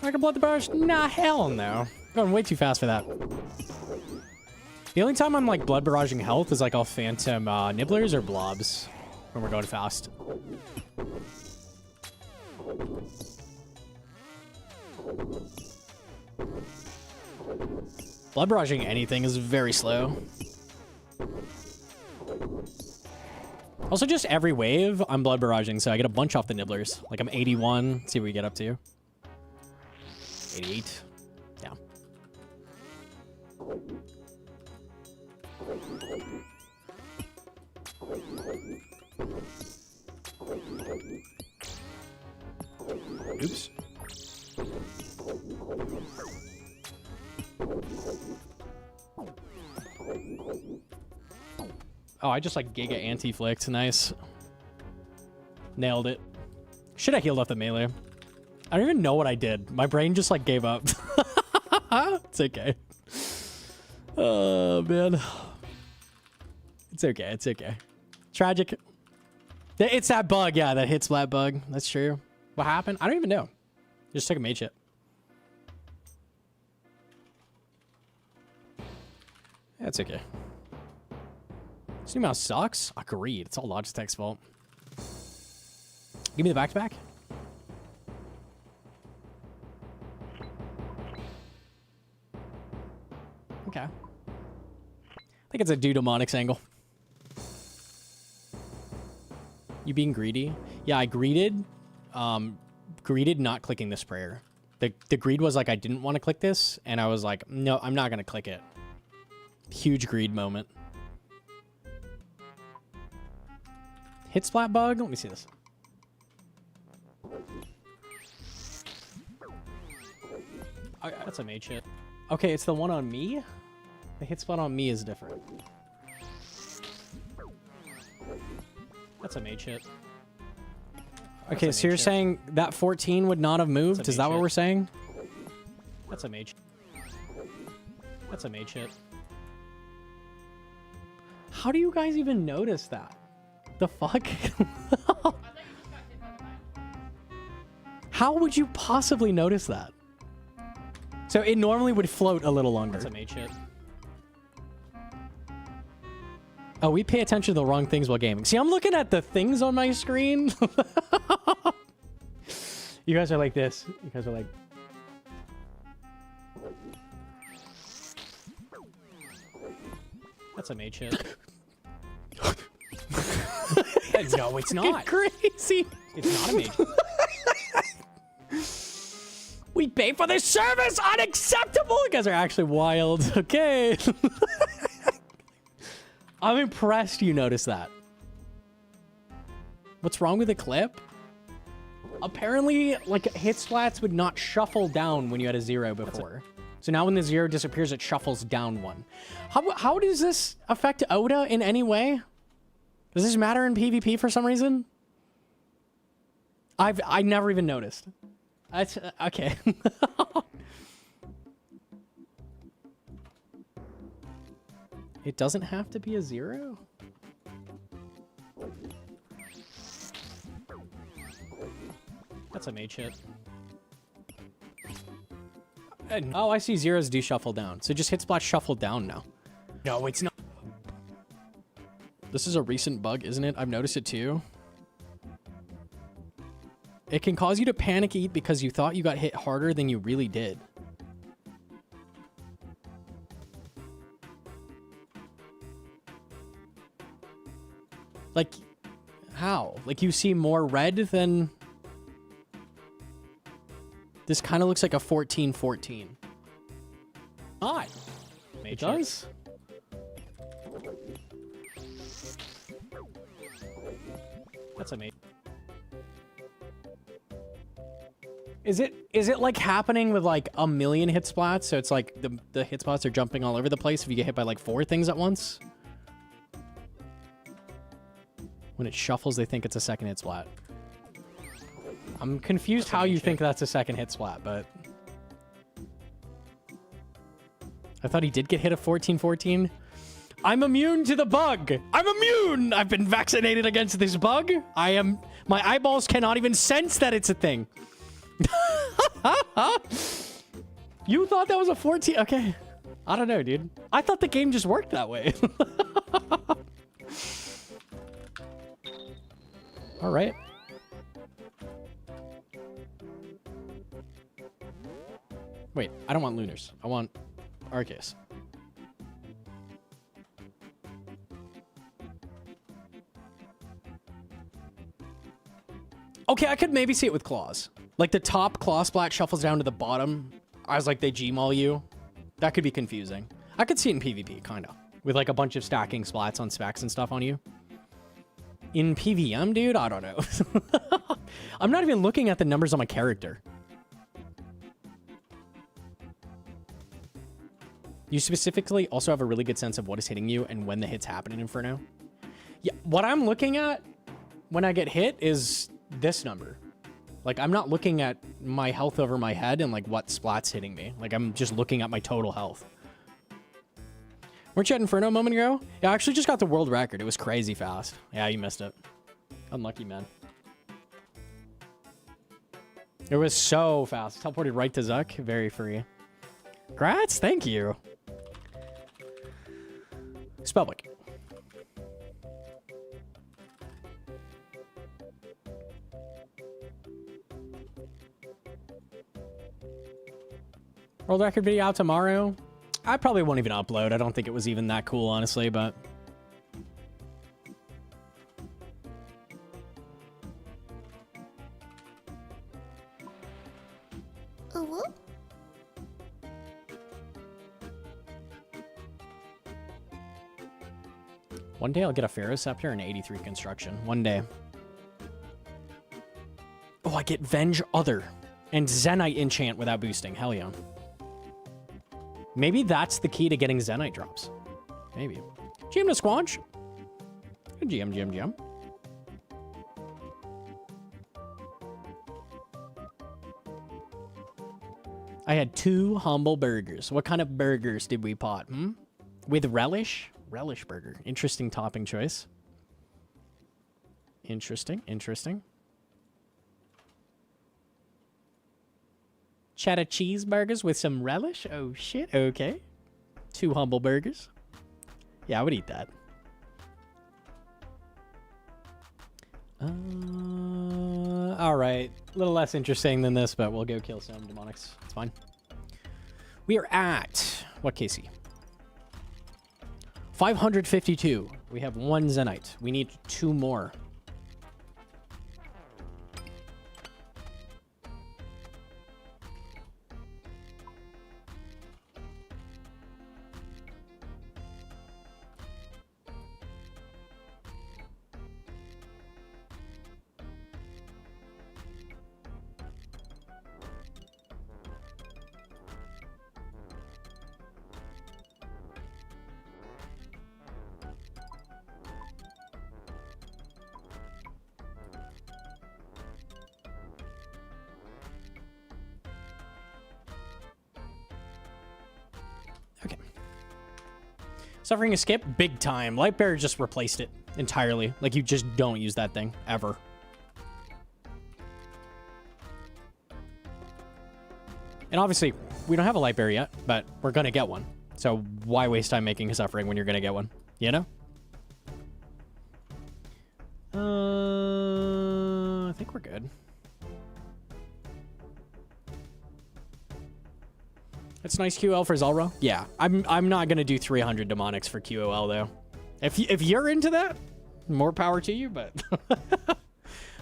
I can blood the barrage? Nah, hell no. Going way too fast for that. The only time I'm like blood barraging health is like off phantom nibblers or blobs when we're going fast. Blood barraging anything is very slow. Also, just every wave, I'm blood barraging, so I get a bunch off the nibblers. Like I'm 81. Let's see what we get up to. 88. Yeah. Oops. Oh, I just like giga anti-flicked. Nice. Nailed it. Should have healed up the melee. I don't even know what I did. My brain just like gave up. It's okay. Oh, man. It's okay. It's okay. Tragic. It's that bug. Yeah, that hit splat bug. That's true. What happened? I don't even know. Just took a mage hit. That's okay. This new mouse sucks. Agreed. It's all Logitech's fault. Give me the back-to-back. Okay. I think it's a Demonics angle. You being greedy? Yeah, I greeded. Greeded not clicking this prayer. The greed was like I didn't want to click this, and I was like, no, I'm not gonna click it. Huge greed moment. Hit splat bug? Let me see this. Okay, that's a mage hit. Okay, it's the one on me? The hit splat on me is different. That's a mage hit. Okay, so you're saying that 14 would not have moved? Is that what we're saying? That's a mage. That's a mage hit. How do you guys even notice that? The fuck? How would you possibly notice that? So it normally would float a little longer. That's a mage hit. Oh, we pay attention to the wrong things while gaming. See, I'm looking at the things on my screen. You guys are like this. You guys are like... That's a mage hit. No, it's not. Crazy. It's not a mage. We pay for this service. Unacceptable. You guys are actually wild. Okay. I'm impressed you noticed that. What's wrong with the clip? Apparently, like, hit splats would not shuffle down when you had a 0 before. So now when the 0 disappears, it shuffles down 1. How does this affect Oda in any way? Does this matter in PvP for some reason? I never even noticed. That's okay. It doesn't have to be a 0? That's a mage hit. Oh, I see 0s do shuffle down. So just hit splat shuffle down now. No, it's not. This is a recent bug, isn't it? I've noticed it too. It can cause you to panic eat because you thought you got hit harder than you really did. Like, How? Like, you see more red than... This kind of looks like a 14-14. Not. It does? That's amazing. Is it like happening with like a million hit splats? So it's like the hit spots are jumping all over the place if you get hit by like 4 things at once? When it shuffles, they think it's a second hit splat. I'm confused how you think that's a second hit splat, but... I thought he did get hit at 14-14. I'm immune to the bug. I'm immune. I've been vaccinated against this bug. My eyeballs cannot even sense that it's a thing. You thought that was a 14? Okay. I don't know, dude. I thought the game just worked that way. All right. Wait, I don't want Lunars. I want Arceus. Okay, I could maybe see it with claws. Like the top claw splat shuffles down to the bottom as like they Gmaul you. That could be confusing. I could see it in PvP, kind of. With like a bunch of stacking splats on specs and stuff on you. In PVM, dude? I don't know. I'm not even looking at the numbers on my character. You specifically also have a really good sense of what is hitting you and when the hits happen in Inferno. Yeah, what I'm looking at when I get hit is this number. Like, I'm not looking at my health over my head and, like, what splat's hitting me. Like, I'm just looking at my total health. Weren't you at Inferno a moment ago? Yeah, I actually just got the world record. It was crazy fast. Yeah, you missed it. Unlucky, man. It was so fast. Teleported right to Zuck. Very free. Grats, thank you. Spellbook. World record video out tomorrow? I probably won't even upload. I don't think it was even that cool, honestly, but... One day I'll get a Ferrosceptor and 83 construction. One day. Oh, I get Venge Other and Zenite enchant without boosting. Hell yeah. Maybe that's the key to getting Zenite drops. Maybe. GM to Squanch. GM. I had 2 humble burgers. What kind of burgers did we pot? With relish? Relish burger. Interesting topping choice. Interesting. Cheddar cheeseburgers with some relish? Oh, shit. Okay. 2 humble burgers. Yeah, I would eat that. All right. A little less interesting than this, but we'll go kill some demonics. It's fine. We are at... What KC? 552. We have 1 Zenite. We need 2 more. Suffering a skip? Big time. Lightbearer just replaced it entirely. Like, you just don't use that thing. Ever. And obviously, we don't have a Lightbearer yet, but we're gonna get one. So why waste time making a Suffering when you're gonna get one? You know? I think we're good. It's nice QL for Zulrah. Yeah, I'm not gonna do 300 demonics for QOL though. If you're into that, More power to you, but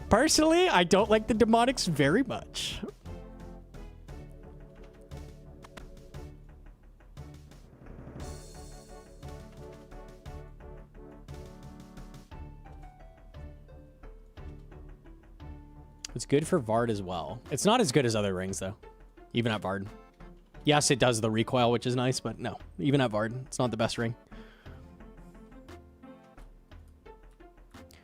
personally, I don't like the demonics very much. It's good for Vard as well. It's not as good as other rings, though. Even at Vard. Yes, it does the recoil, which is nice, but no. Even at Vard, it's not the best ring.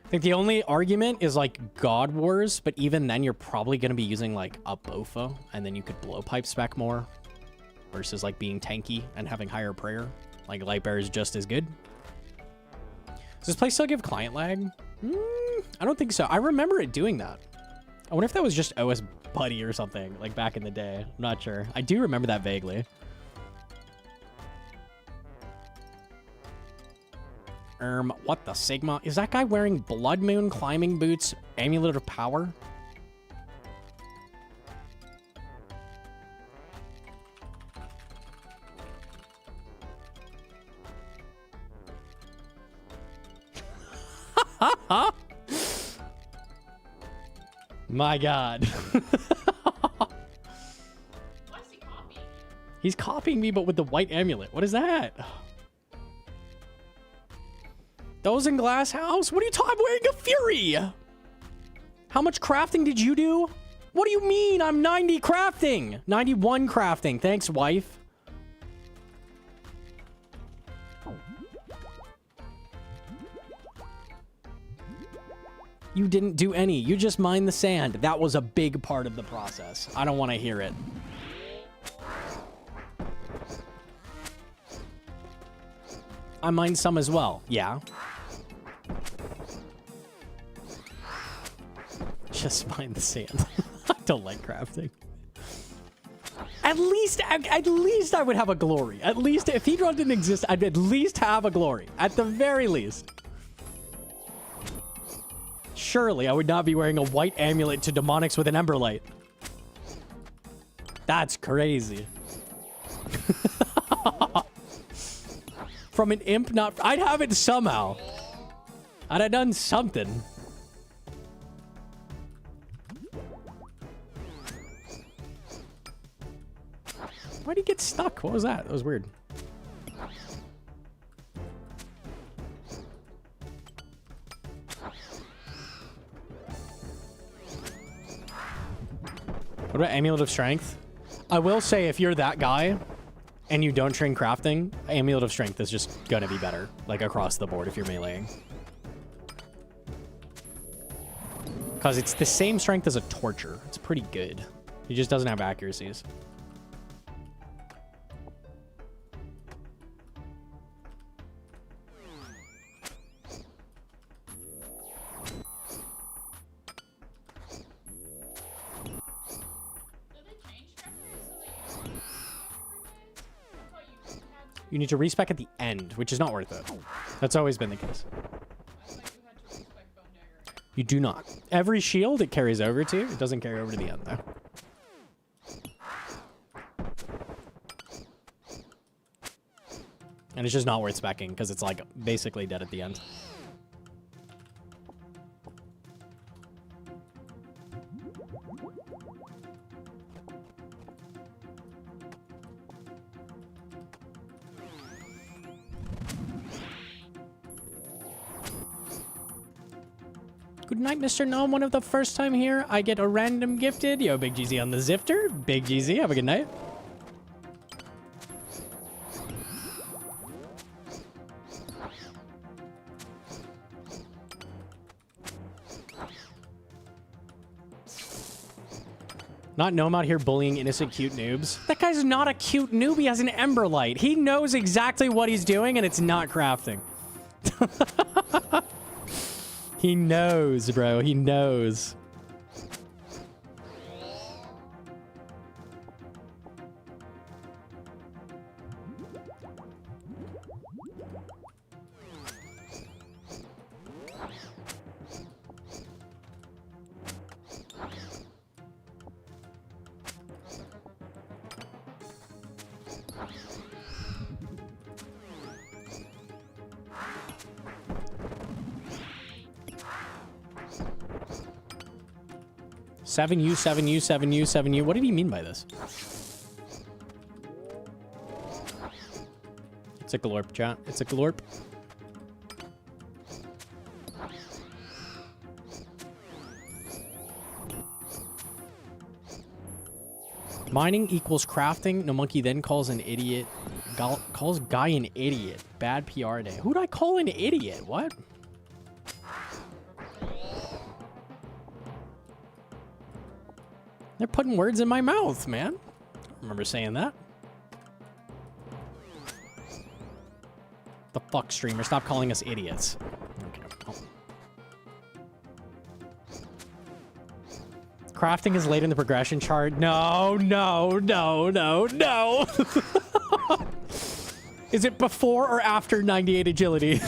I think the only argument is, like, God Wars, but even then, you're probably going to be using, like, a Bofa, and then you could blowpipe spec more, versus, like, being tanky and having higher prayer. Like, Lightbearer is just as good. Does this place still give client lag? I don't think so. I remember it doing that. I wonder if that was just OS Buddy or something, like back in the day. I'm not sure. I do remember that vaguely. What the Sigma? Is that guy wearing Blood Moon climbing boots, Amulet of Power? My God. Why is he copying? He's copying me, but with the white amulet. What is that? Those in Glass House? What are you talking? I'm wearing a Fury. How much crafting did you do? What do you mean? I'm 90 crafting. 91 crafting. Thanks, wife. You didn't do any. You just mined the sand. That was a big part of the process. I don't want to hear it. I mined some as well. Yeah. Just mine the sand. I don't like crafting. At least I would have a glory. At least if Hedron didn't exist, I'd at least have a glory. At the very least. Surely I would not be wearing a white amulet to demonics with an Emberlight. That's crazy. From an imp, not... I'd have it somehow. I'd have done something. Why'd he get stuck? What was that? That was weird. What about Amulet of Strength? I will say, if you're that guy and you don't train crafting, Amulet of Strength is just gonna be better, like across the board if you're meleeing. Because it's the same strength as a Torture. It's pretty good. He just doesn't have accuracies. You need to respec at the end, which is not worth it. That's always been the case. You do not. Every shield it carries over to. It doesn't carry over to the end, though. And it's just not worth speccing, because it's, like, basically dead at the end. Good night, Mr. Gnome. One of the first time here, I get a random gifted. Yo, Big GZ on the Zifter. Big GZ, have a good night. Not Gnome out here bullying innocent cute noobs. That guy's not a cute noob. He has an Emberlight. He knows exactly what he's doing, and it's not crafting. He knows, bro. He knows. 7U, 7U, 7U, 7U. What did he mean by this? It's a glorp, chat. It's a glorp. Mining equals crafting. Gnomonkey then calls an idiot. Calls guy an idiot. Bad PR day. Who'd I call an idiot? What? They're putting words in my mouth, man. I don't remember saying that. The fuck, streamer? Stop calling us idiots. Okay. Oh. Crafting is late in the progression chart. No, no, no, no, no. Is it before or after 98 agility?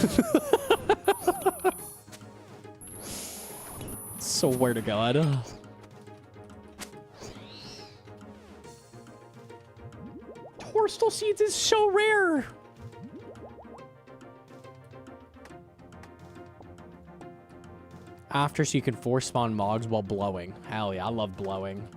Swear to God. Torstal seeds is so rare. After, so you can force spawn mogs while blowing. Hell yeah, I love blowing.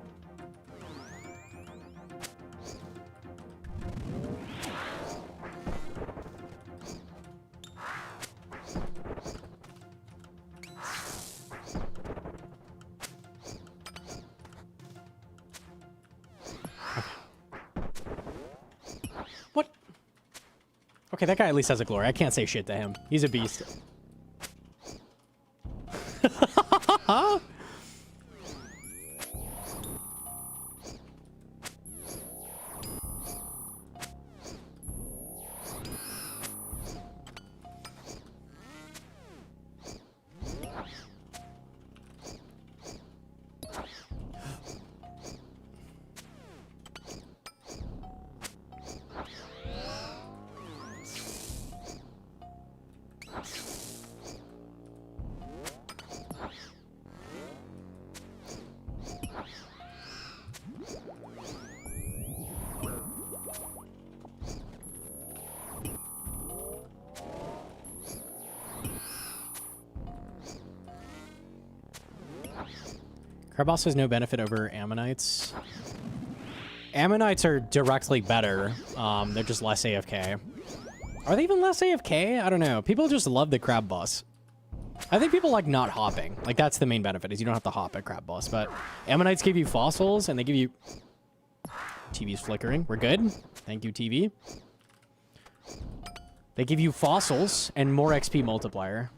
What? Okay, that guy at least has a glory. I can't say shit to him. He's a beast. Carboss has no benefit over Ammonites. Ammonites are directly better. They're just less AFK. Are they even less AFK? I don't know. People just love the crab boss. I think people like not hopping. Like, that's the main benefit, is you don't have to hop at crab boss. But Ammonites give you fossils, and they give you... TV's flickering. We're good. Thank you, TV. They give you fossils and more XP multiplier.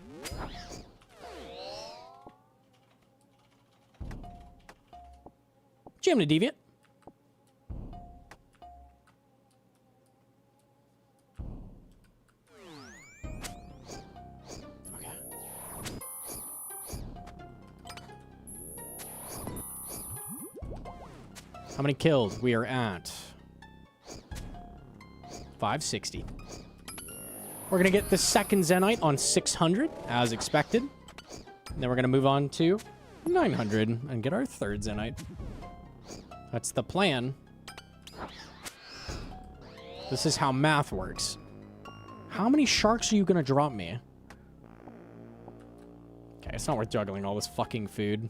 Jam to Deviant. Okay. How many killed? We are at 560. We're going to get the second Zenite on 600, as expected. And then we're going to move on to 900 and get our third Zenite. That's the plan. This is how math works. How many sharks are you going to drop me? Okay, it's not worth juggling all this fucking food.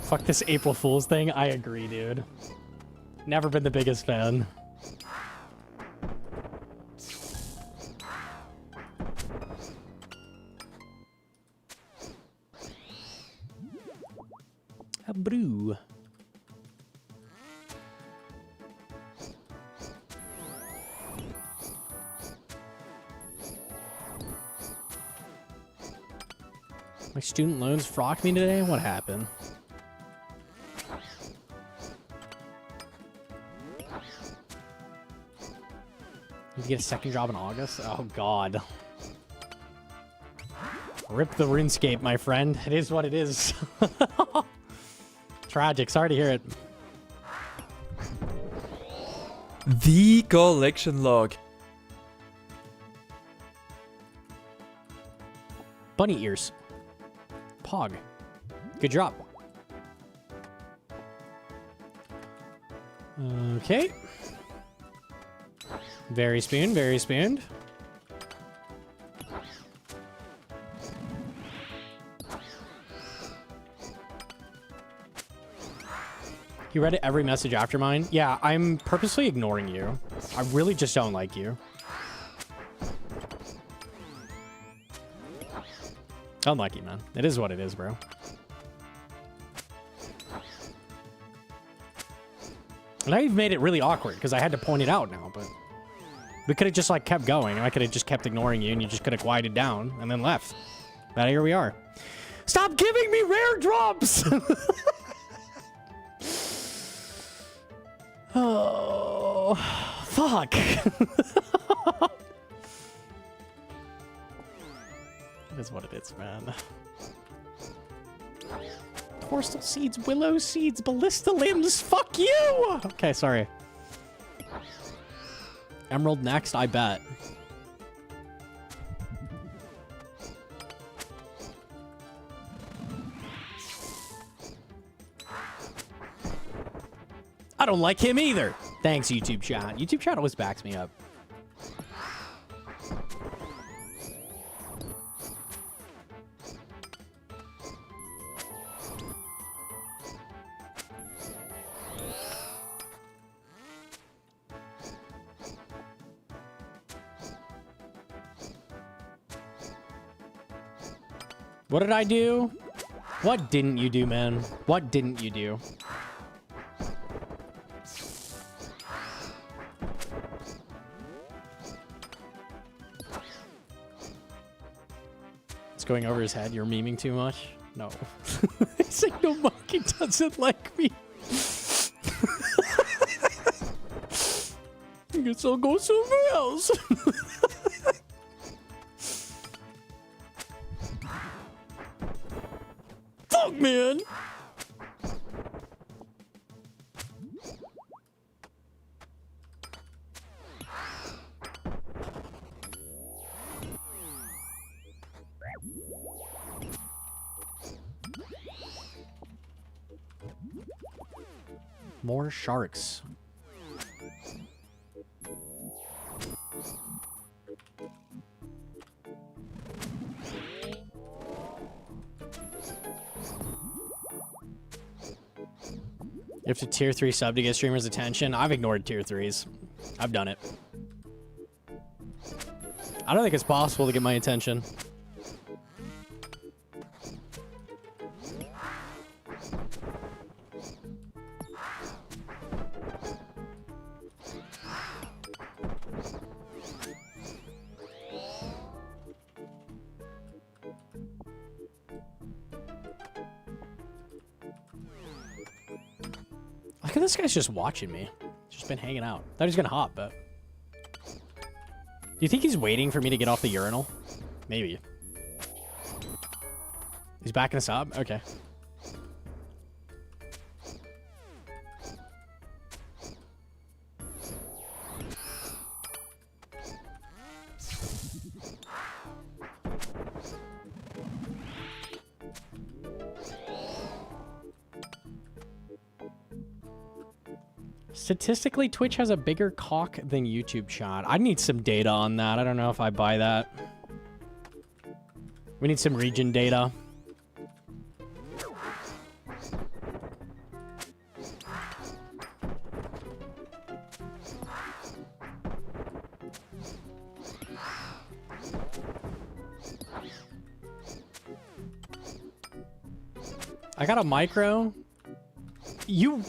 Fuck this April Fool's thing. I agree, dude. Never been the biggest fan. A brew. My student loans frocked me today? What happened? You get a second job in August? Oh, God. Rip the RuneScape, my friend. It is what it is. Tragic. Sorry to hear it. The collection log. Bunny ears. Pog. Good job. Okay. Very spoon, very spooned. You read every message after mine? Yeah, I'm purposely ignoring you. I really just don't like you. Unlucky, man. It is what it is, bro. And now you've made it really awkward because I had to point it out now, but we could have just like kept going. I could have just kept ignoring you and you just could have quieted down and then left. But here we are. Stop giving me rare drops! Oh, fuck. It is what it is, man. Torstal seeds, willow seeds, ballista limbs, fuck you! Okay, sorry. Emerald next, I bet. I don't like him either. Thanks, YouTube chat. YouTube chat always backs me up. What did I do? What didn't you do, man? What didn't you do? Going over his head. You're memeing too much. No. It's like Gnomonkey doesn't like me. I guess I'll go somewhere else. Fuck, man. More sharks. You have to tier 3 sub to get streamers' attention. I've ignored tier 3s. I've done it. I don't think it's possible to get my attention. Look at this guy's just watching me. Just been hanging out. Thought he was gonna hop, but... Do you think he's waiting for me to get off the urinal? Maybe. He's backing us up? Okay. Statistically, Twitch has a bigger cock than YouTube chat. I need some data on that. I don't know if I buy that. We need some region data. I got a micro.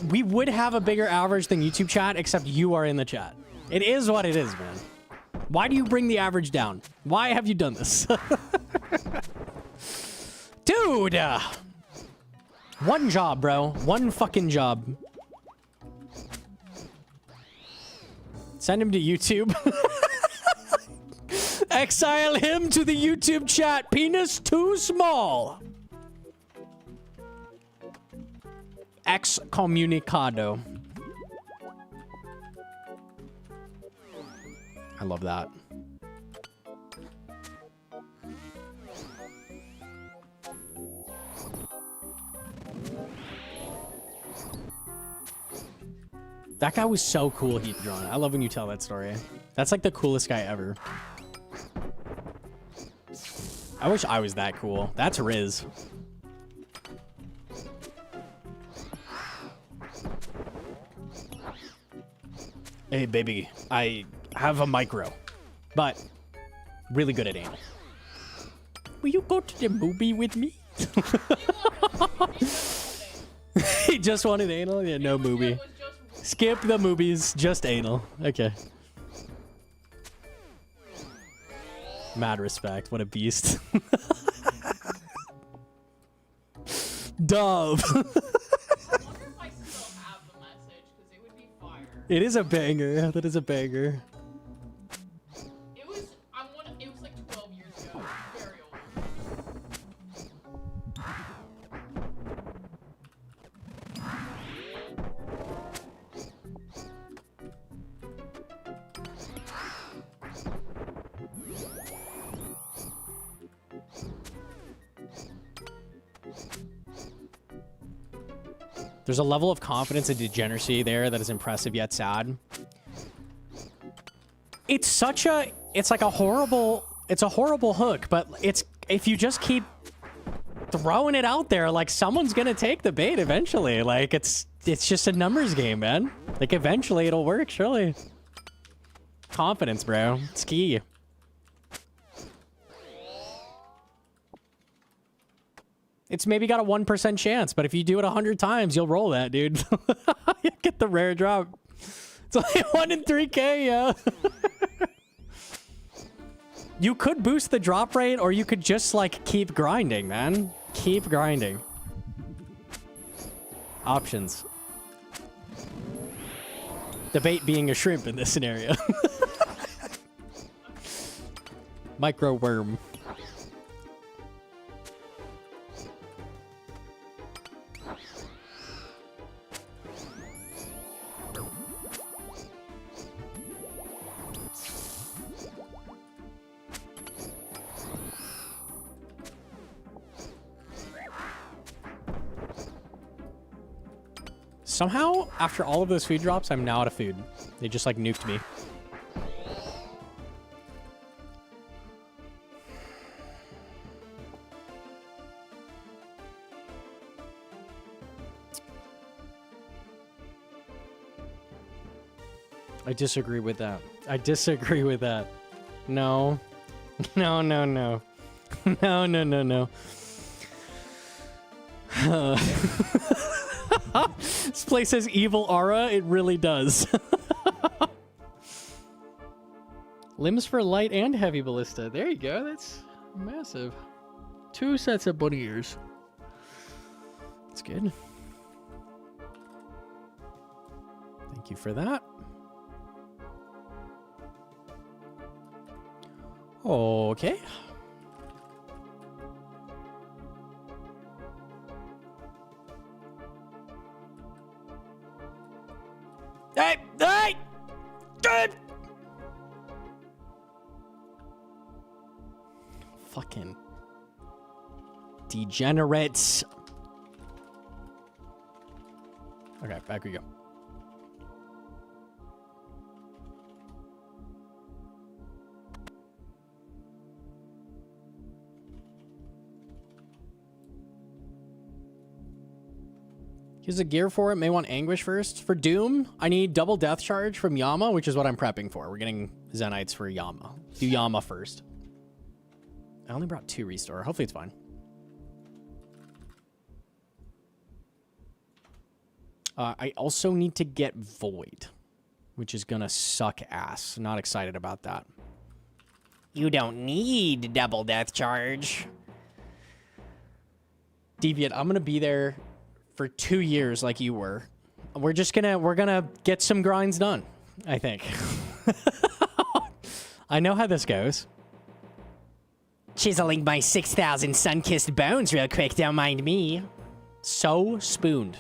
We would have a bigger average than YouTube chat, except you are in the chat. It is what it is, man. Why do you bring the average down? Why have you done this? Dude! One job, bro. One fucking job. Send him to YouTube. Exile him to the YouTube chat. Penis too small. Excommunicado. I love that. That guy was so cool, Heat Drawn. I love when you tell that story. That's like the coolest guy ever. I wish I was that cool. That's Riz. Hey, baby. I have a micro, but really good at anal. Will you go to the movie with me? He just wanted anal? Yeah, no movie. Skip the movies, just anal. Okay. Mad respect. What a beast. Dove. I wonder if I still have the message, because it would be fire. It is a banger. That is a banger. It was like 12 years ago. Very old. There's a level of confidence and degeneracy there that is impressive yet sad. It's like a horrible hook, but if you just keep throwing it out there, like someone's gonna take the bait eventually. Like it's just a numbers game, man. Like eventually it'll work, surely. Confidence, bro. It's key. It's maybe got a 1% chance, but if you do it 100 times, you'll roll that, dude. You get the rare drop. It's only 1 in 3K, yeah. You could boost the drop rate, or you could just, like, keep grinding, man. Keep grinding. Options. The bait being a shrimp in this scenario. Micro worm. Somehow, after all of those food drops, I'm now out of food. They just, like, nuked me. I disagree with that. I disagree with that. No. No, no, no. No, no, no, no. This place has evil aura. It really does. Limbs for light and heavy ballista. There you go. That's massive. 2 sets of bunny ears. That's good. Thank you for that. Okay. Hey! Hey! Good! Fucking degenerates. Okay, back we go. Here's a gear for it. May want Anguish first. For Doom, I need double death charge from Yama, which is what I'm prepping for. We're getting Zenites for Yama. Do Yama first. I only brought 2 restore. Hopefully it's fine. I also need to get Void, which is gonna suck ass. Not excited about that. You don't need double death charge. Deviant, I'm gonna be there for 2 years like you were. We're gonna get some grinds done, I think. I know how this goes. Chiseling my 6,000 sun-kissed bones real quick, don't mind me. So spooned.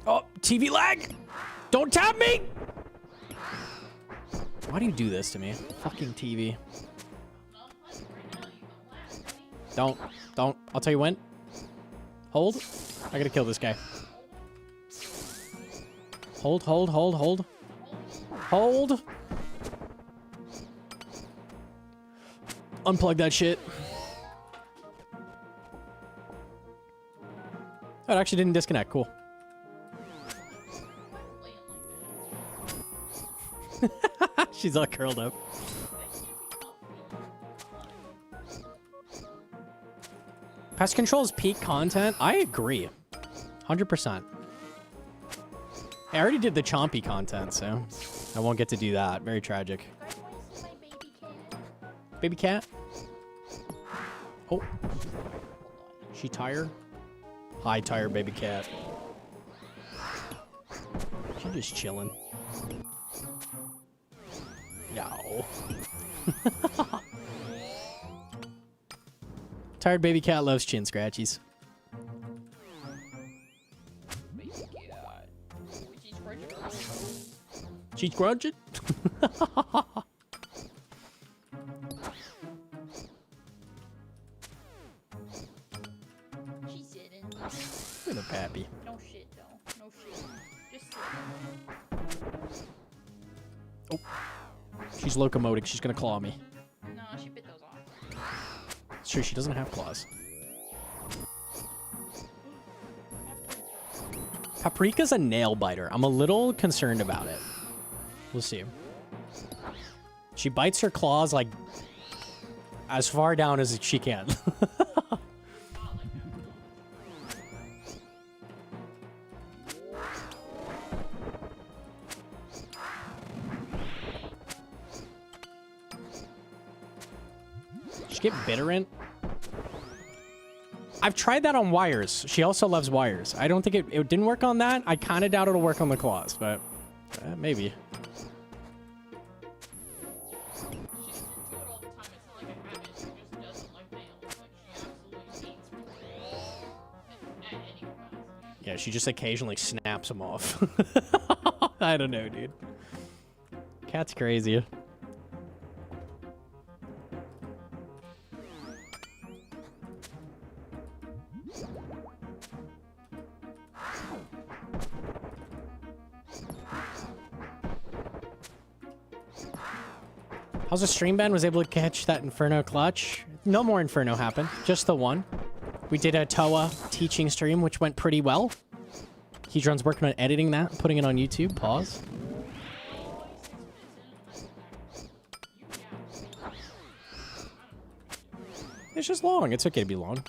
Oh, TV lag! Don't tap me! Why do you do this to me? Fucking TV. Nothing. Don't. I'll tell you when. Hold. I gotta kill this guy. Hold. Hold. Unplug that shit. Oh, it actually didn't disconnect. Cool. She's all curled up. Pest control is peak content. I agree. 100%. I already did the chompy content, so I won't get to do that. Very tragic. Baby cat? Oh. She tired? Hi, tired baby cat. She just chilling. Yow. Tired baby cat loves chin scratchies. She scrunch it? She's sitting. Look at Pappy. No shit, though. No shit. Just sit. Oh. She's locomoting. She's gonna claw me. No, she bit those off. It's true, she doesn't have claws. Paprika's a nail biter. I'm a little concerned about it. We'll see. She bites her claws like as far down as she can. Did she get bitterant? I've tried that on wires. She also loves wires. I don't think it didn't work on that. I kind of doubt it'll work on the claws, but maybe. Yeah, she just occasionally snaps them off. I don't know, dude. Cat's crazy. How's the stream ban was able to catch that Inferno clutch? No more Inferno happened, just the one. We did a Toa teaching stream, which went pretty well. Hedron's working on editing that, putting it on YouTube. Pause. It's just long. It's okay to be long.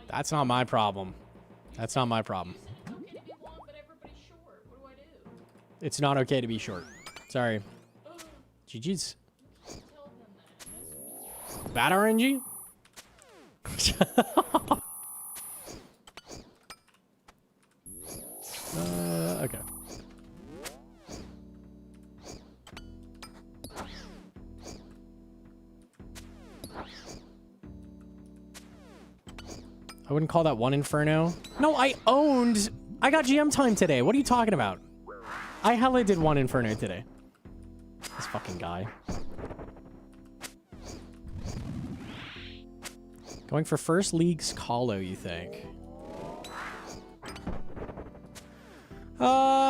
That's not my problem. That's not my problem. It's not okay to be short. Sorry. GG's. Bad RNG? Okay. I wouldn't call that one Inferno. No, I got GM time today. What are you talking about? I hella did one Inferno today. This fucking guy. Going for first league's Colo, you think?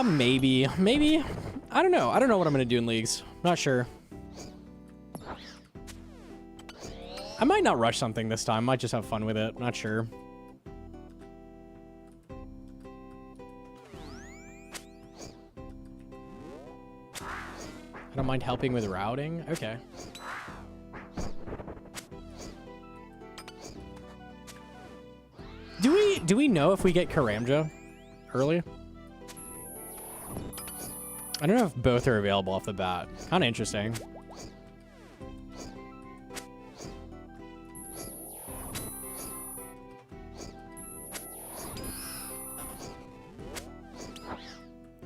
Maybe. Maybe. I don't know. I don't know what I'm gonna do in leagues. Not sure. I might not rush something this time. Might just have fun with it. Not sure. I don't mind helping with routing. Okay. Do we know if we get Karamja early? I don't know if both are available off the bat. Kind of interesting.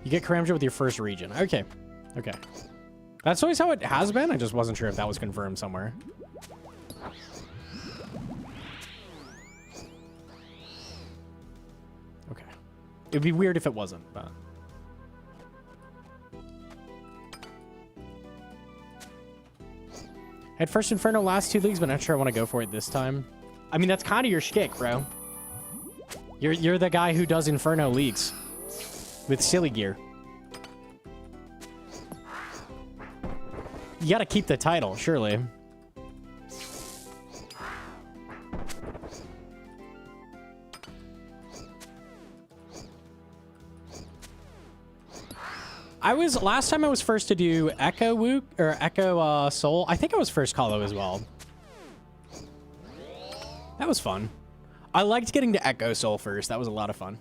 You get Karamja with your first region. Okay. Okay. That's always how it has been. I just wasn't sure if that was confirmed somewhere. Okay. It'd be weird if it wasn't, but... Had first Inferno last 2 leagues, but not sure I want to go for it this time. I mean, that's kind of your shtick, bro. You're the guy who does Inferno leagues with silly gear. You gotta keep the title, surely. Last time I was first to do Echo Wook, or Echo Soul. I think I was first Calo as well. That was fun. I liked getting to Echo Soul first. That was a lot of fun.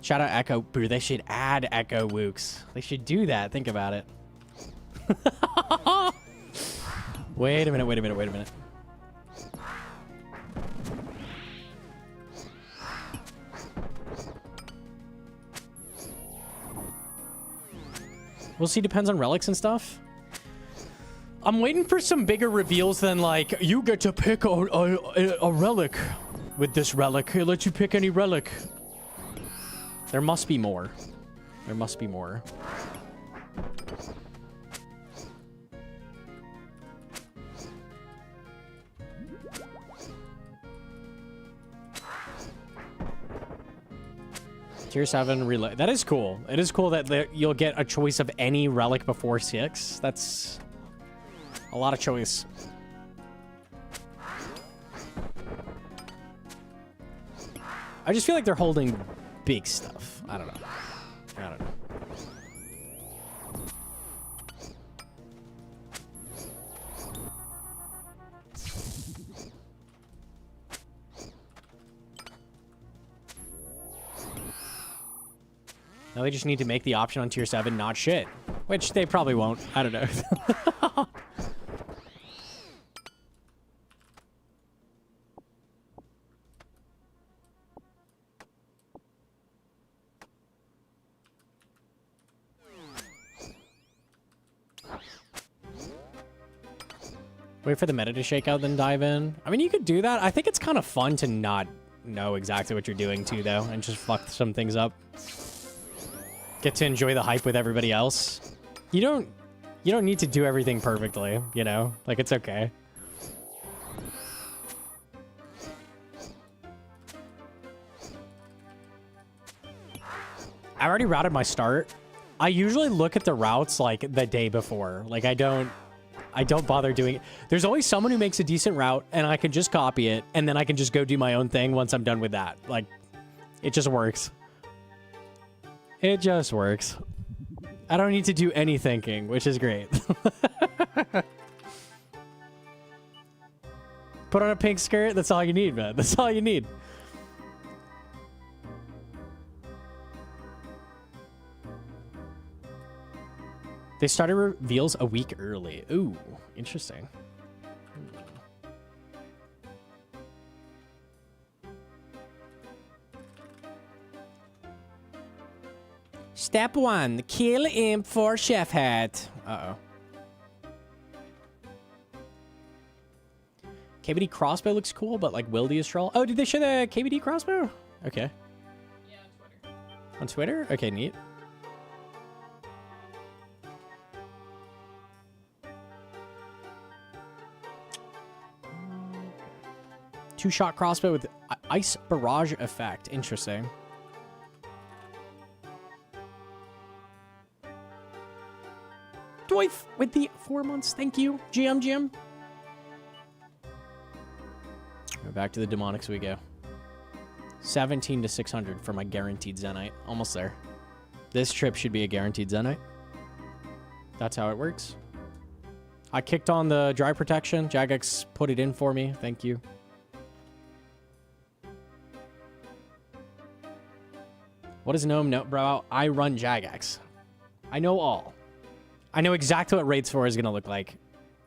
Shout out Echo. Bro, they should add Echo Wooks. They should do that. Think about it. Wait a minute, wait a minute, wait a minute. We'll see, depends on relics and stuff. I'm waiting for some bigger reveals than like, you get to pick a relic with this relic. It lets you pick any relic. There must be more. There must be more. Tier 7 relic. That is cool. It is cool that you'll get a choice of any relic before 6. That's a lot of choice. I just feel like they're holding big stuff. I don't know. I don't know. Now they just need to make the option on tier 7 not shit. Which they probably won't. I don't know. Wait for the meta to shake out, then dive in. I mean, you could do that. I think it's kind of fun to not know exactly what you're doing too, though, and just fuck some things up. Get to enjoy the hype with everybody else. You don't need to do everything perfectly, you know? Like, it's okay. I already routed my start. I usually look at the routes like the day before. Like, I don't bother doing it. There's always someone who makes a decent route and I can just copy it and then I can just go do my own thing once I'm done with that. Like, it just works. It just works. I don't need to do any thinking, which is great. Put on a pink skirt. That's all you need, man. That's all you need. They started reveals a week early. Ooh, interesting. Step 1, kill imp for chef hat. Uh-oh. KBD crossbow looks cool, but like wildy is troll. Oh, did they show the KBD crossbow? Okay. Yeah, on Twitter. On Twitter? Okay, neat. Two-shot crossbow with ice barrage effect. Interesting. Doif with the 4 months. Thank you, Jim. Back to the demonics we go. 17 to 600 for my guaranteed Zenite. Almost there. This trip should be a guaranteed Zenite. That's how it works. I kicked on the dry protection. Jagex put it in for me. Thank you. What does Gnome know? Bro, I run Jagex. I know all. I know exactly what raids 4 is going to look like.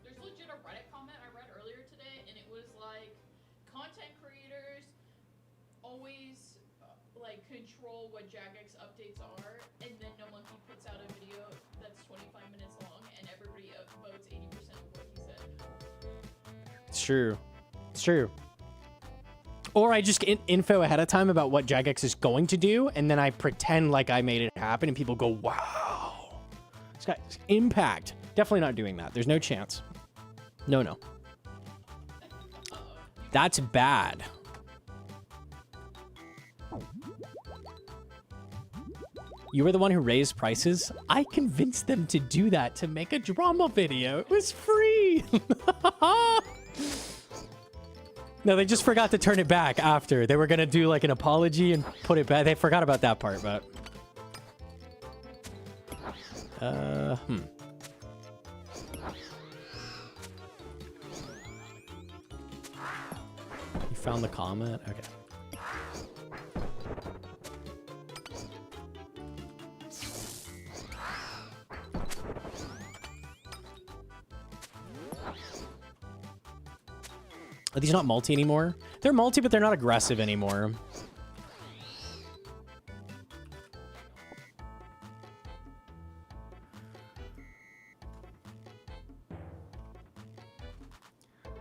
There's legit a Reddit comment I read earlier today, and it was like, content creators always like control what Jagex updates are, and then Gnomonkey puts out a video that's 25 minutes long, and everybody votes 80% of what he said. It's true. It's true. Or I just get info ahead of time about what Jagex is going to do, and then I pretend like I made it happen, and people go, wow. This guy's impact. Definitely not doing that. There's no chance. No, no. That's bad. You were the one who raised prices? I convinced them to do that to make a drama video. It was free. No, they just forgot to turn it back after. They were going to do like an apology and put it back. They forgot about that part, but... You found the comment? Okay. Are these not multi anymore? They're multi, but they're not aggressive anymore.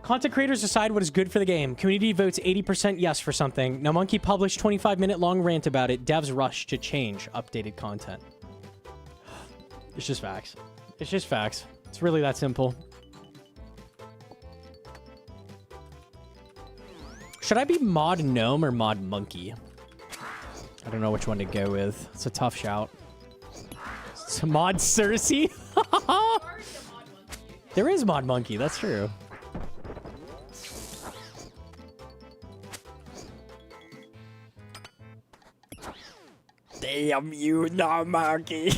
Content creators decide what is good for the game. Community votes 80% yes for something. Gnomonkey published 25-minute long rant about it. Devs rush to change updated content. It's just facts. It's just facts. It's really that simple. Should I be mod gnome or mod monkey? I don't know which one to go with. It's a tough shout. It's a mod Cersei? There is mod monkey, that's true. Damn you, Gnomonkey.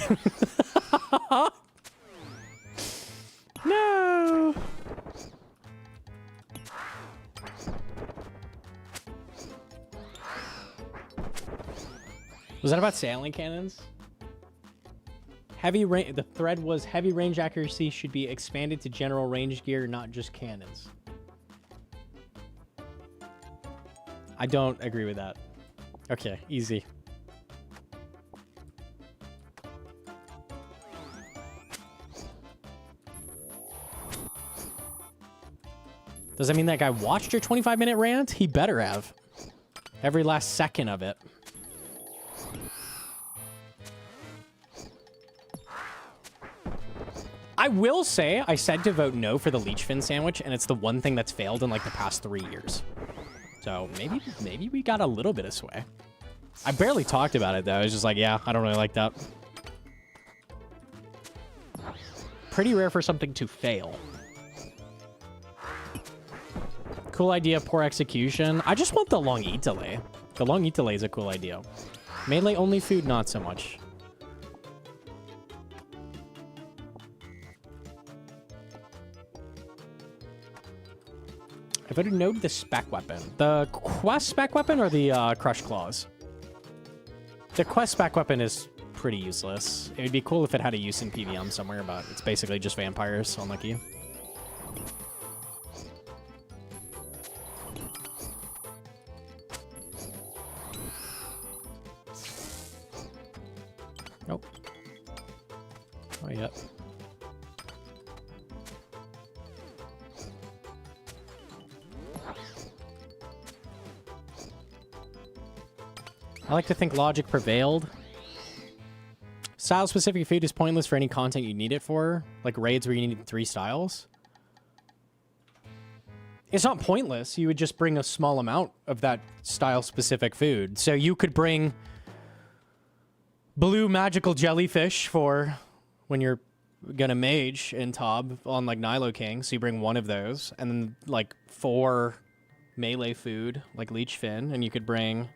No. Was that about sailing cannons? Heavy range. The thread was heavy range accuracy should be expanded to general range gear, not just cannons. I don't agree with that. Okay, easy. Does that mean that guy watched your 25-minute rant? He better have. Every last second of it. I will say, I said to vote no for the leech fin sandwich, and it's the one thing that's failed in like the past 3 years. So maybe we got a little bit of sway. I barely talked about it though. I was just like, yeah, I don't really like that. Pretty rare for something to fail. Cool idea, poor execution. I just want the long eat delay. The long eat delay is a cool idea. Melee only food, not so much. I voted no to the spec weapon. The quest spec weapon or the crush claws? The quest spec weapon is pretty useless. It would be cool if it had a use in PVM somewhere, but it's basically just vampires, unlucky. Nope. Oh, yep. I like to think logic prevailed. Style-specific food is pointless for any content you need it for, like raids where you need 3 styles. It's not pointless. You would just bring a small amount of that style-specific food. So you could bring blue magical jellyfish for when you're gonna mage in Tob on like Nilo King. So you bring 1 of those, and then like 4 melee food like leech fin, and you could bring,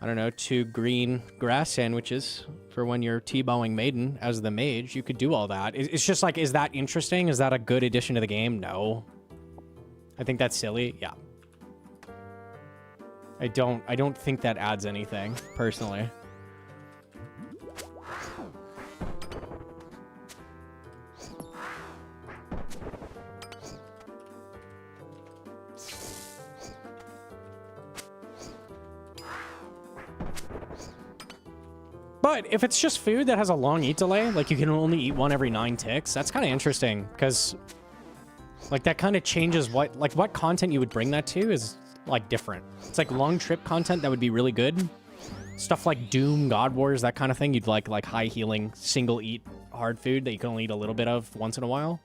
I don't know, 2 green grass sandwiches for when you're T-bowing Maiden as the mage. You could do all that. It's just like, is that interesting? Is that a good addition to the game? No. I think that's silly. Yeah. I don't think that adds anything, personally. But if it's just food that has a long eat delay, like you can only eat 1 every 9 ticks, that's kind of interesting, because like that kind of changes what content you would bring that to is like different. It's like long trip content that would be really good. Stuff like Doom, God Wars, that kind of thing, you'd like high healing, single eat, hard food that you can only eat a little bit of once in a while.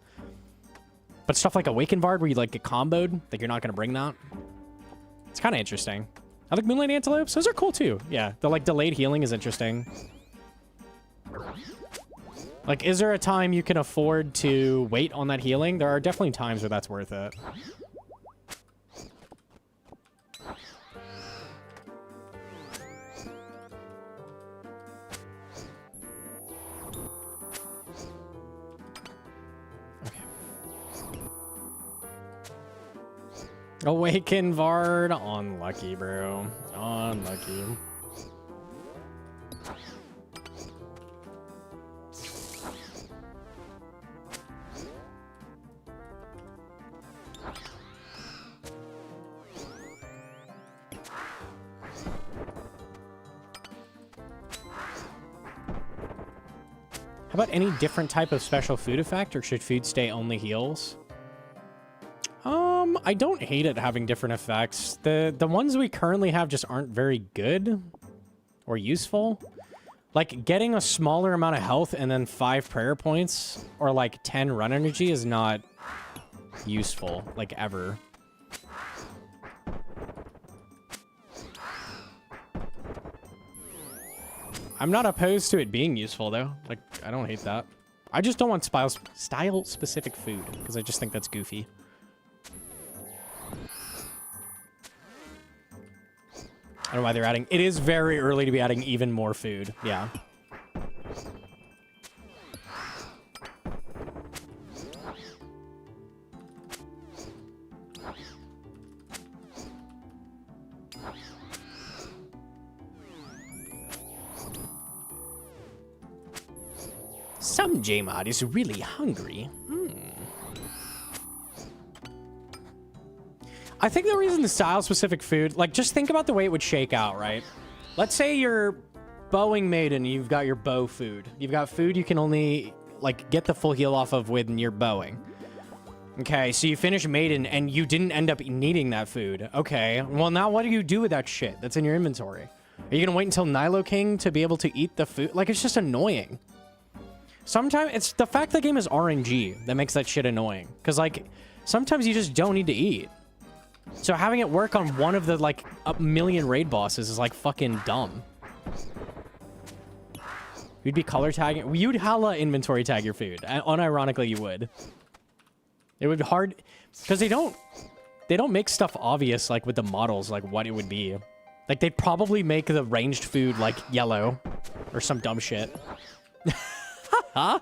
But stuff like Awakened Vard where you like get comboed, like you're not going to bring that. It's kind of interesting. I like Moonlight Antelopes. Those are cool too. Yeah, the like delayed healing is interesting. Like, is there a time you can afford to wait on that healing? There are definitely times where that's worth it. Awaken Vard. Unlucky, bro. Unlucky. How about any different type of special food effect, or should food stay only heals? I don't hate it having different effects. The ones we currently have just aren't very good or useful. Like, getting a smaller amount of health and then 5 prayer points or like 10 run energy is not useful, like, ever. I'm not opposed to it being useful, though. Like, I don't hate that. I just don't want style-specific food, because I just think that's goofy. I don't know why they're adding... It is very early to be adding even more food. Yeah. Some Jmod is really hungry. I think the reason the style-specific food... Like, just think about the way it would shake out, right? Let's say you're bowing maiden, you've got your bow food. You've got food you can only, like, get the full heal off of when you're bowing. Okay, so you finish maiden, and you didn't end up needing that food. Okay, well, now what do you do with that shit that's in your inventory? Are you gonna wait until Nilo King to be able to eat the food? Like, it's just annoying. Sometimes it's the fact the game is RNG that makes that shit annoying. Because, like, sometimes you just don't need to eat. So having it work on one of the, like, a million raid bosses is, like, fucking dumb. You'd be color tagging. You'd hella inventory tag your food. Unironically, you would. It would be hard. Because they don't make stuff obvious, like, with the models, like, what it would be. Like, they'd probably make the ranged food, like, yellow. Or some dumb shit. Huh?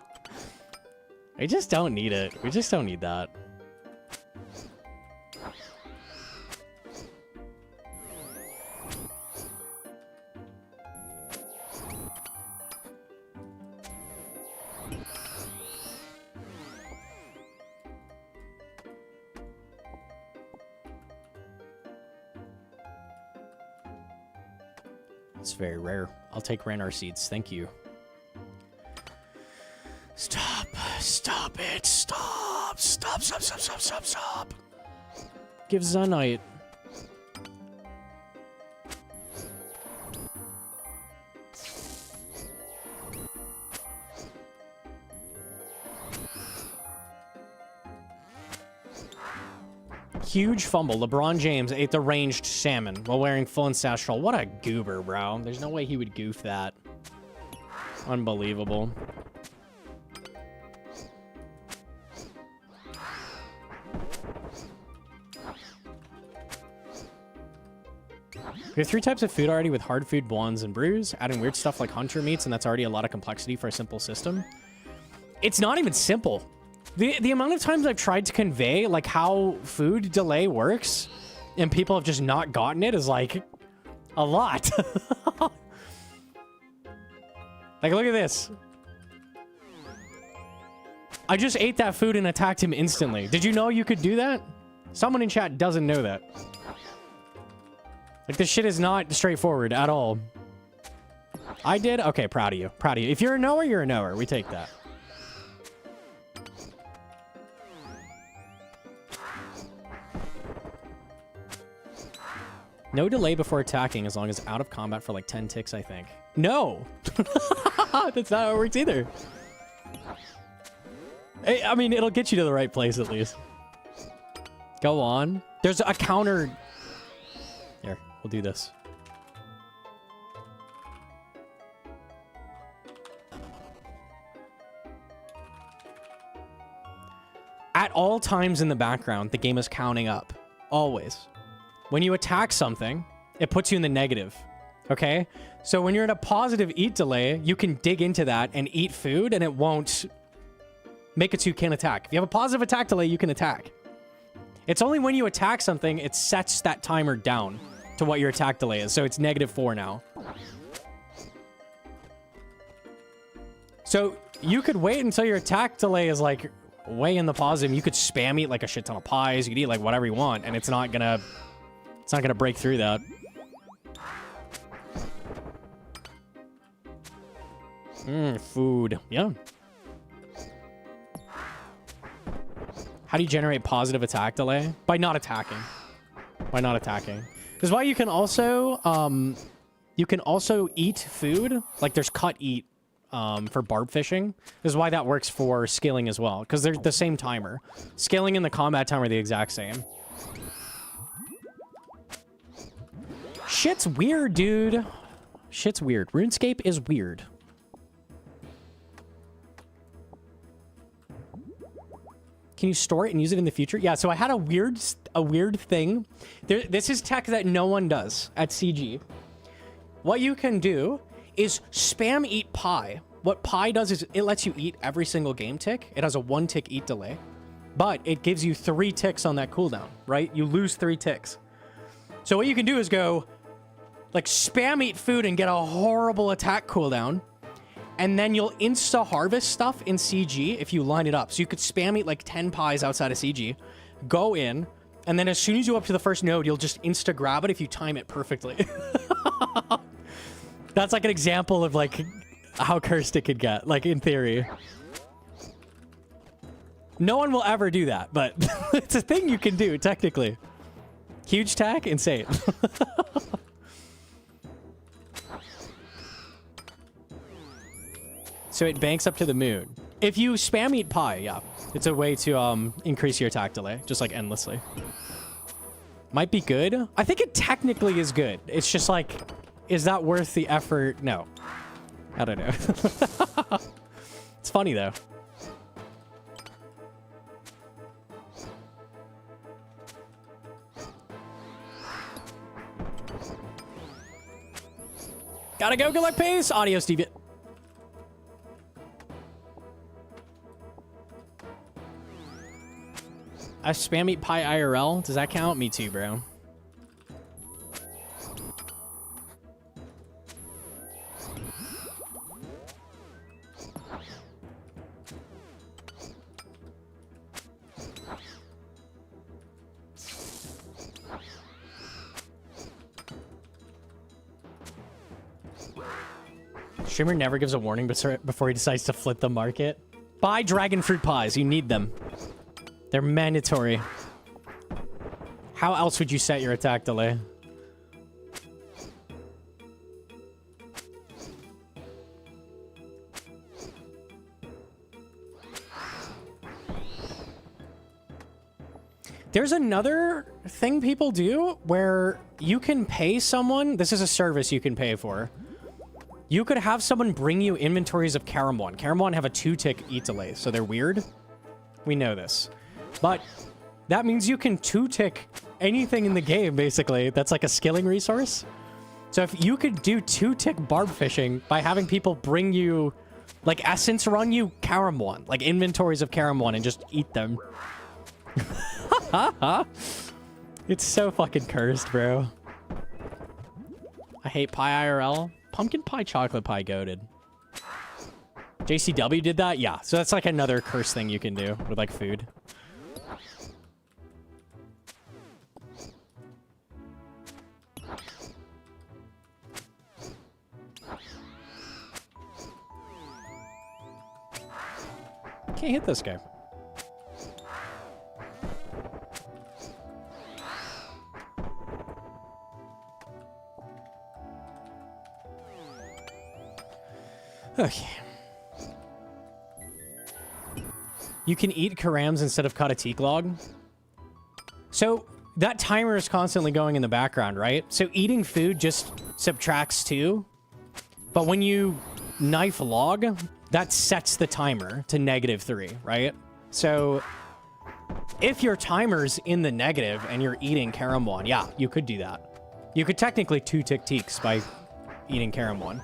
We just don't need it. We just don't need that. It's very rare. I'll take Ranar seeds. Thank you. Stop. Stop it. Stop. Stop, stop, stop, stop, stop, stop. Give Zunite. Huge fumble. LeBron James ate the ranged salmon while wearing full ancestral. What a goober, bro. There's no way he would goof that. Unbelievable. We have 3 types of food already with hard food, blondes, and brews. Adding weird stuff like hunter meats, and that's already a lot of complexity for a simple system. It's not even simple. The amount of times I've tried to convey, like, how food delay works, and people have just not gotten it is, like, a lot. Like, look at this. I just ate that food and attacked him instantly. Did you know you could do that? Someone in chat doesn't know that. Like, this shit is not straightforward at all. I did? Okay, proud of you. Proud of you. If you're a knower, you're a knower. We take that. No delay before attacking as long as out of combat for like 10 ticks, I think. No! That's not how it works either. I mean, it'll get you to the right place at least. Go on. There's a counter. Here, we'll do this. At all times in the background, the game is counting up. Always. When you attack something, it puts you in the negative. Okay? So when you're in a positive eat delay, you can dig into that and eat food, and it won't make it so you can't attack. If you have a positive attack delay, you can attack. It's only when you attack something, it sets that timer down to what your attack delay is. So it's -4 now. So you could wait until your attack delay is like way in the positive. You could spam eat like a shit ton of pies. You could eat like whatever you want, and it's not gonna break through that. Food. Yeah. How do you generate positive attack delay? By not attacking. By not attacking. This is why you can also eat food. Like there's cut eat for barb fishing. This is why that works for skilling as well, because they're the same timer. Skilling and the combat timer are the exact same. Shit's weird, dude. Shit's weird. RuneScape is weird. Can you store it and use it in the future? Yeah, so I had a weird thing. This is tech that no one does at CG. What you can do is spam eat pie. What pie does is it lets you eat every single game tick. It has a 1 tick eat delay, but it gives you 3 ticks on that cooldown, right? You lose 3 ticks. So what you can do is go like spam eat food and get a horrible attack cooldown. And then you'll insta-harvest stuff in CG if you line it up. So you could spam eat like 10 pies outside of CG, go in, and then as soon as you go up to the first node, you'll just insta-grab it if you time it perfectly. That's like an example of like how cursed it could get, like in theory. No one will ever do that, but it's a thing you can do, technically. Huge tack, insane. So it banks up to the moon. If you spam eat pie, yeah, it's a way to increase your attack delay, just like endlessly. Might be good. I think it technically is good. It's just like, is that worth the effort? No. I don't know. It's funny though. Gotta go, good luck, pace. Adios, Deviant. I spam eat pie IRL. Does that count? Me too, bro. Streamer never gives a warning before he decides to flip the market. Buy dragon fruit pies. You need them. They're mandatory. How else would you set your attack delay? There's another thing people do where you can pay someone. This is a service you can pay for. You could have someone bring you inventories of Karamwan. Karamwan have a 2-tick eat delay, so they're weird. We know this. But that means you can 2-tick anything in the game, basically. That's like a skilling resource. So if you could do 2-tick barb fishing by having people bring you, like, essence run you Karamwan, like inventories of Karamwan, and just eat them. It's so fucking cursed, bro. I hate pie IRL. Pumpkin pie, chocolate pie, goated. JCW did that? Yeah. So that's like another curse thing you can do with like food. Can't hit this guy. Okay. You can eat Karams instead of Katatik log. So that timer is constantly going in the background, right? So eating food just subtracts 2. But when you knife log, that sets the timer to -3, right? So if your timer's in the negative and you're eating Karamwan, yeah, you could do that. You could technically 2-tick teaks by eating Karamwan.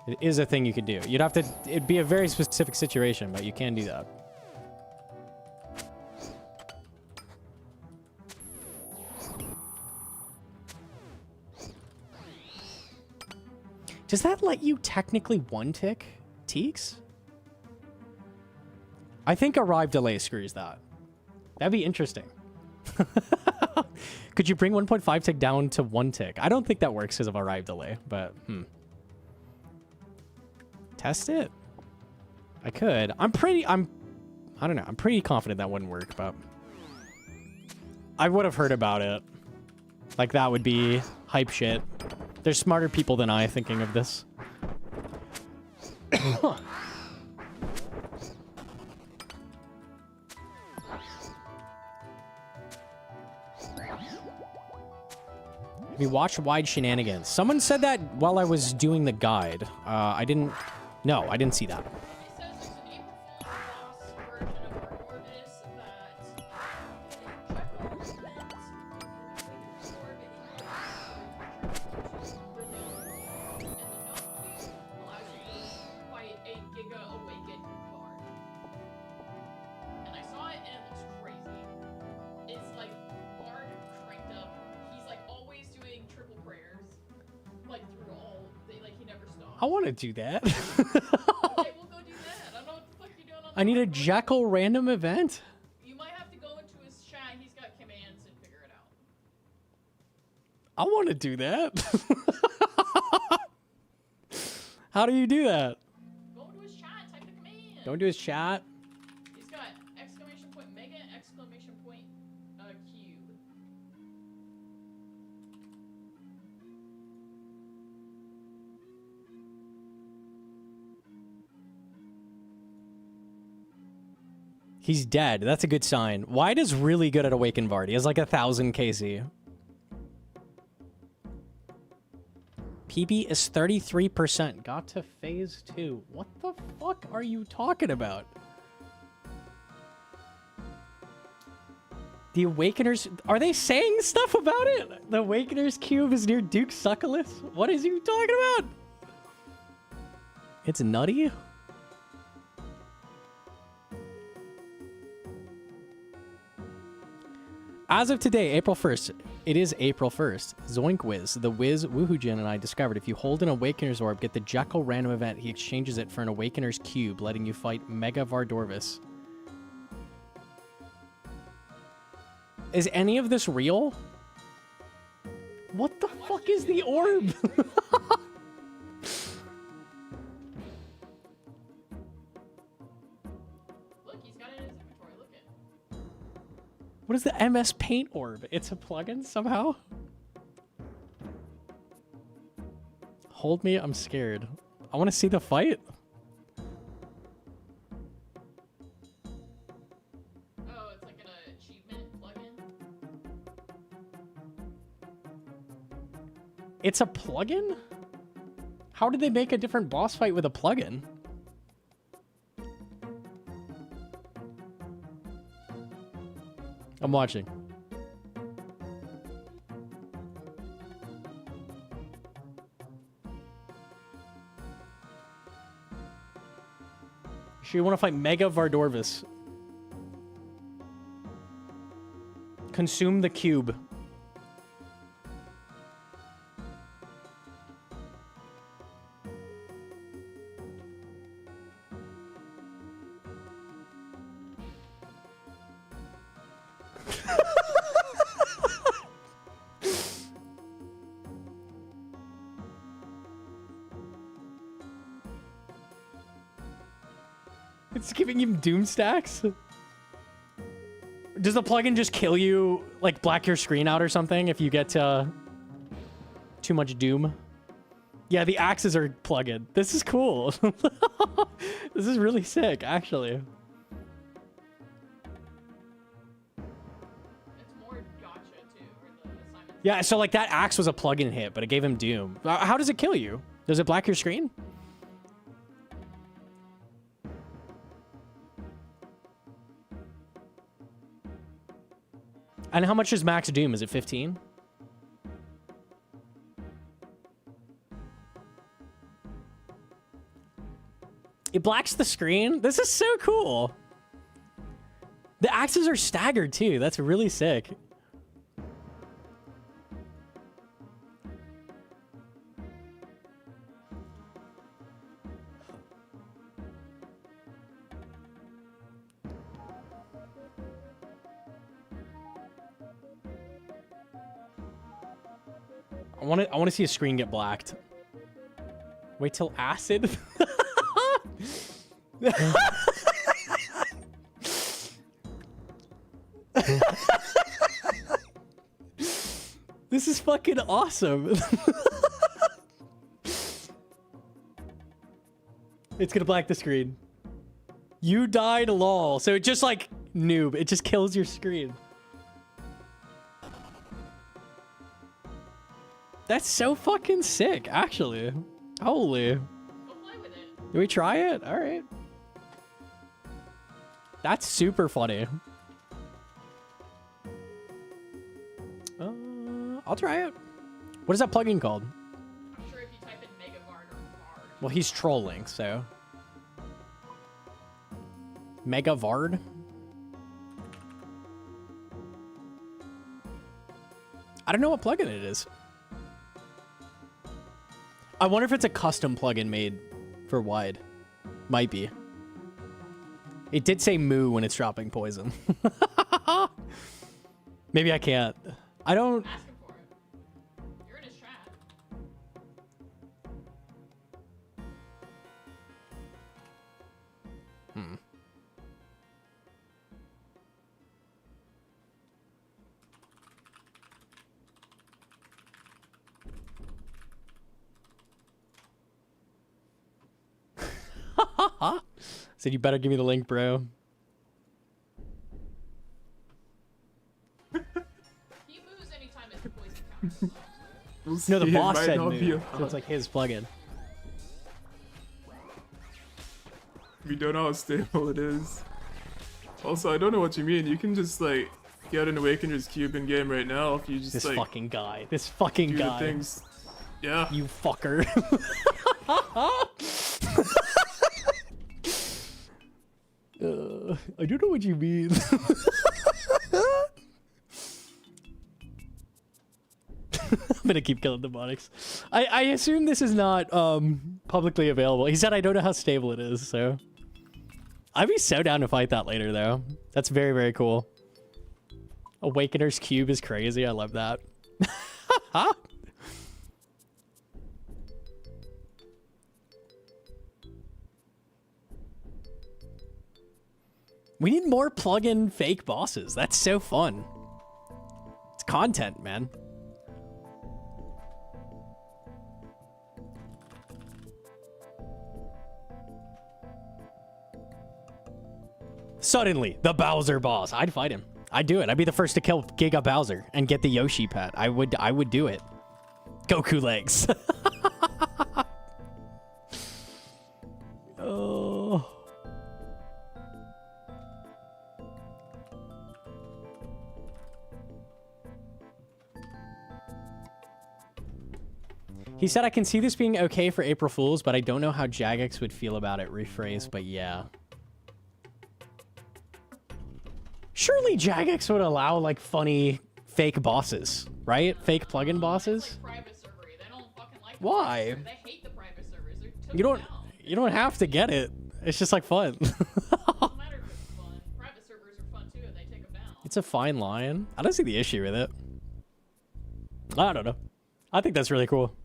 It is a thing you could do. You'd have to... It'd be a very specific situation, but you can do that. Does that let you technically 1-tick teaks? I think arrive delay screws that. That'd be interesting. Could you bring 1.5 tick down to 1 tick? I don't think that works because of arrive delay, but Test it. I could. I don't know. I'm pretty confident that wouldn't work, but I would have heard about it. Like, that would be hype shit. There's smarter people than I thinking of this. Have you watched Wide Shenanigans? Someone said that while I was doing the guide. I didn't... No, I didn't see that. It says there's an April Fool's version of our Orvis that Giga Awakened card. And I saw it and it looks crazy. It's like Bard cranked up. He's like always doing triple prayers. Like through all like he never stops. I want to do that. Okay, we'll go do that. I don't know what the fuck you're doing on I need a the Jekyll random event. You might have to go into his chat. He's got commands and figure it out. I want to do that. How do you do that? Go into his chat, type the command. Don't do his chat. He's got exclamation point mega, exclamation point cube. He's dead. That's a good sign. Wide is really good at Awakened Bard. He has like 1,000 KC. PB is 33%. Got to phase 2. What the fuck are you talking about? The Awakeners... Are they saying stuff about it? The Awakener's cube is near Duke Succulus? What is you talking about? It's nutty? As of today, April 1st, it is April 1st. Zoinkwiz, the Wiz, Woohoojin, and I discovered if you hold an Awakener's Orb, get the Jekyll random event, he exchanges it for an Awakener's Cube, letting you fight Mega Vardorvis. Is any of this real? What the fuck is the orb? Look, he's got it in his inventory. Look at. What is the MS Paint orb? It's a plugin somehow? Hold me, I'm scared. I want to see the fight. Oh, it's like an achievement plugin. It's a plugin? How did they make a different boss fight with a plugin? I'm watching. Sure you want to fight Mega Vardorvis. Consume the cube. It's giving him doom stacks? Does the plugin just kill you, like black your screen out or something if you get too much doom? Yeah, the axes are plug-in. This is cool. This is really sick, actually. It's more gotcha too, or the assignment. Yeah, so like that axe was a plug-in hit, but it gave him doom. How does it kill you? Does it black your screen? And how much is max doom? Is it 15? It blacks the screen. This is so cool. The axes are staggered too. That's really sick. I want to see a screen get blacked. Wait till acid. This is fucking awesome. It's gonna black the screen. You died, lol. So it just like noob. It just kills your screen. That's so fucking sick, actually. Holy. Go play with it. Do we try it? All right. That's super funny. I'll try it. What is that plugin called? I'm sure if you type in Megavard or Vard. Well, he's trolling, so. Megavard? I don't know what plugin it is. I wonder if it's a custom plugin made for wide. Might be. It did say moo when it's dropping poison. Maybe I can't. I don't... Ask him for it. You're in his chat. Said you better give me the link, bro. He moves anytime it's poison counter. We'll No, the see, it boss might said not be moo. a- So it's like his plugin. We don't know how stable it is. Also, I don't know what you mean. You can just like get an Awakener's Cube in game right now if you just This like fucking guy. This fucking do the guy. things. Yeah. You fucker. I don't know what you mean. I'm gonna keep killing demonics. I assume this is not publicly available. He said I don't know how stable it is, so I'd be so down to fight that later though. That's very, very cool. Awakener's Cube is crazy. I love that. We need more plug-in fake bosses. That's so fun. It's content, man. Suddenly, the Bowser boss. I'd fight him. I'd do it. I'd be the first to kill Giga Bowser and get the Yoshi pet. I would do it. Goku legs. Oh. He said, I can see this being okay for April Fools, but I don't know how Jagex would feel about it. Rephrase, but yeah. Surely Jagex would allow, like, funny fake bosses, right? Fake plugin bosses? Like private server. They don't fucking like the Why? private server. They hate the private servers. They're took You don't down. you don't have to get it. It's just like fun. Doesn't matter if it's fun. Private servers are fun too, and they take them down. It's a fine line. I don't see the issue with it. I don't know. I think that's really cool.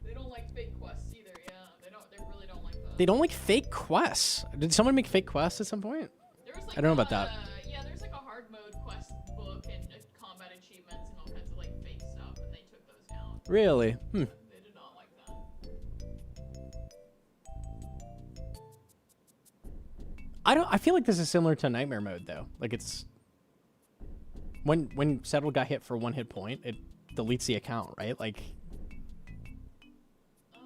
They don't like fake quests either. Yeah, they don't. They really don't like those. They don't like fake quests. Did someone make fake quests at some point? There was like I don't know about that. Yeah, there's like a hard mode quest book and combat achievements and all kinds of like fake stuff, and they took those down. Really? Hmm. I feel like this is similar to nightmare mode though. Like it's when Settle got hit for 1 hit point, it deletes the account, right? Like I don't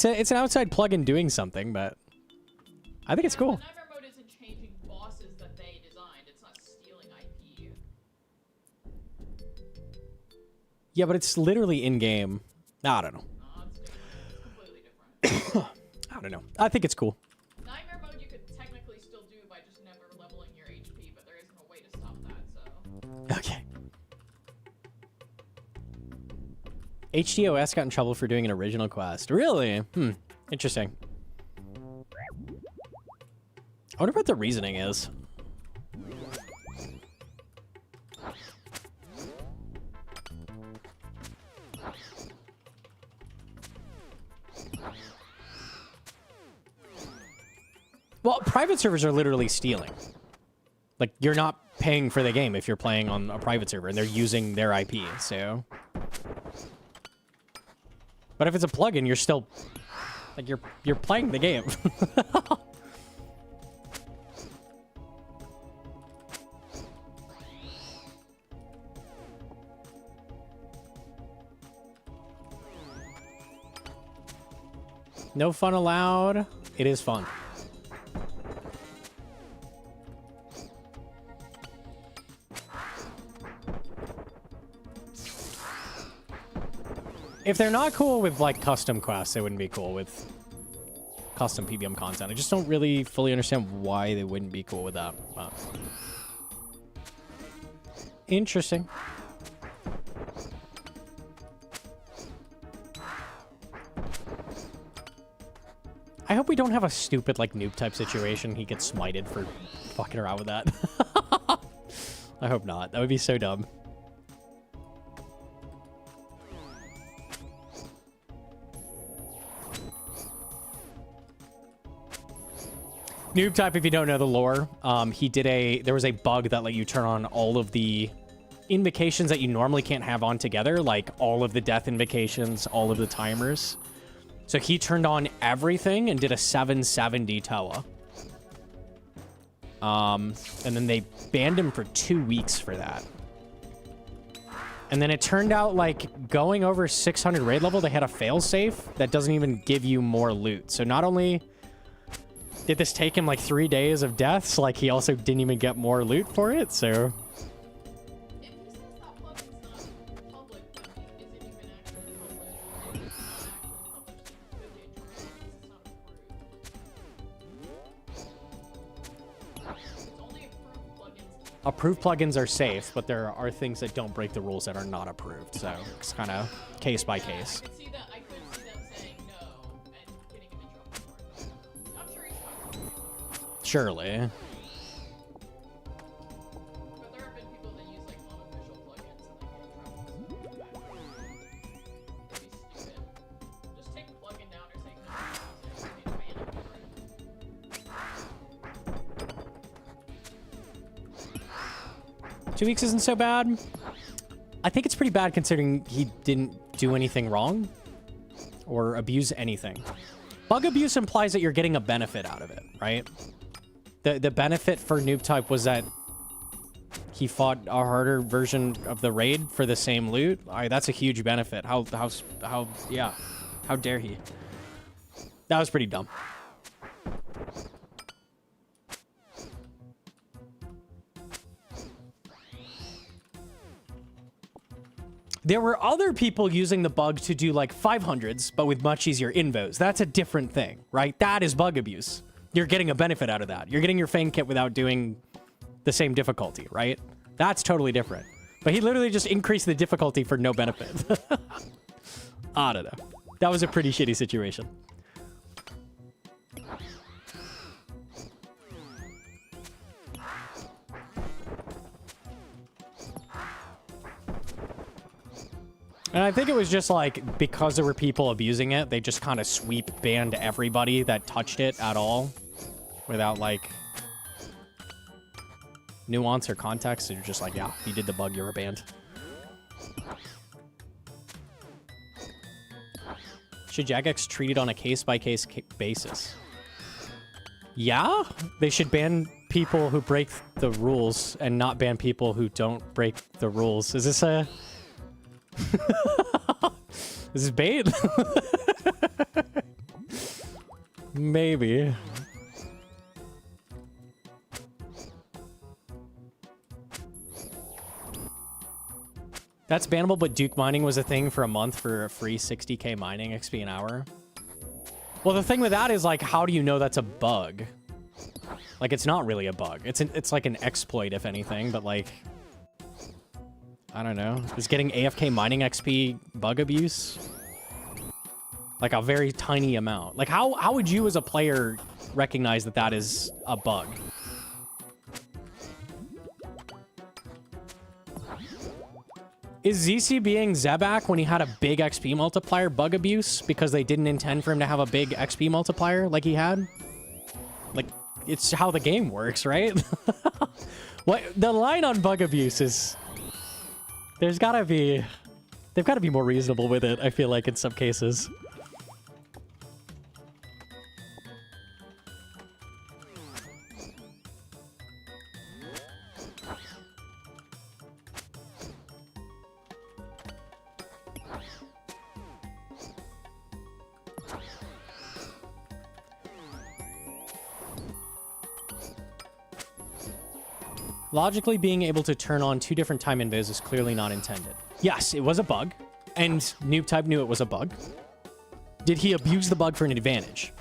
know. it's an outside plugin doing something, but I think it's cool. The nightmare mode isn't changing bosses that they designed. It's not stealing IP. Yeah, but it's literally in game. I don't know. It's completely different. I don't know. I think it's cool. Nightmare mode you could technically still do by just never leveling your HP, but there isn't a way to stop that, so... Okay. HDOS got in trouble for doing an original quest. Really? Interesting. I wonder what the reasoning is. Well, private servers are literally stealing. Like, you're not paying for the game if you're playing on a private server, and they're using their IP, so... But if it's a plugin, you're still... Like, you're playing the game. No fun allowed. It is fun. If they're not cool with, like, custom quests, they wouldn't be cool with custom PVM content. I just don't really fully understand why they wouldn't be cool with that. But... Interesting. I hope we don't have a stupid, like, noob type situation. He gets smited for fucking around with that. I hope not. That would be so dumb. Noob type, if you don't know the lore, there was a bug that let you turn on all of the invocations that you normally can't have on together, like all of the death invocations, all of the timers. So he turned on everything and did a 770 Toa. And then they banned him for 2 weeks for that. And then it turned out, like, going over 600 raid level, they had a failsafe that doesn't even give you more loot. So not only did this take him, like, 3 days of deaths, like, he also didn't even get more loot for it, so... If he says that plugin's not public, then is it even actually public? Maybe it's not actually published because it's only approved plugins. Approved plugins are safe, but there are things that don't break the rules that are not approved, so it's kind of case by case. I could see them saying no and getting him in trouble for it. I'm sure he's fine. Surely. But there have been people that use like unofficial plugins and they get in trouble. It'd be stupid. Just take the plugin down or say no. You need to ban it for it. 2 weeks isn't so bad. I think it's pretty bad considering he didn't do anything wrong or abuse anything. Bug abuse implies that you're getting a benefit out of it, right? The benefit for noob type was that he fought a harder version of the raid for the same loot. That's a huge benefit. How dare he? That was pretty dumb. There were other people using the bug to do like 500s, but with much easier invos. That's a different thing, right? That is bug abuse. You're getting a benefit out of that. You're getting your Fang kit without doing the same difficulty, right? That's totally different. But he literally just increased the difficulty for no benefit. I don't know. That was a pretty shitty situation. And I think it was just like, because there were people abusing it, they just kind of sweep banned everybody that touched it at all without like nuance or context. They're just like, yeah, you did the bug, you were banned. Should Jagex treated on a case-by-case basis? Yeah, they should ban people who break the rules and not ban people who don't break the rules. Is this a... This is bait? Maybe. That's bannable, but Duke mining was a thing for a month for a free 60k mining XP an hour. Well, the thing with that is, like, how do you know that's a bug? Like, it's not really a bug. It's like an exploit, if anything, but, like... I don't know. Is getting AFK mining XP bug abuse? Like, a very tiny amount. Like, how would you as a player recognize that that is a bug? Is ZC being Zebak when he had a big XP multiplier bug abuse because they didn't intend for him to have a big XP multiplier like he had? Like, it's how the game works, right? What the line on bug abuse is... They've got to be more reasonable with it, I feel like, in some cases. Logically, being able to turn on 2 different time invis is clearly not intended. Yes, it was a bug, and Noob knew it was a bug. Did he abuse the bug for an advantage?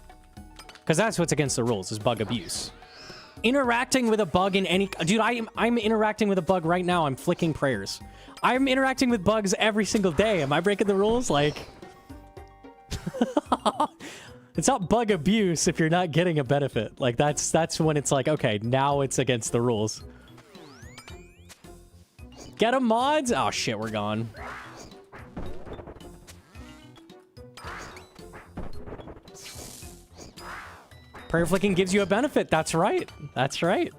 Because that's what's against the rules, is bug abuse. Interacting with a bug in any... Dude, I'm interacting with a bug right now. I'm flicking prayers. I'm interacting with bugs every single day. Am I breaking the rules? Like... It's not bug abuse if you're not getting a benefit. Like, that's when it's like, okay, now it's against the rules. Get 'em, mods! Oh, shit, we're gone. Prayer flicking gives you a benefit. That's right. That's right.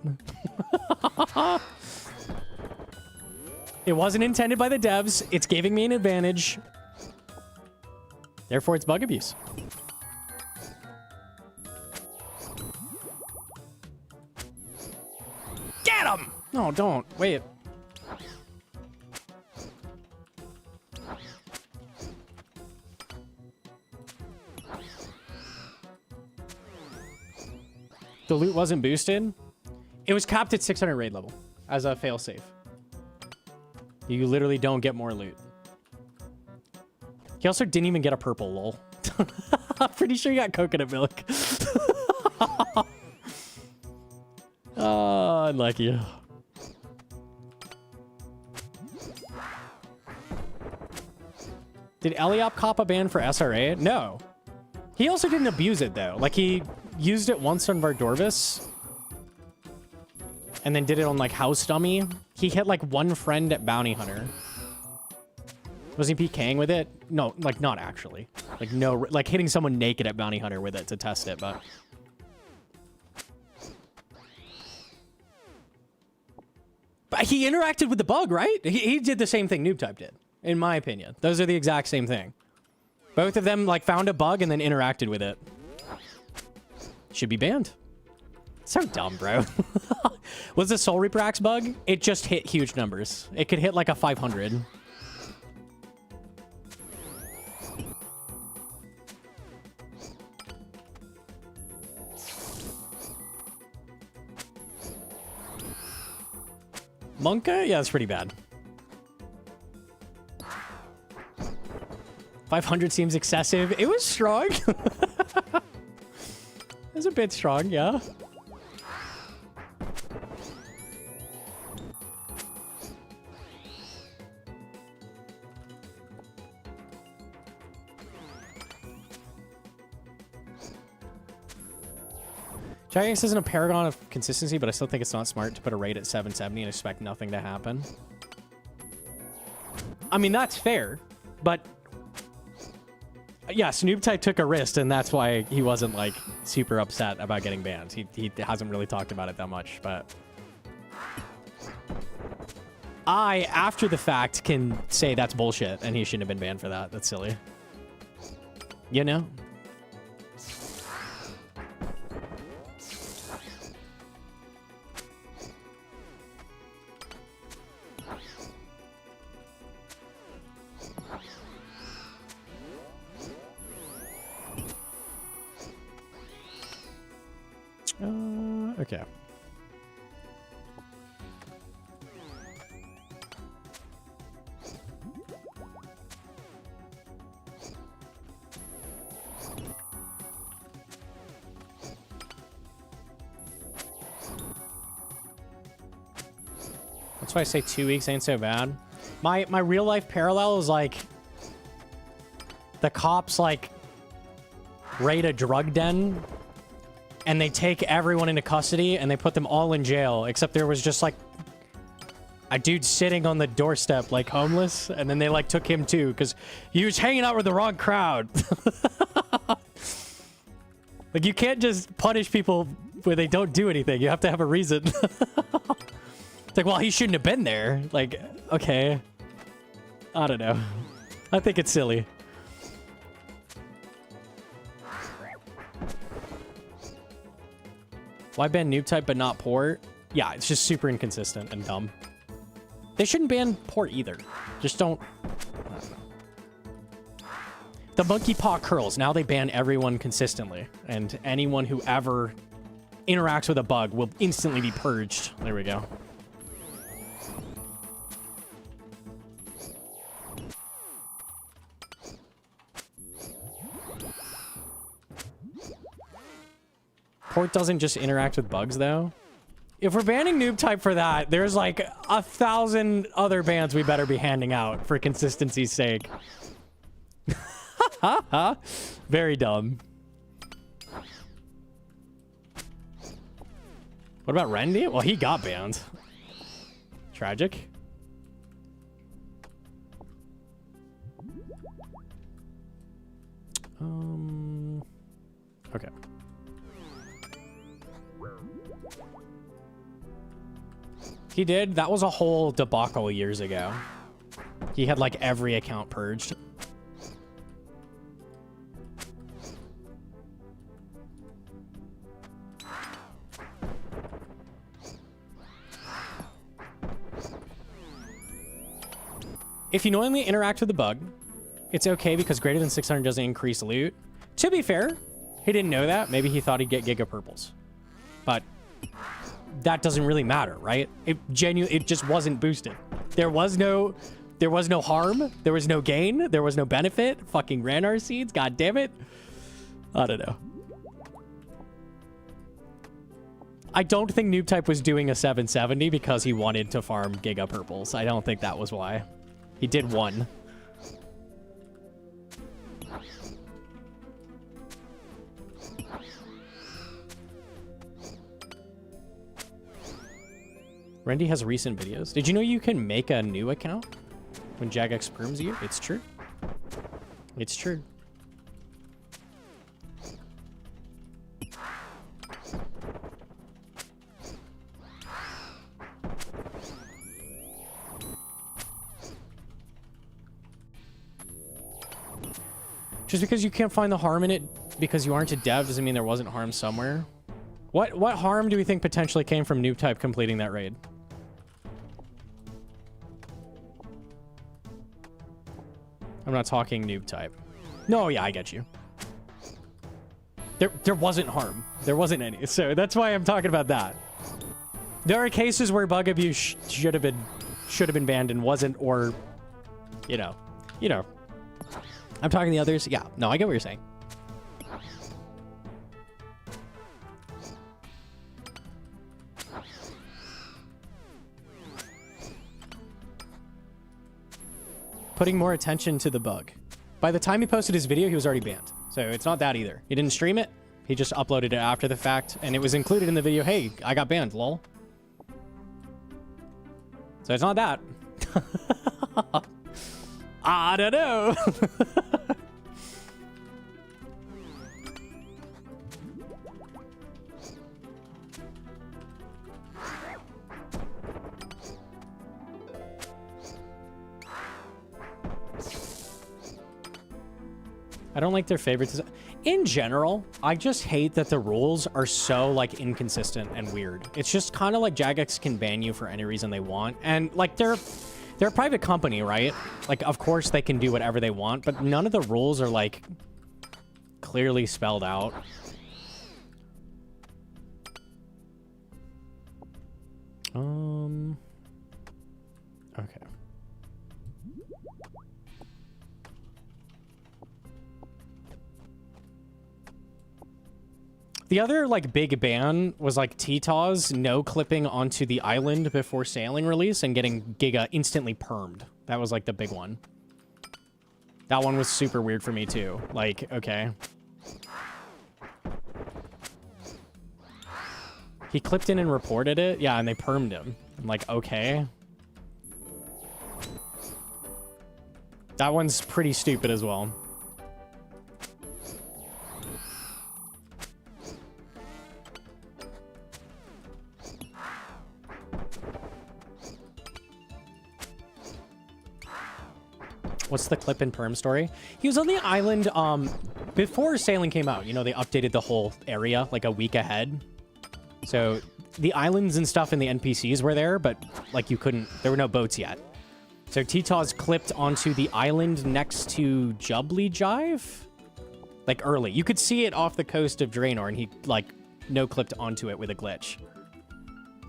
It wasn't intended by the devs. It's giving me an advantage. Therefore, it's bug abuse. Get him! No, don't. Wait. The loot wasn't boosted. It was capped at 600 raid level as a failsafe. You literally don't get more loot. He also didn't even get a purple, lol. I'm pretty sure he got coconut milk. Oh, unlucky. Did Eliop cop a ban for SRA? No. He also didn't abuse it, though. Like, he used it once on Vardorvis. And then did it on, like, House Dummy. He hit, like, one friend at Bounty Hunter. Was he PKing with it? No, like, not actually. Like, no, like, hitting someone naked at Bounty Hunter with it to test it, but... But he interacted with the bug, right? He did the same thing Noob did, in my opinion. Those are the exact same thing. Both of them, like, found a bug and then interacted with it. Should be banned. So dumb, bro. Was the Soul Reaper Axe bug? It just hit huge numbers. It could hit, like, a 500. Monka? Yeah, that's pretty bad. 500 seems excessive. It was strong. It was a bit strong, yeah. Giants isn't a paragon of consistency, but I still think it's not smart to put a rate at 770 and expect nothing to happen. I mean, that's fair, but... Yeah, Snoop Type took a risk, and that's why he wasn't, like, super upset about getting banned. He hasn't really talked about it that much, but... I, after the fact, can say that's bullshit, and he shouldn't have been banned for that. That's silly. You know? Okay. That's why I say 2 weeks ain't so bad. My real life parallel is like the cops like raid a drug den and they take everyone into custody and they put them all in jail, except there was just like a dude sitting on the doorstep like homeless, and then they like took him too because he was hanging out with the wrong crowd. Like you can't just punish people where they don't do anything. You have to have a reason. It's like, well, he shouldn't have been there. Like, okay. I don't know. I think it's silly. Why ban noob type but not port? Yeah, it's just super inconsistent and dumb. They shouldn't ban port either. Just don't... I don't know. The monkey paw curls. Now they ban everyone consistently. And anyone who ever interacts with a bug will instantly be purged. There we go. Port doesn't just interact with bugs, though. If we're banning noob type for that, there's like 1,000 other bans we better be handing out for consistency's sake. Very dumb. What about Randy? Well, he got banned. Tragic. Okay. He did. That was a whole debacle years ago. He had like every account purged. If you knowingly interact with the bug, it's okay because greater than 600 doesn't increase loot. To be fair, he didn't know that. Maybe he thought he'd get Giga Purples. But that doesn't really matter, right? It just wasn't boosted. There was no harm. There was no gain. There was no benefit. Fucking Ranar seeds. God damn it. I don't know. I don't think noob type was doing a 770 because he wanted to farm Giga Purples. I don't think that was why. He did one. Randy has recent videos. Did you know you can make a new account when Jagex perms you? It's true. It's true. Just because you can't find the harm in it because you aren't a dev doesn't mean there wasn't harm somewhere. What harm do we think potentially came from noob type completing that raid? I'm not talking noob type. No, yeah, I get you. There wasn't harm. There wasn't any. So that's why I'm talking about that. There are cases where bug abuse should have been banned and wasn't, or you know. I'm talking the others. Yeah, no, I get what you're saying. Putting more attention to the bug. By the time he posted his video, he was already banned. So it's not that either. He didn't stream it. He just uploaded it after the fact, and it was included in the video. Hey, I got banned, lol. So it's not that. I don't know. I don't like their favorites. In general, I just hate that the rules are so like inconsistent and weird. It's just kind of like Jagex can ban you for any reason they want. And like they're a private company, right? Like, of course they can do whatever they want, but none of the rules are like clearly spelled out. Okay. The other, like, big ban was, like, T-Taw's no-clipping onto the island before sailing release and getting Giga instantly permed. That was, like, the big one. That one was super weird for me, too. Like, okay. He clipped in and reported it? Yeah, and they permed him. I'm like, okay. That one's pretty stupid as well. What's the clip and perm story? He was on the island before sailing came out. You know, they updated the whole area like a week ahead. So the islands and stuff and the NPCs were there, but like you couldn't, there were no boats yet. So T-Taw's clipped onto the island next to Jubbly Jive. Like early. You could see it off the coast of Draenor and he like no-clipped onto it with a glitch.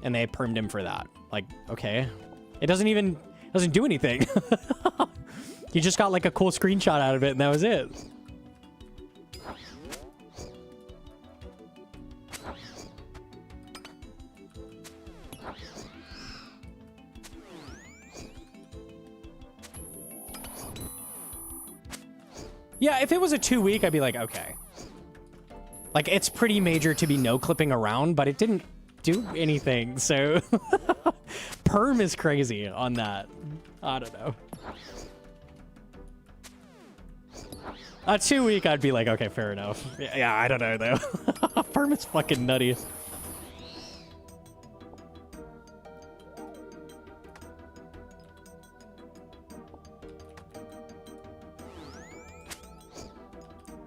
And they permed him for that. Like, okay. It doesn't do anything. You just got like a cool screenshot out of it and that was it. Yeah, if it was a 2-week, I'd be like, okay. Like, it's pretty major to be no-clipping around, but it didn't do anything, so... Perm is crazy on that. I don't know. A 2-week, I'd be like, okay, fair enough. Yeah, I don't know, though. Perm is fucking nutty.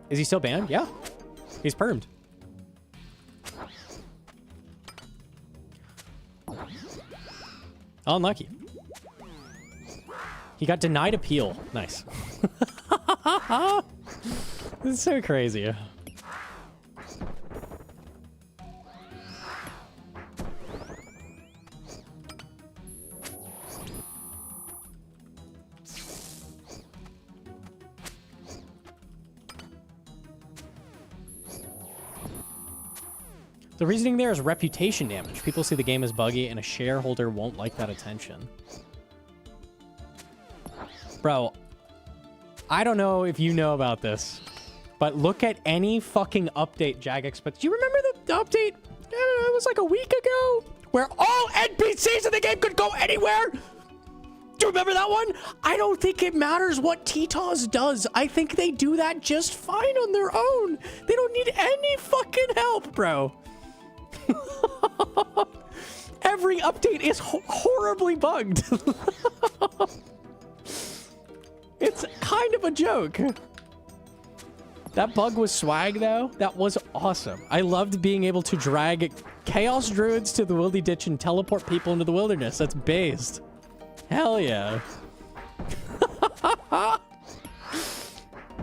Is he still banned? Yeah. He's permed. Unlucky. He got denied appeal. Nice. This is so crazy. The reasoning there is reputation damage. People see the game as buggy and a shareholder won't like that attention. Bro, I don't know if you know about this, but look at any fucking update Jagex. But do you remember the update? It was like a week ago where all NPCs in the game could go anywhere. Do you remember that one? I don't think it matters what T-Taw's does. I think they do that just fine on their own. They don't need any fucking help, bro. Every update is horribly bugged. It's kind of a joke. That bug was swag, though. That was awesome. I loved being able to drag Chaos Druids to the Wildy Ditch and teleport people into the wilderness. That's based. Hell yeah.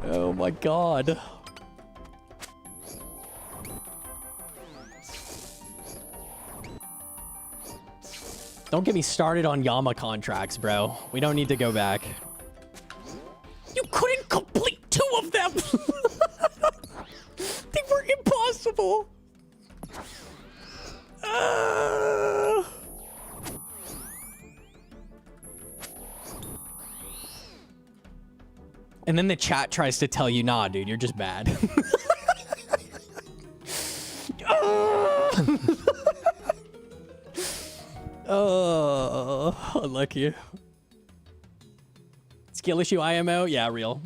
Oh my god. Don't get me started on Yama contracts, bro. We don't need to go back. You couldn't complete 2 of them! They were impossible! And then the chat tries to tell you, nah, dude, you're just bad. Oh, unlucky. Skill issue IMO? Yeah, real.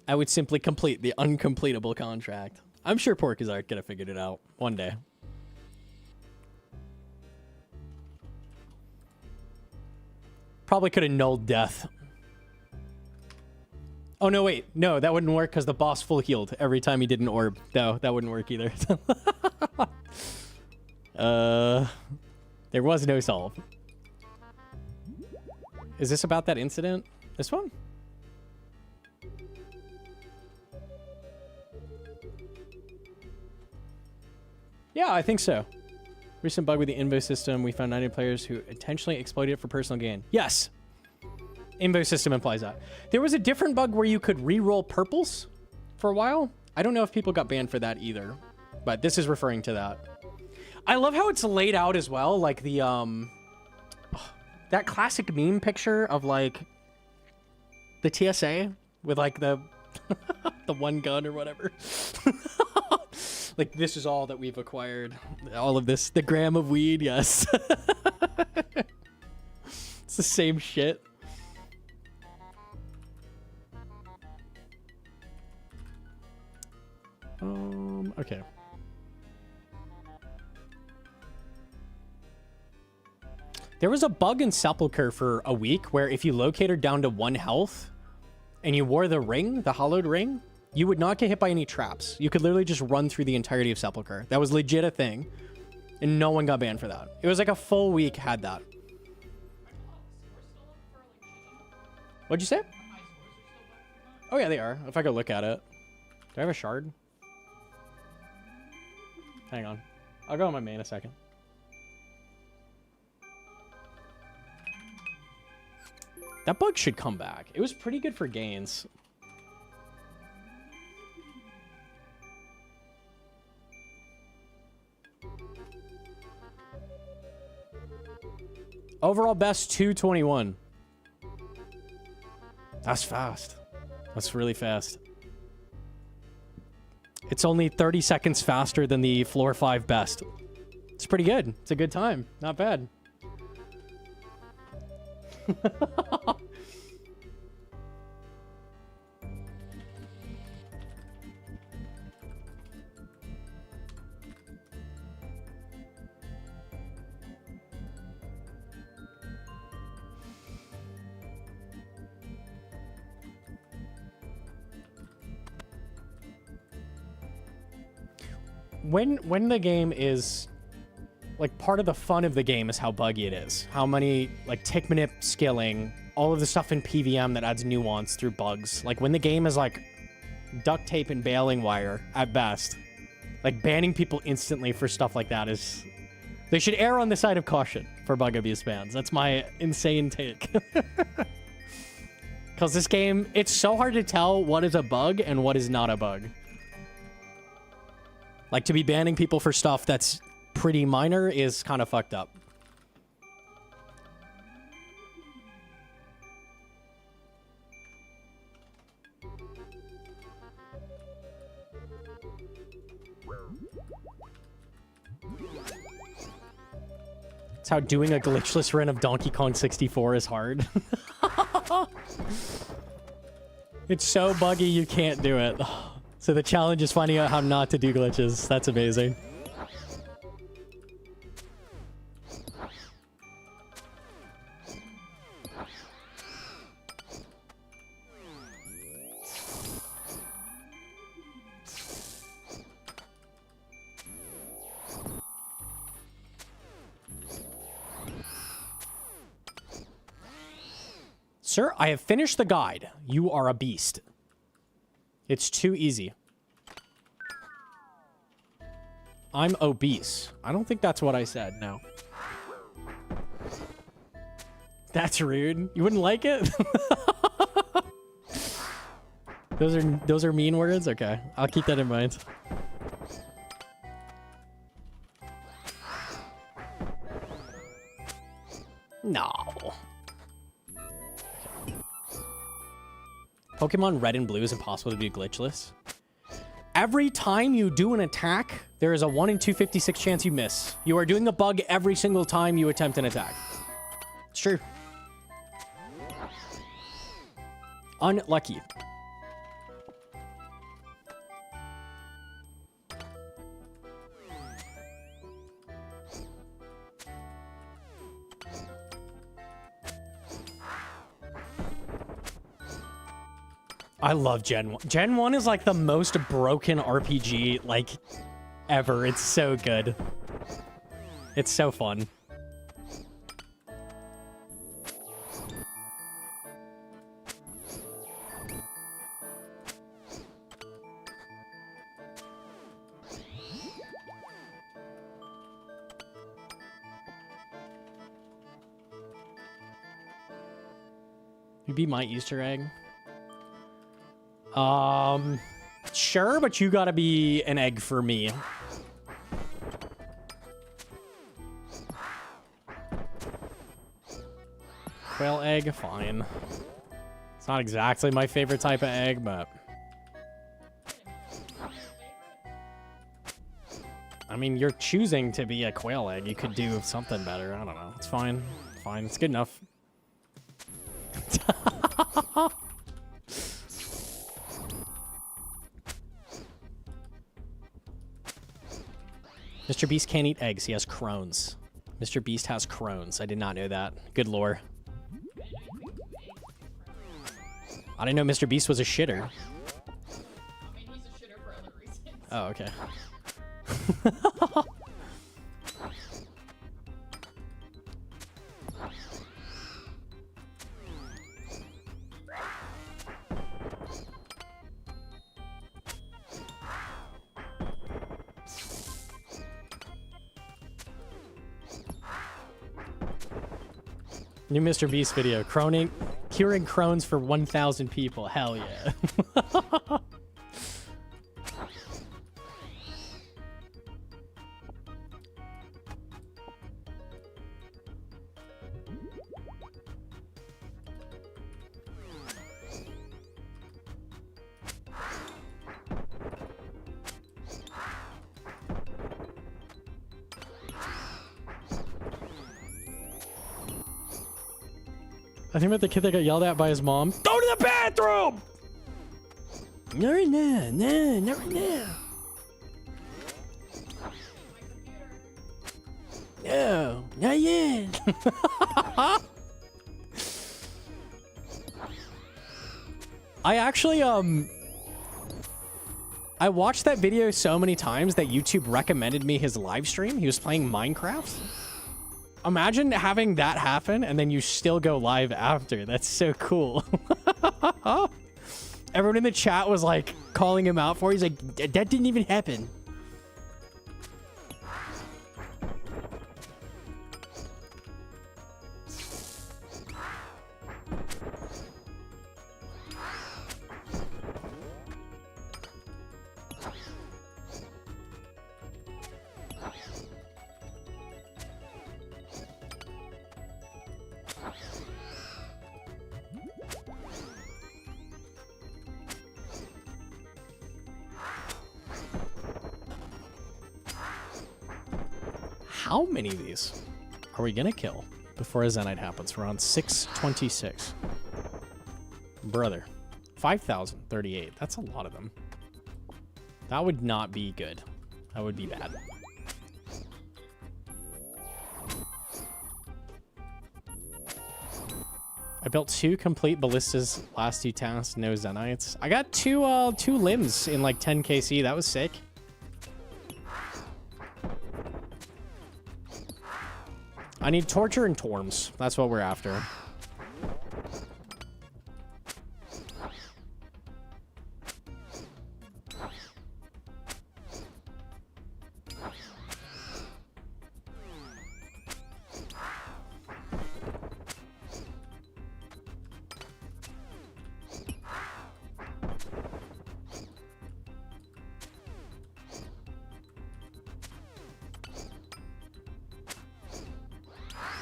I would simply complete the uncompletable contract. I'm sure Porkazart could have figured it out one day. Probably could have nulled death. Oh, no, wait. No, that wouldn't work because the boss full healed every time he did an orb. No, that wouldn't work either. There was no solve. Is this about that incident? This one? Yeah, I think so. Recent bug with the invo system. We found 90 players who intentionally exploited it for personal gain. Yes. Invo system implies that. There was a different bug where you could re-roll purples for a while. I don't know if people got banned for that either, but this is referring to that. I love how it's laid out as well, like the that classic meme picture of like the TSA with like the the one gun or whatever. Like, this is all that we've acquired. All of this, the gram of weed, yes. It's the same shit. Okay. There was a bug in Sepulchre for a week where if you located down to 1 health and you wore the ring, the hollowed ring, you would not get hit by any traps. You could literally just run through the entirety of Sepulchre. That was legit a thing, and no one got banned for that. It was like a full week had that. What'd you say? Oh yeah, they are. If I go look at it. Do I have a shard? Hang on. I'll go on my main a second. That bug should come back. It was pretty good for gains. Overall best 221. That's fast. That's really fast. It's only 30 seconds faster than the floor 5 best. It's pretty good. It's a good time. Not bad. When the game is like, part of the fun of the game is how buggy it is. How many like tick manip skilling, all of the stuff in PVM that adds nuance through bugs. Like when the game is like duct tape and baling wire at best, like banning people instantly for stuff like that is, they should err on the side of caution for bug abuse bans. That's my insane take. Because this game, it's so hard to tell what is a bug and what is not a bug. Like, to be banning people for stuff that's pretty minor is kind of fucked up. That's how doing a glitchless run of Donkey Kong 64 is hard. It's so buggy you can't do it. So the challenge is finding out how not to do glitches. That's amazing. Sir, I have finished the guide. You are a beast. It's too easy. I'm obese. I don't think that's what I said, no. That's rude. You wouldn't like it? Those are mean words? Okay, I'll keep that in mind. No. Pokemon Red and Blue is impossible to do glitchless. Every time you do an attack, there is a 1 in 256 chance you miss. You are doing a bug every single time you attempt an attack. It's true. Unlucky. I love Gen 1. Gen 1 is like the most broken RPG like ever. It's so good. It's so fun. You be my Easter egg. Sure, but you gotta be an egg for me. Quail egg, fine. It's not exactly my favorite type of egg, but... I mean, you're choosing to be a quail egg. You could do something better. I don't know. It's fine. Fine. It's good enough. Mr. Beast can't eat eggs. He has Crohn's. Mr. Beast has Crohn's. I did not know that. Good lore. I didn't know Mr. Beast was a shitter. I mean, he's a shitter for other reasons. Oh, okay. New Mr. Beast video. Curing Crohn's for 1,000 people. Hell yeah. I think about the kid that got yelled at by his mom. Go to the bathroom! No, right now. No, not right now. No, not yet. I actually, I watched that video so many times that YouTube recommended me his live stream. He was playing Minecraft. Imagine having that happen and then you still go live after. That's so cool. Everyone in the chat was like calling him out for it. He's like, that didn't even happen. How many of these are we gonna kill before a Zenite happens? We're on 626. Brother. 5,038. That's a lot of them. That would not be good. That would be bad. I built 2 complete ballistas last 2 tasks, no Zenites. I got two limbs in like 10 KC. That was sick. I need torture and torms. That's what we're after.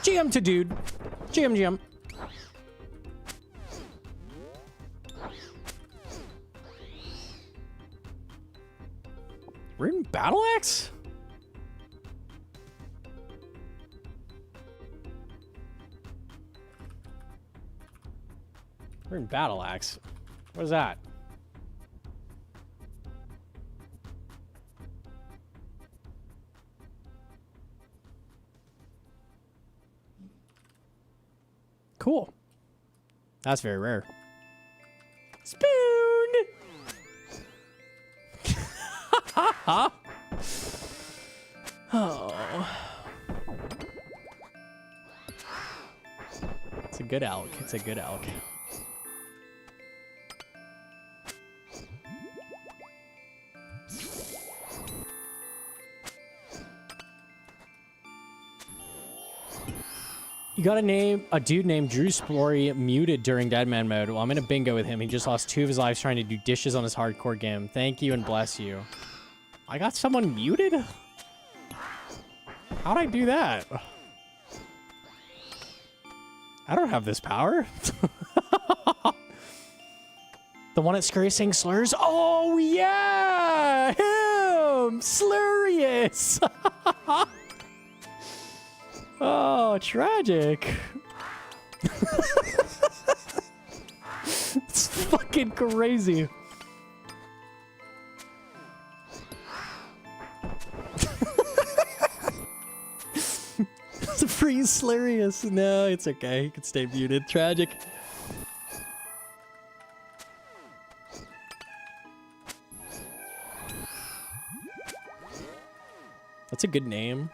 GM to dude. GM. We're in Battle Axe? We're in Battle Axe. What is that? Cool. That's very rare. Spoon! Oh. It's a good elk. It's a good elk. You got a dude named Drew Spory muted during Deadman mode. Well, I'm in a bingo with him. He just lost 2 of his lives trying to do dishes on his hardcore game. Thank you and bless you. I got someone muted? How'd I do that? I don't have this power. The one at Scurry saying slurs? Oh, yeah! Him! Slurious! Oh, tragic. It's fucking crazy. Freeze Slurious. No, it's okay. He can stay muted. Tragic. That's a good name.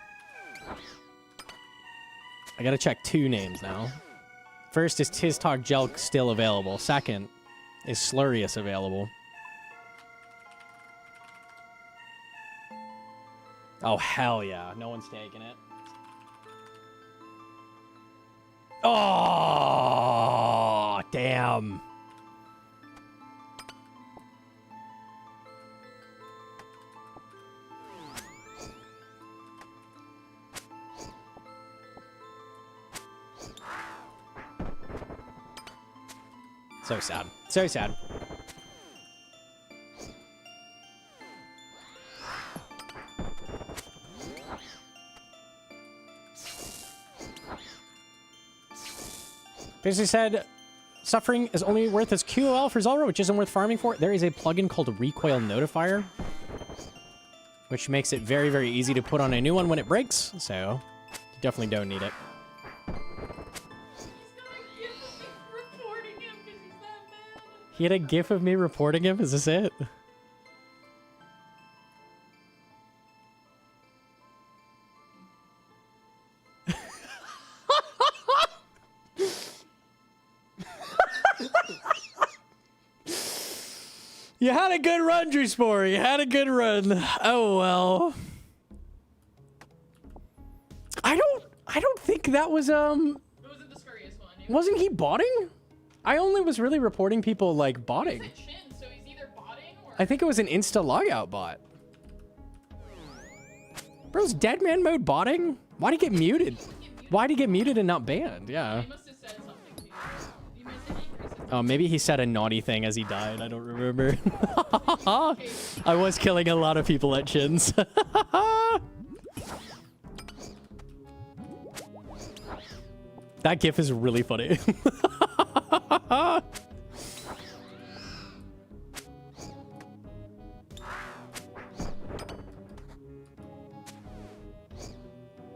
I gotta check 2 names now. First, is Tiztog Jelk still available? Second, is Slurious available? Oh, hell yeah. No one's taking it. Oh, damn. So sad. So sad. Basically said, suffering is only worth its QOL for Zelra, which isn't worth farming for. There is a plugin called Recoil Notifier, which makes it very, very easy to put on a new one when it breaks. So you definitely don't need it. He had a gif of me reporting him? Is this it? You had a good run, Drew Spore. You had a good run. Oh, well. I don't think that was, It wasn't the scurriest one. Wasn't he botting? I only was really reporting people, like, botting. He's a chin, so he's either botting or... I think it was an Insta logout bot. Bro's Deadman mode botting? Why'd he get muted? Why'd he get muted and not banned? Yeah. He must have said something to you. You must have increased his... Oh, maybe he said a naughty thing as he died. I don't remember. I was killing a lot of people at chins. That gif is really funny.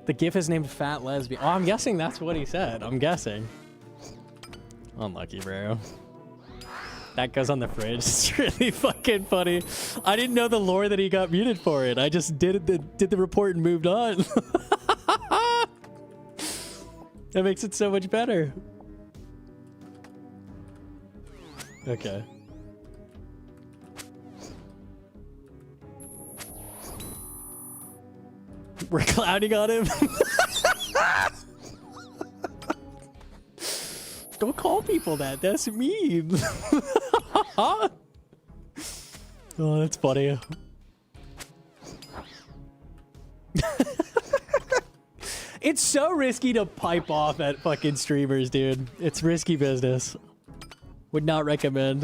The gif is named Fat Lesbian. Oh, I'm guessing that's what he said. I'm guessing. Unlucky, bro. That goes on the fridge. It's really fucking funny. I didn't know the lore that he got muted for it. I just did the report and moved on. That makes it so much better. Okay. We're clowning on him. Don't call people that. That's mean. Oh, that's funny. It's so risky to pipe off at fucking streamers, dude. It's risky business. Would not recommend.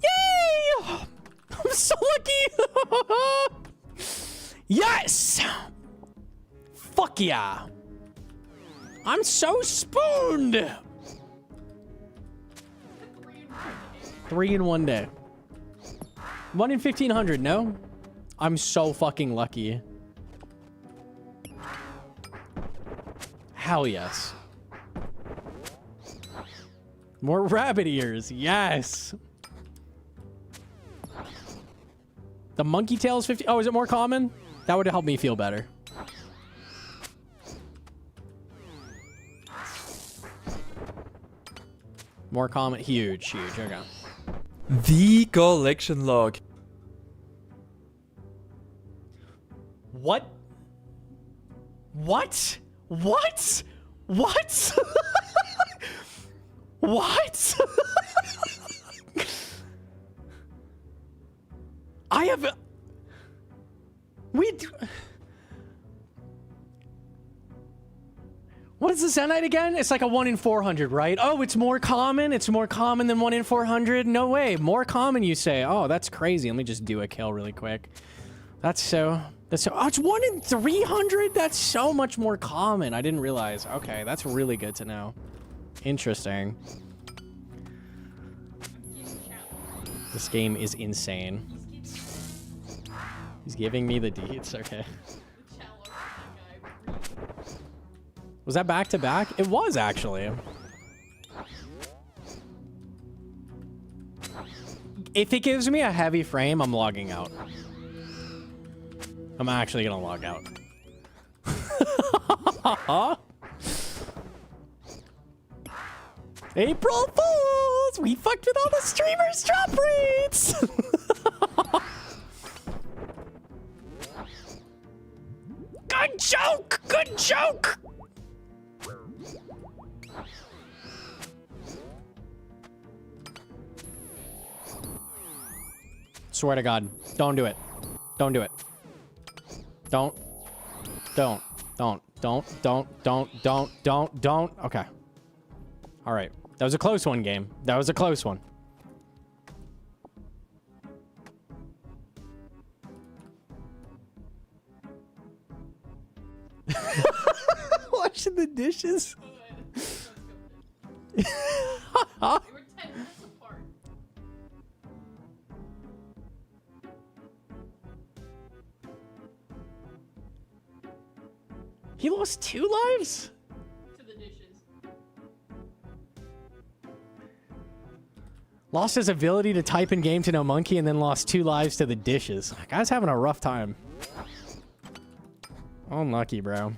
Yay! I'm so lucky. Yes! Fuck yeah. I'm so spooned. 3 in 1 day. 1 in 1,500, no? I'm so fucking lucky. Hell yes. More rabbit ears, yes. The monkey tail is 50. Oh, is it more common? That would help me feel better. More common, huge, okay. The collection log. What? What? What? What? What? I have... What is the Zenite again? It's like a 1 in 400, right? Oh, it's more common? It's more common than 1 in 400? No way. More common, you say. Oh, that's crazy. Let me just do a kill really quick. That's so... Oh, it's 1 in 300? That's so much more common. I didn't realize. Okay, that's really good to know. Interesting. This game is insane. He's giving me the deeds. Okay. Was that back to back? It was actually. If it gives me a heavy frame, I'm logging out. I'm actually gonna log out. April Fools! We fucked with all the streamers' drop rates! Good joke! Good joke! Swear to God, don't do it. Don't do it. Don't. Okay. All right. That was a close one, game. That was a close one. Washing the dishes. They were 10 minutes apart. He lost 2 lives? To the dishes. Lost his ability to type in game to Gnomonkey and then lost 2 lives to the dishes. That guy's having a rough time. Unlucky, bro.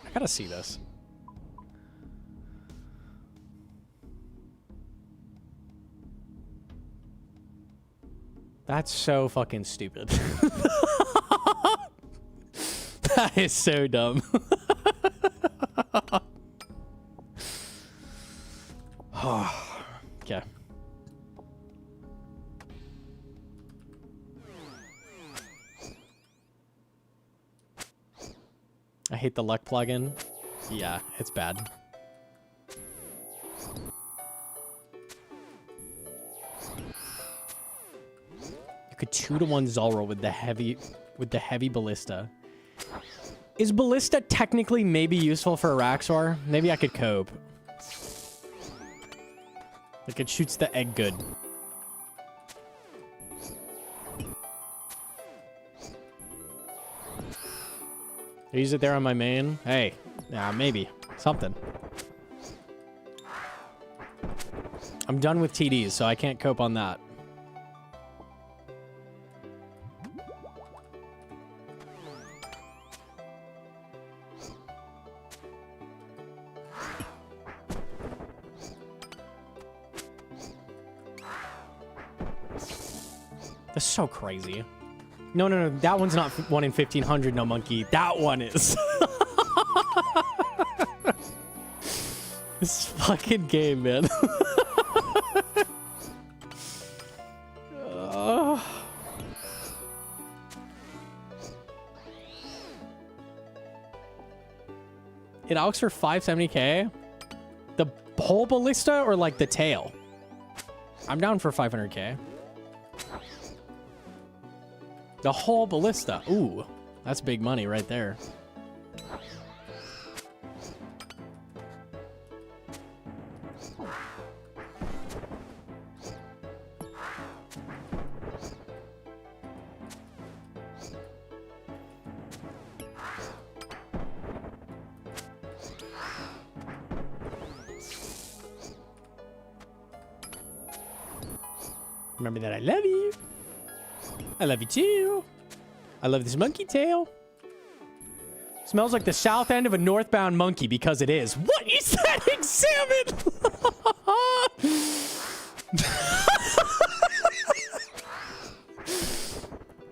I gotta see this. That's so fucking stupid. That is so dumb. Okay. I hate the luck plugin. Yeah, it's bad. You could 2-to-1 Zulrah with the heavy ballista. Is ballista technically maybe useful for Araxor? Maybe I could cope. Like it shoots the egg good. Use it there on my main. Hey, yeah, maybe something. I'm done with TDs, so I can't cope on that. That's so crazy. No, no, no. That one's not 1 in 1500, Gnomonkey. That one is. This fucking game, man. It alks for 570k? The whole ballista or like the tail? I'm down for 500k. The whole ballista. Ooh, that's big money right there. Remember that I love you. I love you too. I love this monkey tail. Smells like the south end of a northbound monkey because it is. What is that examine?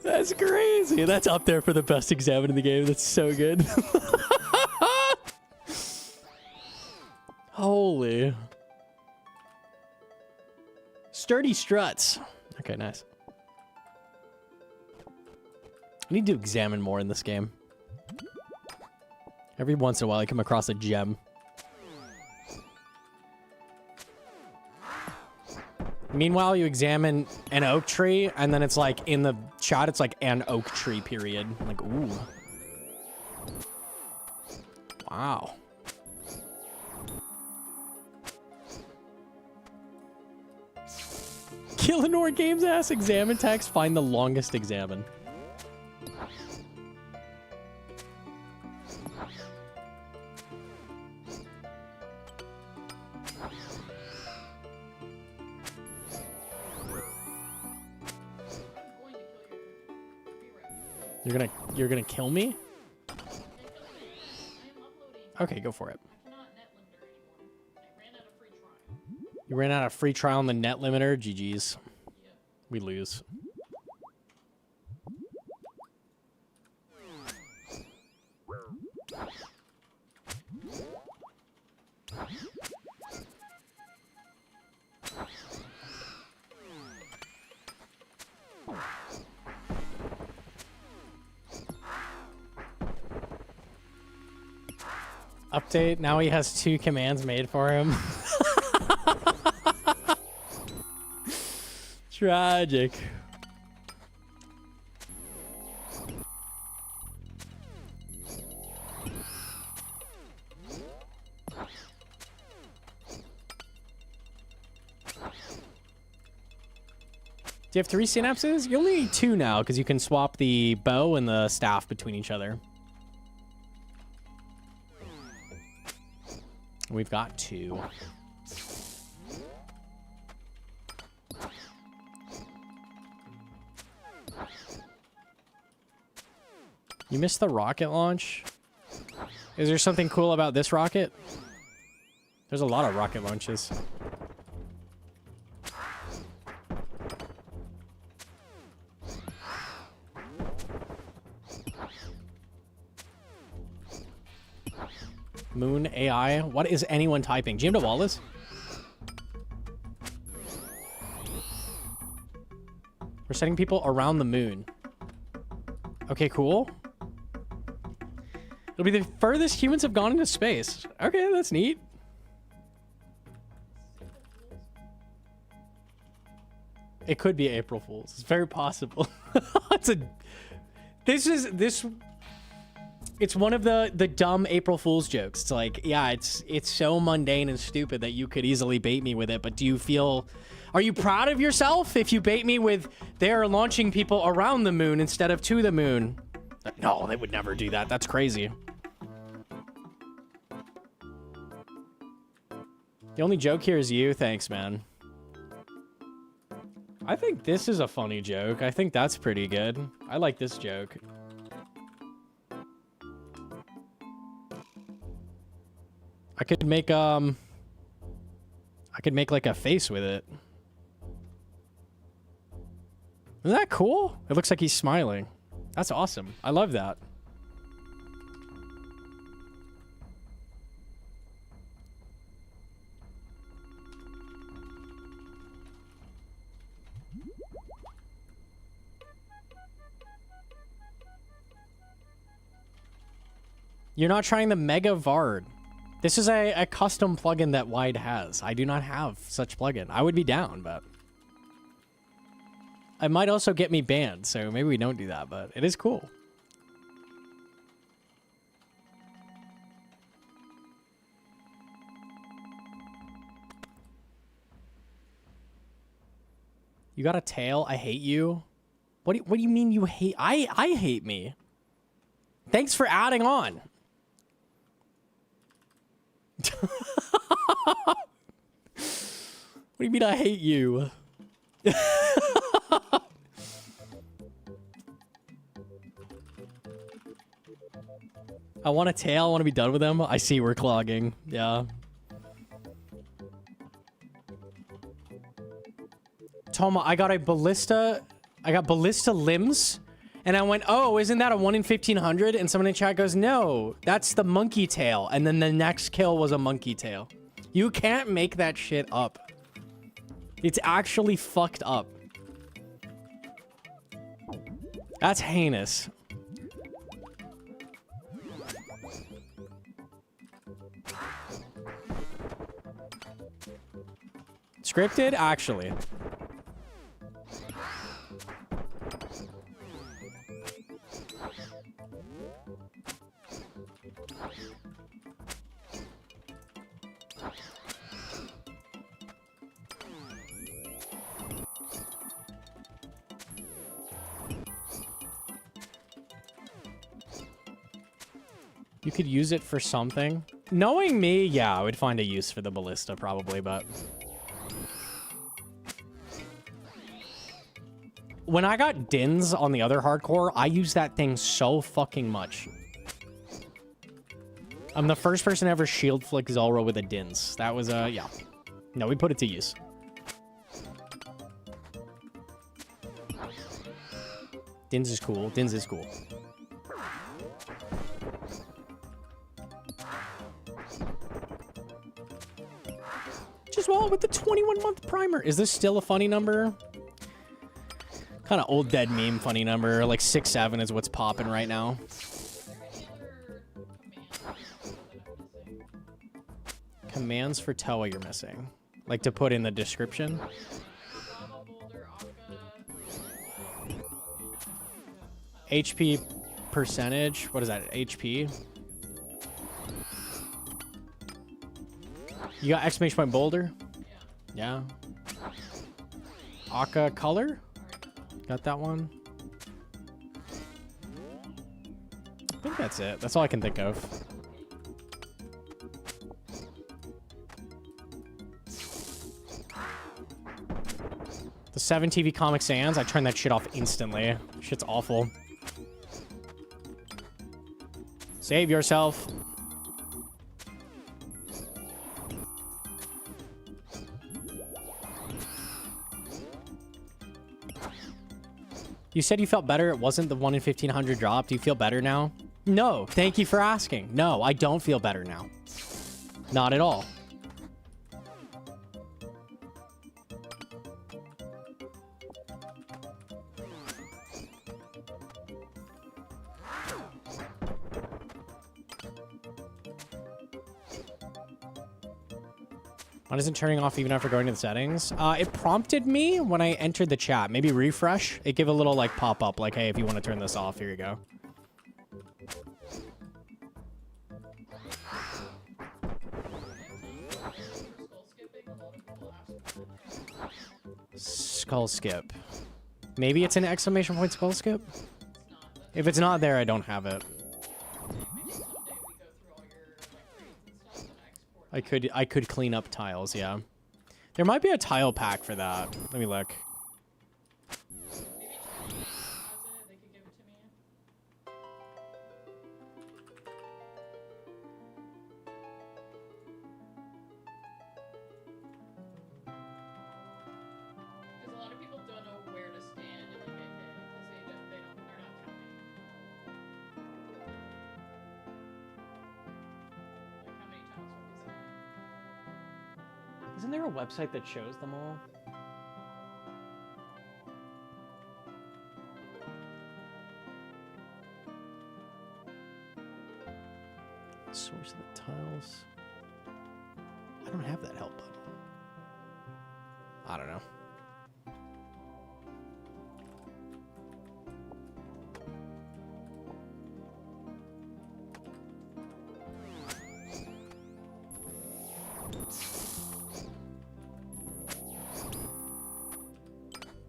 That's crazy. That's up there for the best examine in the game. That's so good. Holy. Sturdy struts. Okay, nice. I need to examine more in this game. Every once in a while, I come across a gem. Meanwhile, you examine an oak tree, and then it's like, in the chat, it's like an oak tree, period. I'm like, ooh. Wow. Killinor Games ass examine text, find the longest examine. You're gonna kill me? Okay, go for it. You ran out of free trial on the net limiter? GG's. We lose. Update, now he has 2 commands made for him. Tragic. Do you have 3 synapses? You only need 2 now, because you can swap the bow and the staff between each other. We've got 2. You missed the rocket launch? Is there something cool about this rocket? There's a lot of rocket launches. Moon AI. What is anyone typing? GM Wallace? We're sending people around the moon. Okay, cool. It'll be the furthest humans have gone into space. Okay, that's neat. It could be April Fool's. It's very possible. It's one of the dumb April Fool's jokes. It's like, yeah, it's so mundane and stupid that you could easily bait me with it, but are you proud of yourself if you bait me with they're launching people around the moon instead of to the moon? No, they would never do that. That's crazy. The only joke here is you. Thanks, man. I think this is a funny joke. I think that's pretty good. I like this joke. I could make like a face with it. Isn't that cool? It looks like he's smiling. That's awesome. I love that. You're not trying the Mega Vard. This is a custom plugin that Wide has. I do not have such plugin. I would be down, but it might also get me banned, so maybe we don't do that, but it is cool. You got a tail? I hate you. What do you mean you hate? I hate me. Thanks for adding on. What do you mean I hate you? I want a tail. I want to be done with them. I see we're clogging. Yeah. Toma, I got a ballista. I got ballista limbs. And I went, oh, isn't that a 1 in 1500? And someone in chat goes, no, that's the monkey tail. And then the next kill was a monkey tail. You can't make that shit up. It's actually fucked up. That's heinous. Scripted? Actually. You could use it for something. Knowing me, yeah, I would find a use for the ballista probably, but... When I got Dins on the other hardcore, I used that thing so fucking much. I'm the first person to ever shield flick Zulrah with a Dins. That was, yeah. No, we put it to use. Dins is cool. Dins is cool. Just well with the 21-month primer. Is this still a funny number? Kind of old dead meme funny number. Like 6-7 is what's popping right now. Commands for Toa you're missing. Like to put in the description. HP percentage. What is that? HP? You got exclamation point boulder? Yeah. Akka color? Got that one? I think that's it. That's all I can think of. The 7 TV Comic Sans, I turned that shit off instantly. Shit's awful. Save yourself. You said you felt better. It wasn't the 1 in 1500 drop. Do you feel better now? No. Thank you for asking. No, I don't feel better now. Not at all. Why isn't turning off even after going to the settings? It prompted me when I entered the chat. Maybe refresh. It gave a little like pop up like, hey, if you want to turn this off, here you go. Skull skip. Maybe it's an exclamation point skull skip? If it's not there, I don't have it. I could clean up tiles, yeah. There might be a tile pack for that. Let me look. Because a lot of people don't know where to stand if you get hit, because they're not counting. Like how many tiles are missing? Isn't there a website that shows them all? Source of the tiles. I don't have that help button. I don't know.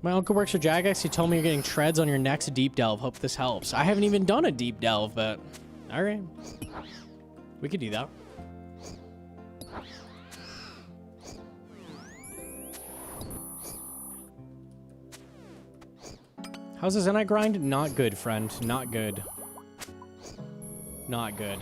My uncle works for Jagex. He told me you're getting treads on your next deep delve. Hope this helps. I haven't even done a deep delve, but all right. We could do that. How's the Zenite grind? Not good, friend. Not good. Not good.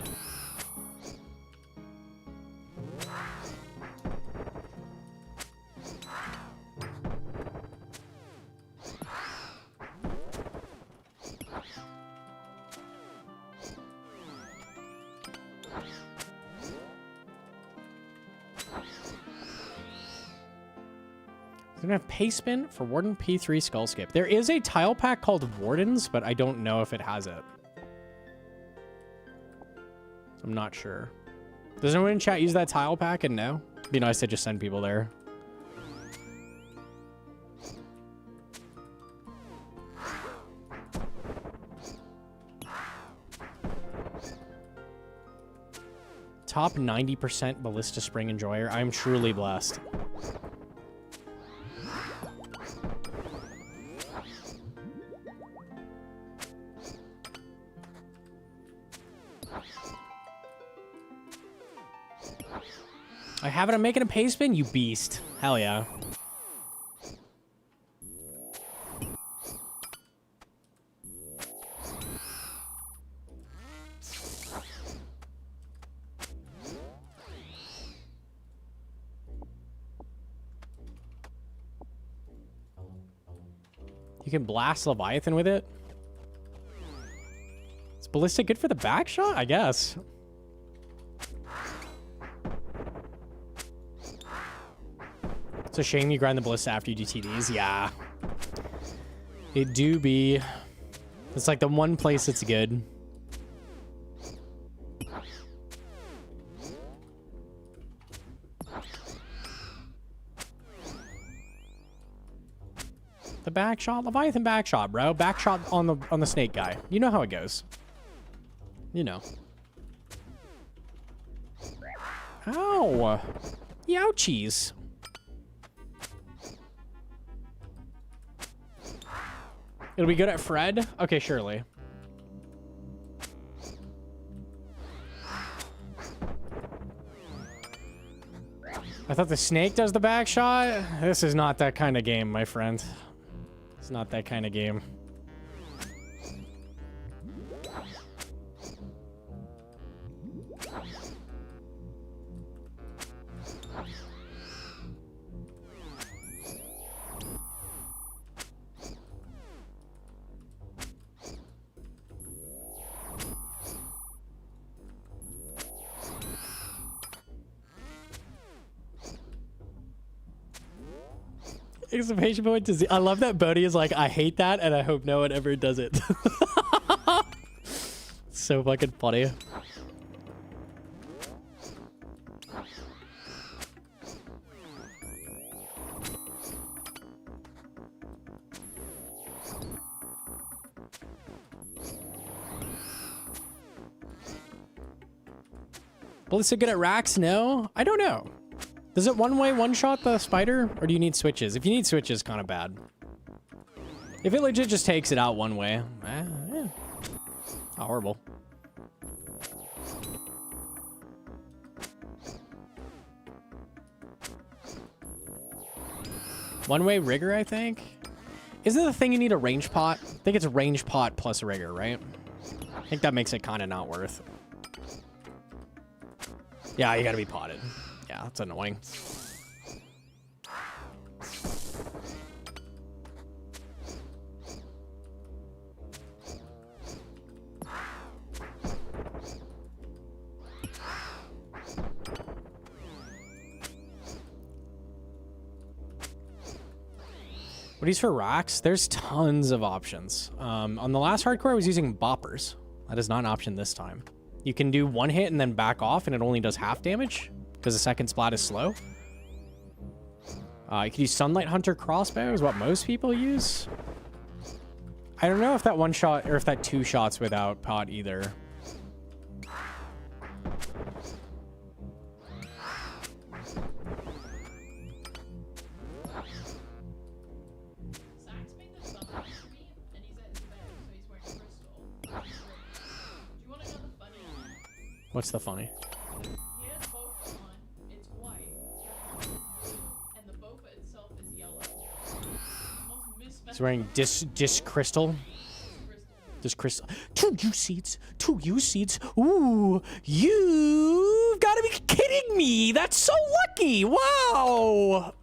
We're gonna have Paste Spin for Warden P3 Skull Skip. There is a tile pack called Wardens, but I don't know if it has it. I'm not sure. Does anyone in chat use that tile pack and know? It'd be nice to just send people there. Top 90% Ballista Spring Enjoyer. I'm truly blessed. I have it. I'm making a Paste Spin, you beast. Hell yeah. You can blast Leviathan with it. Is Ballistic good for the back shot? I guess. It's a shame you grind the Ballista after you do TDs. Yeah. It do be. It's like the one place it's good. The back shot, Leviathan back shot, bro. Back shot on the snake guy. You know how it goes. You know. Ow. Youchies. It'll be good at Fred? Okay, surely. I thought the snake does the back shot. This is not that kind of game, my friend. It's not that kind of game. Exclamation point to Z. I love that Bodhi is like, I hate that, and I hope no one ever does it. So fucking funny. Ballista good at racks? No? I don't know. Does it one-way one-shot the spider, or do you need switches? If you need switches, kind of bad. If it legit just takes it out one way, yeah. Not horrible. One-way rigger, I think? Isn't it the thing you need a range pot? I think it's a range pot plus a rigger, right? I think that makes it kind of not worth. Yeah, you gotta be potted. Yeah, that's annoying. What is for rocks? There's tons of options. On the last hardcore, I was using boppers. That is not an option this time. You can do one hit and then back off, and it only does half damage because the second splat is slow. You could use Sunlight Hunter crossbow is what most people use. I don't know if that one shot or if that two shots without pot either. What's the funny? He has bofa on. It's white. And the bofa itself is yellow. It's the most He's wearing disc crystal. Disc crystal. 2 use seeds. 2 use seeds. Ooh, you've got to be kidding me. That's so lucky. Wow.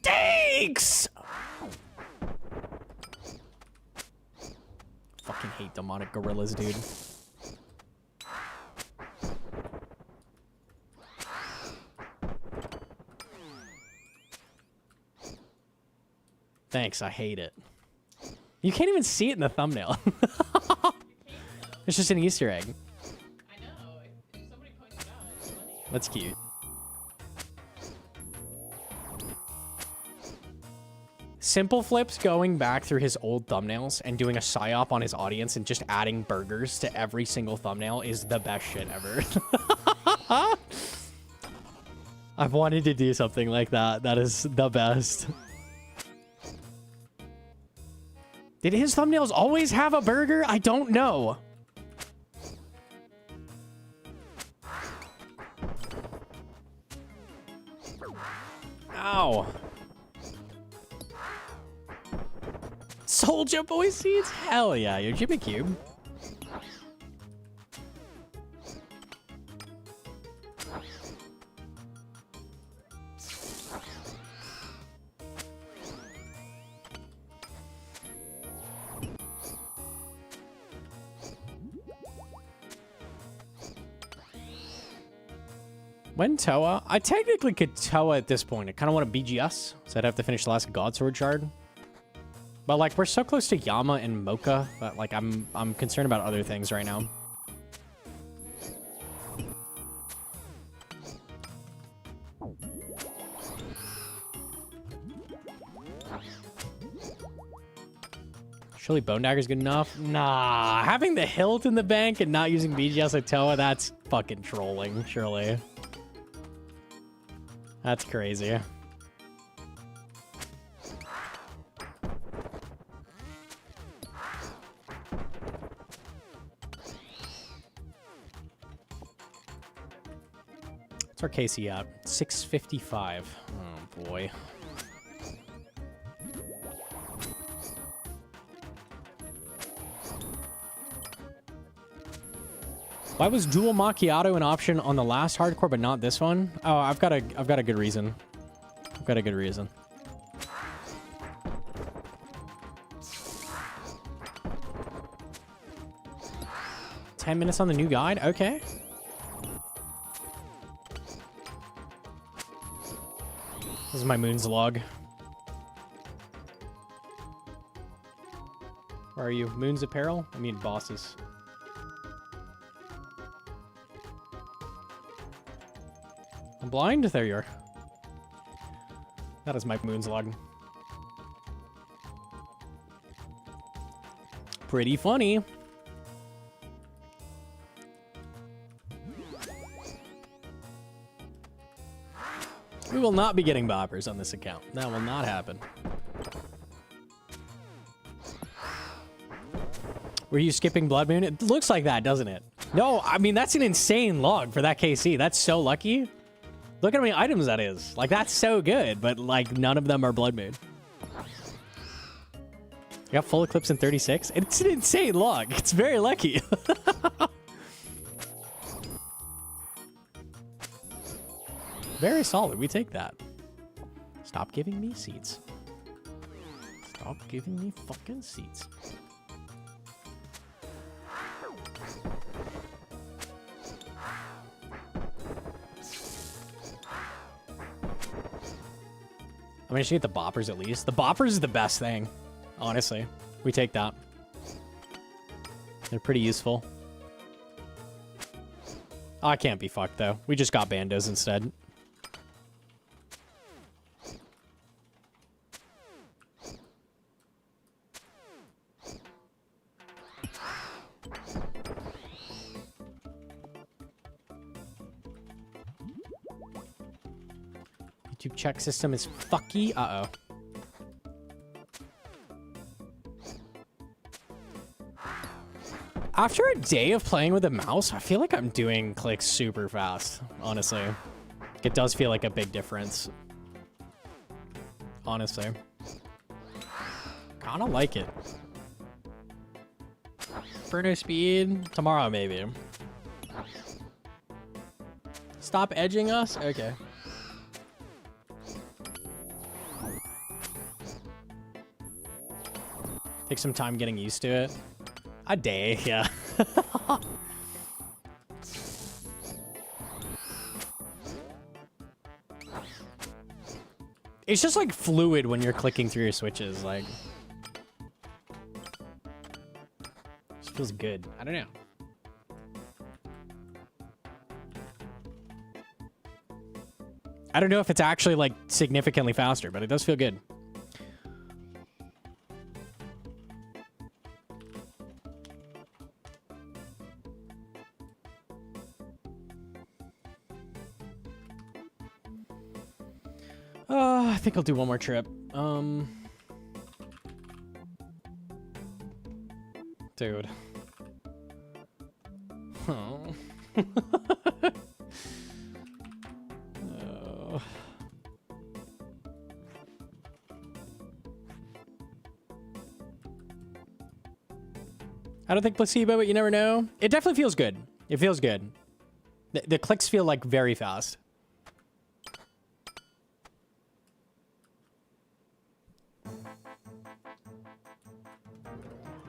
Thanks. Fucking hate demonic gorillas, dude. Thanks, I hate it. You can't even see it in the thumbnail. It's just an Easter egg. I know. If somebody points it out, it's funny. That's cute. Simple Flips going back through his old thumbnails and doing a psyop on his audience and just adding burgers to every single thumbnail is the best shit ever. I've wanted to do something like that. That is the best. Did his thumbnails always have a burger? I don't know. Ow. Soulja Boy seeds? Hell yeah, you're Jimmy Cube. When Toa? I technically could Toa at this point. I kind of want a BGS, so I'd have to finish the last God Sword shard. But like, we're so close to Yama and Mocha that like I'm concerned about other things right now. Surely Bone Dagger's good enough? Nah, having the hilt in the bank and not using BGS like Toa, that's fucking trolling, surely. That's crazy. What's our KC at? 655. Oh boy. Why was dual macchiato an option on the last hardcore but not this one? Oh, I've got a good reason. I've got a good reason. "10 minutes on the new guide?" Okay. This is my Moon's log. Where are you? Moon's apparel? I mean bosses. I'm blind? There you are. That is my Moon's log. Pretty funny. We will not be getting boppers on this account. That will not happen. Were you skipping Blood Moon? It looks like that, doesn't it? No, I mean, that's an insane log for that KC. That's so lucky. Look at how many items that is. Like, that's so good, but, like, none of them are Blood Moon. You got full eclipse in 36? It's an insane log. It's very lucky. Very solid. We take that. Stop giving me seats. Stop giving me fucking seats. I mean, I should get the boppers at least. The boppers is the best thing, honestly. We take that. They're pretty useful. Oh, I can't be fucked, though. We just got bandos instead. YouTube check system is fucky. Uh-oh. After a day of playing with a mouse, I feel like I'm doing clicks super fast, honestly. It does feel like a big difference. Honestly. Kind of like it. Inferno speed tomorrow, maybe. Stop edging us? Okay. Take some time getting used to it. A day, yeah. It's just like fluid when you're clicking through your switches, like. It feels good. I don't know. I don't know if it's actually like significantly faster, but it does feel good. I think I'll do one more trip. Dude. Oh. Oh. I don't think placebo, but you never know. It definitely feels good. It feels good. The clicks feel like very fast.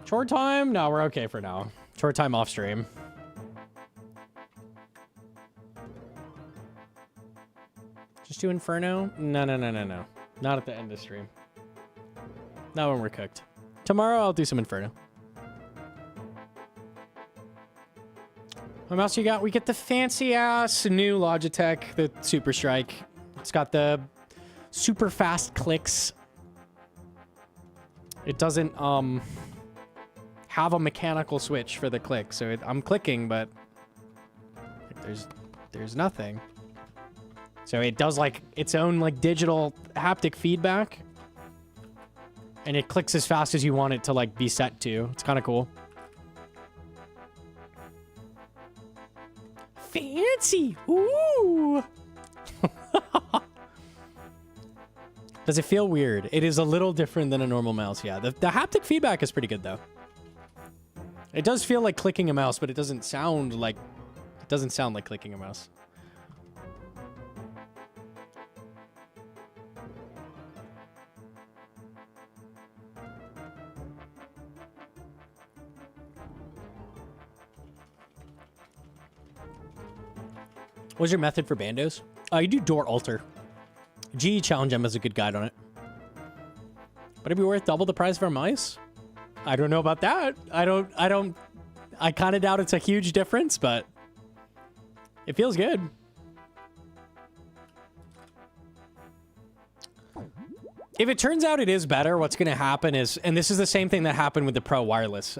Short time? No, we're okay for now. Short time off stream. Just do Inferno? No. Not at the end of stream. Not when we're cooked. Tomorrow I'll do some Inferno. What else you got? We get the fancy ass new Logitech, the Super Strike. It's got the super fast clicks. It doesn't, have a mechanical switch for the click, so I'm clicking, but there's nothing. So it does like its own like digital haptic feedback, and it clicks as fast as you want it to like be set to. It's kind of cool. Fancy! Ooh! Does it feel weird? It is a little different than a normal mouse, yeah. The haptic feedback is pretty good though. It does feel like clicking a mouse, but it doesn't sound like clicking a mouse. What's your method for bandos? You do door alter. GE Challenge M has a good guide on it. Would it be worth double the price of our mice? I don't know about that. I kind of doubt it's a huge difference, but it feels good. If it turns out it is better, what's going to happen is, and this is the same thing that happened with the Pro Wireless.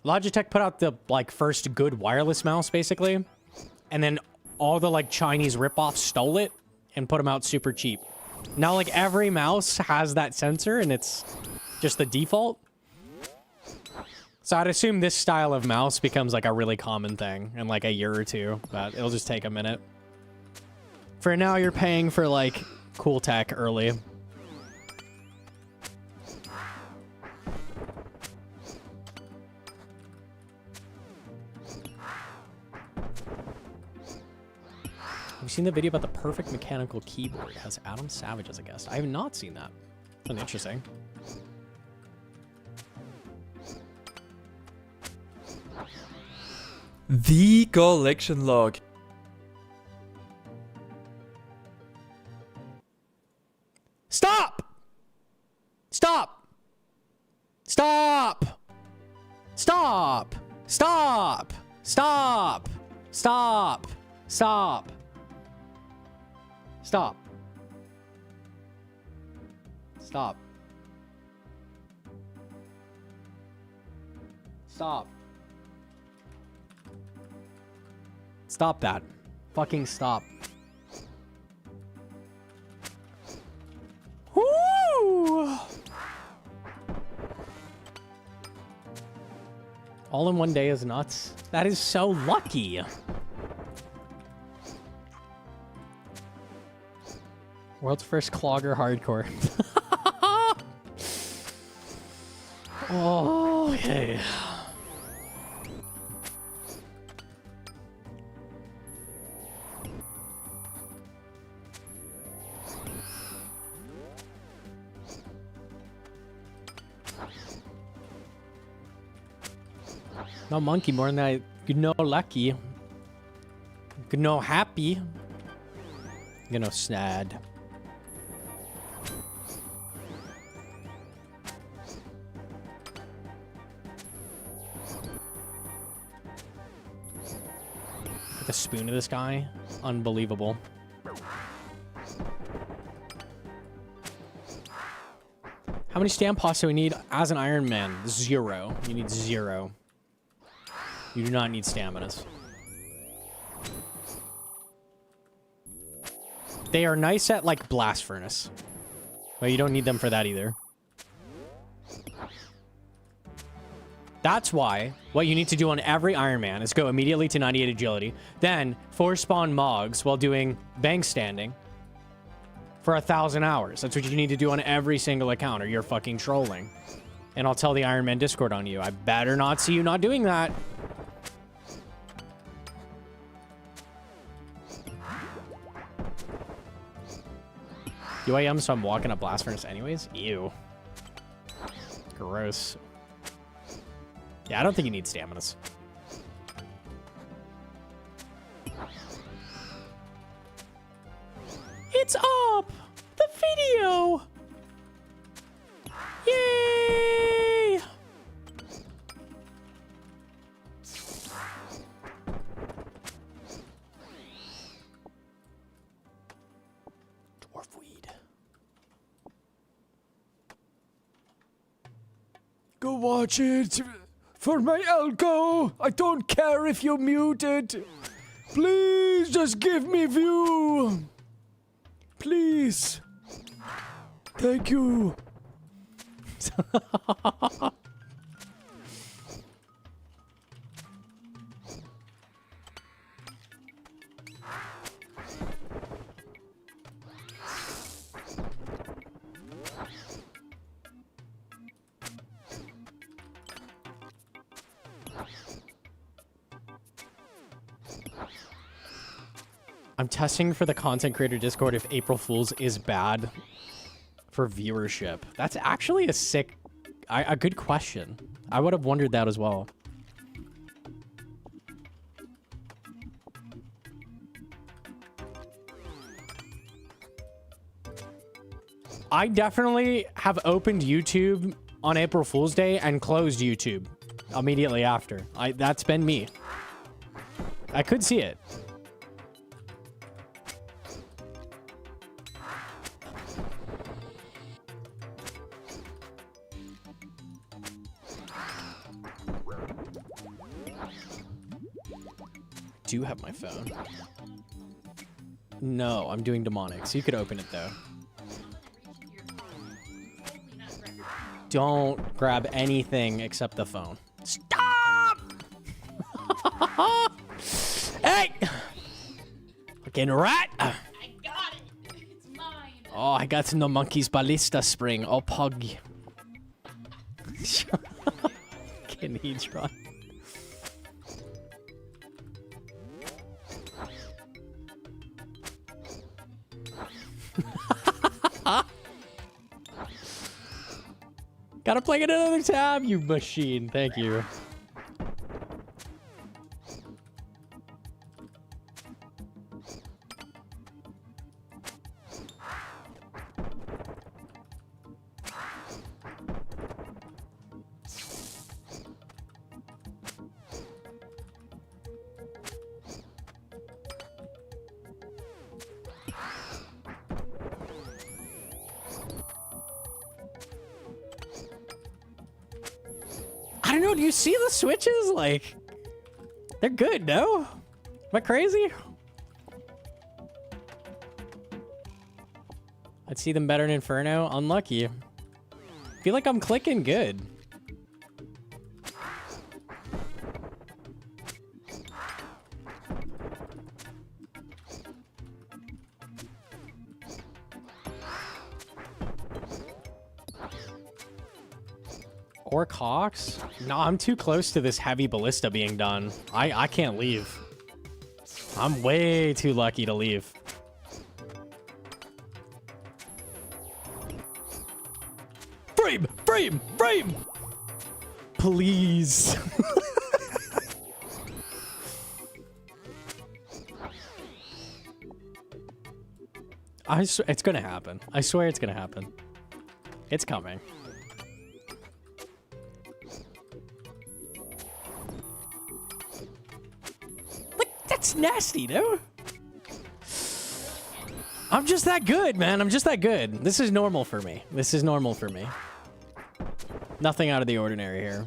Logitech put out the like first good wireless mouse basically, and then all the like Chinese ripoffs stole it and put them out super cheap. Now like every mouse has that sensor and it's just the default. So I'd assume this style of mouse becomes like a really common thing in like a year or two, but it'll just take a minute. For now, you're paying for like cool tech early. Have you seen the video about the perfect mechanical keyboard? It has Adam Savage as a guest. I have not seen that. That's interesting. The collection log. Stop! Stop! Stop! Stop! Stop! Stop! Stop! Stop! Stop. Stop. Stop. Stop that. Fucking stop. Woo! All in one day is nuts. That is so lucky. World's first clogger hardcore. Oh, okay. No monkey more than I no lucky. No happy. Sad. Get the spoon of this guy. Unbelievable. How many stamp pots do we need as an Iron Man? 0. You need 0. You do not need staminas. They are nice at, like, Blast Furnace. But you don't need them for that either. That's why what you need to do on every Iron Man is go immediately to 98 agility, then force spawn Mogs while doing bank standing for 1,000 hours. That's what you need to do on every single account, or you're fucking trolling. And I'll tell the Iron Man Discord on you. I better not see you not doing that. UAM, so I'm walking up Blast Furnace anyways? Ew. Gross. Yeah, I don't think you need staminas. It's up! The video! Yay! Dwarf weed. Go watch it for my alco. I don't care if you mute it. Please just give me view. Please. Thank you. I'm testing for the content creator Discord if April Fool's is bad for viewership. That's actually a good question. I would have wondered that as well. I definitely have opened YouTube on April Fool's Day and closed YouTube immediately after. That's been me. I could see it. Do have my phone. No, I'm doing demonic, so you could open it though. Don't grab anything except the phone. Stop! Hey! Fucking rat! I got it. It's mine. Oh, I got Gnomonkey's ballista spring. Oh, pug. Can he try? Gotta play it another tab, you machine. Thank you. I don't know, do you see the switches? Like, they're good, no? Am I crazy? I'd see them better in Inferno. Unlucky. Feel like I'm clicking good. Or Cox? No, I'm too close to this heavy ballista being done. I can't leave. I'm way too lucky to leave. Frame! Frame! Frame! Please. It's gonna happen. I swear it's gonna happen. It's coming. Like, that's nasty, dude. I'm just that good, man. I'm just that good. This is normal for me. This is normal for me. Nothing out of the ordinary here.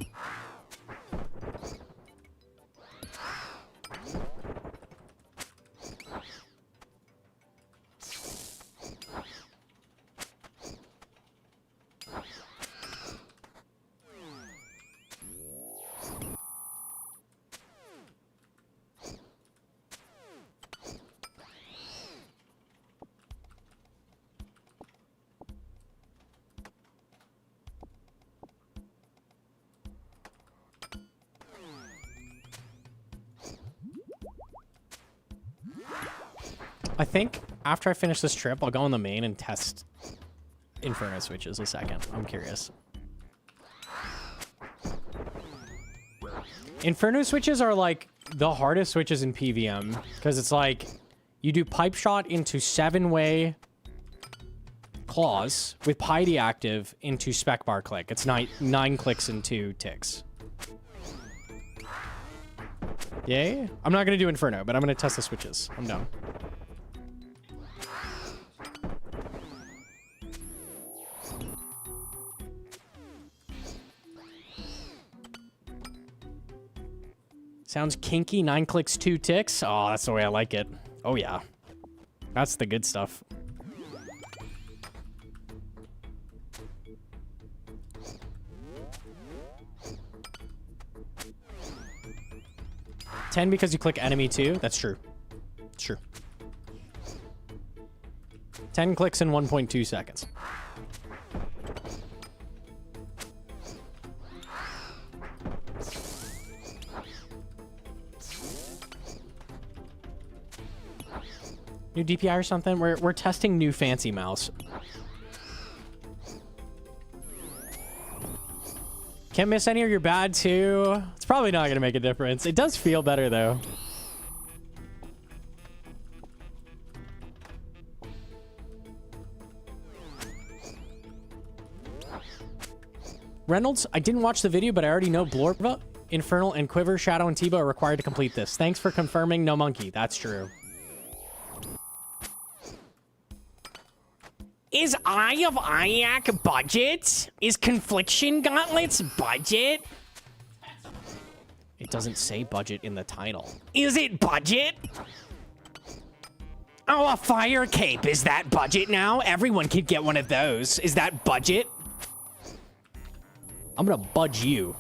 I think after I finish this trip, I'll go on the main and test Inferno switches a second. I'm curious. Inferno switches are like the hardest switches in PVM because it's like you do pipe shot into 7-way claws with piety active into spec bar click. It's 9 clicks and 2 ticks. Yay. I'm not going to do Inferno, but I'm going to test the switches. I'm done. Sounds kinky. 9 clicks, 2 ticks. Oh, that's the way I like it. Oh, yeah. That's the good stuff. $10 because you click enemy too. That's true. It's true. 10 clicks in 1.2 seconds. New DPI or something? We're testing new fancy mouse. Can't miss any or you're bad too. It's probably not gonna make a difference. It does feel better though. Reynolds, I didn't watch the video, but I already know Blorba, Infernal, and Quiver, Shadow, and Tibo are required to complete this. Thanks for confirming, Gnomonkey. That's true. Is Eye of Iac budget? Is Confliction Gauntlets budget? It doesn't say budget in the title. Is it budget? Oh, a fire cape. Is that budget now? Everyone could get one of those. Is that budget? I'm gonna budge you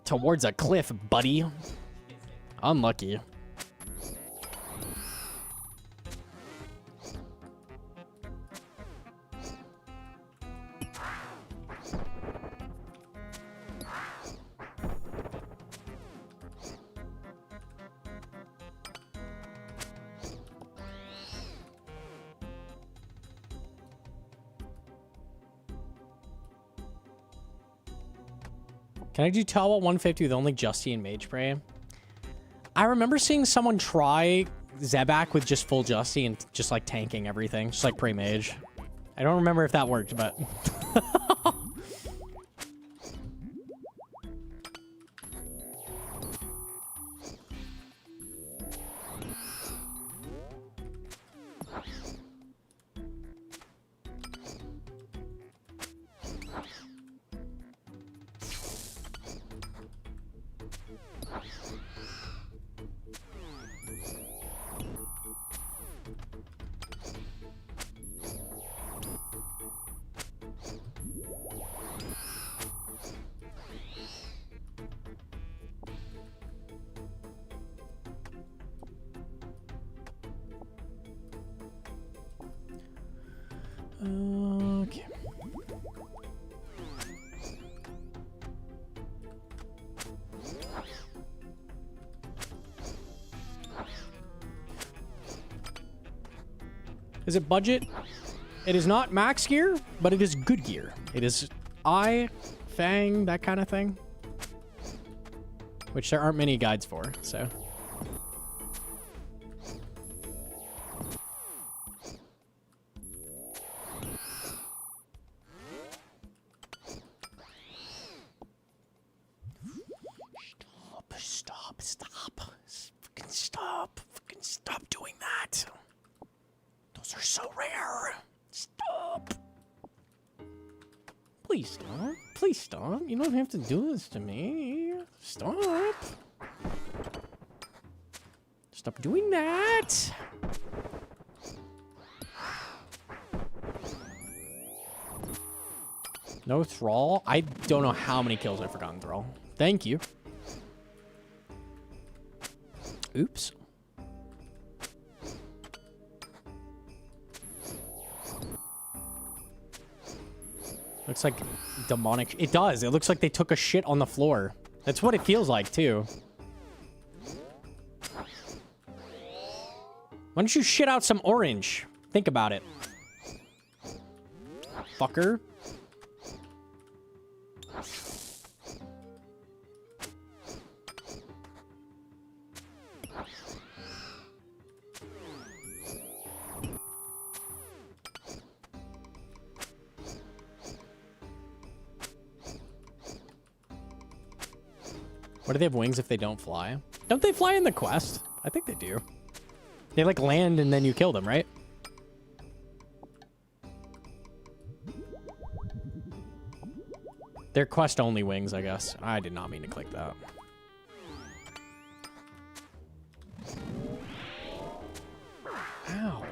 towards a cliff, buddy. Unlucky. Can I do Talbot 150 with only Justy and Mage Spray? I remember seeing someone try Zebak with just full Justy and just like tanking everything, just like Prey Mage. I don't remember if that worked, but... Okay. Is it budget? It is not max gear, but it is good gear. It is eye, fang, that kind of thing. Which there aren't many guides for, so. Stop doing that. Those are so rare. Stop. Please stop. Please stop. You don't have to do this to me. Stop. Stop doing that. No Thrall? I don't know how many kills I've forgotten Thrall. Thank you. Oops. Looks like demonic. It does. It looks like they took a shit on the floor. That's what it feels like, too. Why don't you shit out some orange? Think about it. Fucker. What do they have wings if they don't fly? Don't they fly in the quest? I think they do. They like land and then you kill them, right? They're quest only wings, I guess. I did not mean to click that. Ow.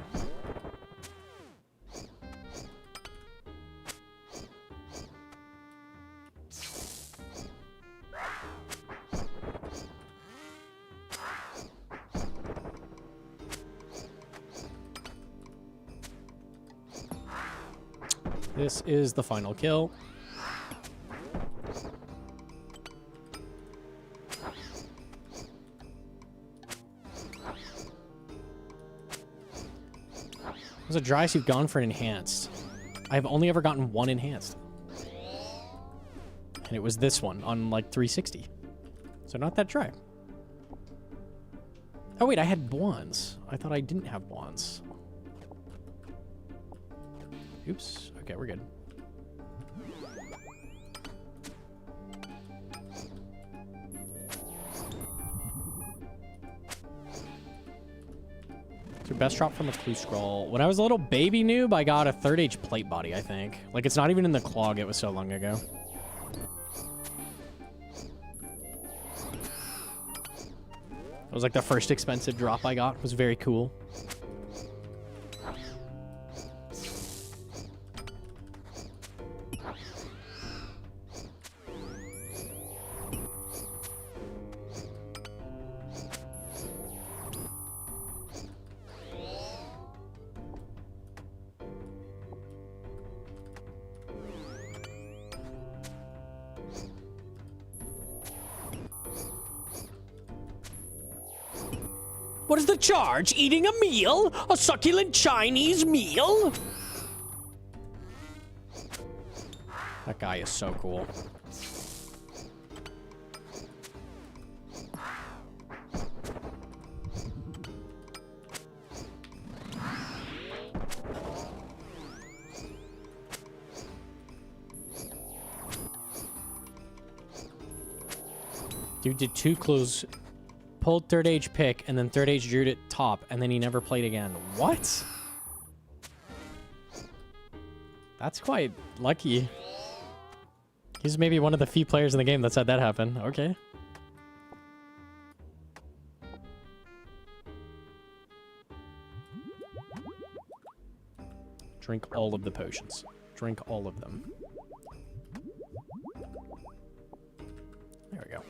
This is the final kill. There's a dry suit gone for an enhanced. I've only ever gotten one enhanced. And it was this one on like 360. So not that dry. Oh wait, I had wands. I thought I didn't have wands. Oops. Okay, we're good. It's your best drop from a clue scroll. When I was a little baby noob, I got a 3rd age plate body, I think. Like, it's not even in the clog. It was so long ago. It was like the first expensive drop I got. It was very cool. What is the charge? Eating a meal? A succulent Chinese meal? That guy is so cool. Dude did 2 clues. Pulled 3rd age pick, and then 3rd age druid at top, and then he never played again. What? That's quite lucky. He's maybe one of the few players in the game that's had that happen. Okay. Drink all of the potions. Drink all of them. There we go.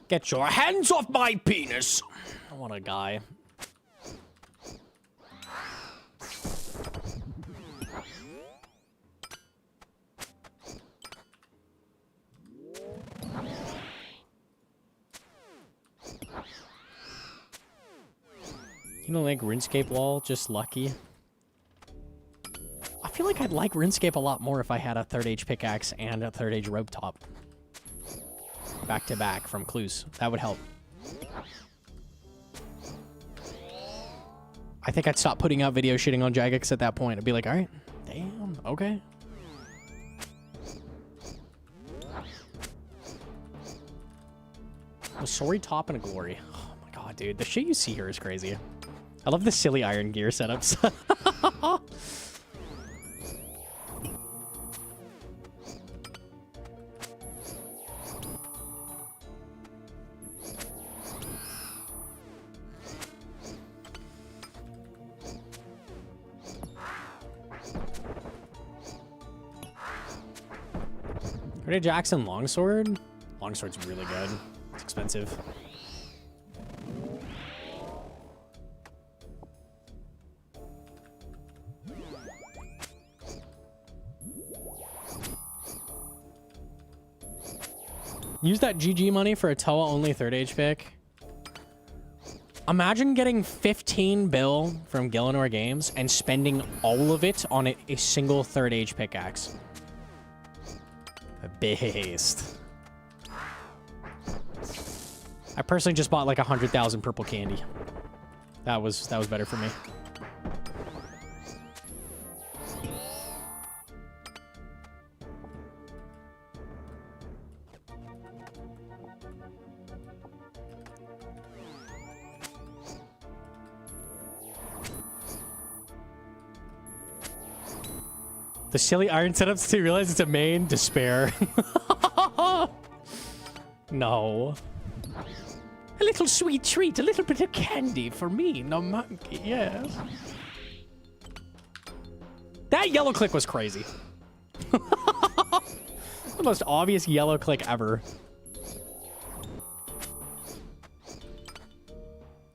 Get your hands off my penis! What a guy. You know, like RuneScape wall, just lucky. I feel like I'd like RuneScape a lot more if I had a 3rd age pickaxe and a 3rd age rope top. Back to back from clues. That would help. I think I'd stop putting out video shitting on Jagex at that point. I'd be like, alright, damn, okay. A sorry top and a glory. Oh my god, dude. The shit you see here is crazy. I love the silly iron gear setups. Ray Jackson longsword? Longsword's really good. It's expensive. Use that GG money for a Toa only 3rd age pick. Imagine getting 15 bill from Gillinor Games and spending all of it on a single 3rd age pickaxe. A beast. I personally just bought like 100,000 purple candy. That was better for me. The silly iron setups to realize it's a main despair. No. A little sweet treat, a little bit of candy for me, Gnomonkey, yes. That yellow click was crazy. The most obvious yellow click ever.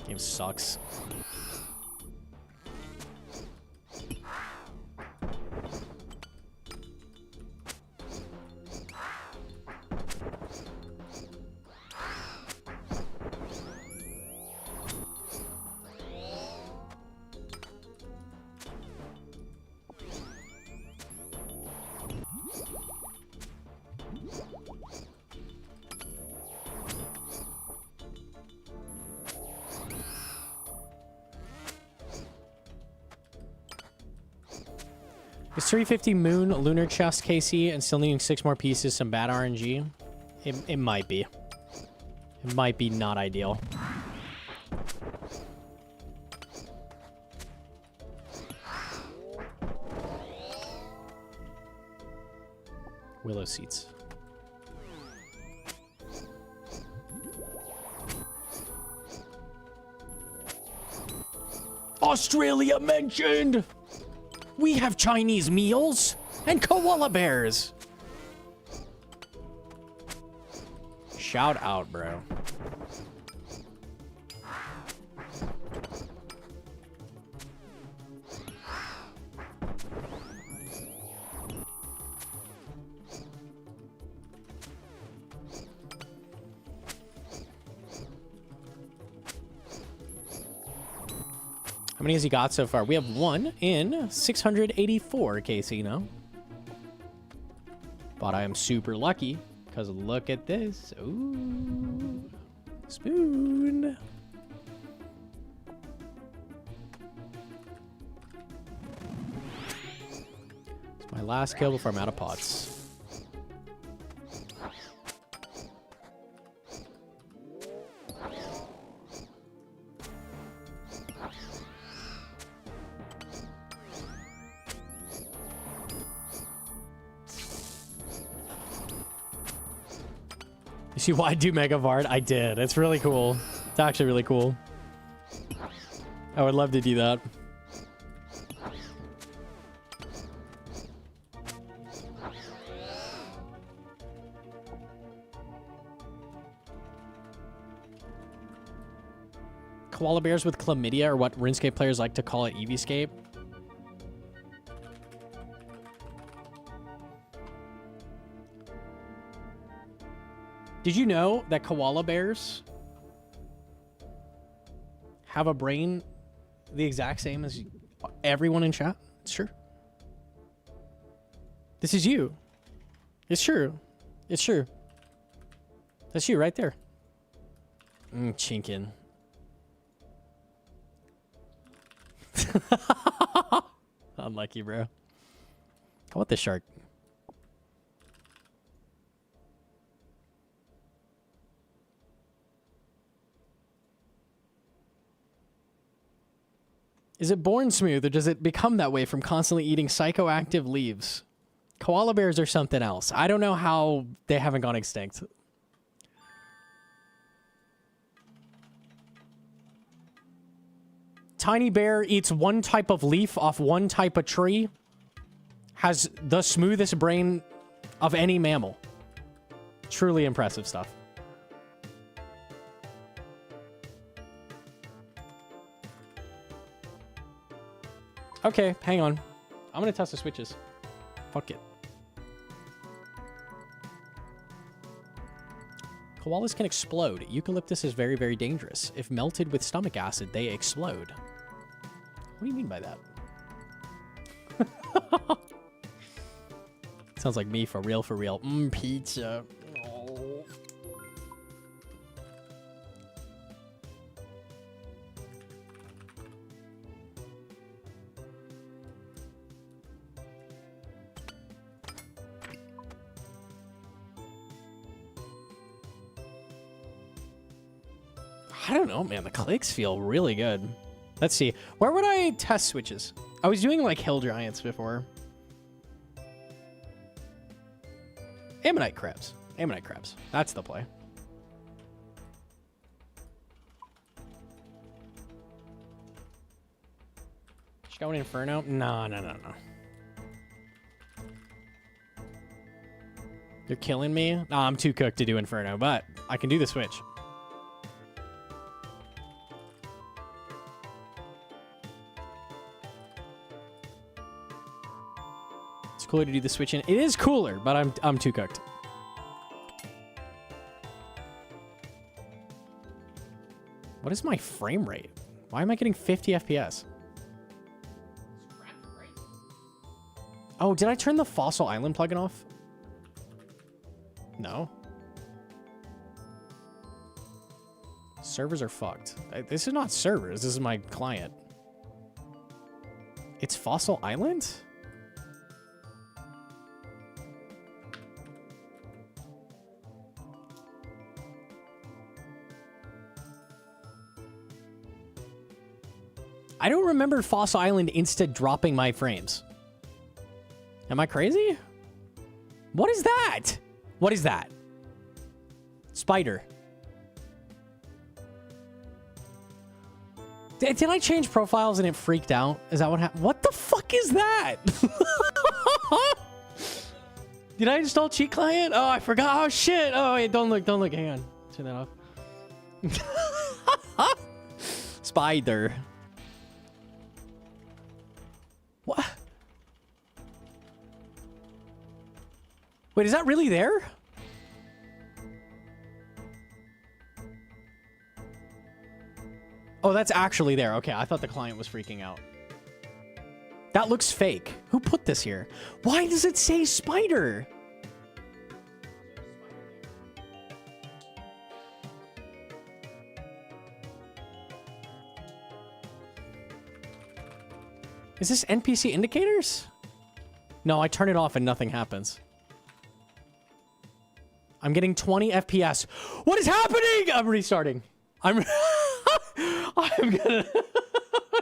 Game sucks. It's 350 moon, lunar chest KC, and still needing 6 more pieces, some bad RNG. It might be. It might be not ideal. Willow seats. Australia mentioned! We have Chinese meals and koala bears. Shout out, bro. How many has he got so far? We have 1 in 684 casino. But I am super lucky because look at this. Ooh, spoon. It's my last kill before I'm out of pots. You see why I do Mega Vard? I did. It's really cool. It's actually really cool. I would love to do that. Koala bears with chlamydia, or what RuneScape players like to call it, Eevescape. Did you know that koala bears have a brain the exact same as everyone in chat. It's true. This is you. It's true. It's true. That's you right there. Chinkin. Unlucky, bro. How about this shark? Is it born smooth, or does it become that way from constantly eating psychoactive leaves? Koala bears are something else. I don't know how they haven't gone extinct. Tiny bear eats one type of leaf off one type of tree. Has the smoothest brain of any mammal. Truly impressive stuff. Okay, hang on. I'm gonna test the switches. Fuck it. Koalas can explode. Eucalyptus is very, very dangerous. If melted with stomach acid, they explode. What do you mean by that? Sounds like me for real, for real. Pizza. Oh. I don't know, man. The clicks feel really good. Let's see. Where would I test switches? I was doing like hill giants before. Ammonite crabs. Ammonite crabs. That's the play. Should go in Inferno? No. You're killing me? No, I'm too cooked to do Inferno, but I can do the switch. Cooler to do the switch in. It is cooler, but I'm too cooked. What is my frame rate? Why am I getting 50 FPS? Oh, did I turn the Fossil Island plugin off? No. Servers are fucked. This is not servers. This is my client. It's Fossil Island? I don't remember Fossil Island insta dropping my frames. Am I crazy? What is that? What is that? Spider. Did I change profiles and it freaked out? Is that what happened? What the fuck is that? Did I install cheat client? Oh, I forgot. Oh, shit. Oh, wait, don't look. Hang on. Turn that off. Spider. What? Wait, is that really there? Oh, that's actually there. Okay, I thought the client was freaking out. That looks fake. Who put this here? Why does it say spider? Is this NPC indicators? No, I turn it off and nothing happens. I'm getting 20 FPS. What is happening? I'm restarting. I'm gonna... I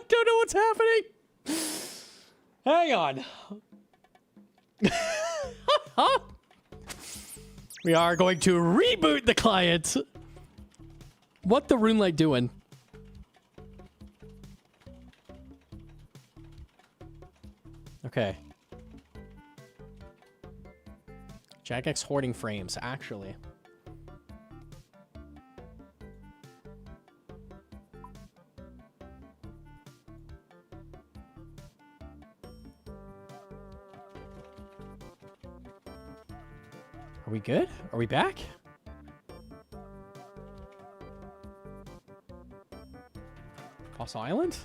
don't know what's happening. Hang on. We are going to reboot the client. What the RuneLite doing? Okay. Jagex hoarding frames, actually. Are we good? Are we back? Fossil Island?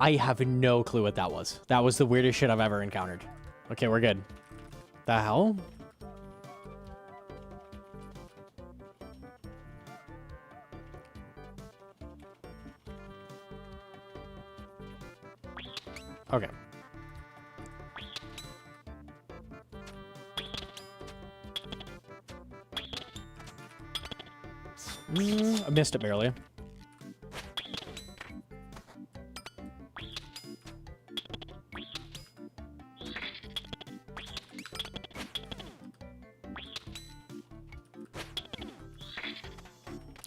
I have no clue what that was. That was the weirdest shit I've ever encountered. Okay, we're good. The hell? Okay. I missed it barely.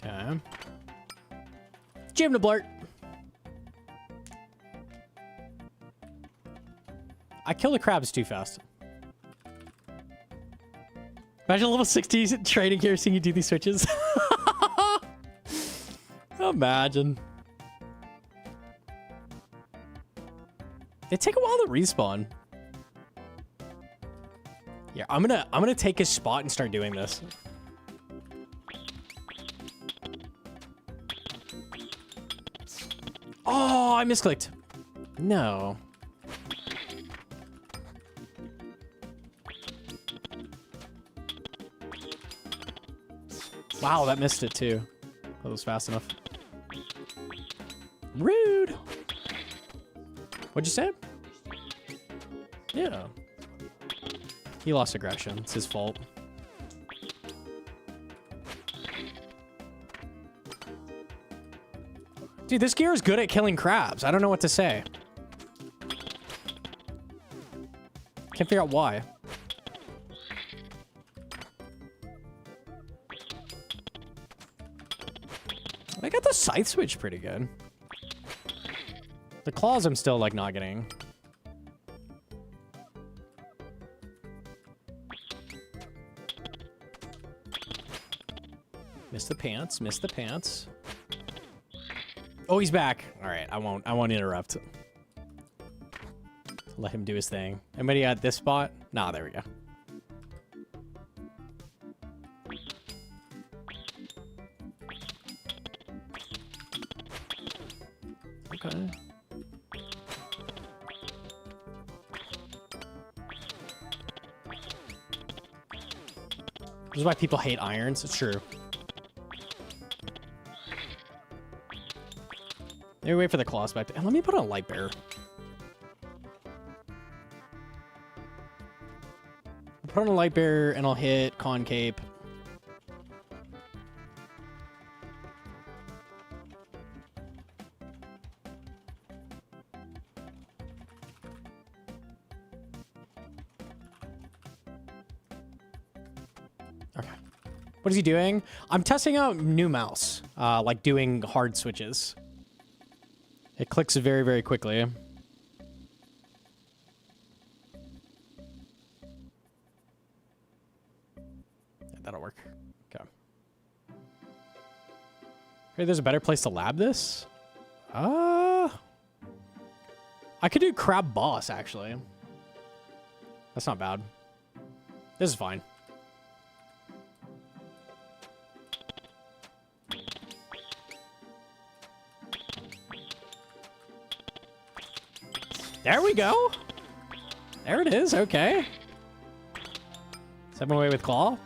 Okay. Jam to blurt. I kill the crabs too fast. Imagine level 60 training here seeing you do these switches. Imagine. They take a while to respawn. Yeah, I'm gonna take his spot and start doing this. Oh, I misclicked. No. Wow, that missed it too. That was fast enough. Rude. What'd you say? Yeah. He lost aggression. It's his fault. Dude, this gear is good at killing crabs. I don't know what to say. Can't figure out why. I got the scythe switch pretty good. The claws I'm still, like, not getting. Missed the pants, missed the pants. Oh, he's back. All right, I won't interrupt. Let him do his thing. Anybody at this spot? Nah, there we go. Okay. This is why people hate irons. It's true. Maybe wait for the claws back. And let me put on a light bear. I'll put on a light bear and I'll hit concave. Okay. What is he doing? I'm testing out new mouse, like doing hard switches. It clicks very, very quickly. Yeah, that'll work. Okay. Hey, there's a better place to lab this? I could do crab boss, actually. That's not bad. This is fine. There we go. There it is. Okay. 7 away with claw.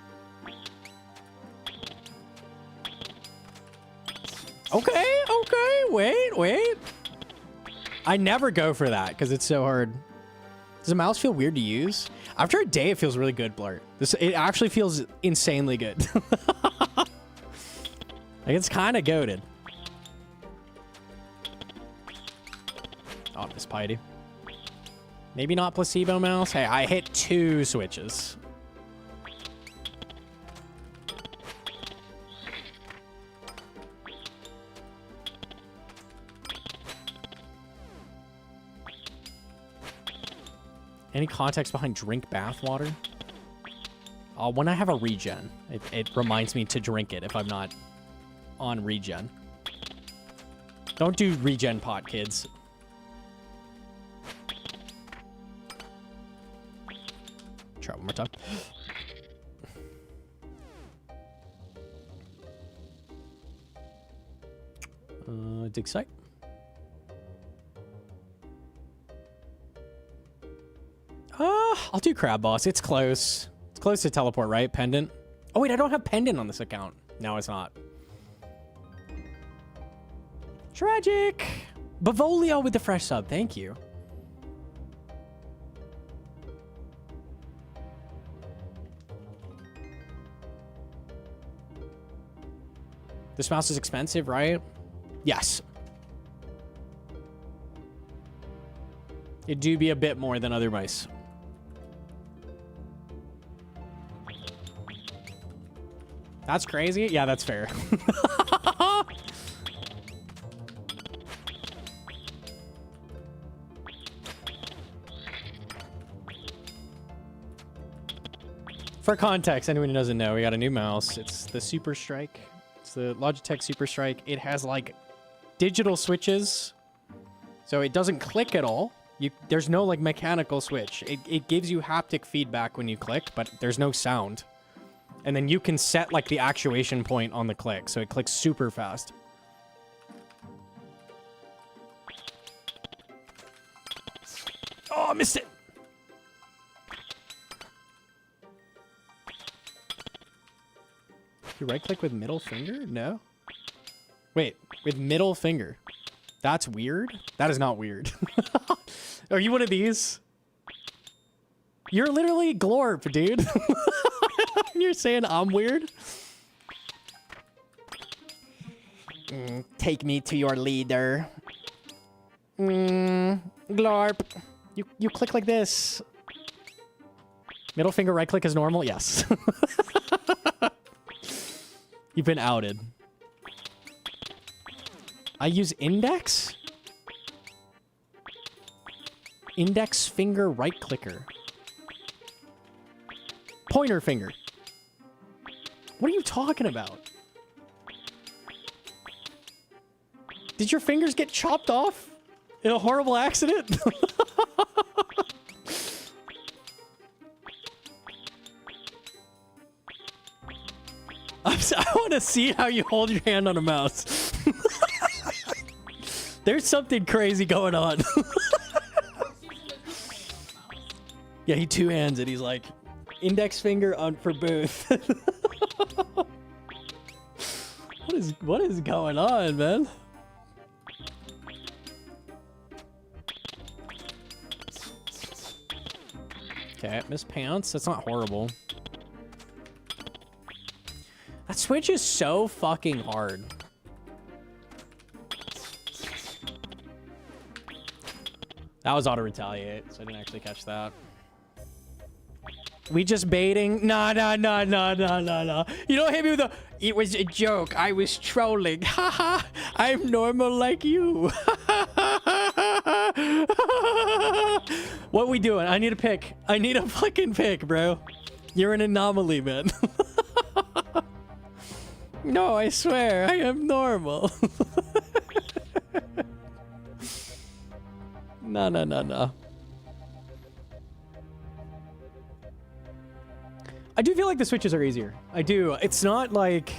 Okay. Okay. Wait. I never go for that because it's so hard. Does the mouse feel weird to use? After a day, it feels really good, Blurt. It actually feels insanely good. Like, it's kind of goated. Oh, Miss Piety. Maybe not placebo mouse. Hey, I hit 2 switches. Any context behind drink bath water? When I have a regen, it reminds me to drink it if I'm not on regen. Don't do regen pot, kids. Try one more time. Dig site. I'll do crab boss. It's close. It's close to teleport, right? Pendant. Oh wait, I don't have pendant on this account. No, it's not. Tragic. Bavolio with the fresh sub. Thank you. This mouse is expensive, right? Yes. It do be a bit more than other mice. That's crazy. Yeah, that's fair. For context, anyone who doesn't know, we got a new mouse. It's the Super Strike. It's the Logitech Super Strike. It has like digital switches, so it doesn't click at all. There's no like mechanical switch. It gives you haptic feedback when you click, but there's no sound. And then you can set like the actuation point on the click, so it clicks super fast. Oh, I missed it. You right click with middle finger? No. Wait, with middle finger. That's weird. That is not weird. Are you one of these? You're literally Glorp, dude. You're saying I'm weird? Take me to your leader. Glorp. You click like this. Middle finger right click is normal? Yes. You've been outed. I use index? Index finger right clicker. Pointer finger. What are you talking about? Did your fingers get chopped off in a horrible accident? I want to see how you hold your hand on a mouse. There's something crazy going on. Yeah, he two hands it. He's like, index finger on for both. What is going on, man? Okay, miss pants. That's not horrible. That switch is so fucking hard. That was auto retaliate, so I didn't actually catch that. We just baiting? Nah. You don't hit me with a... It was a joke. I was trolling. Haha. I'm normal like you. What we doing? I need a pick. I need a fucking pick, bro. You're an anomaly, man. No, I swear. I am normal. No. I do feel like the switches are easier. I do. It's not like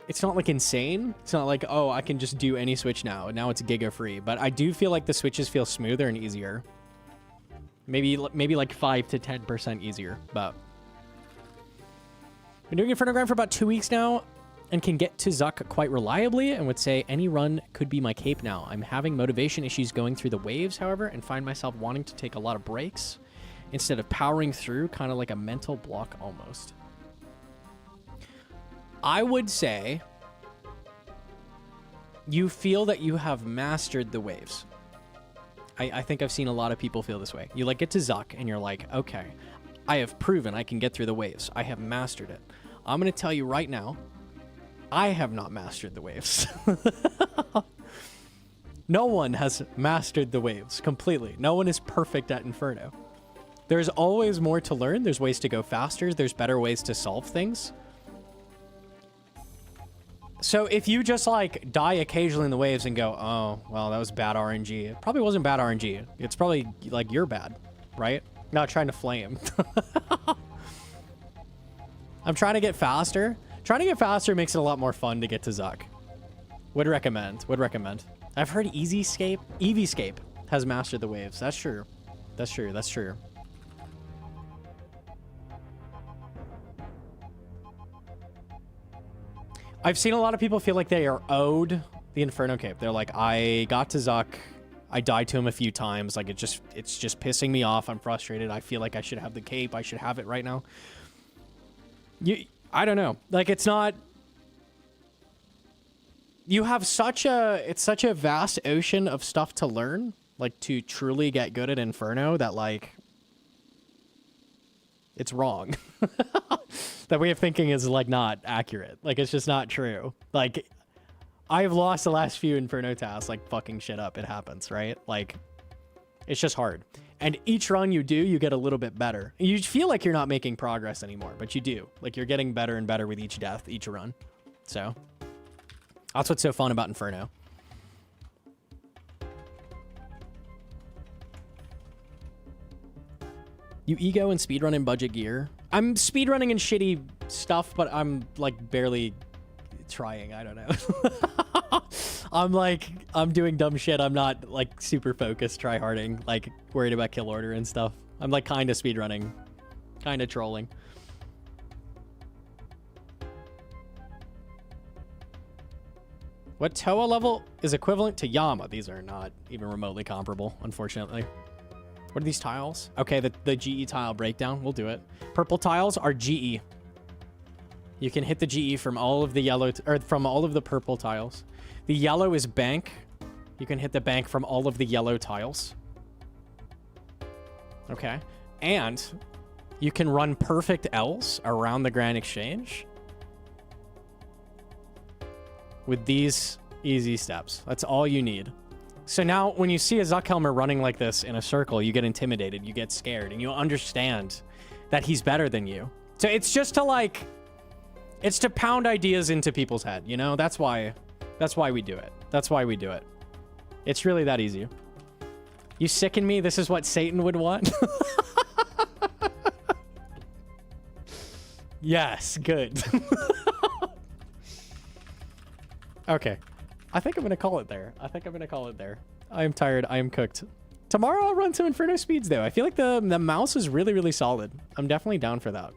insane. It's not like, oh, I can just do any switch now. Now it's giga free. But I do feel like the switches feel smoother and easier. Maybe like 5 to 10% easier. But been doing Inferno grind for about 2 weeks now and can get to Zuck quite reliably and would say any run could be my cape now. I'm having motivation issues going through the waves, however, and find myself wanting to take a lot of breaks instead of powering through, kind of like a mental block almost. I would say you feel that you have mastered the waves. I think I've seen a lot of people feel this way. You like get to Zuck and you're like, okay, I have proven I can get through the waves. I have mastered it. I'm going to tell you right now, I have not mastered the waves. No one has mastered the waves completely. No one is perfect at Inferno. There's always more to learn. There's ways to go faster. There's better ways to solve things. So if you just like die occasionally in the waves and go, oh, well, that was bad RNG. It probably wasn't bad RNG. It's probably like you're bad, right? Not trying to flame. I'm trying to get faster. Trying to get faster makes it a lot more fun to get to Zuck. Would recommend. I've heard Easyscape has mastered the waves. That's true. That's true. I've seen a lot of people feel like they are owed the Inferno Cape. They're like, I got to Zuck, I died to him a few times. Like it's just pissing me off. I'm frustrated. I feel like I should have the cape. I should have it right now. I don't know. Like it's not. You have it's such a vast ocean of stuff to learn, like to truly get good at Inferno, that like it's wrong. That way of thinking is like not accurate. Like it's just not true. Like I've lost the last few Inferno tasks, like fucking shit up. It happens, right? Like it's just hard. And each run you do, you get a little bit better. You feel like you're not making progress anymore, but you do. Like you're getting better and better with each death, each run. So that's what's so fun about Inferno. You ego and speedrun in budget gear. I'm speedrunning in shitty stuff, but I'm like barely trying. I don't know. I'm doing dumb shit. I'm not like super focused, try-harding, like worried about kill order and stuff. I'm like kind of speedrunning, kind of trolling. What Toa level is equivalent to Yama? These are not even remotely comparable, unfortunately. What are these tiles? Okay, the GE tile breakdown. We'll do it. Purple tiles are GE. You can hit the GE from all of the yellow, or from all of the purple tiles. The yellow is bank. You can hit the bank from all of the yellow tiles. Okay. And you can run perfect L's around the Grand Exchange with these easy steps. That's all you need. So now when you see a Zuckhelmer running like this in a circle, you get intimidated, you get scared, and you understand that he's better than you. So it's just to like, it's to pound ideas into people's head, you know? That's why we do it. That's why we do it. It's really that easy. You sicken me, this is what Satan would want? Yes, good. Okay. I think I'm going to call it there. I am tired. I am cooked. Tomorrow I'll run some Inferno speeds, though. I feel like the mouse is really, really solid. I'm definitely down for that.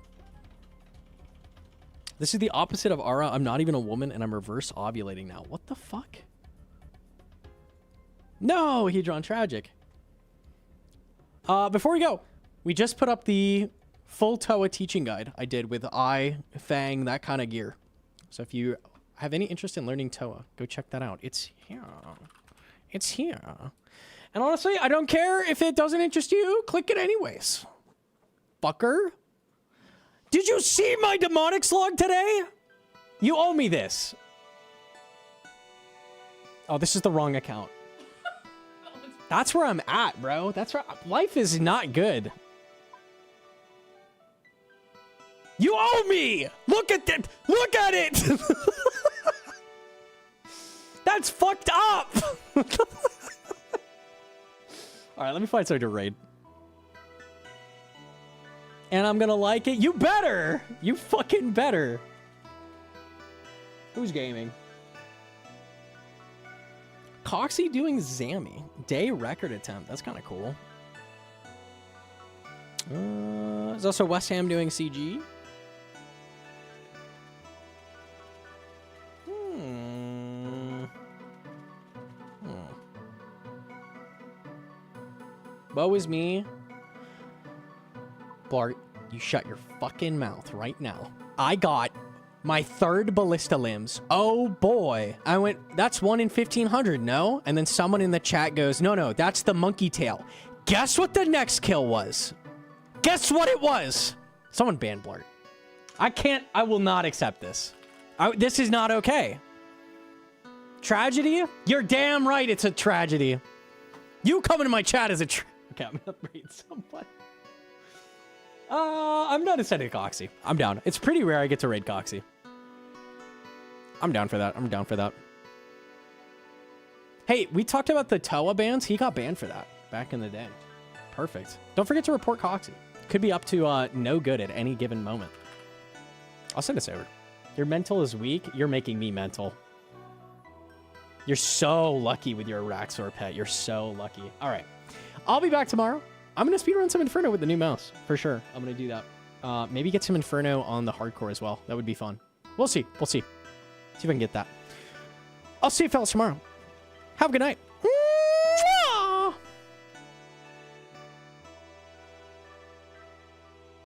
This is the opposite of Ara. I'm not even a woman, and I'm reverse ovulating now. What the fuck? No, Hedron, tragic. Before we go, we just put up the full Toa teaching guide I did with Eye, Fang, that kind of gear. So if you have any interest in learning Toa, go check that out. It's here. It's here. And honestly, I don't care if it doesn't interest you. Click it anyways. Fucker. Did you see my demonics log today? You owe me this. Oh, this is the wrong account. That's where I'm at, bro. That's where life is not good. You owe me. Look at that. Look at it. That's fucked up. All right, let me find something to raid. And I'm gonna like it. You better. You fucking better. Who's gaming? Coxie doing Zammy. Day record attempt. That's kind of cool. There's also West Ham doing CG. Woe is me. Bart, you shut your fucking mouth right now. I got my third ballista limbs. Oh boy. I went, that's 1 in 1,500, no? And then someone in the chat goes, no, that's the monkey tail. Guess what the next kill was? Guess what it was? Someone banned Blart. I will not accept this. This is not okay. Tragedy? You're damn right it's a tragedy. You coming to my chat is a okay, I'm gonna raid someone. I'm not sending Coxie. I'm down. It's pretty rare I get to raid Coxie. I'm down for that. Hey, we talked about the Toa bans. He got banned for that back in the day. Perfect. Don't forget to report Coxie. Could be up to no good at any given moment. I'll send this over. Your mental is weak. You're making me mental. You're so lucky with your Raxor pet. You're so lucky. All right. I'll be back tomorrow. I'm going to speedrun some Inferno with the new mouse. For sure. I'm going to do that. Maybe get some Inferno on the hardcore as well. That would be fun. We'll see. See if I can get that. I'll see you fellas tomorrow. Have a good night.